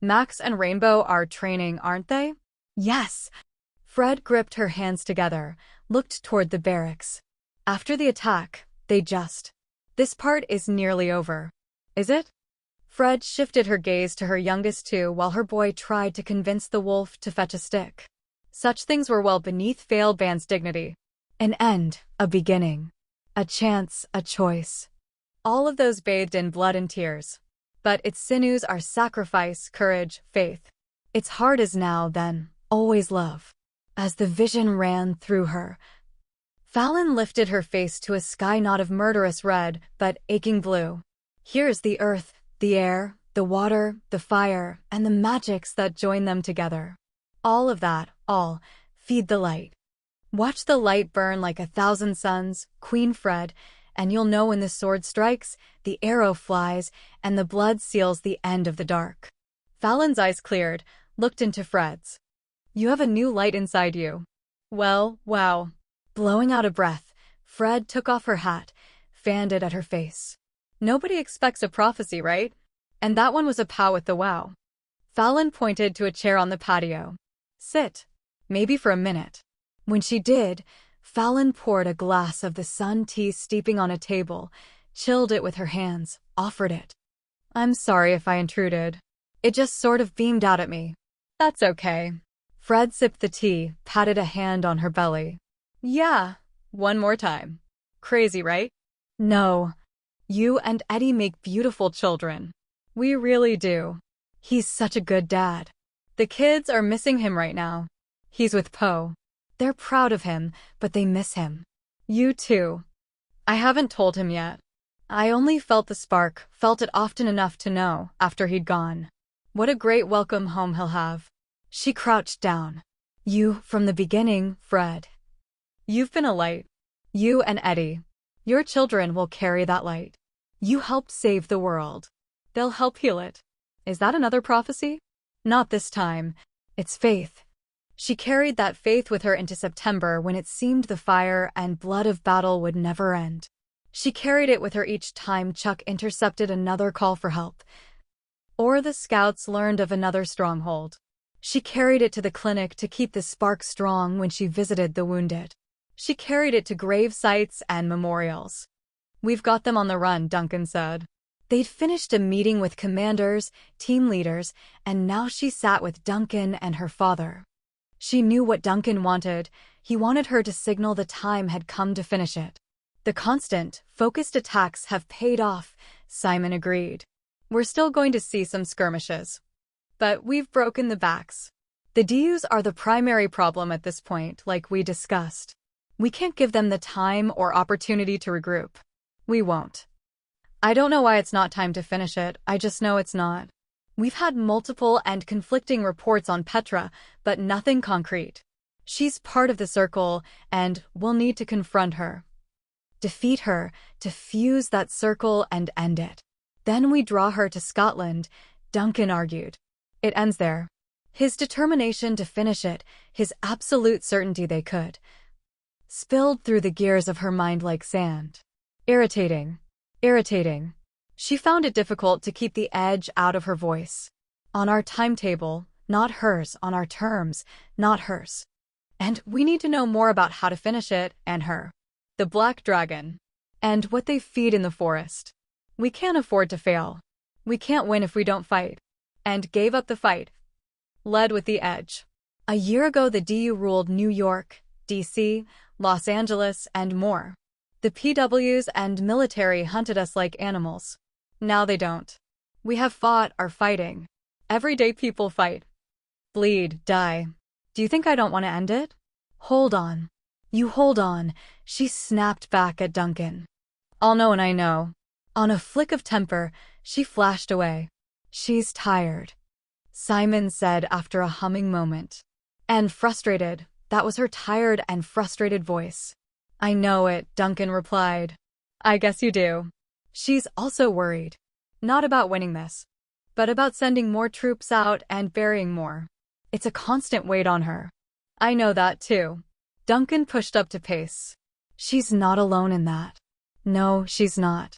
Max and Rainbow are training, aren't they? Yes. Fred gripped her hands together, looked toward the barracks. After the attack, they just. This part is nearly over. Is it? Fred shifted her gaze to her youngest 2 while her boy tried to convince the wolf to fetch a stick. Such things were well beneath Failban's dignity. An end, a beginning. A chance, a choice. All of those bathed in blood and tears. But its sinews are sacrifice, courage, faith. Its heart is now, then, always love. As the vision ran through her, Fallon lifted her face to a sky not of murderous red, but aching blue. Here's the earth, the air, the water, the fire, and the magics that join them together. All of that, all, feed the light. Watch the light burn like 1,000 suns, Queen Fred, and you'll know when the sword strikes, the arrow flies, and the blood seals the end of the dark. Fallon's eyes cleared, looked into Fred's. You have a new light inside you. Well, wow. Blowing out a breath, Fred took off her hat, fanned it at her face. Nobody expects a prophecy, right? And that one was a pow with the wow. Fallon pointed to a chair on the patio. Sit. Maybe for a minute. When she did, Fallon poured a glass of the sun tea steeping on a table, chilled it with her hands, offered it. I'm sorry if I intruded. It just sort of beamed out at me. That's okay. Fred sipped the tea, patted a hand on her belly. Yeah, one more time. Crazy, right? No. You and Eddie make beautiful children. We really do. He's such a good dad. The kids are missing him right now. He's with Poe. They're proud of him, but they miss him. You too. I haven't told him yet. I only felt the spark, felt it often enough to know, after he'd gone. What a great welcome home he'll have. She crouched down. You, from the beginning, Fred. You've been a light. You and Eddie. Your children will carry that light. You helped save the world. They'll help heal it. Is that another prophecy? Not this time. It's faith. She carried that faith with her into September when it seemed the fire and blood of battle would never end. She carried it with her each time Chuck intercepted another call for help, or the scouts learned of another stronghold. She carried it to the clinic to keep the spark strong when she visited the wounded. She carried it to grave sites and memorials. We've got them on the run, Duncan said. They'd finished a meeting with commanders, team leaders, and now she sat with Duncan and her father. She knew what Duncan wanted. He wanted her to signal the time had come to finish it. The constant, focused attacks have paid off, Simon agreed. We're still going to see some skirmishes. But we've broken the backs. The DUs are the primary problem at this point, like we discussed. We can't give them the time or opportunity to regroup. We won't. I don't know why it's not time to finish it, I just know it's not. We've had multiple and conflicting reports on Petra, but nothing concrete. She's part of the circle, and we'll need to confront her. Defeat her, to fuse that circle and end it. Then we draw her to Scotland, Duncan argued. It ends there. His determination to finish it, his absolute certainty they could, spilled through the gears of her mind like sand. Irritating. Irritating. She found it difficult to keep the edge out of her voice. On our timetable, not hers, on our terms, not hers. And we need to know more about how to finish it, and her. The Black Dragon. And what they feed in the forest. We can't afford to fail. We can't win if we don't fight. And gave up the fight. Led with the edge. A year ago the DU ruled New York, D.C., Los Angeles, and more. The PWs and military hunted us like animals. Now they don't. We have fought, are fighting. Everyday people fight. Bleed, die. Do you think I don't want to end it? Hold on. You hold on, she snapped back at Duncan. I'll know when I know. On a flick of temper, she flashed away. She's tired, Simon said after a humming moment. And frustrated, that was her tired and frustrated voice. I know it, Duncan replied. I guess you do. She's also worried. Not about winning this, but about sending more troops out and burying more. It's a constant weight on her. I know that too. Duncan pushed up to pace. She's not alone in that. No, she's not.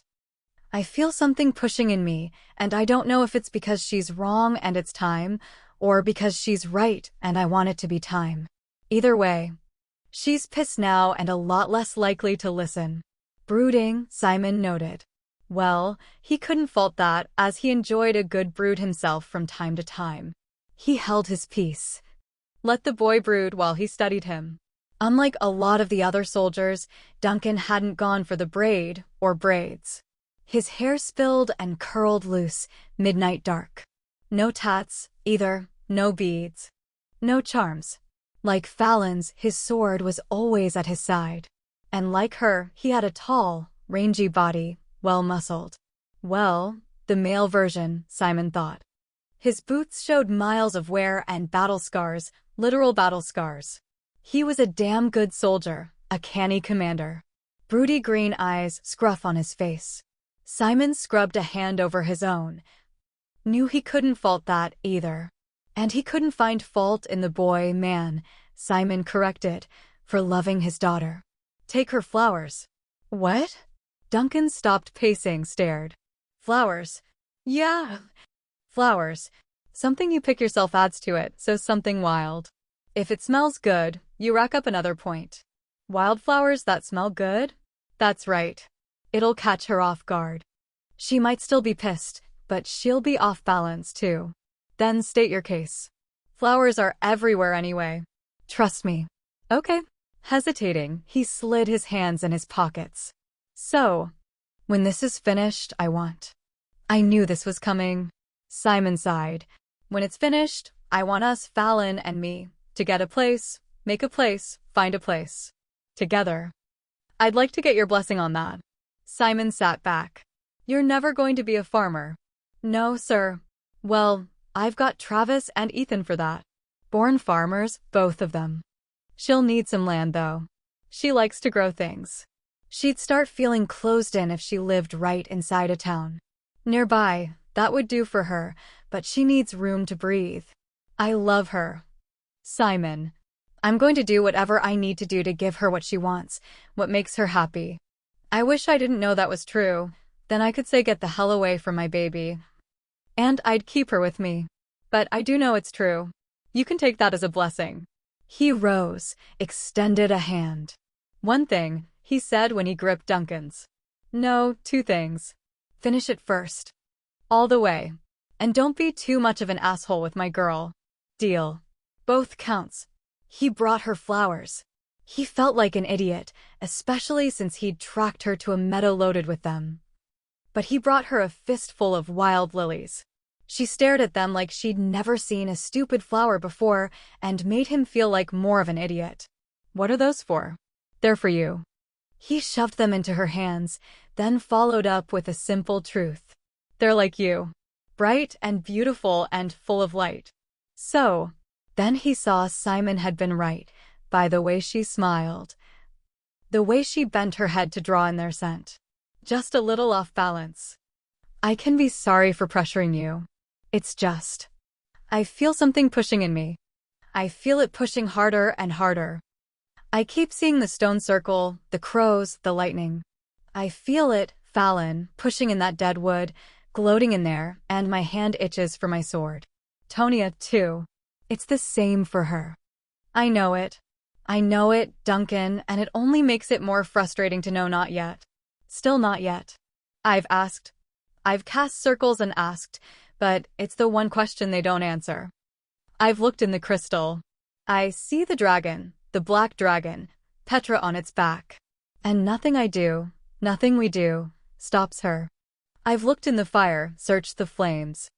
I feel something pushing in me, and I don't know if it's because she's wrong and it's time, or because she's right and I want it to be time. Either way, she's pissed now and a lot less likely to listen. Brooding, Simon noted. Well, he couldn't fault that, as he enjoyed a good brood himself from time to time. He held his peace. Let the boy brood while he studied him. Unlike a lot of the other soldiers, Duncan hadn't gone for the braid or braids. His hair spilled and curled loose, midnight dark. No tats, either, no beads. No charms. Like Fallon's, his sword was always at his side. And like her, he had a tall, rangy body, well-muscled. Well, the male version, Simon thought. His boots showed miles of wear and battle scars, literal battle scars. He was a damn good soldier, a canny commander. Broody green eyes, scruff on his face. Simon scrubbed a hand over his own. Knew he couldn't fault that either. And he couldn't find fault in the boy, man, Simon corrected, for loving his daughter. Take her flowers. What? Duncan stopped pacing, stared. Flowers. Yeah. Flowers. Something you pick yourself adds to it, so something wild. If it smells good, you rack up another point. Wildflowers that smell good? That's right. It'll catch her off guard. She might still be pissed, but she'll be off balance too. Then state your case. Flowers are everywhere anyway. Trust me. Okay. Hesitating, he slid his hands in his pockets. So, when this is finished, I want. I knew this was coming. Simon sighed. When it's finished, I want us, Fallon and me, to get a place, make a place, find a place. Together. I'd like to get your blessing on that. Simon sat back. You're never going to be a farmer. No, sir. Well, I've got Travis and Ethan for that. Born farmers, both of them. She'll need some land, though. She likes to grow things. She'd start feeling closed in if she lived right inside a town. Nearby, that would do for her, but she needs room to breathe. I love her. Simon. I'm going to do whatever I need to do to give her what she wants, what makes her happy. I wish I didn't know that was true. Then I could say get the hell away from my baby. And I'd keep her with me. But I do know it's true. You can take that as a blessing. He rose, extended a hand. One thing, he said when he gripped Duncan's. No, two things. Finish it first. All the way. And don't be too much of an asshole with my girl. Deal. Both counts. He brought her flowers. He felt like an idiot, especially since he'd tracked her to a meadow loaded with them. But he brought her a fistful of wild lilies. She stared at them like she'd never seen a stupid flower before and made him feel like more of an idiot. What are those for? They're for you. He shoved them into her hands, then followed up with a simple truth. They're like you. Bright and beautiful and full of light. So, then he saw Simon had been right, by the way she smiled. The way she bent her head to draw in their scent. Just a little off balance. I can be sorry for pressuring you. It's just. I feel something pushing in me. I feel it pushing harder and harder. I keep seeing the stone circle, the crows, the lightning. I feel it, Fallon, pushing in that dead wood, gloating in there, and my hand itches for my sword. Tonia, too. It's the same for her. I know it. I know it, Duncan, and it only makes it more frustrating to know not yet. Still not yet. I've asked. I've cast circles and asked, but it's the one question they don't answer. I've looked in the crystal. I see the dragon, the black dragon, Petra on its back. And nothing I do, nothing we do, stops her. I've looked in the fire, searched the flames.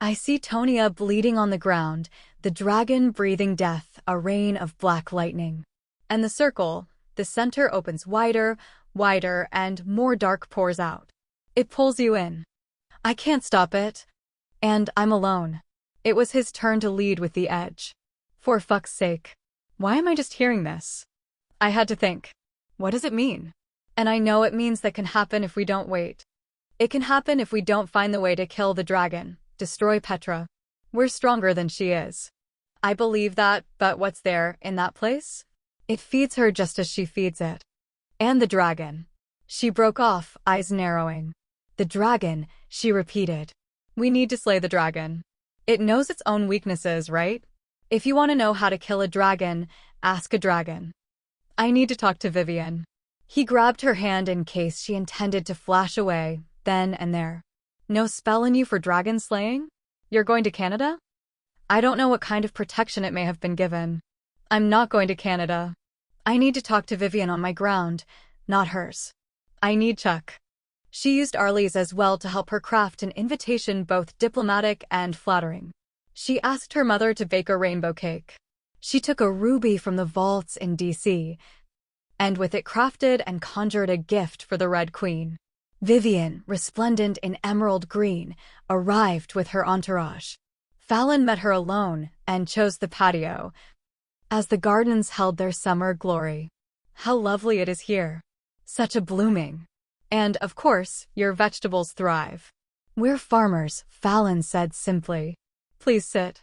I see Tonia bleeding on the ground, the dragon breathing death, a rain of black lightning. And the circle, the center opens wider, wider, and more dark pours out. It pulls you in. I can't stop it. And I'm alone. It was his turn to lead with the edge. For fuck's sake. Why am I just hearing this? I had to think. What does it mean? And I know it means that can happen if we don't wait. It can happen if we don't find the way to kill the dragon, destroy Petra. We're stronger than she is. I believe that, but what's there in that place? It feeds her just as she feeds it. And the dragon. She broke off, eyes narrowing. The dragon, she repeated. We need to slay the dragon. It knows its own weaknesses, right? If you want to know how to kill a dragon, ask a dragon. I need to talk to Vivian. He grabbed her hand in case she intended to flash away, then and there. No spell in you for dragon slaying? You're going to Canada? I don't know what kind of protection it may have been given. I'm not going to Canada. I need to talk to Vivian on my ground, not hers. I need Chuck. She used Arlie's as well to help her craft an invitation both diplomatic and flattering. She asked her mother to bake a rainbow cake. She took a ruby from the vaults in D.C., and with it crafted and conjured a gift for the Red Queen. Vivian, resplendent in emerald green, arrived with her entourage. Fallon met her alone and chose the patio, as the gardens held their summer glory. How lovely it is here. Such a blooming. And, of course, your vegetables thrive. We're farmers, Fallon said simply. Please sit.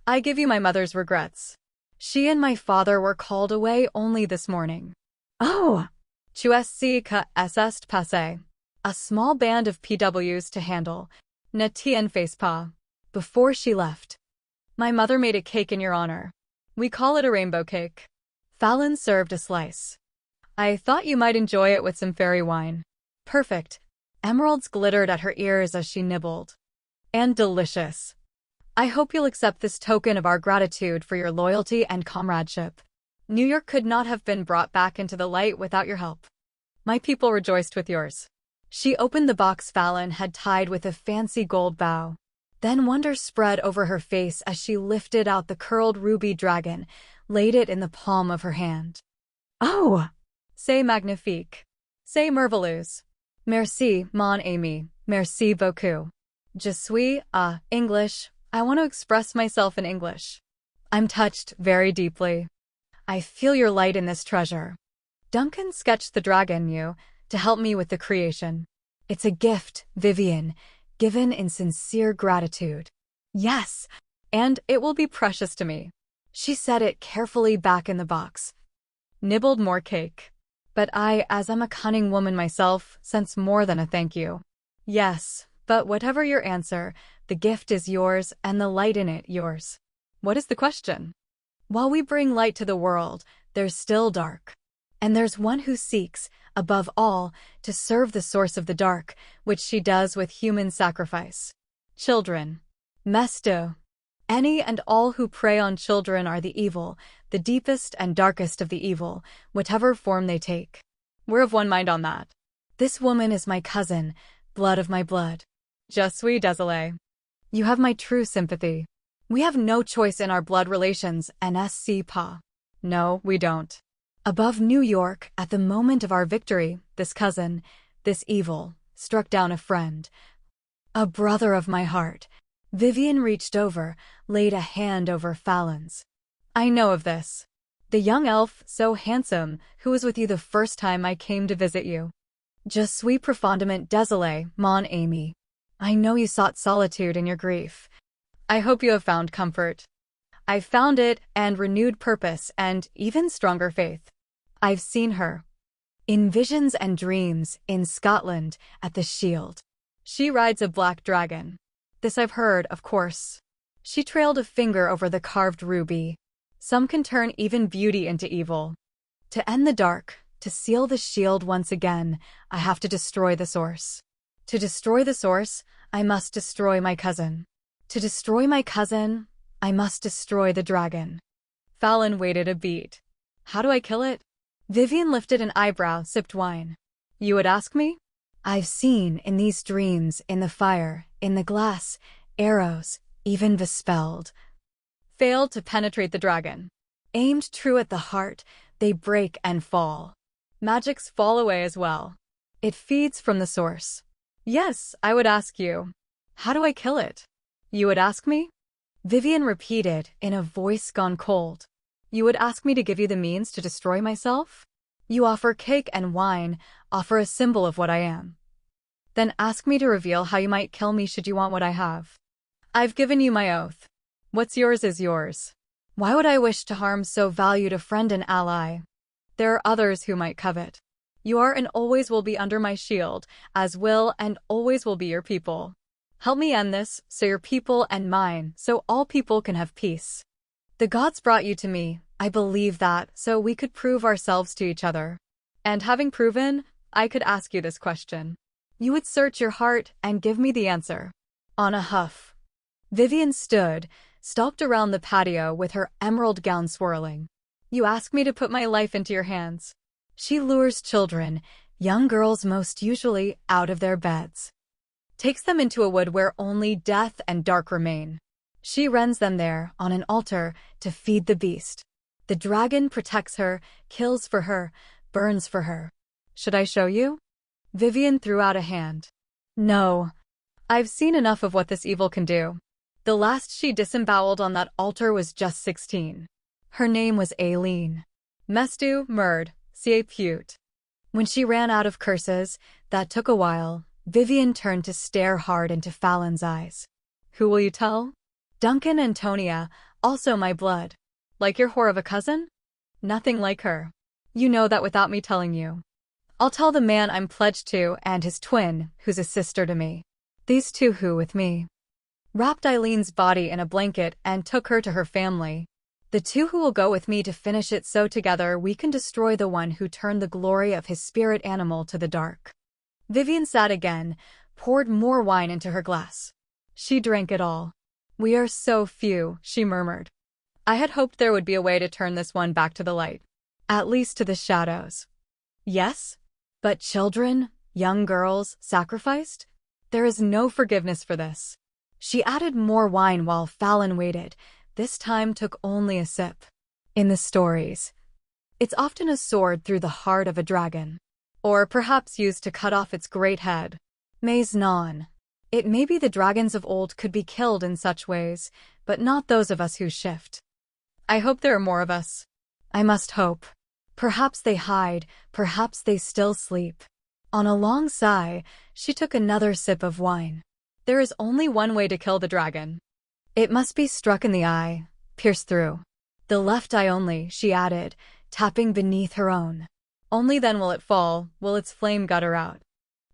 I give you my mother's regrets. She and my father were called away only this morning. Oh! Tu es que est passé. A small band of PWs to handle. Ne t'en fais pas. Before she left. My mother made a cake in your honor. We call it a rainbow cake. Fallon served a slice. I thought you might enjoy it with some fairy wine. Perfect. Emeralds glittered at her ears as she nibbled. And delicious. I hope you'll accept this token of our gratitude for your loyalty and comradeship. New York could not have been brought back into the light without your help. My people rejoiced with yours. She opened the box Fallon had tied with a fancy gold bow. Then wonder spread over her face as she lifted out the curled ruby dragon, laid it in the palm of her hand. Oh! C'est magnifique. C'est merveilleux. Merci, mon ami. Merci beaucoup. Je suis, English. I want to express myself in English. I'm touched very deeply. I feel your light in this treasure. Duncan sketched the dragon to help me with the creation. It's a gift, Vivian, given in sincere gratitude. Yes, and it will be precious to me. She set it carefully back in the box. Nibbled more cake. But I, as I'm a cunning woman myself, sense more than a thank you. Yes, but whatever your answer, the gift is yours and the light in it yours. What is the question? While we bring light to the world, there's still dark. And there's one who seeks, above all, to serve the source of the dark, which she does with human sacrifice. Children. Mesto. Any and all who prey on children are the evil, the deepest and darkest of the evil, whatever form they take. We're of one mind on that. This woman is my cousin, blood of my blood. Je suis désolé. You have my true sympathy. We have no choice in our blood relations, n'est-ce pas? No, we don't. Above New York, at the moment of our victory, this cousin, this evil, struck down a friend. A brother of my heart. Vivian reached over, laid a hand over Fallon's. I know of this. The young elf, so handsome, who was with you the first time I came to visit you. Je suis profondément désolé, mon ami. I know you sought solitude in your grief. I hope you have found comfort. I've found it and renewed purpose and even stronger faith. I've seen her. In visions and dreams, in Scotland, at the Shield. She rides a black dragon. This I've heard, of course. She trailed a finger over the carved ruby. Some can turn even beauty into evil. To end the dark, to seal the shield once again, I have to destroy the source. To destroy the source, I must destroy my cousin. To destroy my cousin, I must destroy the dragon. Fallon waited a beat. How do I kill it? Vivian lifted an eyebrow, sipped wine. You would ask me? I've seen, in these dreams, in the fire, in the glass, arrows, even bespelled. Failed to penetrate the dragon. Aimed true at the heart, they break and fall. Magicks fall away as well. It feeds from the source. Yes, I would ask you. How do I kill it? You would ask me? Vivian repeated, in a voice gone cold. You would ask me to give you the means to destroy myself? You offer cake and wine, offer a symbol of what I am. Then ask me to reveal how you might kill me should you want what I have. I've given you my oath. What's yours is yours. Why would I wish to harm so valued a friend and ally? There are others who might covet. You are and always will be under my shield, as will and always will be your people. Help me end this, so your people and mine, so all people can have peace. The gods brought you to me, I believe that, so we could prove ourselves to each other. And having proven, I could ask you this question. You would search your heart and give me the answer. On a huff. Vivian stood, stalked around the patio with her emerald gown swirling. You ask me to put my life into your hands. She lures children, young girls most usually, out of their beds. Takes them into a wood where only death and dark remain. She rends them there, on an altar, to feed the beast. The dragon protects her, kills for her, burns for her. Should I show you? Vivian threw out a hand. No. I've seen enough of what this evil can do. The last she disemboweled on that altar was just 16. Her name was Aileen. Mestu, Murd, Sie Pute. When she ran out of curses, that took a while, Vivian turned to stare hard into Fallon's eyes. Who will you tell? Duncan and Tonia, also my blood. Like your whore of a cousin? Nothing like her. You know that without me telling you. I'll tell the man I'm pledged to and his twin, who's a sister to me. These two who with me. Wrapped Eileen's body in a blanket and took her to her family. The two who will go with me to finish it so together we can destroy the one who turned the glory of his spirit animal to the dark. Vivian sat again, poured more wine into her glass. She drank it all. We are so few, she murmured. I had hoped there would be a way to turn this one back to the light. At least to the shadows. Yes? But children, young girls, sacrificed? There is no forgiveness for this. She added more wine while Fallon waited. This time took only a sip. In the stories, it's often a sword through the heart of a dragon. Or perhaps used to cut off its great head. Mais non. It may be the dragons of old could be killed in such ways, but not those of us who shift. I hope there are more of us. I must hope. Perhaps they hide, perhaps they still sleep. On a long sigh, she took another sip of wine. There is only one way to kill the dragon. It must be struck in the eye, pierced through. The left eye only, she added, tapping beneath her own. Only then will it fall, will its flame gutter out.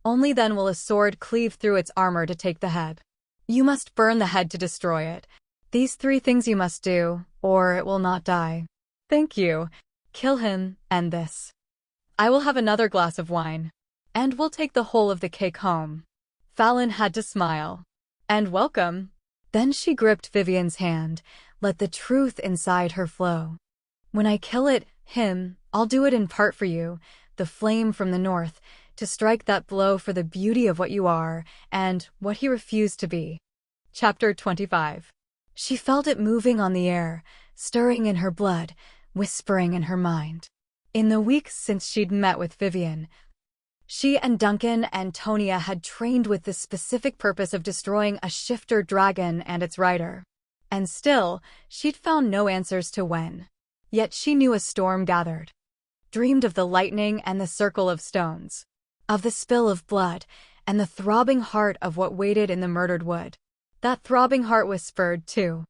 Only then will a sword cleave through its armor to take the head. You must burn the head to destroy it. These 3 things you must do, or it will not die. Thank you. Kill him, and this. I will have another glass of wine. And we'll take the whole of the cake home. Fallon had to smile. And welcome. Then she gripped Vivian's hand, let the truth inside her flow. When I kill him, I'll do it in part for you, the flame from the north, to strike that blow for the beauty of what you are, and what he refused to be. Chapter 25. She felt it moving on the air, stirring in her blood, whispering in her mind. In the weeks since she'd met with Vivian, she and Duncan and Tonia had trained with the specific purpose of destroying a shifter dragon and its rider. And still, she'd found no answers to when. Yet she knew a storm gathered. Dreamed of the lightning and the circle of stones. Of the spill of blood, and the throbbing heart of what waited in the murdered wood. That throbbing heart whispered, too.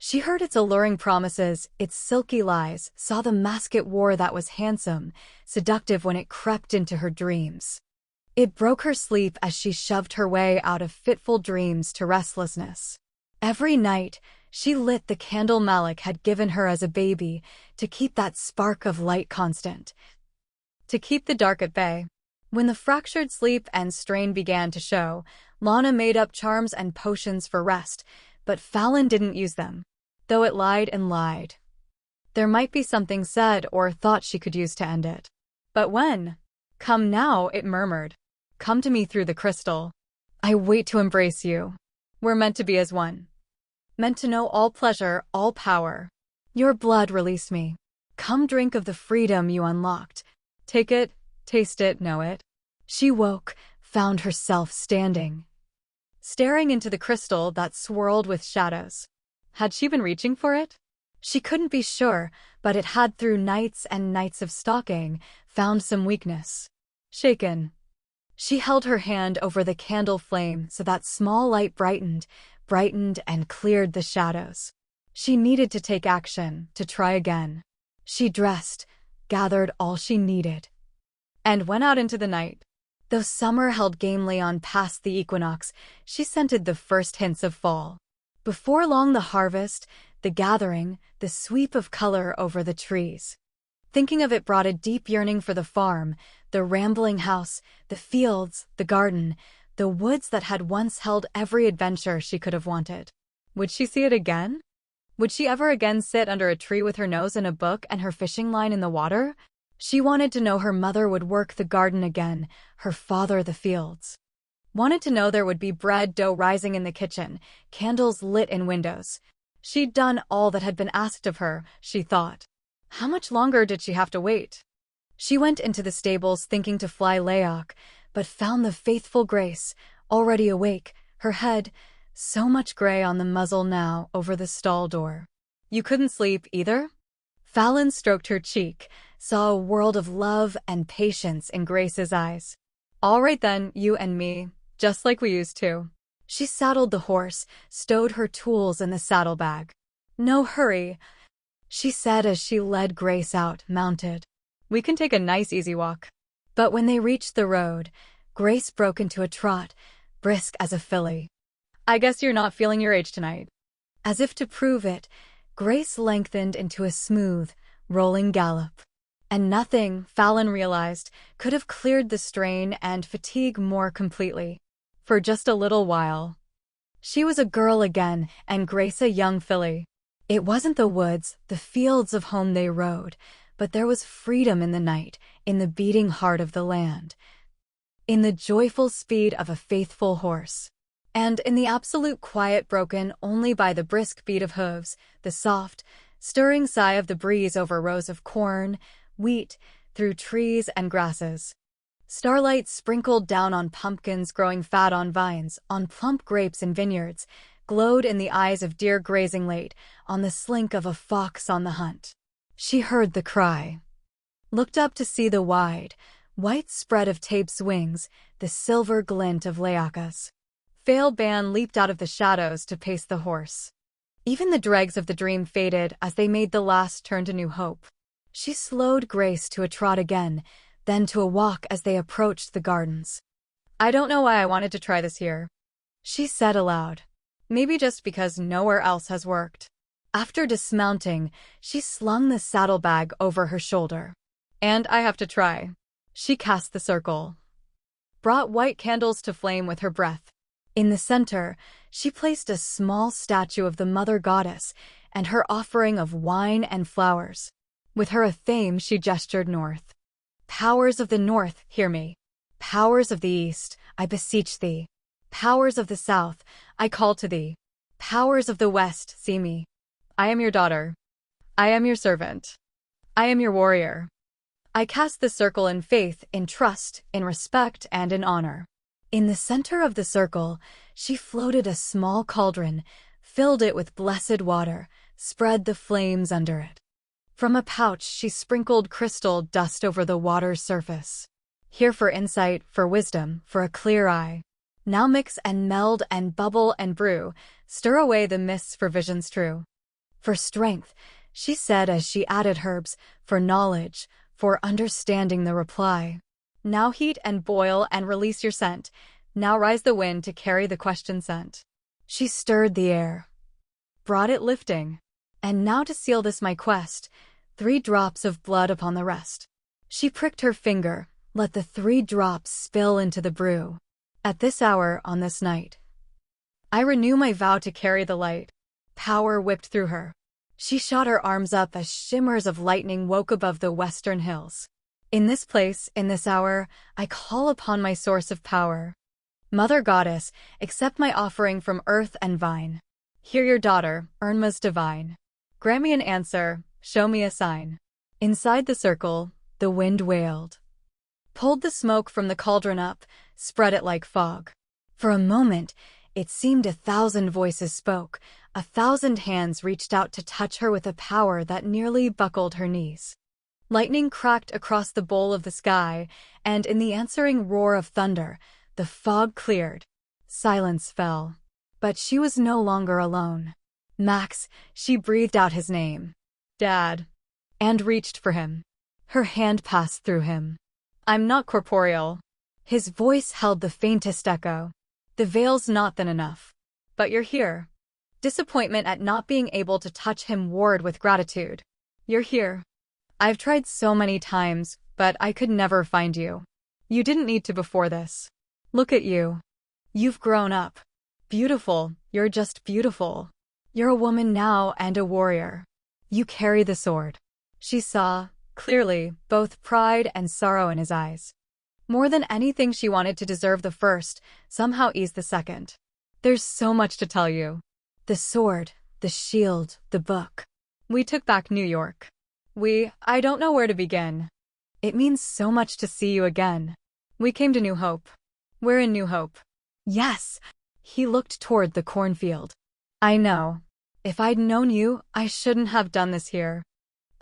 She heard its alluring promises, its silky lies, saw the mask it wore that was handsome, seductive when it crept into her dreams. It broke her sleep as she shoved her way out of fitful dreams to restlessness. Every night, she lit the candle Malik had given her as a baby to keep that spark of light constant. To keep the dark at bay. When the fractured sleep and strain began to show, Lana made up charms and potions for rest, but Fallon didn't use them. Though it lied and lied. There might be something said or thought she could use to end it. But when? Come now, it murmured. Come to me through the crystal. I wait to embrace you. We're meant to be as one. Meant to know all pleasure, all power. Your blood released me. Come drink of the freedom you unlocked. Take it, taste it, know it. She woke, found herself standing, staring into the crystal that swirled with shadows. Had she been reaching for it? She couldn't be sure, but it had, through nights and nights of stalking, found some weakness. Shaken. She held her hand over the candle flame so that small light brightened and cleared the shadows. She needed to take action, to try again. She dressed, gathered all she needed, and went out into the night. Though summer held gamely on past the equinox, she scented the first hints of fall. Before long, the harvest, the gathering, the sweep of color over the trees. Thinking of it brought a deep yearning for the farm, the rambling house, the fields, the garden, the woods that had once held every adventure she could have wanted. Would she see it again? Would she ever again sit under a tree with her nose in a book and her fishing line in the water? She wanted to know her mother would work the garden again, her father the fields. Wanted to know there would be bread dough rising in the kitchen, candles lit in windows. She'd done all that had been asked of her, she thought. How much longer did she have to wait? She went into the stables thinking to fly Leok, but found the faithful Grace, already awake, her head, so much gray on the muzzle now, over the stall door. You couldn't sleep either? Fallon stroked her cheek, saw a world of love and patience in Grace's eyes. All right then, you and me. Just like we used to. She saddled the horse, stowed her tools in the saddlebag. No hurry, she said as she led Grace out, mounted. We can take a nice easy walk. But when they reached the road, Grace broke into a trot, brisk as a filly. I guess you're not feeling your age tonight. As if to prove it, Grace lengthened into a smooth, rolling gallop. And nothing, Fallon realized, could have cleared the strain and fatigue more completely. For just a little while. She was a girl again, and Grace a young filly. It wasn't the woods, the fields of home they rode, but there was freedom in the night, in the beating heart of the land, in the joyful speed of a faithful horse, and in the absolute quiet broken only by the brisk beat of hooves, the soft, stirring sigh of the breeze over rows of corn, wheat, through trees and grasses. Starlight sprinkled down on pumpkins growing fat on vines, on plump grapes in vineyards, glowed in the eyes of deer grazing late, on the slink of a fox on the hunt. She heard the cry. Looked up to see the wide, white spread of Tape's wings, the silver glint of Leaka's. Fail Ban leaped out of the shadows to pace the horse. Even the dregs of the dream faded as they made the last turn to new hope. She slowed Grace to a trot again, then to a walk as they approached the gardens. I don't know why I wanted to try this here, she said aloud. Maybe just because nowhere else has worked. After dismounting, she slung the saddlebag over her shoulder. And I have to try. She cast the circle, brought white candles to flame with her breath. In the center, she placed a small statue of the mother goddess and her offering of wine and flowers. With her athame, she gestured north. Powers of the north, hear me. Powers of the east, I beseech thee. Powers of the south, I call to thee. Powers of the west, see me. I am your daughter. I am your servant. I am your warrior. I cast the circle in faith, in trust, in respect, and in honor. In the center of the circle, she floated a small cauldron, filled it with blessed water, spread the flames under it. From a pouch, she sprinkled crystal dust over the water's surface. Here for insight, for wisdom, for a clear eye. Now mix and meld and bubble and brew, stir away the mists for visions true. For strength, she said as she added herbs, for knowledge, for understanding the reply. Now heat and boil and release your scent. Now rise the wind to carry the question sent. She stirred the air, brought it lifting. And now to seal this my quest, 3 drops of blood upon the rest. She pricked her finger, let the 3 drops spill into the brew. At this hour, on this night, I renew my vow to carry the light. Power whipped through her. She shot her arms up as shimmers of lightning woke above the western hills. In this place, in this hour, I call upon my source of power. Mother Goddess, accept my offering from earth and vine. Hear your daughter, Irma's divine. Grant me an answer, show me a sign. Inside the circle, the wind wailed. Pulled the smoke from the cauldron up, spread it like fog. For a moment, it seemed 1,000 voices spoke, 1,000 hands reached out to touch her with a power that nearly buckled her knees. Lightning cracked across the bowl of the sky, and in the answering roar of thunder, the fog cleared. Silence fell. But she was no longer alone. Max, she breathed out his name. Dad. And reached for him. Her hand passed through him. I'm not corporeal. His voice held the faintest echo. The veil's not thin enough. But you're here. Disappointment at not being able to touch him warred with gratitude. You're here. I've tried so many times, but I could never find you. You didn't need to before this. Look at you. You've grown up. Beautiful, you're just beautiful. You're a woman now and a warrior. You carry the sword. She saw, clearly, both pride and sorrow in his eyes. More than anything, she wanted to deserve the first, somehow ease the second. There's so much to tell you. The sword, the shield, the book. We took back New York. I don't know where to begin. It means so much to see you again. We came to New Hope. We're in New Hope. Yes. He looked toward the cornfield. I know. If I'd known you, I shouldn't have done this here.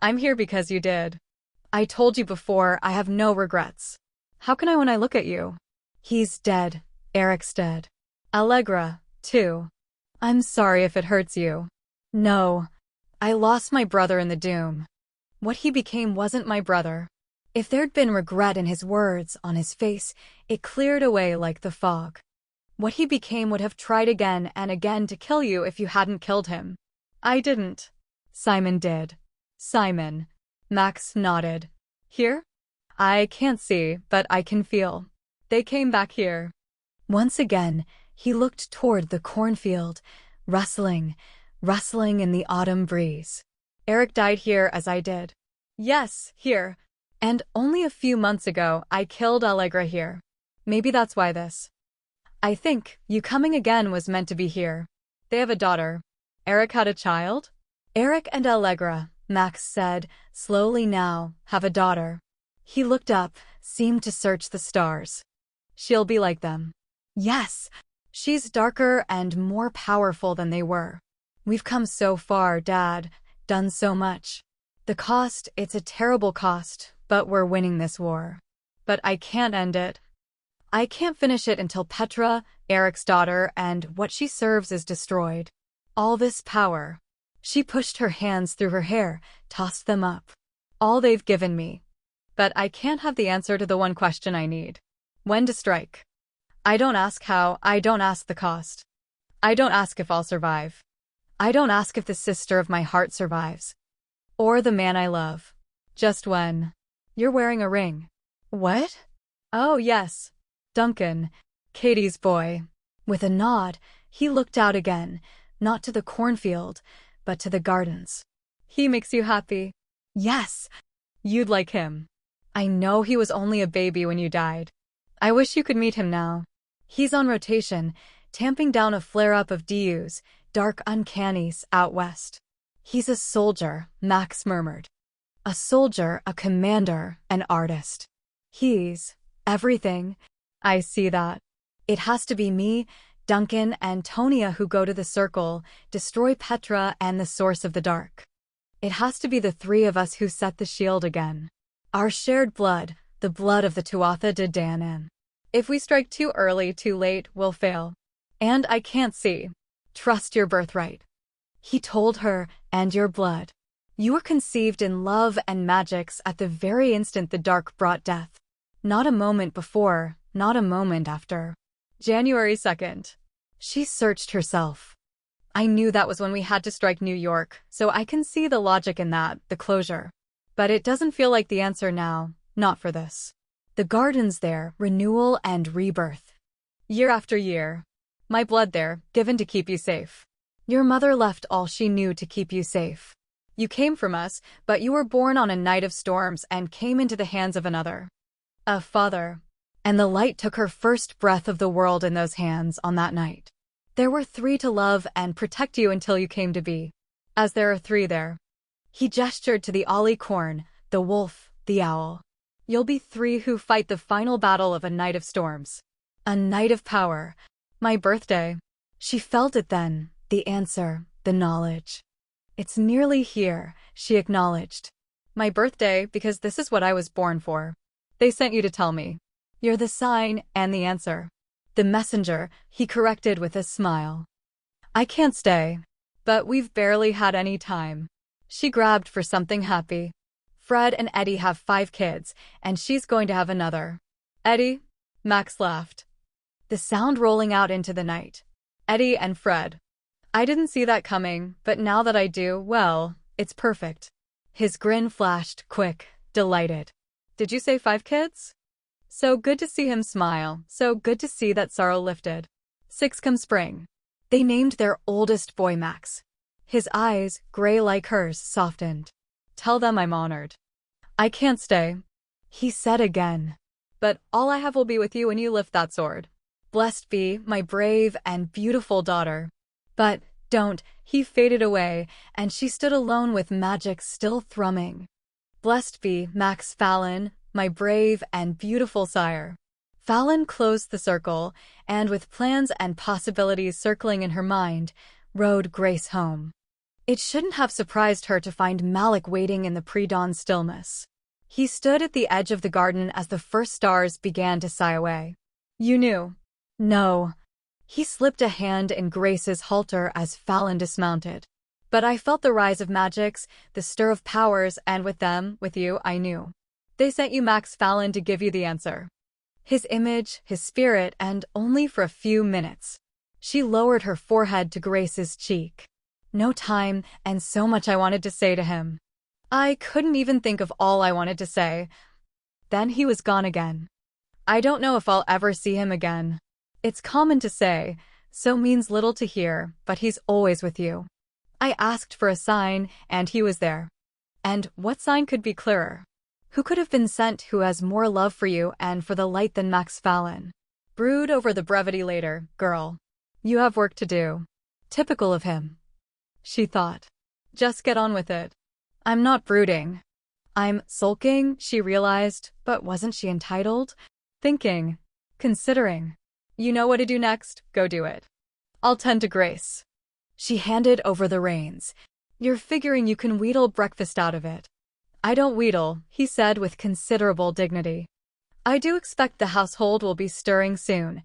I'm here because you did. I told you before, I have no regrets. How can I when I look at you? He's dead. Eric's dead. Allegra, too. I'm sorry if it hurts you. No. I lost my brother in the doom. What he became wasn't my brother. If there'd been regret in his words, on his face, it cleared away like the fog. What he became would have tried again and again to kill you if you hadn't killed him. I didn't. Simon did. Simon. Max nodded. Here? I can't see, but I can feel. They came back here. Once again, he looked toward the cornfield, rustling in the autumn breeze. Eric died here as I did. Yes, here. And only a few months ago, I killed Allegra here. Maybe that's why this. I think you coming again was meant to be here. They have a daughter. Eric had a child? Eric and Allegra, Max said, slowly now, have a daughter. He looked up, seemed to search the stars. She'll be like them. Yes. She's darker and more powerful than they were. We've come so far, Dad, done so much. The cost, it's a terrible cost, but we're winning this war. But I can't end it. I can't finish it until Petra, Eric's daughter, and what she serves is destroyed. All this power. She pushed her hands through her hair, tossed them up. All they've given me. But I can't have the answer to the one question I need. When to strike. I don't ask how, I don't ask the cost. I don't ask if I'll survive. I don't ask if the sister of my heart survives. Or the man I love. Just when. You're wearing a ring. What? Oh, yes. Duncan, Katie's boy. With a nod, he looked out again, not to the cornfield, but to the gardens. He makes you happy? Yes. You'd like him. I know he was only a baby when you died. I wish you could meet him now. He's on rotation, tamping down a flare-up of DUs, dark uncannies, out west. He's a soldier, Max murmured. A soldier, a commander, an artist. He's everything. I see that. It has to be me, Duncan, and Tonia who go to the circle, destroy Petra and the source of the dark. It has to be the three of us who set the shield again. Our shared blood, the blood of the Tuatha De Danann. If we strike too early, too late, we'll fail. And I can't see. Trust your birthright. He told her, and your blood. You were conceived in love and Magicks at the very instant the dark brought death. Not a moment before, not a moment after. January 2nd. She searched herself. I knew that was when we had to strike New York, so I can see the logic in that, the closure. But it doesn't feel like the answer now, not for this. The gardens there, renewal and rebirth. Year after year. My blood there, given to keep you safe. Your mother left all she knew to keep you safe. You came from us, but you were born on a night of storms and came into the hands of another. A father. And the light took her first breath of the world in those hands on that night. There were three to love and protect you until you came to be. As there are three there. He gestured to the Ollie corn, the wolf, the owl. You'll be three who fight the final battle of a night of storms. A night of power. My birthday. She felt it then, the answer, the knowledge. It's nearly here, she acknowledged. My birthday, because this is what I was born for. They sent you to tell me. You're the sign and the answer. The messenger, he corrected with a smile. I can't stay. But we've barely had any time. She grabbed for something happy. Fred and Eddie have 5 kids, and she's going to have another. Eddie? Max laughed. The sound rolling out into the night. Eddie and Fred. I didn't see that coming, but now that I do, well, it's perfect. His grin flashed, quick, delighted. Did you say 5 kids? So good to see him smile, so good to see that sorrow lifted. 6 come spring. They named their oldest boy Max. His eyes, gray like hers, softened. Tell them I'm honored. I can't stay. He said again. But all I have will be with you when you lift that sword. Blessed be, my brave and beautiful daughter. But, don't, he faded away, and she stood alone with Magicks still thrumming. Blessed be, Max Fallon, my brave and beautiful sire. Fallon closed the circle, and with plans and possibilities circling in her mind, rode Grace home. It shouldn't have surprised her to find Malik waiting in the pre-dawn stillness. He stood at the edge of the garden as the first stars began to sigh away. You knew. No. He slipped a hand in Grace's halter as Fallon dismounted. But I felt the rise of Magicks, the stir of powers, and with them, with you, I knew. They sent you Max Fallon to give you the answer. His image, his spirit, and only for a few minutes. She lowered her forehead to Grace's cheek. No time, and so much I wanted to say to him. I couldn't even think of all I wanted to say. Then he was gone again. I don't know if I'll ever see him again. It's common to say, so means little to hear, but he's always with you. I asked for a sign, and he was there. And what sign could be clearer? Who could have been sent who has more love for you and for the light than Max Fallon? Brood over the brevity later, girl. You have work to do. Typical of him. She thought. Just get on with it. I'm not brooding. I'm sulking, she realized, but wasn't she entitled? Thinking. Considering. You know what to do next, go do it. I'll tend to Grace. She handed over the reins. You're figuring you can wheedle breakfast out of it. I don't wheedle, he said with considerable dignity. I do expect the household will be stirring soon.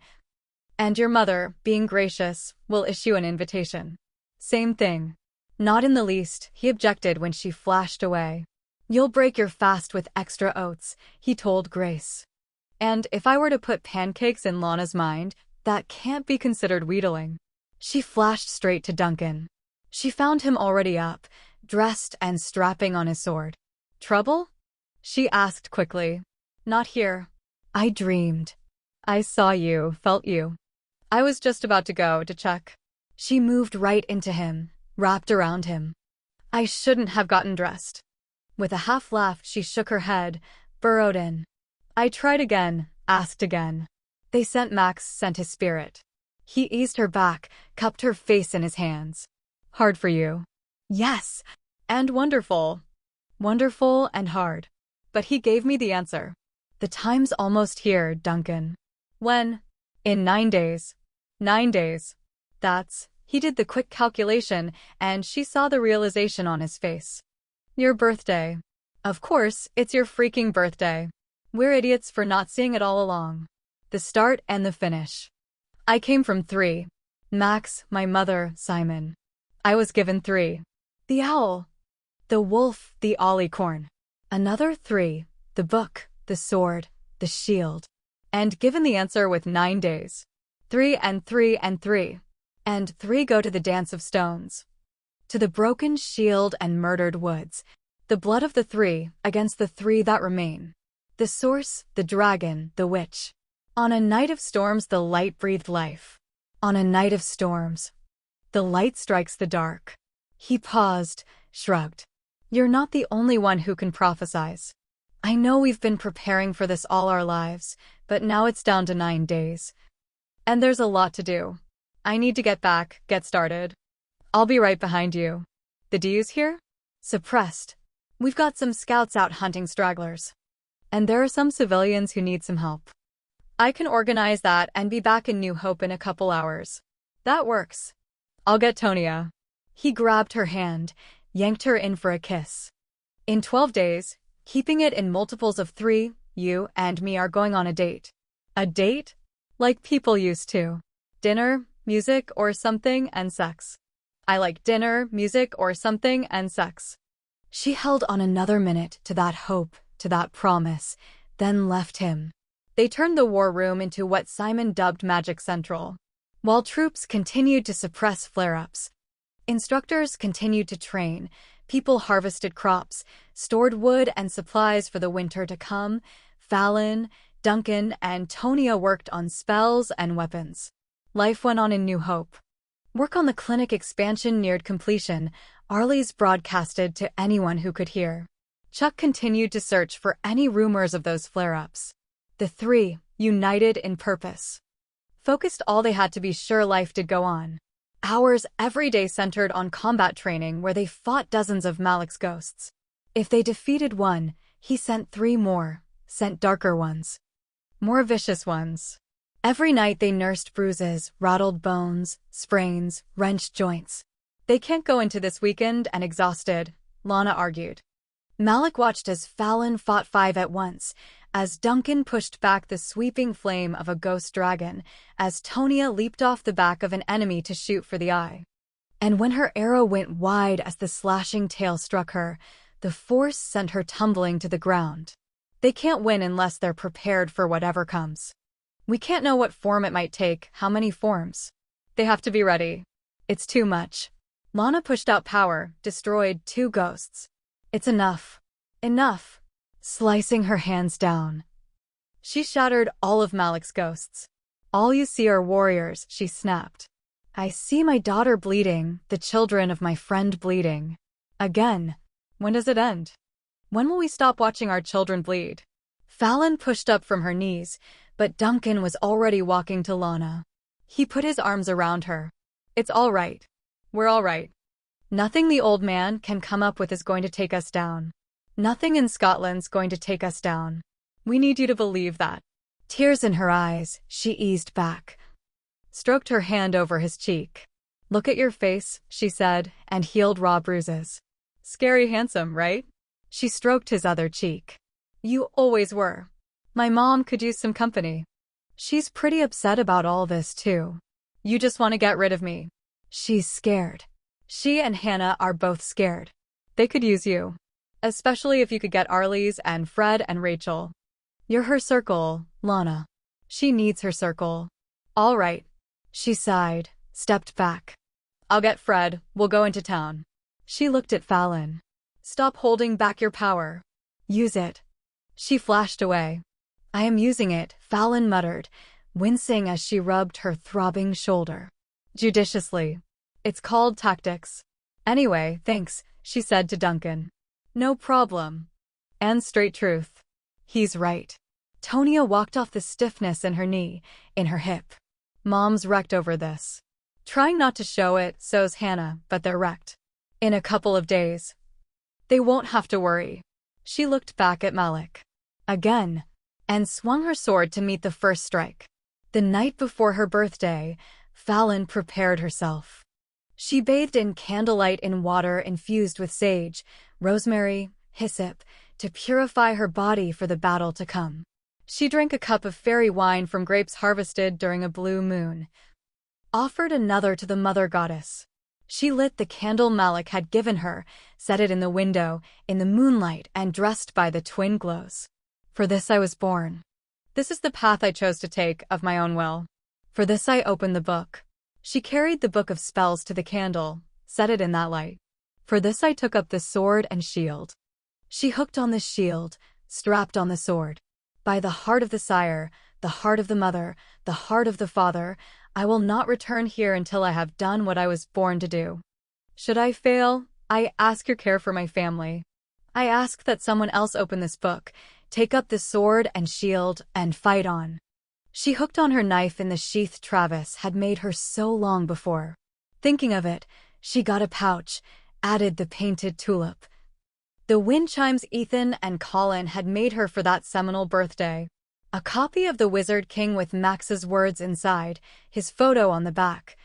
And your mother, being gracious, will issue an invitation. Same thing. Not in the least, he objected when she flashed away. You'll break your fast with extra oats, he told Grace. And if I were to put pancakes in Lana's mind, that can't be considered wheedling. She flashed straight to Duncan. She found him already up, dressed and strapping on his sword. Trouble? She asked quickly. Not here. I dreamed. I saw you, felt you. I was just about to go to check. She moved right into him, wrapped around him. I shouldn't have gotten dressed. With a half laugh, she shook her head, burrowed in. I tried again, asked again. They sent Max, sent his spirit. He eased her back, cupped her face in his hands. Hard for you. Yes. And wonderful. Wonderful and hard. But he gave me the answer. The time's almost here, Duncan. When? In 9 days. 9 days. He did the quick calculation, and she saw the realization on his face. Your birthday. Of course, it's your freaking birthday. We're idiots for not seeing it all along. The start and the finish. I came from 3. Max, my mother, Simon. I was given 3. The owl. The wolf, the alicorn. Another 3. The book, the sword, the shield. And given the answer with 9 days. 3 and 3 and 3. And 3 go to the dance of stones. To the broken shield and murdered woods. The blood of the 3 against the 3 that remain. The source, the dragon, the witch. On a night of storms the light breathed life. On a night of storms. The light strikes the dark. He paused, shrugged. You're not the only one who can prophesize. I know we've been preparing for this all our lives, but now it's down to 9 days. And there's a lot to do. I need to get back, get started. I'll be right behind you. The D's here? Suppressed. We've got some scouts out hunting stragglers. And there are some civilians who need some help. I can organize that and be back in New Hope in a couple hours. That works. I'll get Tonia. He grabbed her hand, yanked her in for a kiss. In 12 days, keeping it in multiples of 3, you and me are going on a date. A date? Like people used to. Dinner, music or something, and sex. I like dinner, music or something, and sex. She held on another minute to that hope, to that promise, then left him. They turned the war room into what Simon dubbed Magic Central. While troops continued to suppress flare-ups, instructors continued to train, people harvested crops, stored wood and supplies for the winter to come, Fallon, Duncan, and Tonia worked on spells and weapons. Life went on in New Hope. Work on the clinic expansion neared completion. Arlie's broadcasted to anyone who could hear. Chuck continued to search for any rumors of those flare-ups. The 3, united in purpose, focused all they had to be sure life did go on. Hours every day centered on combat training where they fought dozens of Magicks ghosts. If they defeated one, he sent 3 more, sent darker ones. More vicious ones. Every night they nursed bruises, rattled bones, sprains, wrenched joints. They can't go into this weekend and exhausted, Lana argued. Malik watched as Fallon fought 5 at once, as Duncan pushed back the sweeping flame of a ghost dragon, as Tonia leaped off the back of an enemy to shoot for the eye. And when her arrow went wide as the slashing tail struck her, the force sent her tumbling to the ground. They can't win unless they're prepared for whatever comes. We can't know what form it might take, how many forms. They have to be ready. It's too much. Lana pushed out power, destroyed 2 ghosts. It's enough. Enough. Slicing her hands down. She shattered all of Malik's ghosts. All you see are warriors, she snapped. I see my daughter bleeding, the children of my friend bleeding. Again. When does it end? When will we stop watching our children bleed? Fallon pushed up from her knees, but Duncan was already walking to Lana. He put his arms around her. It's all right. We're all right. Nothing the old man can come up with is going to take us down. Nothing in Scotland's going to take us down. We need you to believe that. Tears in her eyes, she eased back. Stroked her hand over his cheek. Look at your face, she said, and healed raw bruises. Scary handsome, right? She stroked his other cheek. You always were. My mom could use some company. She's pretty upset about all this, too. You just want to get rid of me. She's scared. She and Hannah are both scared. They could use you. Especially if you could get Arlie's and Fred and Rachel. You're her circle, Lana. She needs her circle. All right. She sighed, stepped back. I'll get Fred, we'll go into town. She looked at Fallon. Stop holding back your power. Use it. She flashed away. I am using it, Fallon muttered, wincing as she rubbed her throbbing shoulder. Judiciously. It's called tactics. Anyway, thanks, she said to Duncan. No problem. And straight truth. He's right. Tonia walked off the stiffness in her knee, in her hip. Mom's wrecked over this. Trying not to show it, so's Hannah, but they're wrecked. In a couple of days. They won't have to worry. She looked back at Malik. Again. And swung her sword to meet the first strike. The night before her birthday, Fallon prepared herself. She bathed in candlelight in water infused with sage, rosemary, hyssop, to purify her body for the battle to come. She drank a cup of fairy wine from grapes harvested during a blue moon. Offered another to the mother goddess. She lit the candle Malik had given her, set it in the window, in the moonlight, and dressed by the twin glows. For this I was born. This is the path I chose to take, of my own will. For this I opened the book. She carried the book of spells to the candle, set it in that light. For this I took up the sword and shield. She hooked on the shield, strapped on the sword. By the heart of the sire, the heart of the mother, the heart of the father, I will not return here until I have done what I was born to do. Should I fail, I ask your care for my family. I ask that someone else open this book, take up the sword and shield, and fight on. She hooked on her knife in the sheath Travis had made her so long before. Thinking of it, she got a pouch, added the painted tulip. The wind chimes Ethan and Colin had made her for that seminal birthday. A copy of the Wizard King with Max's words inside, his photo on the back.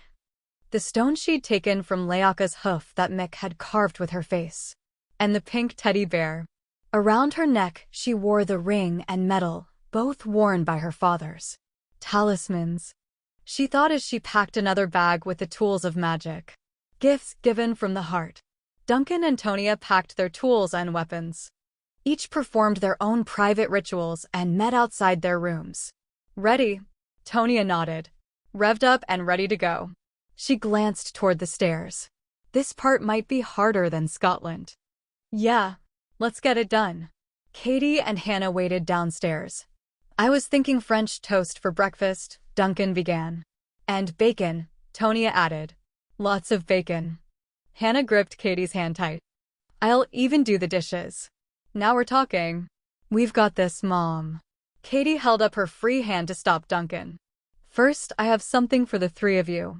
The stone she'd taken from Leaka's hoof that Mick had carved with her face. And the pink teddy bear. Around her neck she wore the ring and medal, both worn by her fathers. Talismans. She thought as she packed another bag with the tools of magic. Gifts given from the heart. Duncan and Tonia packed their tools and weapons. Each performed their own private rituals and met outside their rooms. Ready? Tonia nodded. Revved up and ready to go. She glanced toward the stairs. This part might be harder than Scotland. Yeah, let's get it done. Katie and Hannah waited downstairs. I was thinking French toast for breakfast, Duncan began. And bacon, Tonia added. Lots of bacon. Hannah gripped Katie's hand tight. I'll even do the dishes. Now we're talking. We've got this, Mom. Katie held up her free hand to stop Duncan. First, I have something for the three of you.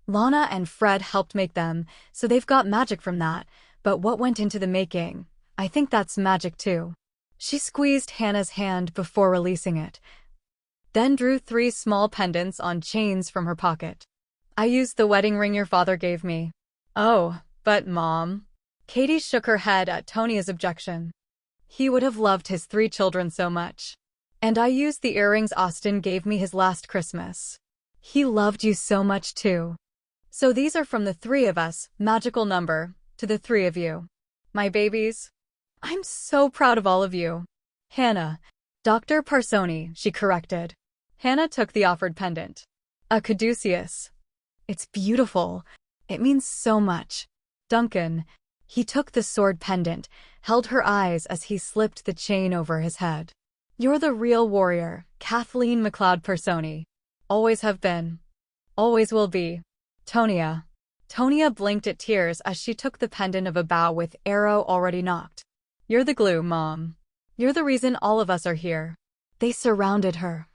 Lana and Fred helped make them, so they've got magic from that, but what went into the making? I think that's magic too. She squeezed Hannah's hand before releasing it. Then drew 3 small pendants on chains from her pocket. I used the wedding ring your father gave me. Oh, but Mom. Katie shook her head at Tonia's objection. He would have loved his 3 children so much. And I used the earrings Austin gave me his last Christmas. He loved you so much too. So these are from the 3 of us, magical number, to the 3 of you. My babies. I'm so proud of all of you. Hannah. Dr. Parsoni, she corrected. Hannah took the offered pendant. A caduceus. It's beautiful. It means so much. Duncan. He took the sword pendant, held her eyes as he slipped the chain over his head. You're the real warrior, Kathleen MacLeod Personi. Always have been. Always will be. Tonia. Tonia blinked at tears as she took the pendant of a bow with arrow already knocked. You're the glue, Mom. You're the reason all of us are here. They surrounded her.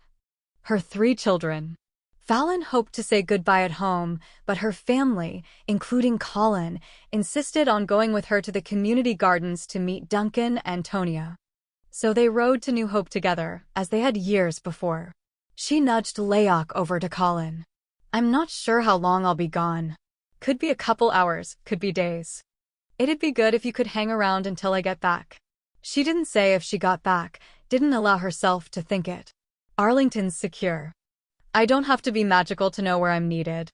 Her 3 children. Fallon hoped to say goodbye at home, but her family, including Colin, insisted on going with her to the community gardens to meet Duncan and Tonia. So they rode to New Hope together, as they had years before. She nudged Leok over to Colin. I'm not sure how long I'll be gone. Could be a couple hours, could be days. It'd be good if you could hang around until I get back. She didn't say if she got back, didn't allow herself to think it. Arlington's secure. I don't have to be magical to know where I'm needed.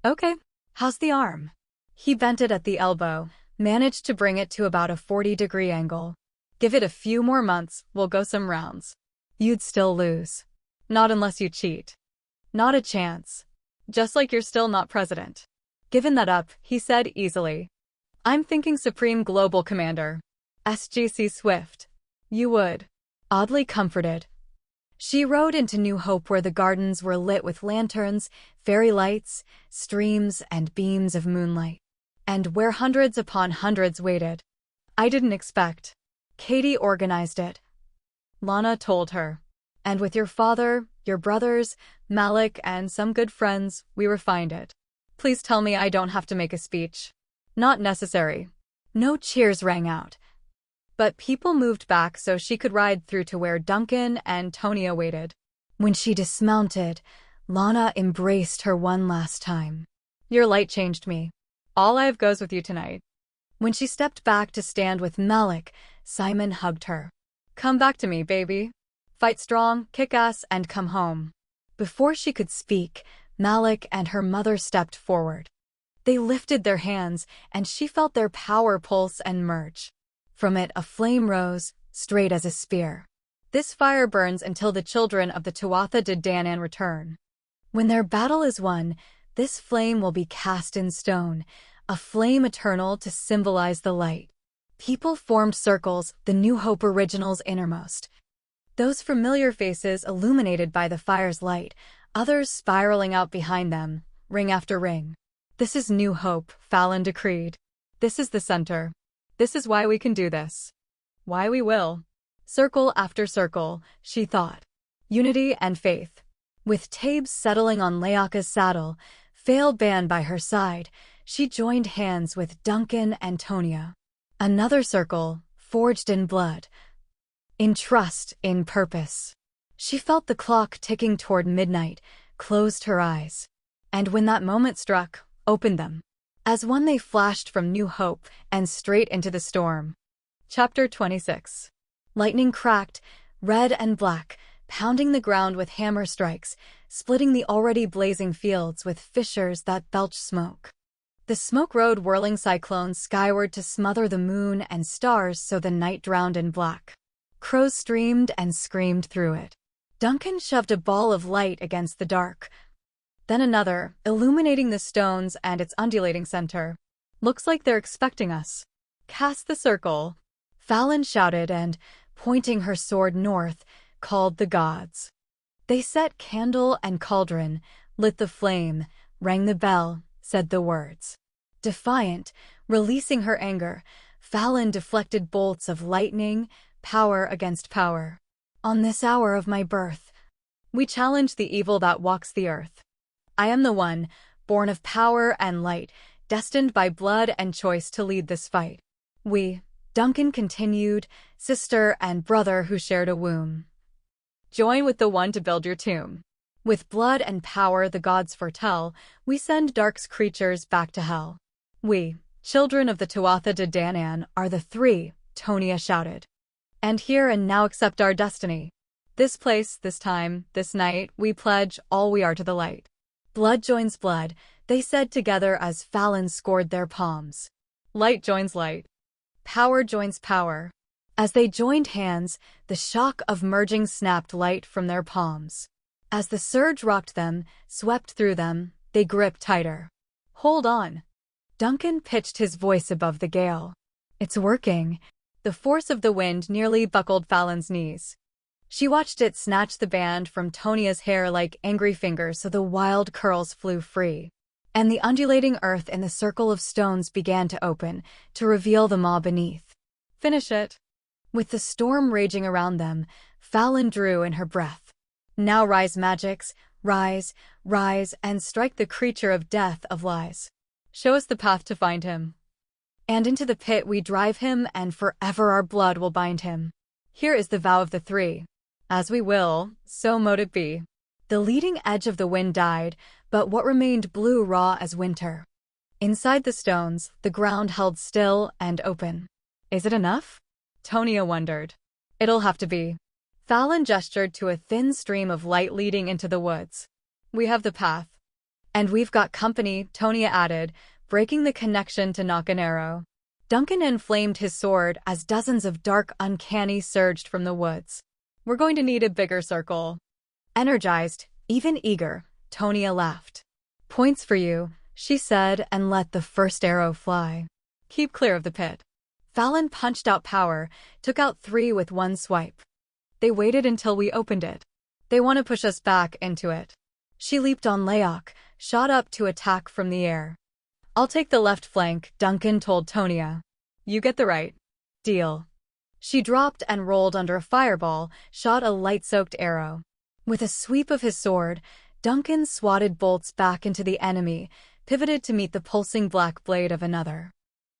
Okay, how's the arm? He bent it at the elbow, managed to bring it to about a 40-degree angle. Give it a few more months, we'll go some rounds. You'd still lose. Not unless you cheat. Not a chance. Just like you're still not president. Given that up, he said easily. I'm thinking Supreme Global Commander. SGC Swift. You would. Oddly comforted. She rode into New Hope where the gardens were lit with lanterns, fairy lights, streams, and beams of moonlight. And where hundreds upon hundreds waited. I didn't expect. Katie organized it. Lana told her. And with your father, your brothers, Malik, and some good friends, we refined it. Please tell me I don't have to make a speech. Not necessary. No cheers rang out. But people moved back so she could ride through to where Duncan and Tonia waited. When she dismounted, Lana embraced her one last time. Your light changed me. All I have goes with you tonight. When she stepped back to stand with Malik, Simon hugged her. Come back to me, baby. Fight strong, kick ass, and come home. Before she could speak, Malik and her mother stepped forward. They lifted their hands, and she felt their power pulse and merge. From it a flame rose, straight as a spear. This fire burns until the children of the Tuatha De Danann return. When their battle is won, this flame will be cast in stone, a flame eternal to symbolize the light. People formed circles, the New Hope originals innermost. Those familiar faces illuminated by the fire's light, others spiraling out behind them, ring after ring. This is New Hope, Fallon decreed. This is the center. This is why we can do this. Why we will. Circle after circle, she thought. Unity and faith. With Tabes settling on Leaka's saddle, Fail Ban by her side, she joined hands with Duncan and Tonia. Another circle, forged in blood. In trust, in purpose. She felt the clock ticking toward midnight, closed her eyes. And when that moment struck, opened them. As one they flashed from New Hope and straight into the storm. Chapter 26. Lightning cracked, red and black, pounding the ground with hammer strikes, splitting the already blazing fields with fissures that belched smoke. The smoke rode whirling cyclones skyward to smother the moon and stars so the night drowned in black. Crows streamed and screamed through it. Duncan shoved a ball of light against the dark. Then another, illuminating the stones and its undulating center. Looks like they're expecting us. Cast the circle. Fallon shouted and, pointing her sword north, called the gods. They set candle and cauldron, lit the flame, rang the bell, said the words. Defiant, releasing her anger, Fallon deflected bolts of lightning, power against power. On this hour of my birth, we challenge the evil that walks the earth. I am the one, born of power and light, destined by blood and choice to lead this fight. We, Duncan continued, sister and brother who shared a womb. Join with the one to build your tomb. With blood and power the gods foretell, we send Dark's creatures back to hell. We, children of the Tuatha De Danann, are the three, Tonia shouted. And here and now accept our destiny. This place, this time, this night, we pledge all we are to the light. Blood joins blood, they said together as Fallon scored their palms. Light joins light. Power joins power. As they joined hands, the shock of merging snapped light from their palms. As the surge rocked them, swept through them, they gripped tighter. Hold on. Duncan pitched his voice above the gale. It's working. The force of the wind nearly buckled Fallon's knees. She watched it snatch the band from Tonia's hair like angry fingers so the wild curls flew free. And the undulating earth in the circle of stones began to open, to reveal the maw beneath. Finish it. With the storm raging around them, Fallon drew in her breath. Now rise, Magicks, rise, rise, and strike the creature of death of lies. Show us the path to find him. And into the pit we drive him, and forever our blood will bind him. Here is the vow of the three. As we will, so mote it be. The leading edge of the wind died, but what remained blew raw as winter. Inside the stones, the ground held still and open. Is it enough? Tonia wondered. It'll have to be. Fallon gestured to a thin stream of light leading into the woods. We have the path. And we've got company, Tonia added, breaking the connection to knock an arrow. Duncan inflamed his sword as dozens of dark uncanny surged from the woods. We're going to need a bigger circle. Energized, even eager, Tonia laughed. Points for you, she said and let the first arrow fly. Keep clear of the pit. Fallon punched out power, took out 3 with one swipe. They waited until we opened it. They want to push us back into it. She leaped on Leok, shot up to attack from the air. I'll take the left flank, Duncan told Tonia. You get the right. Deal. She dropped and rolled under a fireball, shot a light-soaked arrow. With a sweep of his sword, Duncan swatted bolts back into the enemy, pivoted to meet the pulsing black blade of another.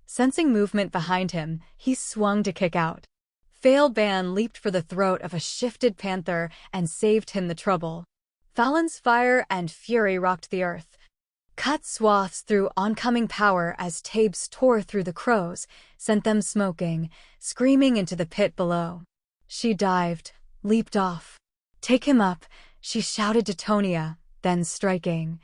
Sensing movement behind him, he swung to kick out. Fail Ban leaped for the throat of a shifted panther and saved him the trouble. Fallon's fire and fury rocked the earth. Cut swaths through oncoming power as Tabes tore through the crows, sent them smoking, screaming into the pit below. She dived, leaped off. Take him up, she shouted to Tonia, then striking.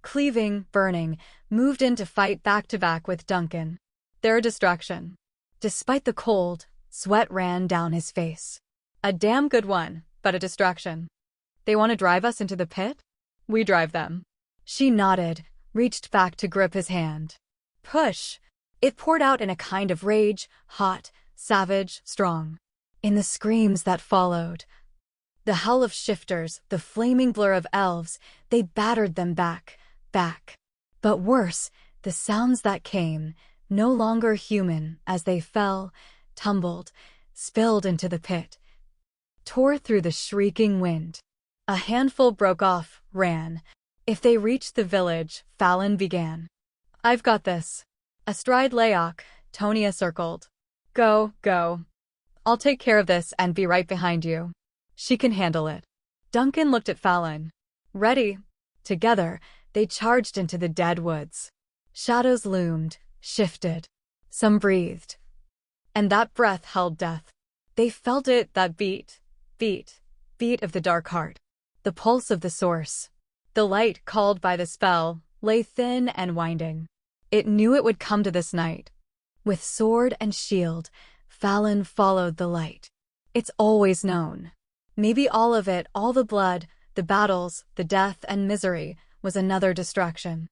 Cleaving, burning, moved in to fight back-to-back with Duncan. They're a distraction. Despite the cold, sweat ran down his face. A damn good one, but a distraction. They want to drive us into the pit? We drive them. She nodded, reached back to grip his hand. Push! It poured out in a kind of rage, hot, savage, strong. In the screams that followed, the howl of shifters, the flaming blur of elves, they battered them back. But worse, the sounds that came, no longer human, as they fell, tumbled, spilled into the pit, tore through the shrieking wind. A handful broke off, ran. If they reached the village, Fallon began. I've got this. Astride Leok, Tonia circled. Go. I'll take care of this and be right behind you. She can handle it. Duncan looked at Fallon. Ready. Together, they charged into the dead woods. Shadows loomed, shifted. Some breathed. And that breath held death. They felt it, that beat of the dark heart. The pulse of the source. The light called by the spell lay thin and winding. It knew it would come to this night. With sword and shield, Fallon followed the light. It's always known. Maybe all of it, all the blood, the battles, the death and misery, was another distraction.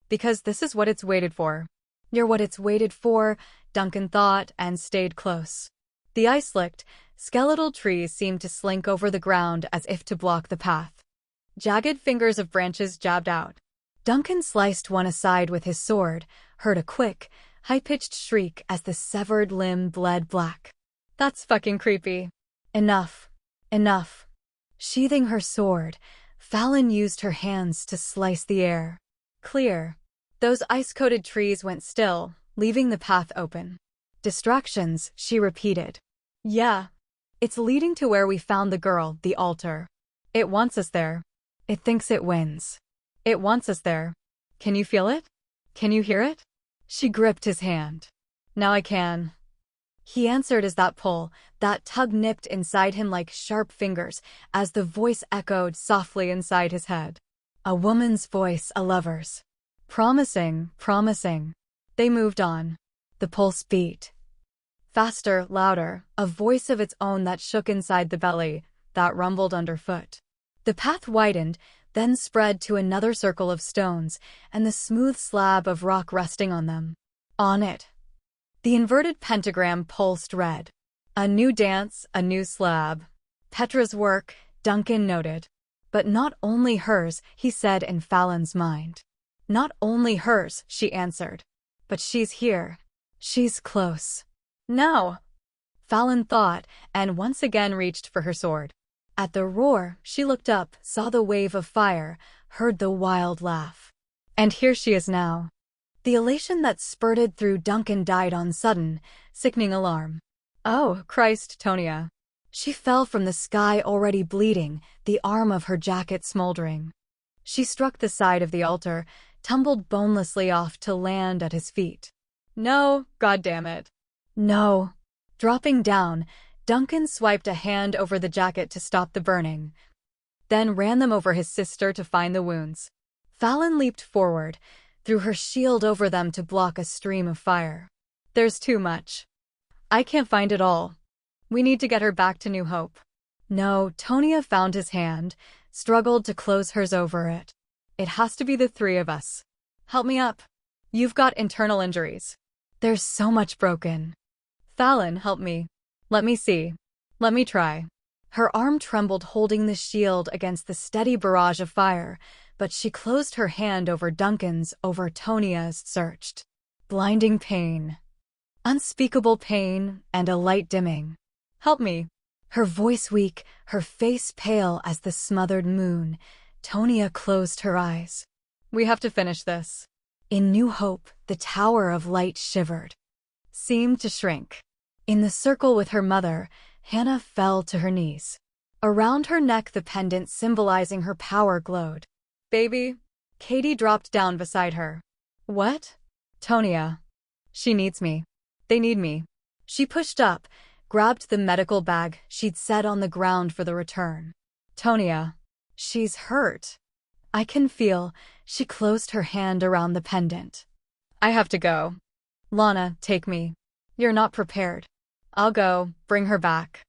Because this is what it's waited for. You're what it's waited for, Duncan thought, and stayed close. The ice-licked, skeletal trees seemed to slink over the ground as if to block the path. Jagged fingers of branches jabbed out. Duncan sliced one aside with his sword, heard a quick, high-pitched shriek as the severed limb bled black. That's fucking creepy. Enough. Sheathing her sword, Fallon used her hands to slice the air. Clear. Those ice-coated trees went still, leaving the path open. Distractions, she repeated. Yeah. It's leading to where we found the girl, the altar. It wants us there. It thinks it wins. It wants us there. Can you feel it? Can you hear it? She gripped his hand. Now I can. He answered as that pull, that tug nipped inside him like sharp fingers, as the voice echoed softly inside his head. A woman's voice, a lover's. Promising. They moved on. The pulse beat. Faster, louder, a voice of its own that shook inside the belly, that rumbled underfoot. The path widened, then spread to another circle of stones, and the smooth slab of rock resting on them. On it, the inverted pentagram pulsed red. A new dance, a new slab. Petra's work, Duncan noted. But not only hers, he said in Fallon's mind. Not only hers, she answered. But she's here. She's close. Now, Fallon thought, and once again reached for her sword. At the roar, she looked up, saw the wave of fire, heard the wild laugh. And here she is now. The elation that spurted through Duncan died on sudden, sickening alarm. Oh, Christ, Tonia. She fell from the sky already bleeding, the arm of her jacket smoldering. She struck the side of the altar, tumbled bonelessly off to land at his feet. No, goddammit. No. Dropping down, Duncan swiped a hand over the jacket to stop the burning, then ran them over his sister to find the wounds. Fallon leaped forward, threw her shield over them to block a stream of fire. There's too much. I can't find it all. We need to get her back to New Hope. No, Tonia found his hand, struggled to close hers over it. It has to be the three of us. Help me up. You've got internal injuries. There's so much broken. Fallon, help me. Let me see. Let me try. Her arm trembled holding the shield against the steady barrage of fire, but she closed her hand over Duncan's, over Tonia's, searched. Blinding pain. Unspeakable pain, and a light dimming. "Help me." Her voice weak, her face pale as the smothered moon, Tonia closed her eyes. "We have to finish this." In new hope, the tower of light shivered, seemed to shrink. In the circle with her mother, Hannah fell to her knees. Around her neck the pendant symbolizing her power glowed. "Baby?" Katie dropped down beside her. "What?" "Tonia. She needs me. They need me." She pushed up, grabbed the medical bag she'd set on the ground for the return. "Tonia. She's hurt. I can feel." She closed her hand around the pendant. "I have to go. Lana, take me. You're not prepared." "I'll go. Bring her back."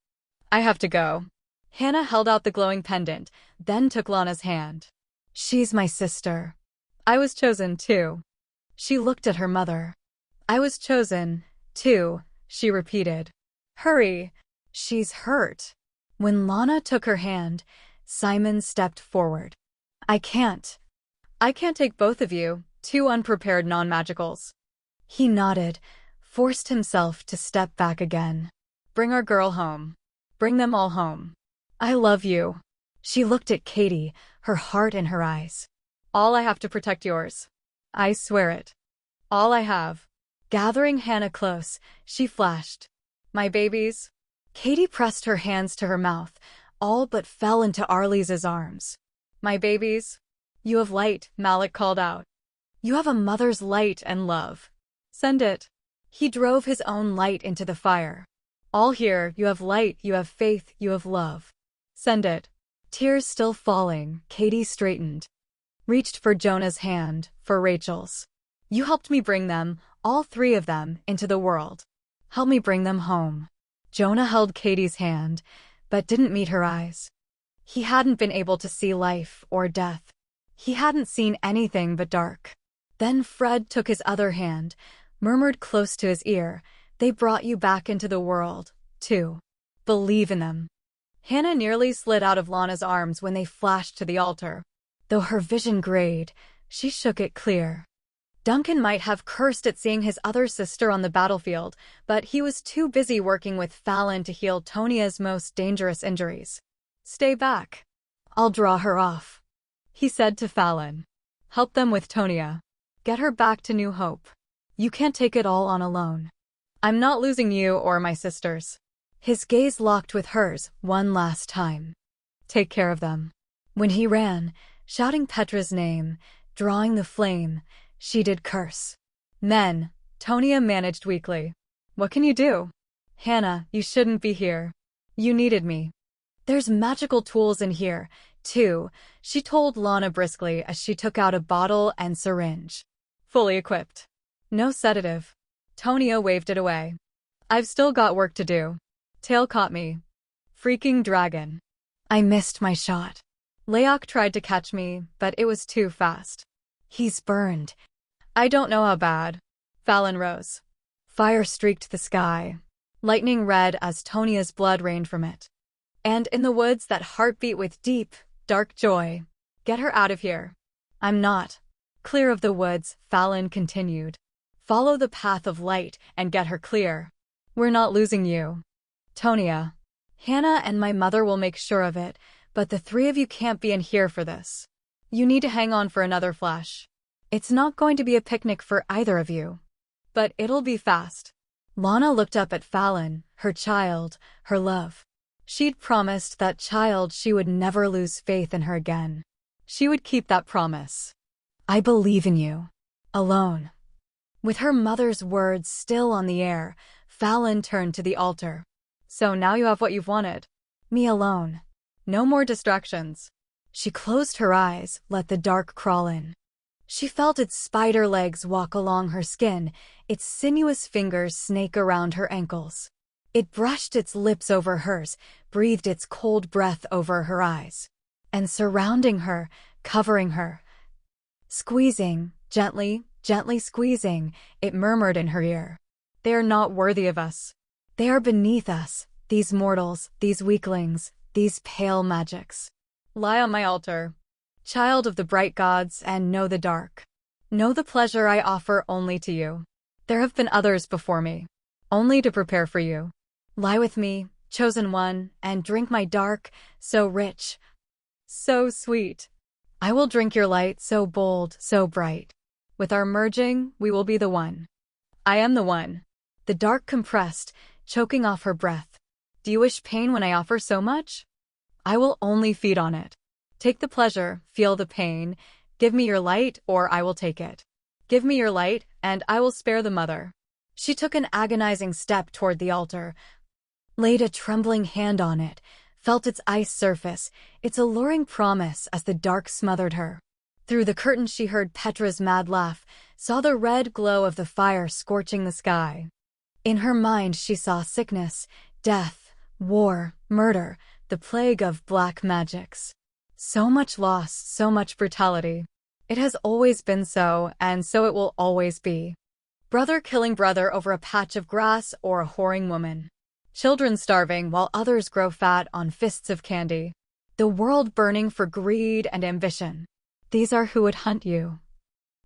"I have to go." Hannah held out the glowing pendant, then took Lana's hand. "She's my sister. I was chosen, too." She looked at her mother. "I was chosen, too," she repeated. "Hurry. She's hurt." When Lana took her hand, Simon stepped forward. I can't take both of you, two unprepared non-magicals." He nodded, forced himself to step back again. "Bring our girl home. Bring them all home. I love you." She looked at Katie, her heart in her eyes. "All I have to protect yours. I swear it. All I have." Gathering Hannah close, she flashed. "My babies?" Katie pressed her hands to her mouth, all but fell into Arlise's arms. "My babies? You have light," Malik called out. "You have a mother's light and love. Send it." He drove his own light into the fire. "All here, you have light, you have faith, you have love. Send it." Tears still falling, Katie straightened. Reached for Jonah's hand, for Rachel's. "You helped me bring them, all three of them, into the world. Help me bring them home." Jonah held Katie's hand, but didn't meet her eyes. He hadn't been able to see life or death. He hadn't seen anything but dark. Then Fred took his other hand, murmured close to his ear, "They brought you back into the world, too. Believe in them." Hannah nearly slid out of Lana's arms when they flashed to the altar. Though her vision grayed, she shook it clear. Duncan might have cursed at seeing his other sister on the battlefield, but he was too busy working with Fallon to heal Tonia's most dangerous injuries. "Stay back. I'll draw her off," he said to Fallon. "Help them with Tonia. Get her back to New Hope. You can't take it all on alone. I'm not losing you or my sisters." His gaze locked with hers one last time. "Take care of them." When he ran, shouting Petra's name, drawing the flame, she did curse. "Men," Tonia managed weakly. "What can you do?" "Hannah, you shouldn't be here. You needed me." "There's magical tools in here, too," she told Lana briskly as she took out a bottle and syringe. "Fully equipped. No sedative." Tonia waved it away. "I've still got work to do. Tail caught me. Freaking dragon. I missed my shot. Leok tried to catch me, but it was too fast. He's burned." "I don't know how bad." Fallon rose. Fire streaked the sky, lightning red as Tonia's blood rained from it. And in the woods that heart beat with deep, dark joy. "Get her out of here." "I'm not." Clear of the woods, Fallon continued. "Follow the path of light and get her clear. We're not losing you. Tonia. Hannah and my mother will make sure of it, but the three of you can't be in here for this. You need to hang on for another flash. It's not going to be a picnic for either of you. But it'll be fast." Lana looked up at Fallon, her child, her love. She'd promised that child she would never lose faith in her again. She would keep that promise. "I believe in you." Alone. With her mother's words still on the air, Fallon turned to the altar. "So now you have what you've wanted. Me alone. No more distractions." She closed her eyes, let the dark crawl in. She felt its spider legs walk along her skin, its sinuous fingers snake around her ankles. It brushed its lips over hers, breathed its cold breath over her eyes. And surrounding her, covering her. Squeezing, gently, gently squeezing, it murmured in her ear. "They are not worthy of us. They are beneath us, these mortals, these weaklings. these pale Magicks. Lie on my altar, child of the bright gods, and know the dark. Know the pleasure I offer only to you. There have been others before me, only to prepare for you. Lie with me, chosen one, and drink my dark, so rich, so sweet. I will drink your light, so bold, so bright. With our merging, we will be the one. I am the one. The dark compressed, choking off her breath. Do you wish pain when I offer so much? I will only feed on it. Take the pleasure, feel the pain. Give me your light, or I will take it. Give me your light, and I will spare the mother. She took an agonizing step toward the altar, laid a trembling hand on it, felt its ice surface, its alluring promise as the dark smothered her. Through the curtain she heard Petra's mad laugh, saw the red glow of the fire scorching the sky. In her mind she saw sickness, death, war, murder, the plague of black Magicks. So much loss, so much brutality. It has always been so, and so it will always be. Brother killing brother over a patch of grass or a whoring woman. Children starving while others grow fat on fists of candy. The world burning for greed and ambition. These are who would hunt you,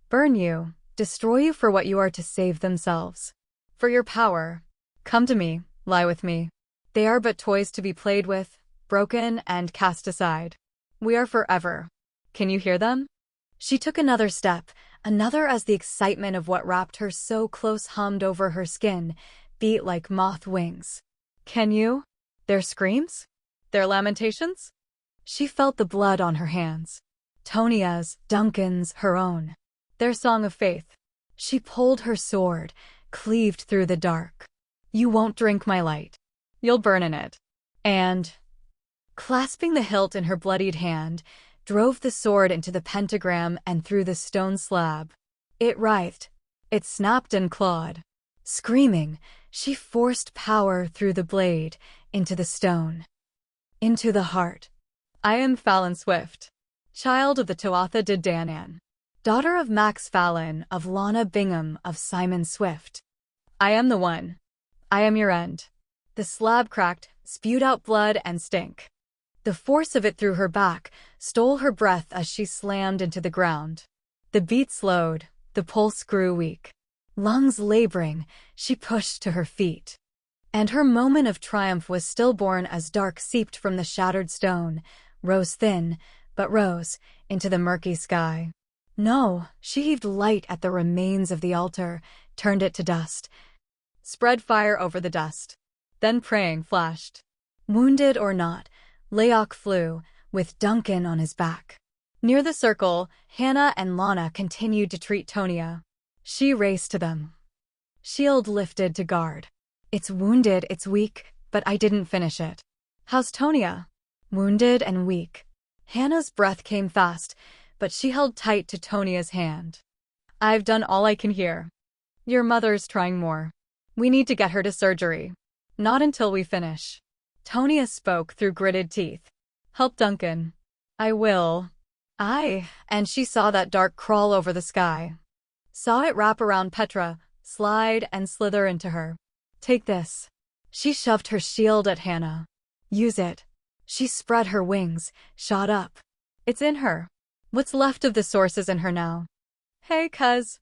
burn you, destroy you for what you are to save themselves. For your power. Come to me, lie with me. They are but toys to be played with, broken and cast aside. We are forever. Can you hear them? She took another step, another as the excitement of what wrapped her so close hummed over her skin, beat like moth wings. Can you? Their screams? Their lamentations? She felt the blood on her hands. Tonia's, Duncan's, her own. Their song of faith. She pulled her sword, cleaved through the dark. You won't drink my light. You'll burn in it. And, clasping the hilt in her bloodied hand, drove the sword into the pentagram and through the stone slab. It writhed. It snapped and clawed. Screaming, she forced power through the blade, into the stone. Into the heart. I am Fallon Swift, child of the Tuatha De Danann, daughter of Max Fallon, of Lana Bingham, of Simon Swift. I am the one. I am your end. The slab cracked, spewed out blood and stink. The force of it through her back, stole her breath as she slammed into the ground. The beat slowed, the pulse grew weak. Lungs laboring, she pushed to her feet. And her moment of triumph was stillborn as dark seeped from the shattered stone, rose thin, but rose, into the murky sky. No, she heaved light at the remains of the altar, turned it to dust. Spread fire over the dust. Then praying flashed. Wounded or not, Leok flew, with Duncan on his back. Near the circle, Hannah and Lana continued to treat Tonia. She raced to them. Shield lifted to guard. It's wounded, it's weak, but I didn't finish it. How's Tonia? Wounded and weak. Hannah's breath came fast, but she held tight to Tonia's hand. I've done all I can here. Your mother's trying more. We need to get her to surgery. Not until we finish. Tonia spoke through gritted teeth. Help Duncan. I will. And she saw that dark crawl over the sky. Saw it wrap around Petra, slide and slither into her. Take this. She shoved her shield at Hannah. Use it. She spread her wings, shot up. It's in her. What's left of the source is in her now. Hey, cuz.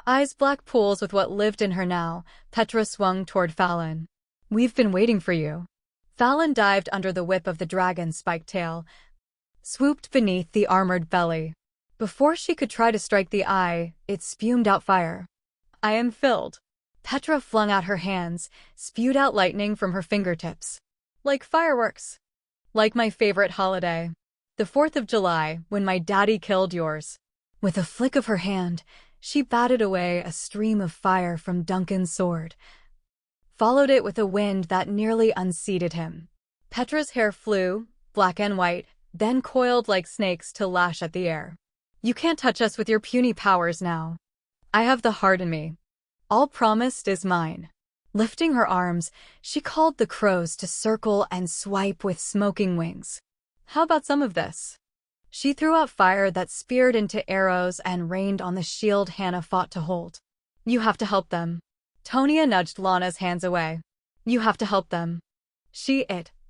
Eyes black pools with what lived in her now, Petra swung toward Fallon. We've been waiting for you. Fallon dived under the whip of the dragon's spiked tail, swooped beneath the armored belly. Before she could try to strike the eye, it spumed out fire. I am filled. Petra flung out her hands, spewed out lightning from her fingertips. Like fireworks. Like my favorite holiday. The 4th of July, when my daddy killed yours. With a flick of her hand, she batted away a stream of fire from Duncan's sword. Followed it with a wind that nearly unseated him. Petra's hair flew, black and white, then coiled like snakes to lash at the air. You can't touch us with your puny powers now. I have the heart in me. All promised is mine. Lifting her arms, she called the crows to circle and swipe with smoking wings. How about some of this? She threw out fire that speared into arrows and rained on the shield Hannah fought to hold. You have to help them. Tonia nudged Lana's hands away. You have to help them.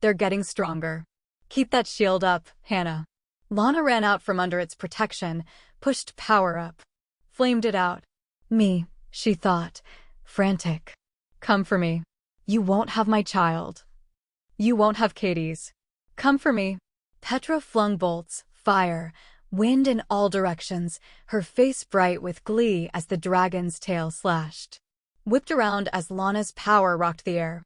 They're getting stronger. Keep that shield up, Hannah. Lana ran out from under its protection, pushed power up, flamed it out. Me, she thought, frantic. Come for me. You won't have my child. You won't have Katie's. Come for me. Petra flung bolts, fire, wind in all directions, her face bright with glee as the dragon's tail slashed. Whipped around as Lana's power rocked the air.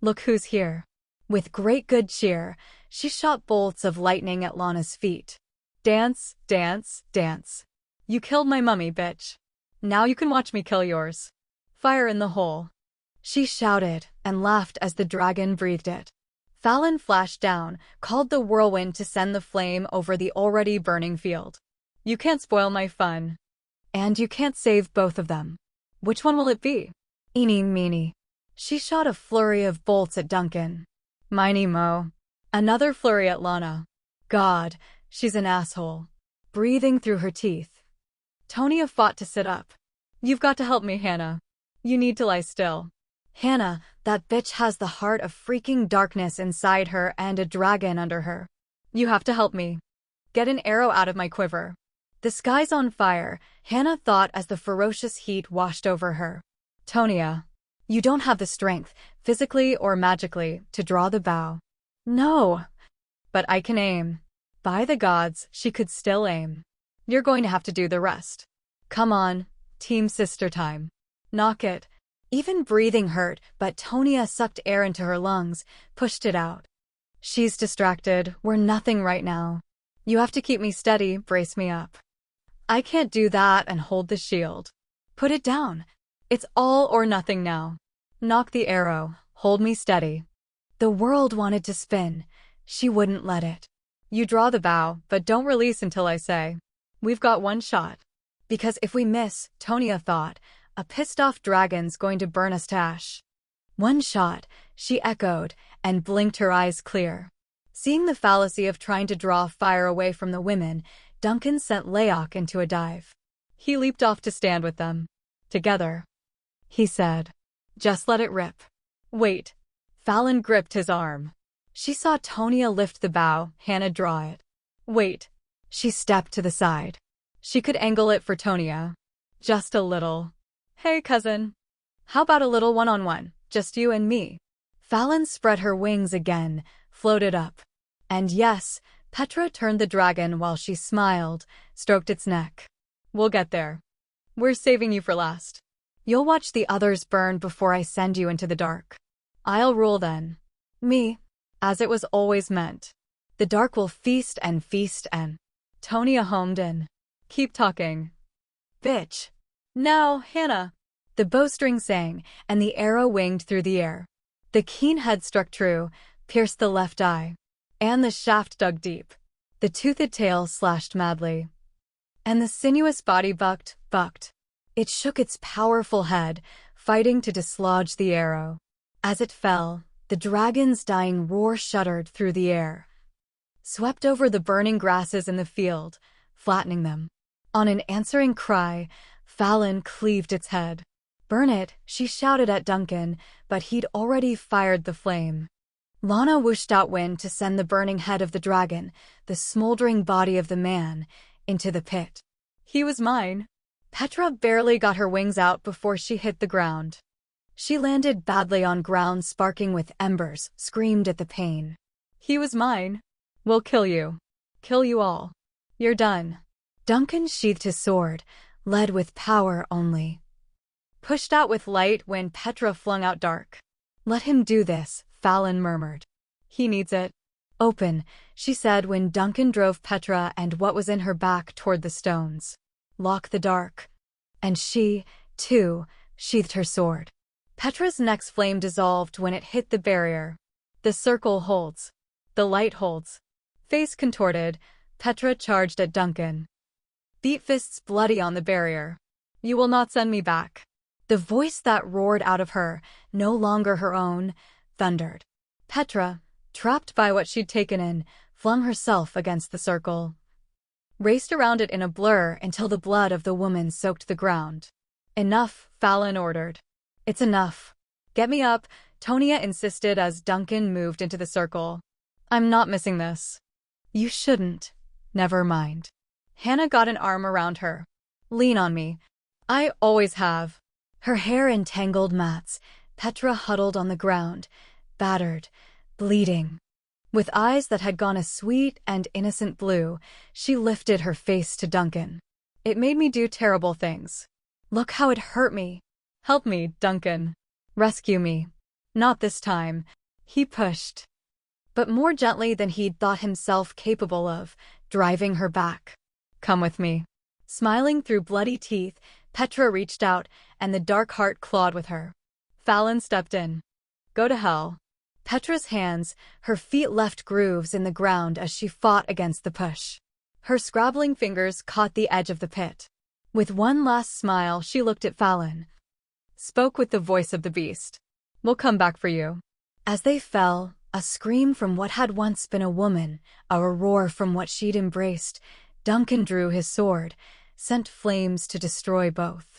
Look who's here. With great good cheer, she shot bolts of lightning at Lana's feet. Dance, dance, dance. You killed my mummy, bitch. Now you can watch me kill yours. Fire in the hole. She shouted and laughed as the dragon breathed it. Fallon flashed down, called the whirlwind to send the flame over the already burning field. You can't spoil my fun. And you can't save both of them. Which one will it be? Eeny meeny. She shot a flurry of bolts at Duncan. Miny mo. Another flurry at Lana. God, she's an asshole. Breathing through her teeth. Tonya fought to sit up. You've got to help me, Hannah. You need to lie still. Hannah, that bitch has the heart of freaking darkness inside her and a dragon under her. You have to help me. Get an arrow out of my quiver. The sky's on fire, Hannah thought as the ferocious heat washed over her. Tonya, you don't have the strength, physically or magically, to draw the bow. No. But I can aim. By the gods, she could still aim. You're going to have to do the rest. Come on, team sister time. Knock it. Even breathing hurt, but Tonya sucked air into her lungs, pushed it out. She's distracted, we're nothing right now. You have to keep me steady, brace me up. I can't do that and hold the shield. Put it down. It's all or nothing now. Knock the arrow, hold me steady. The world wanted to spin. She wouldn't let it. You draw the bow, but don't release until I say. We've got one shot. Because if we miss, Tonya thought, a pissed-off dragon's going to burn us to ash. One shot, she echoed, and blinked her eyes clear. Seeing the fallacy of trying to draw fire away from the women, Duncan sent Layok into a dive. He leaped off to stand with them. Together. He said. Just let it rip. Wait. Fallon gripped his arm. She saw Tonya lift the bow, Hannah draw it. Wait. She stepped to the side. She could angle it for Tonya. Just a little. Hey, cousin. How about a little one-on-one, just you and me? Fallon spread her wings again, floated up. And yes, Petra turned the dragon while she smiled, stroked its neck. We'll get there. We're saving you for last. You'll watch the others burn before I send you into the dark. I'll rule then. Me, as it was always meant. The dark will feast and feast and... Tonya homed in. Keep talking. Bitch. Now, Hannah. The bowstring sang, and the arrow winged through the air. The keen head struck true, pierced the left eye. And the shaft dug deep. The toothed tail slashed madly. And the sinuous body bucked. It shook its powerful head, fighting to dislodge the arrow. As it fell, the dragon's dying roar shuddered through the air. Swept over the burning grasses in the field, flattening them. On an answering cry, Fallon cleaved its head. Burn it, she shouted at Duncan, but he'd already fired the flame. Lana whooshed out wind to send the burning head of the dragon, the smoldering body of the man, into the pit. He was mine. Petra barely got her wings out before she hit the ground. She landed badly on ground sparking with embers, screamed at the pain. He was mine. We'll kill you. Kill you all. You're done. Duncan sheathed his sword, led with power only. Pushed out with light when Petra flung out dark. Let him do this, Fallon murmured. He needs it. Open, she said when Duncan drove Petra and what was in her back toward the stones. Lock the dark. And she, too, sheathed her sword. Petra's next flame dissolved when it hit the barrier. The circle holds. The light holds. Face contorted, Petra charged at Duncan. Beat fists bloody on the barrier. You will not send me back. The voice that roared out of her, no longer her own, thundered. Petra, trapped by what she'd taken in, flung herself against the circle. Raced around it in a blur until the blood of the woman soaked the ground. Enough, Fallon ordered. It's enough. Get me up, Tonya insisted as Duncan moved into the circle. I'm not missing this. You shouldn't. Never mind. Hannah got an arm around her. Lean on me. I always have. Her hair in tangled mats, Petra huddled on the ground, battered, bleeding. With eyes that had gone a sweet and innocent blue, she lifted her face to Duncan. It made me do terrible things. Look how it hurt me. Help me, Duncan. Rescue me. Not this time. He pushed, but more gently than he'd thought himself capable of, driving her back. Come with me. Smiling through bloody teeth, Petra reached out, and the dark heart clawed with her. Fallon stepped in. Go to hell. Petra's hands, her feet left grooves in the ground as she fought against the push. Her scrabbling fingers caught the edge of the pit. With one last smile, she looked at Fallon. Spoke with the voice of the beast. We'll come back for you. As they fell, a scream from what had once been a woman, a roar from what she'd embraced, Duncan drew his sword, sent flames to destroy both.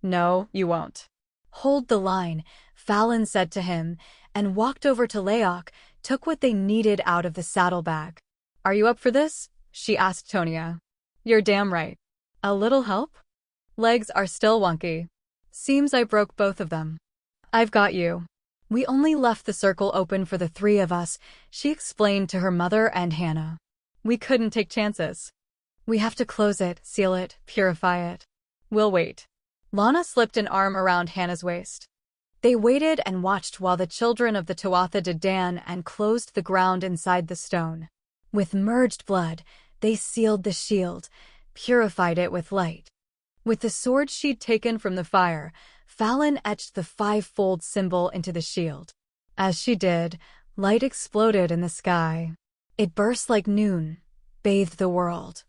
No, you won't. Hold the line, Fallon said to him, and walked over to Leok, took what they needed out of the saddlebag. Are you up for this? She asked Tonia. You're damn right. A little help? Legs are still wonky. Seems I broke both of them. I've got you. We only left the circle open for the three of us, she explained to her mother and Hannah. We couldn't take chances. We have to close it, seal it, purify it. We'll wait. Lana slipped an arm around Hannah's waist. They waited and watched while the children of the Tuatha Dé Dan and closed the ground inside the stone. With merged blood, they sealed the shield, purified it with light. With the sword she'd taken from the fire, Fallon etched the five-fold symbol into the shield. As she did, light exploded in the sky. It burst like noon, bathed the world.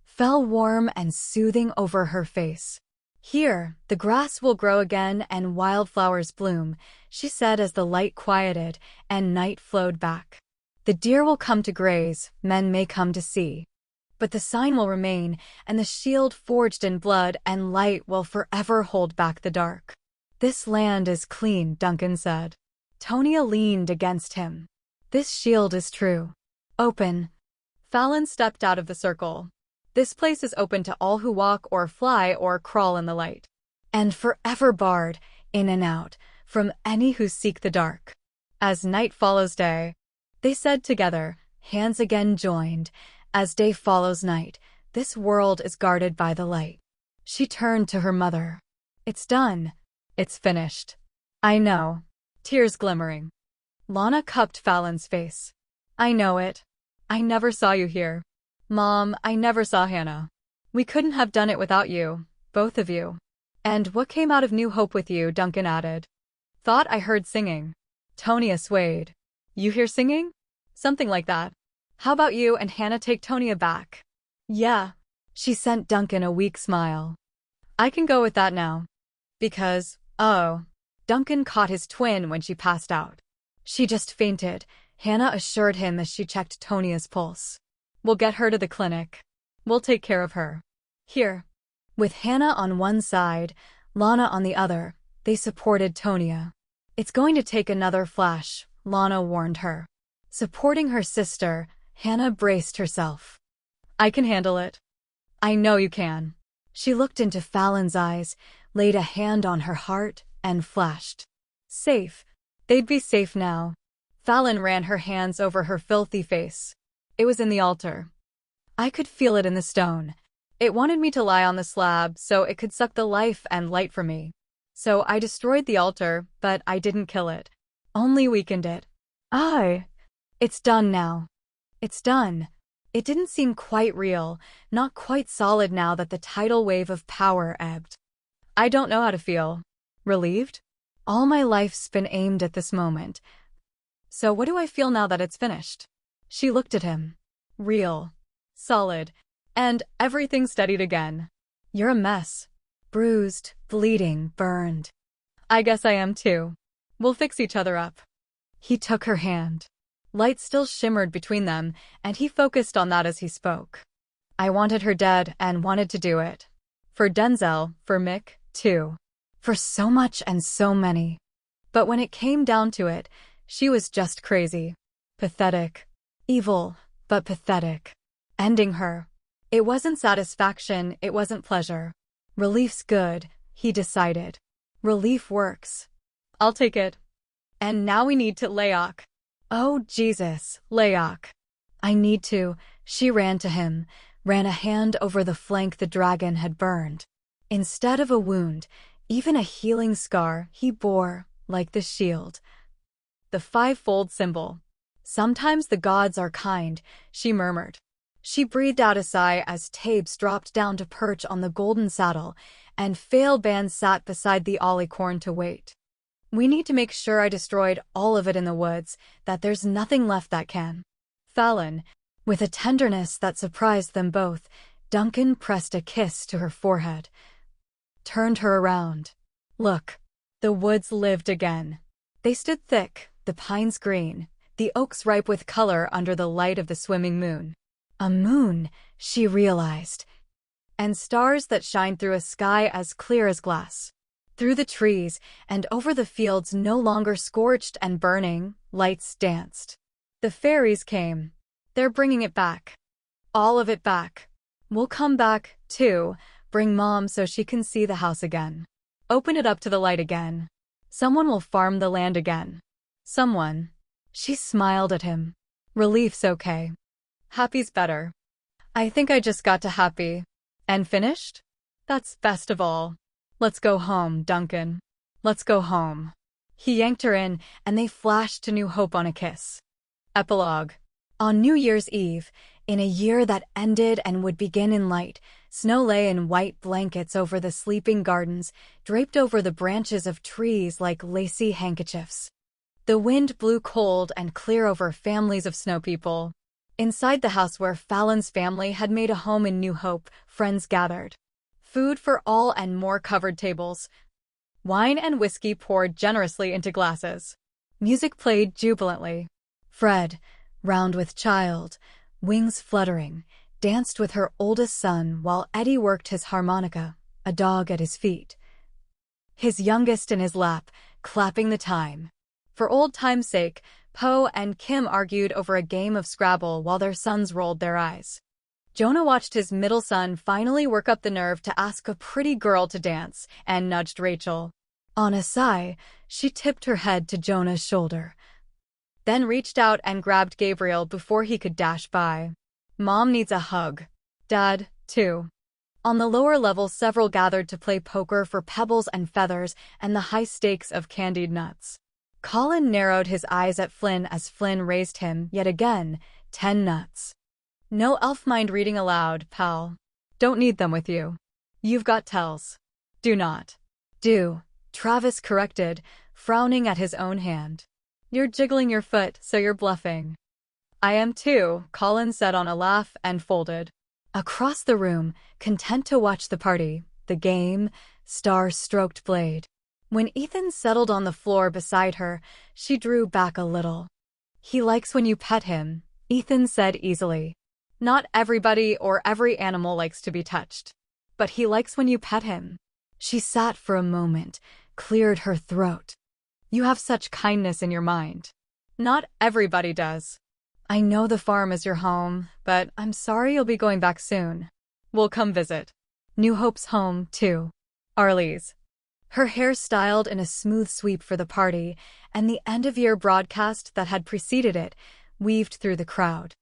Fell warm and soothing over her face. Here, the grass will grow again and wildflowers bloom, she said as the light quieted and night flowed back. The deer will come to graze, men may come to see. But the sign will remain, and the shield forged in blood and light will forever hold back the dark. This land is clean, Duncan said. Tonia leaned against him. This shield is true. Open. Fallon stepped out of the circle. This place is open to all who walk or fly or crawl in the light. And forever barred, in and out, from any who seek the dark. As night follows day, they said together, hands again joined. As day follows night, this world is guarded by the light. She turned to her mother. It's done. It's finished. I know. Tears glimmering. Lana cupped Fallon's face. I know it. I never saw you here. Mom, I never saw Hannah. We couldn't have done it without you, both of you. And what came out of New Hope with you, Duncan added. Thought I heard singing. Tonia swayed. You hear singing? Something like that. How about you and Hannah take Tonia back? Yeah. She sent Duncan a weak smile. I can go with that now. Because, Duncan caught his twin when she passed out. She just fainted, Hannah assured him as she checked Tonia's pulse. We'll get her to the clinic. We'll take care of her. Here. With Hannah on one side, Lana on the other, they supported Tonia. It's going to take another flash, Lana warned her. Supporting her sister, Hannah braced herself. I can handle it. I know you can. She looked into Fallon's eyes, laid a hand on her heart, and flashed. Safe. They'd be safe now. Fallon ran her hands over her filthy face. It was in the altar. I could feel it in the stone. It wanted me to lie on the slab so it could suck the life and light from me. So I destroyed the altar, but I didn't kill it. Only weakened it. It's done now. It's done. It didn't seem quite real, not quite solid now that the tidal wave of power ebbed. I don't know how to feel. Relieved? All my life's been aimed at this moment. So what do I feel now that it's finished? She looked at him. Real. Solid. And everything steadied again. You're a mess. Bruised, bleeding, burned. I guess I am too. We'll fix each other up. He took her hand. Light still shimmered between them, and he focused on that as he spoke. I wanted her dead and wanted to do it. For Denzel, for Mick, too. For so much and so many. But when it came down to it, she was just crazy. Pathetic. Evil, but pathetic. Ending her. It wasn't satisfaction, it wasn't pleasure. Relief's good, he decided. Relief works. I'll take it. And now we need to Layok. Oh, Jesus, Layok. I need to. She ran to him, ran a hand over the flank the dragon had burned. Instead of a wound, even a healing scar, he bore, like the shield. The five-fold symbol. Sometimes the gods are kind, she murmured. She breathed out a sigh as Tabes dropped down to perch on the golden saddle, and Failban sat beside the Ollicorn to wait. We need to make sure I destroyed all of it in the woods, that there's nothing left that can. Fallon, with a tenderness that surprised them both, Duncan pressed a kiss to her forehead. Turned her around. Look. The woods lived again. They stood thick, the pines green, the oaks ripe with color under the light of the swimming moon. A moon, she realized. And stars that shined through a sky as clear as glass. Through the trees, and over the fields no longer scorched and burning, lights danced. The fairies came. They're bringing it back. All of it back. We'll come back, too. Bring Mom so she can see the house again. Open it up to the light again. Someone will farm the land again. Someone. She smiled at him. Relief's okay. Happy's better. I think I just got to happy. And finished? That's best of all. Let's go home, Duncan. Let's go home. He yanked her in, and they flashed to new hope on a kiss. Epilogue. On New Year's Eve, in a year that ended and would begin in light, snow lay in white blankets over the sleeping gardens, draped over the branches of trees like lacy handkerchiefs. The wind blew cold and clear over families of snow people. Inside the house where Fallon's family had made a home in New Hope, friends gathered. Food for all and more covered tables. Wine and whiskey poured generously into glasses. Music played jubilantly. Fred, round with child, wings fluttering, danced with her oldest son while Eddie worked his harmonica, a dog at his feet. His youngest in his lap, clapping the time. For old time's sake, Poe and Kim argued over a game of Scrabble while their sons rolled their eyes. Jonah watched his middle son finally work up the nerve to ask a pretty girl to dance, and nudged Rachel. On a sigh, she tipped her head to Jonah's shoulder. Then reached out and grabbed Gabriel before he could dash by. Mom needs a hug. Dad, too. On the lower level, several gathered to play poker for pebbles and feathers and the high stakes of candied nuts. Colin narrowed his eyes at Flynn as Flynn raised him, yet again, 10 nuts. No elf mind reading aloud, pal. Don't need them with you. You've got tells. Do not. Do, Travis corrected, frowning at his own hand. You're jiggling your foot, so you're bluffing. I am too, Colin said on a laugh and folded. Across the room, content to watch the party, the game, Star stroked Blade. When Ethan settled on the floor beside her, she drew back a little. He likes when you pet him, Ethan said easily. Not everybody or every animal likes to be touched. But he likes when you pet him. She sat for a moment, cleared her throat. You have such kindness in your mind. Not everybody does. I know the farm is your home, but I'm sorry you'll be going back soon. We'll come visit. New Hope's home, too. Arlie's. Her hair styled in a smooth sweep for the party, and the end-of-year broadcast that had preceded it weaved through the crowd.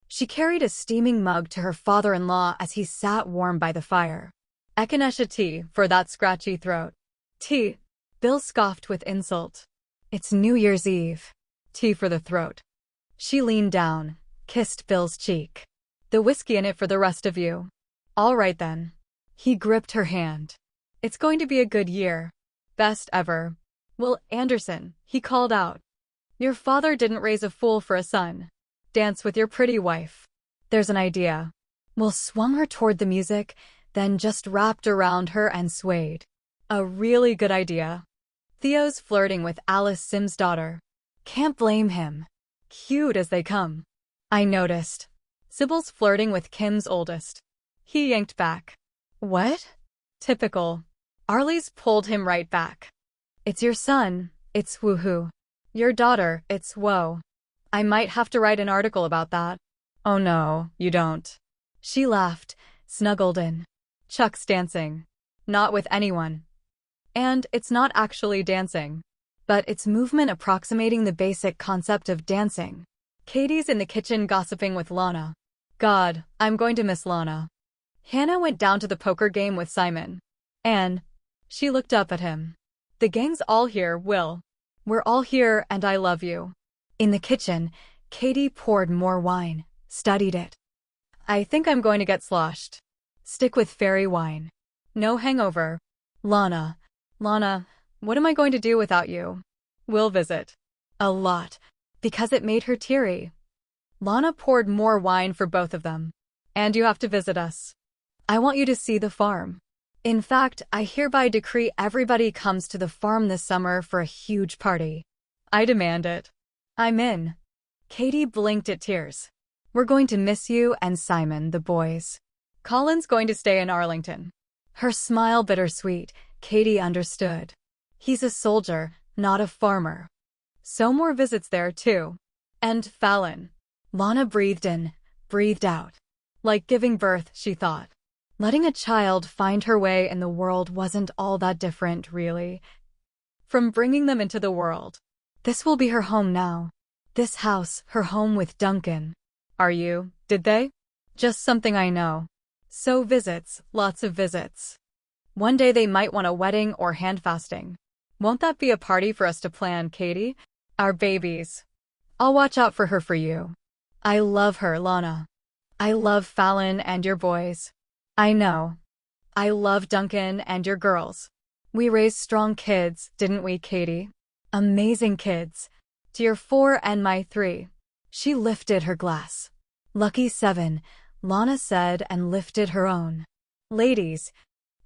She carried a steaming mug to her father-in-law as he sat warm by the fire. Echinacea tea for that scratchy throat. Tea. Bill scoffed with insult. It's New Year's Eve. Tea for the throat. She leaned down, kissed Bill's cheek. The whiskey in it for the rest of you. All right then. He gripped her hand. It's going to be a good year. Best ever. Will Anderson, he called out. Your father didn't raise a fool for a son. Dance with your pretty wife. There's an idea. Will swung her toward the music, then just wrapped around her and swayed. A really good idea. Theo's flirting with Alice Sim's daughter. Can't blame him. Cute as they come. I noticed. Sybil's flirting with Kim's oldest. He yanked back. What? Typical. Arlie's pulled him right back. It's your son, it's woohoo. Your daughter, it's whoa. I might have to write an article about that. Oh no, you don't. She laughed, snuggled in. Chuck's dancing. Not with anyone. And it's not actually dancing. But it's movement approximating the basic concept of dancing. Katie's in the kitchen gossiping with Lana. God, I'm going to miss Lana. Hannah went down to the poker game with Simon. And she looked up at him. The gang's all here, Will. We're all here and I love you. In the kitchen, Katie poured more wine, studied it. I think I'm going to get sloshed. Stick with fairy wine. No hangover. Lana, what am I going to do without you? We'll visit. A lot. Because it made her teary. Lana poured more wine for both of them. And you have to visit us. I want you to see the farm. In fact, I hereby decree everybody comes to the farm this summer for a huge party. I demand it. I'm in. Katie blinked at tears. We're going to miss you and Simon, the boys. Colin's going to stay in Arlington. Her smile bittersweet, Katie understood. He's a soldier, not a farmer. So more visits there, too. And Fallon. Lana breathed in, breathed out. Like giving birth, she thought. Letting a child find her way in the world wasn't all that different, really. From bringing them into the world. This will be her home now. This house, her home with Duncan. Are you? Did they? Just something I know. So visits, lots of visits. One day they might want a wedding or handfasting. Won't that be a party for us to plan, Katie? Our babies. I'll watch out for her for you. I love her, Lana. I love Fallon and your boys. I know. I love Duncan and your girls. We raised strong kids, didn't we, Katie? Amazing kids. To your 4 and my 3. She lifted her glass. Lucky 7, Lana said and lifted her own. Ladies.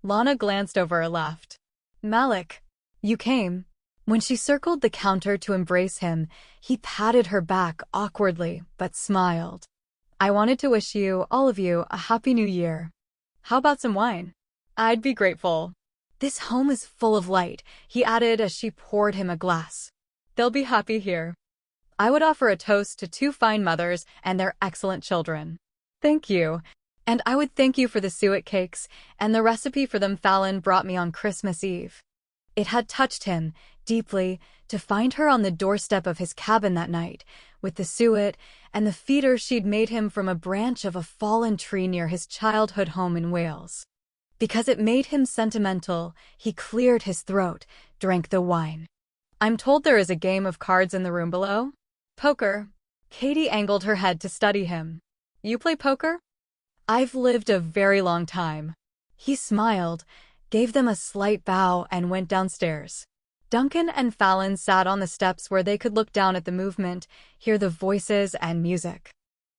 Lana glanced over her left. Malik. You came. When she circled the counter to embrace him, he patted her back awkwardly, but smiled. I wanted to wish you, all of you, a happy new year. How about some wine? I'd be grateful. This home is full of light, he added as she poured him a glass. They'll be happy here. I would offer a toast to 2 fine mothers and their excellent children. Thank you. And I would thank you for the suet cakes and the recipe for them Fallon brought me on Christmas Eve. It had touched him, deeply, to find her on the doorstep of his cabin that night, with the suet and the feeder she'd made him from a branch of a fallen tree near his childhood home in Wales. Because it made him sentimental, he cleared his throat, drank the wine. I'm told there is a game of cards in the room below. Poker. Katie angled her head to study him. You play poker? I've lived a very long time. He smiled, gave them a slight bow and went downstairs. Duncan and Fallon sat on the steps where they could look down at the movement, hear the voices and music.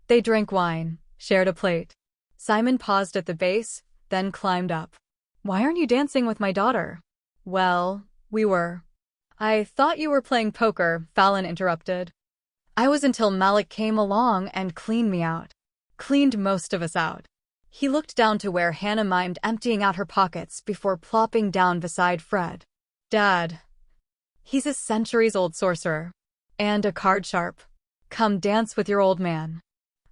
They drank wine, shared a plate. Simon paused at the base, then climbed up. Why aren't you dancing with my daughter? Well, we were. I thought you were playing poker, Fallon interrupted. I was until Malik came along and cleaned me out. Cleaned most of us out. He looked down to where Hannah mimed emptying out her pockets before plopping down beside Fred. Dad. He's a centuries-old sorcerer. And a card sharp. Come dance with your old man.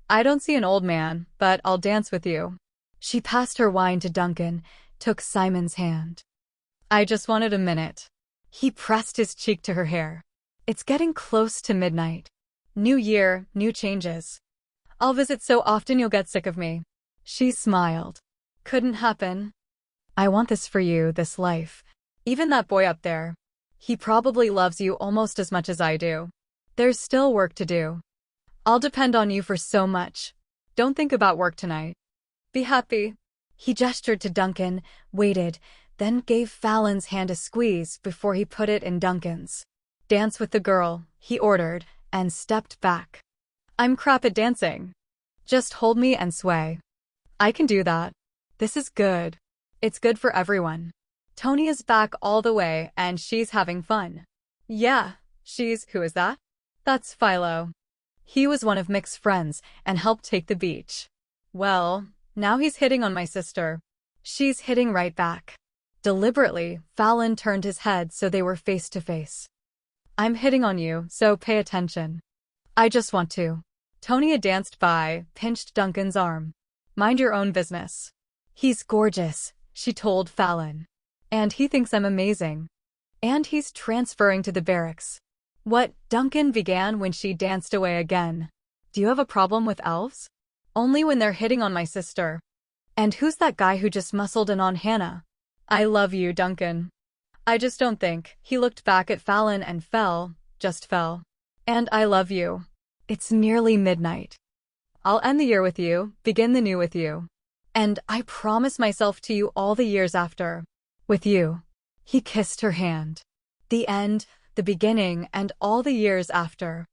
I don't see an old man, but I'll dance with you. She passed her wine to Duncan, took Simon's hand. I just wanted a minute. He pressed his cheek to her hair. It's getting close to midnight. New year, new changes. I'll visit so often you'll get sick of me. She smiled. Couldn't happen. I want this for you, this life. Even that boy up there. He probably loves you almost as much as I do. There's still work to do. I'll depend on you for so much. Don't think about work tonight. Be happy. He gestured to Duncan, waited, then gave Fallon's hand a squeeze before he put it in Duncan's. Dance with the girl, he ordered, and stepped back. I'm crap at dancing. Just hold me and sway. I can do that. This is good. It's good for everyone. Tony is back all the way and she's having fun. Yeah, who is that? That's Philo. He was one of Mick's friends and helped take the beach. Well, now he's hitting on my sister. She's hitting right back. Deliberately, Fallon turned his head so they were face to face. I'm hitting on you, so pay attention. I just want to. Tonya danced by, pinched Duncan's arm. Mind your own business. He's gorgeous, she told Fallon. And he thinks I'm amazing. And he's transferring to the barracks. What? Duncan began when she danced away again. Do you have a problem with elves? Only when they're hitting on my sister. And who's that guy who just muscled in on Hannah? I love you, Duncan. I just don't think. He looked back at Fallon and fell, just fell. And I love you. It's nearly midnight. I'll end the year with you, begin the new with you. And I promise myself to you all the years after. With you. He kissed her hand. The end, the beginning, and all the years after.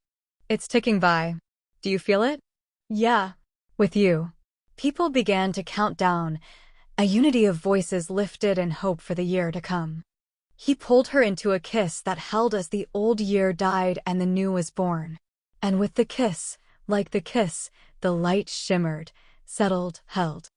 It's ticking by. Do you feel it? Yeah. With you. People began to count down. A unity of voices lifted in hope for the year to come. He pulled her into a kiss that held as the old year died and the new was born. And with the kiss, like the kiss, the light shimmered, settled, held.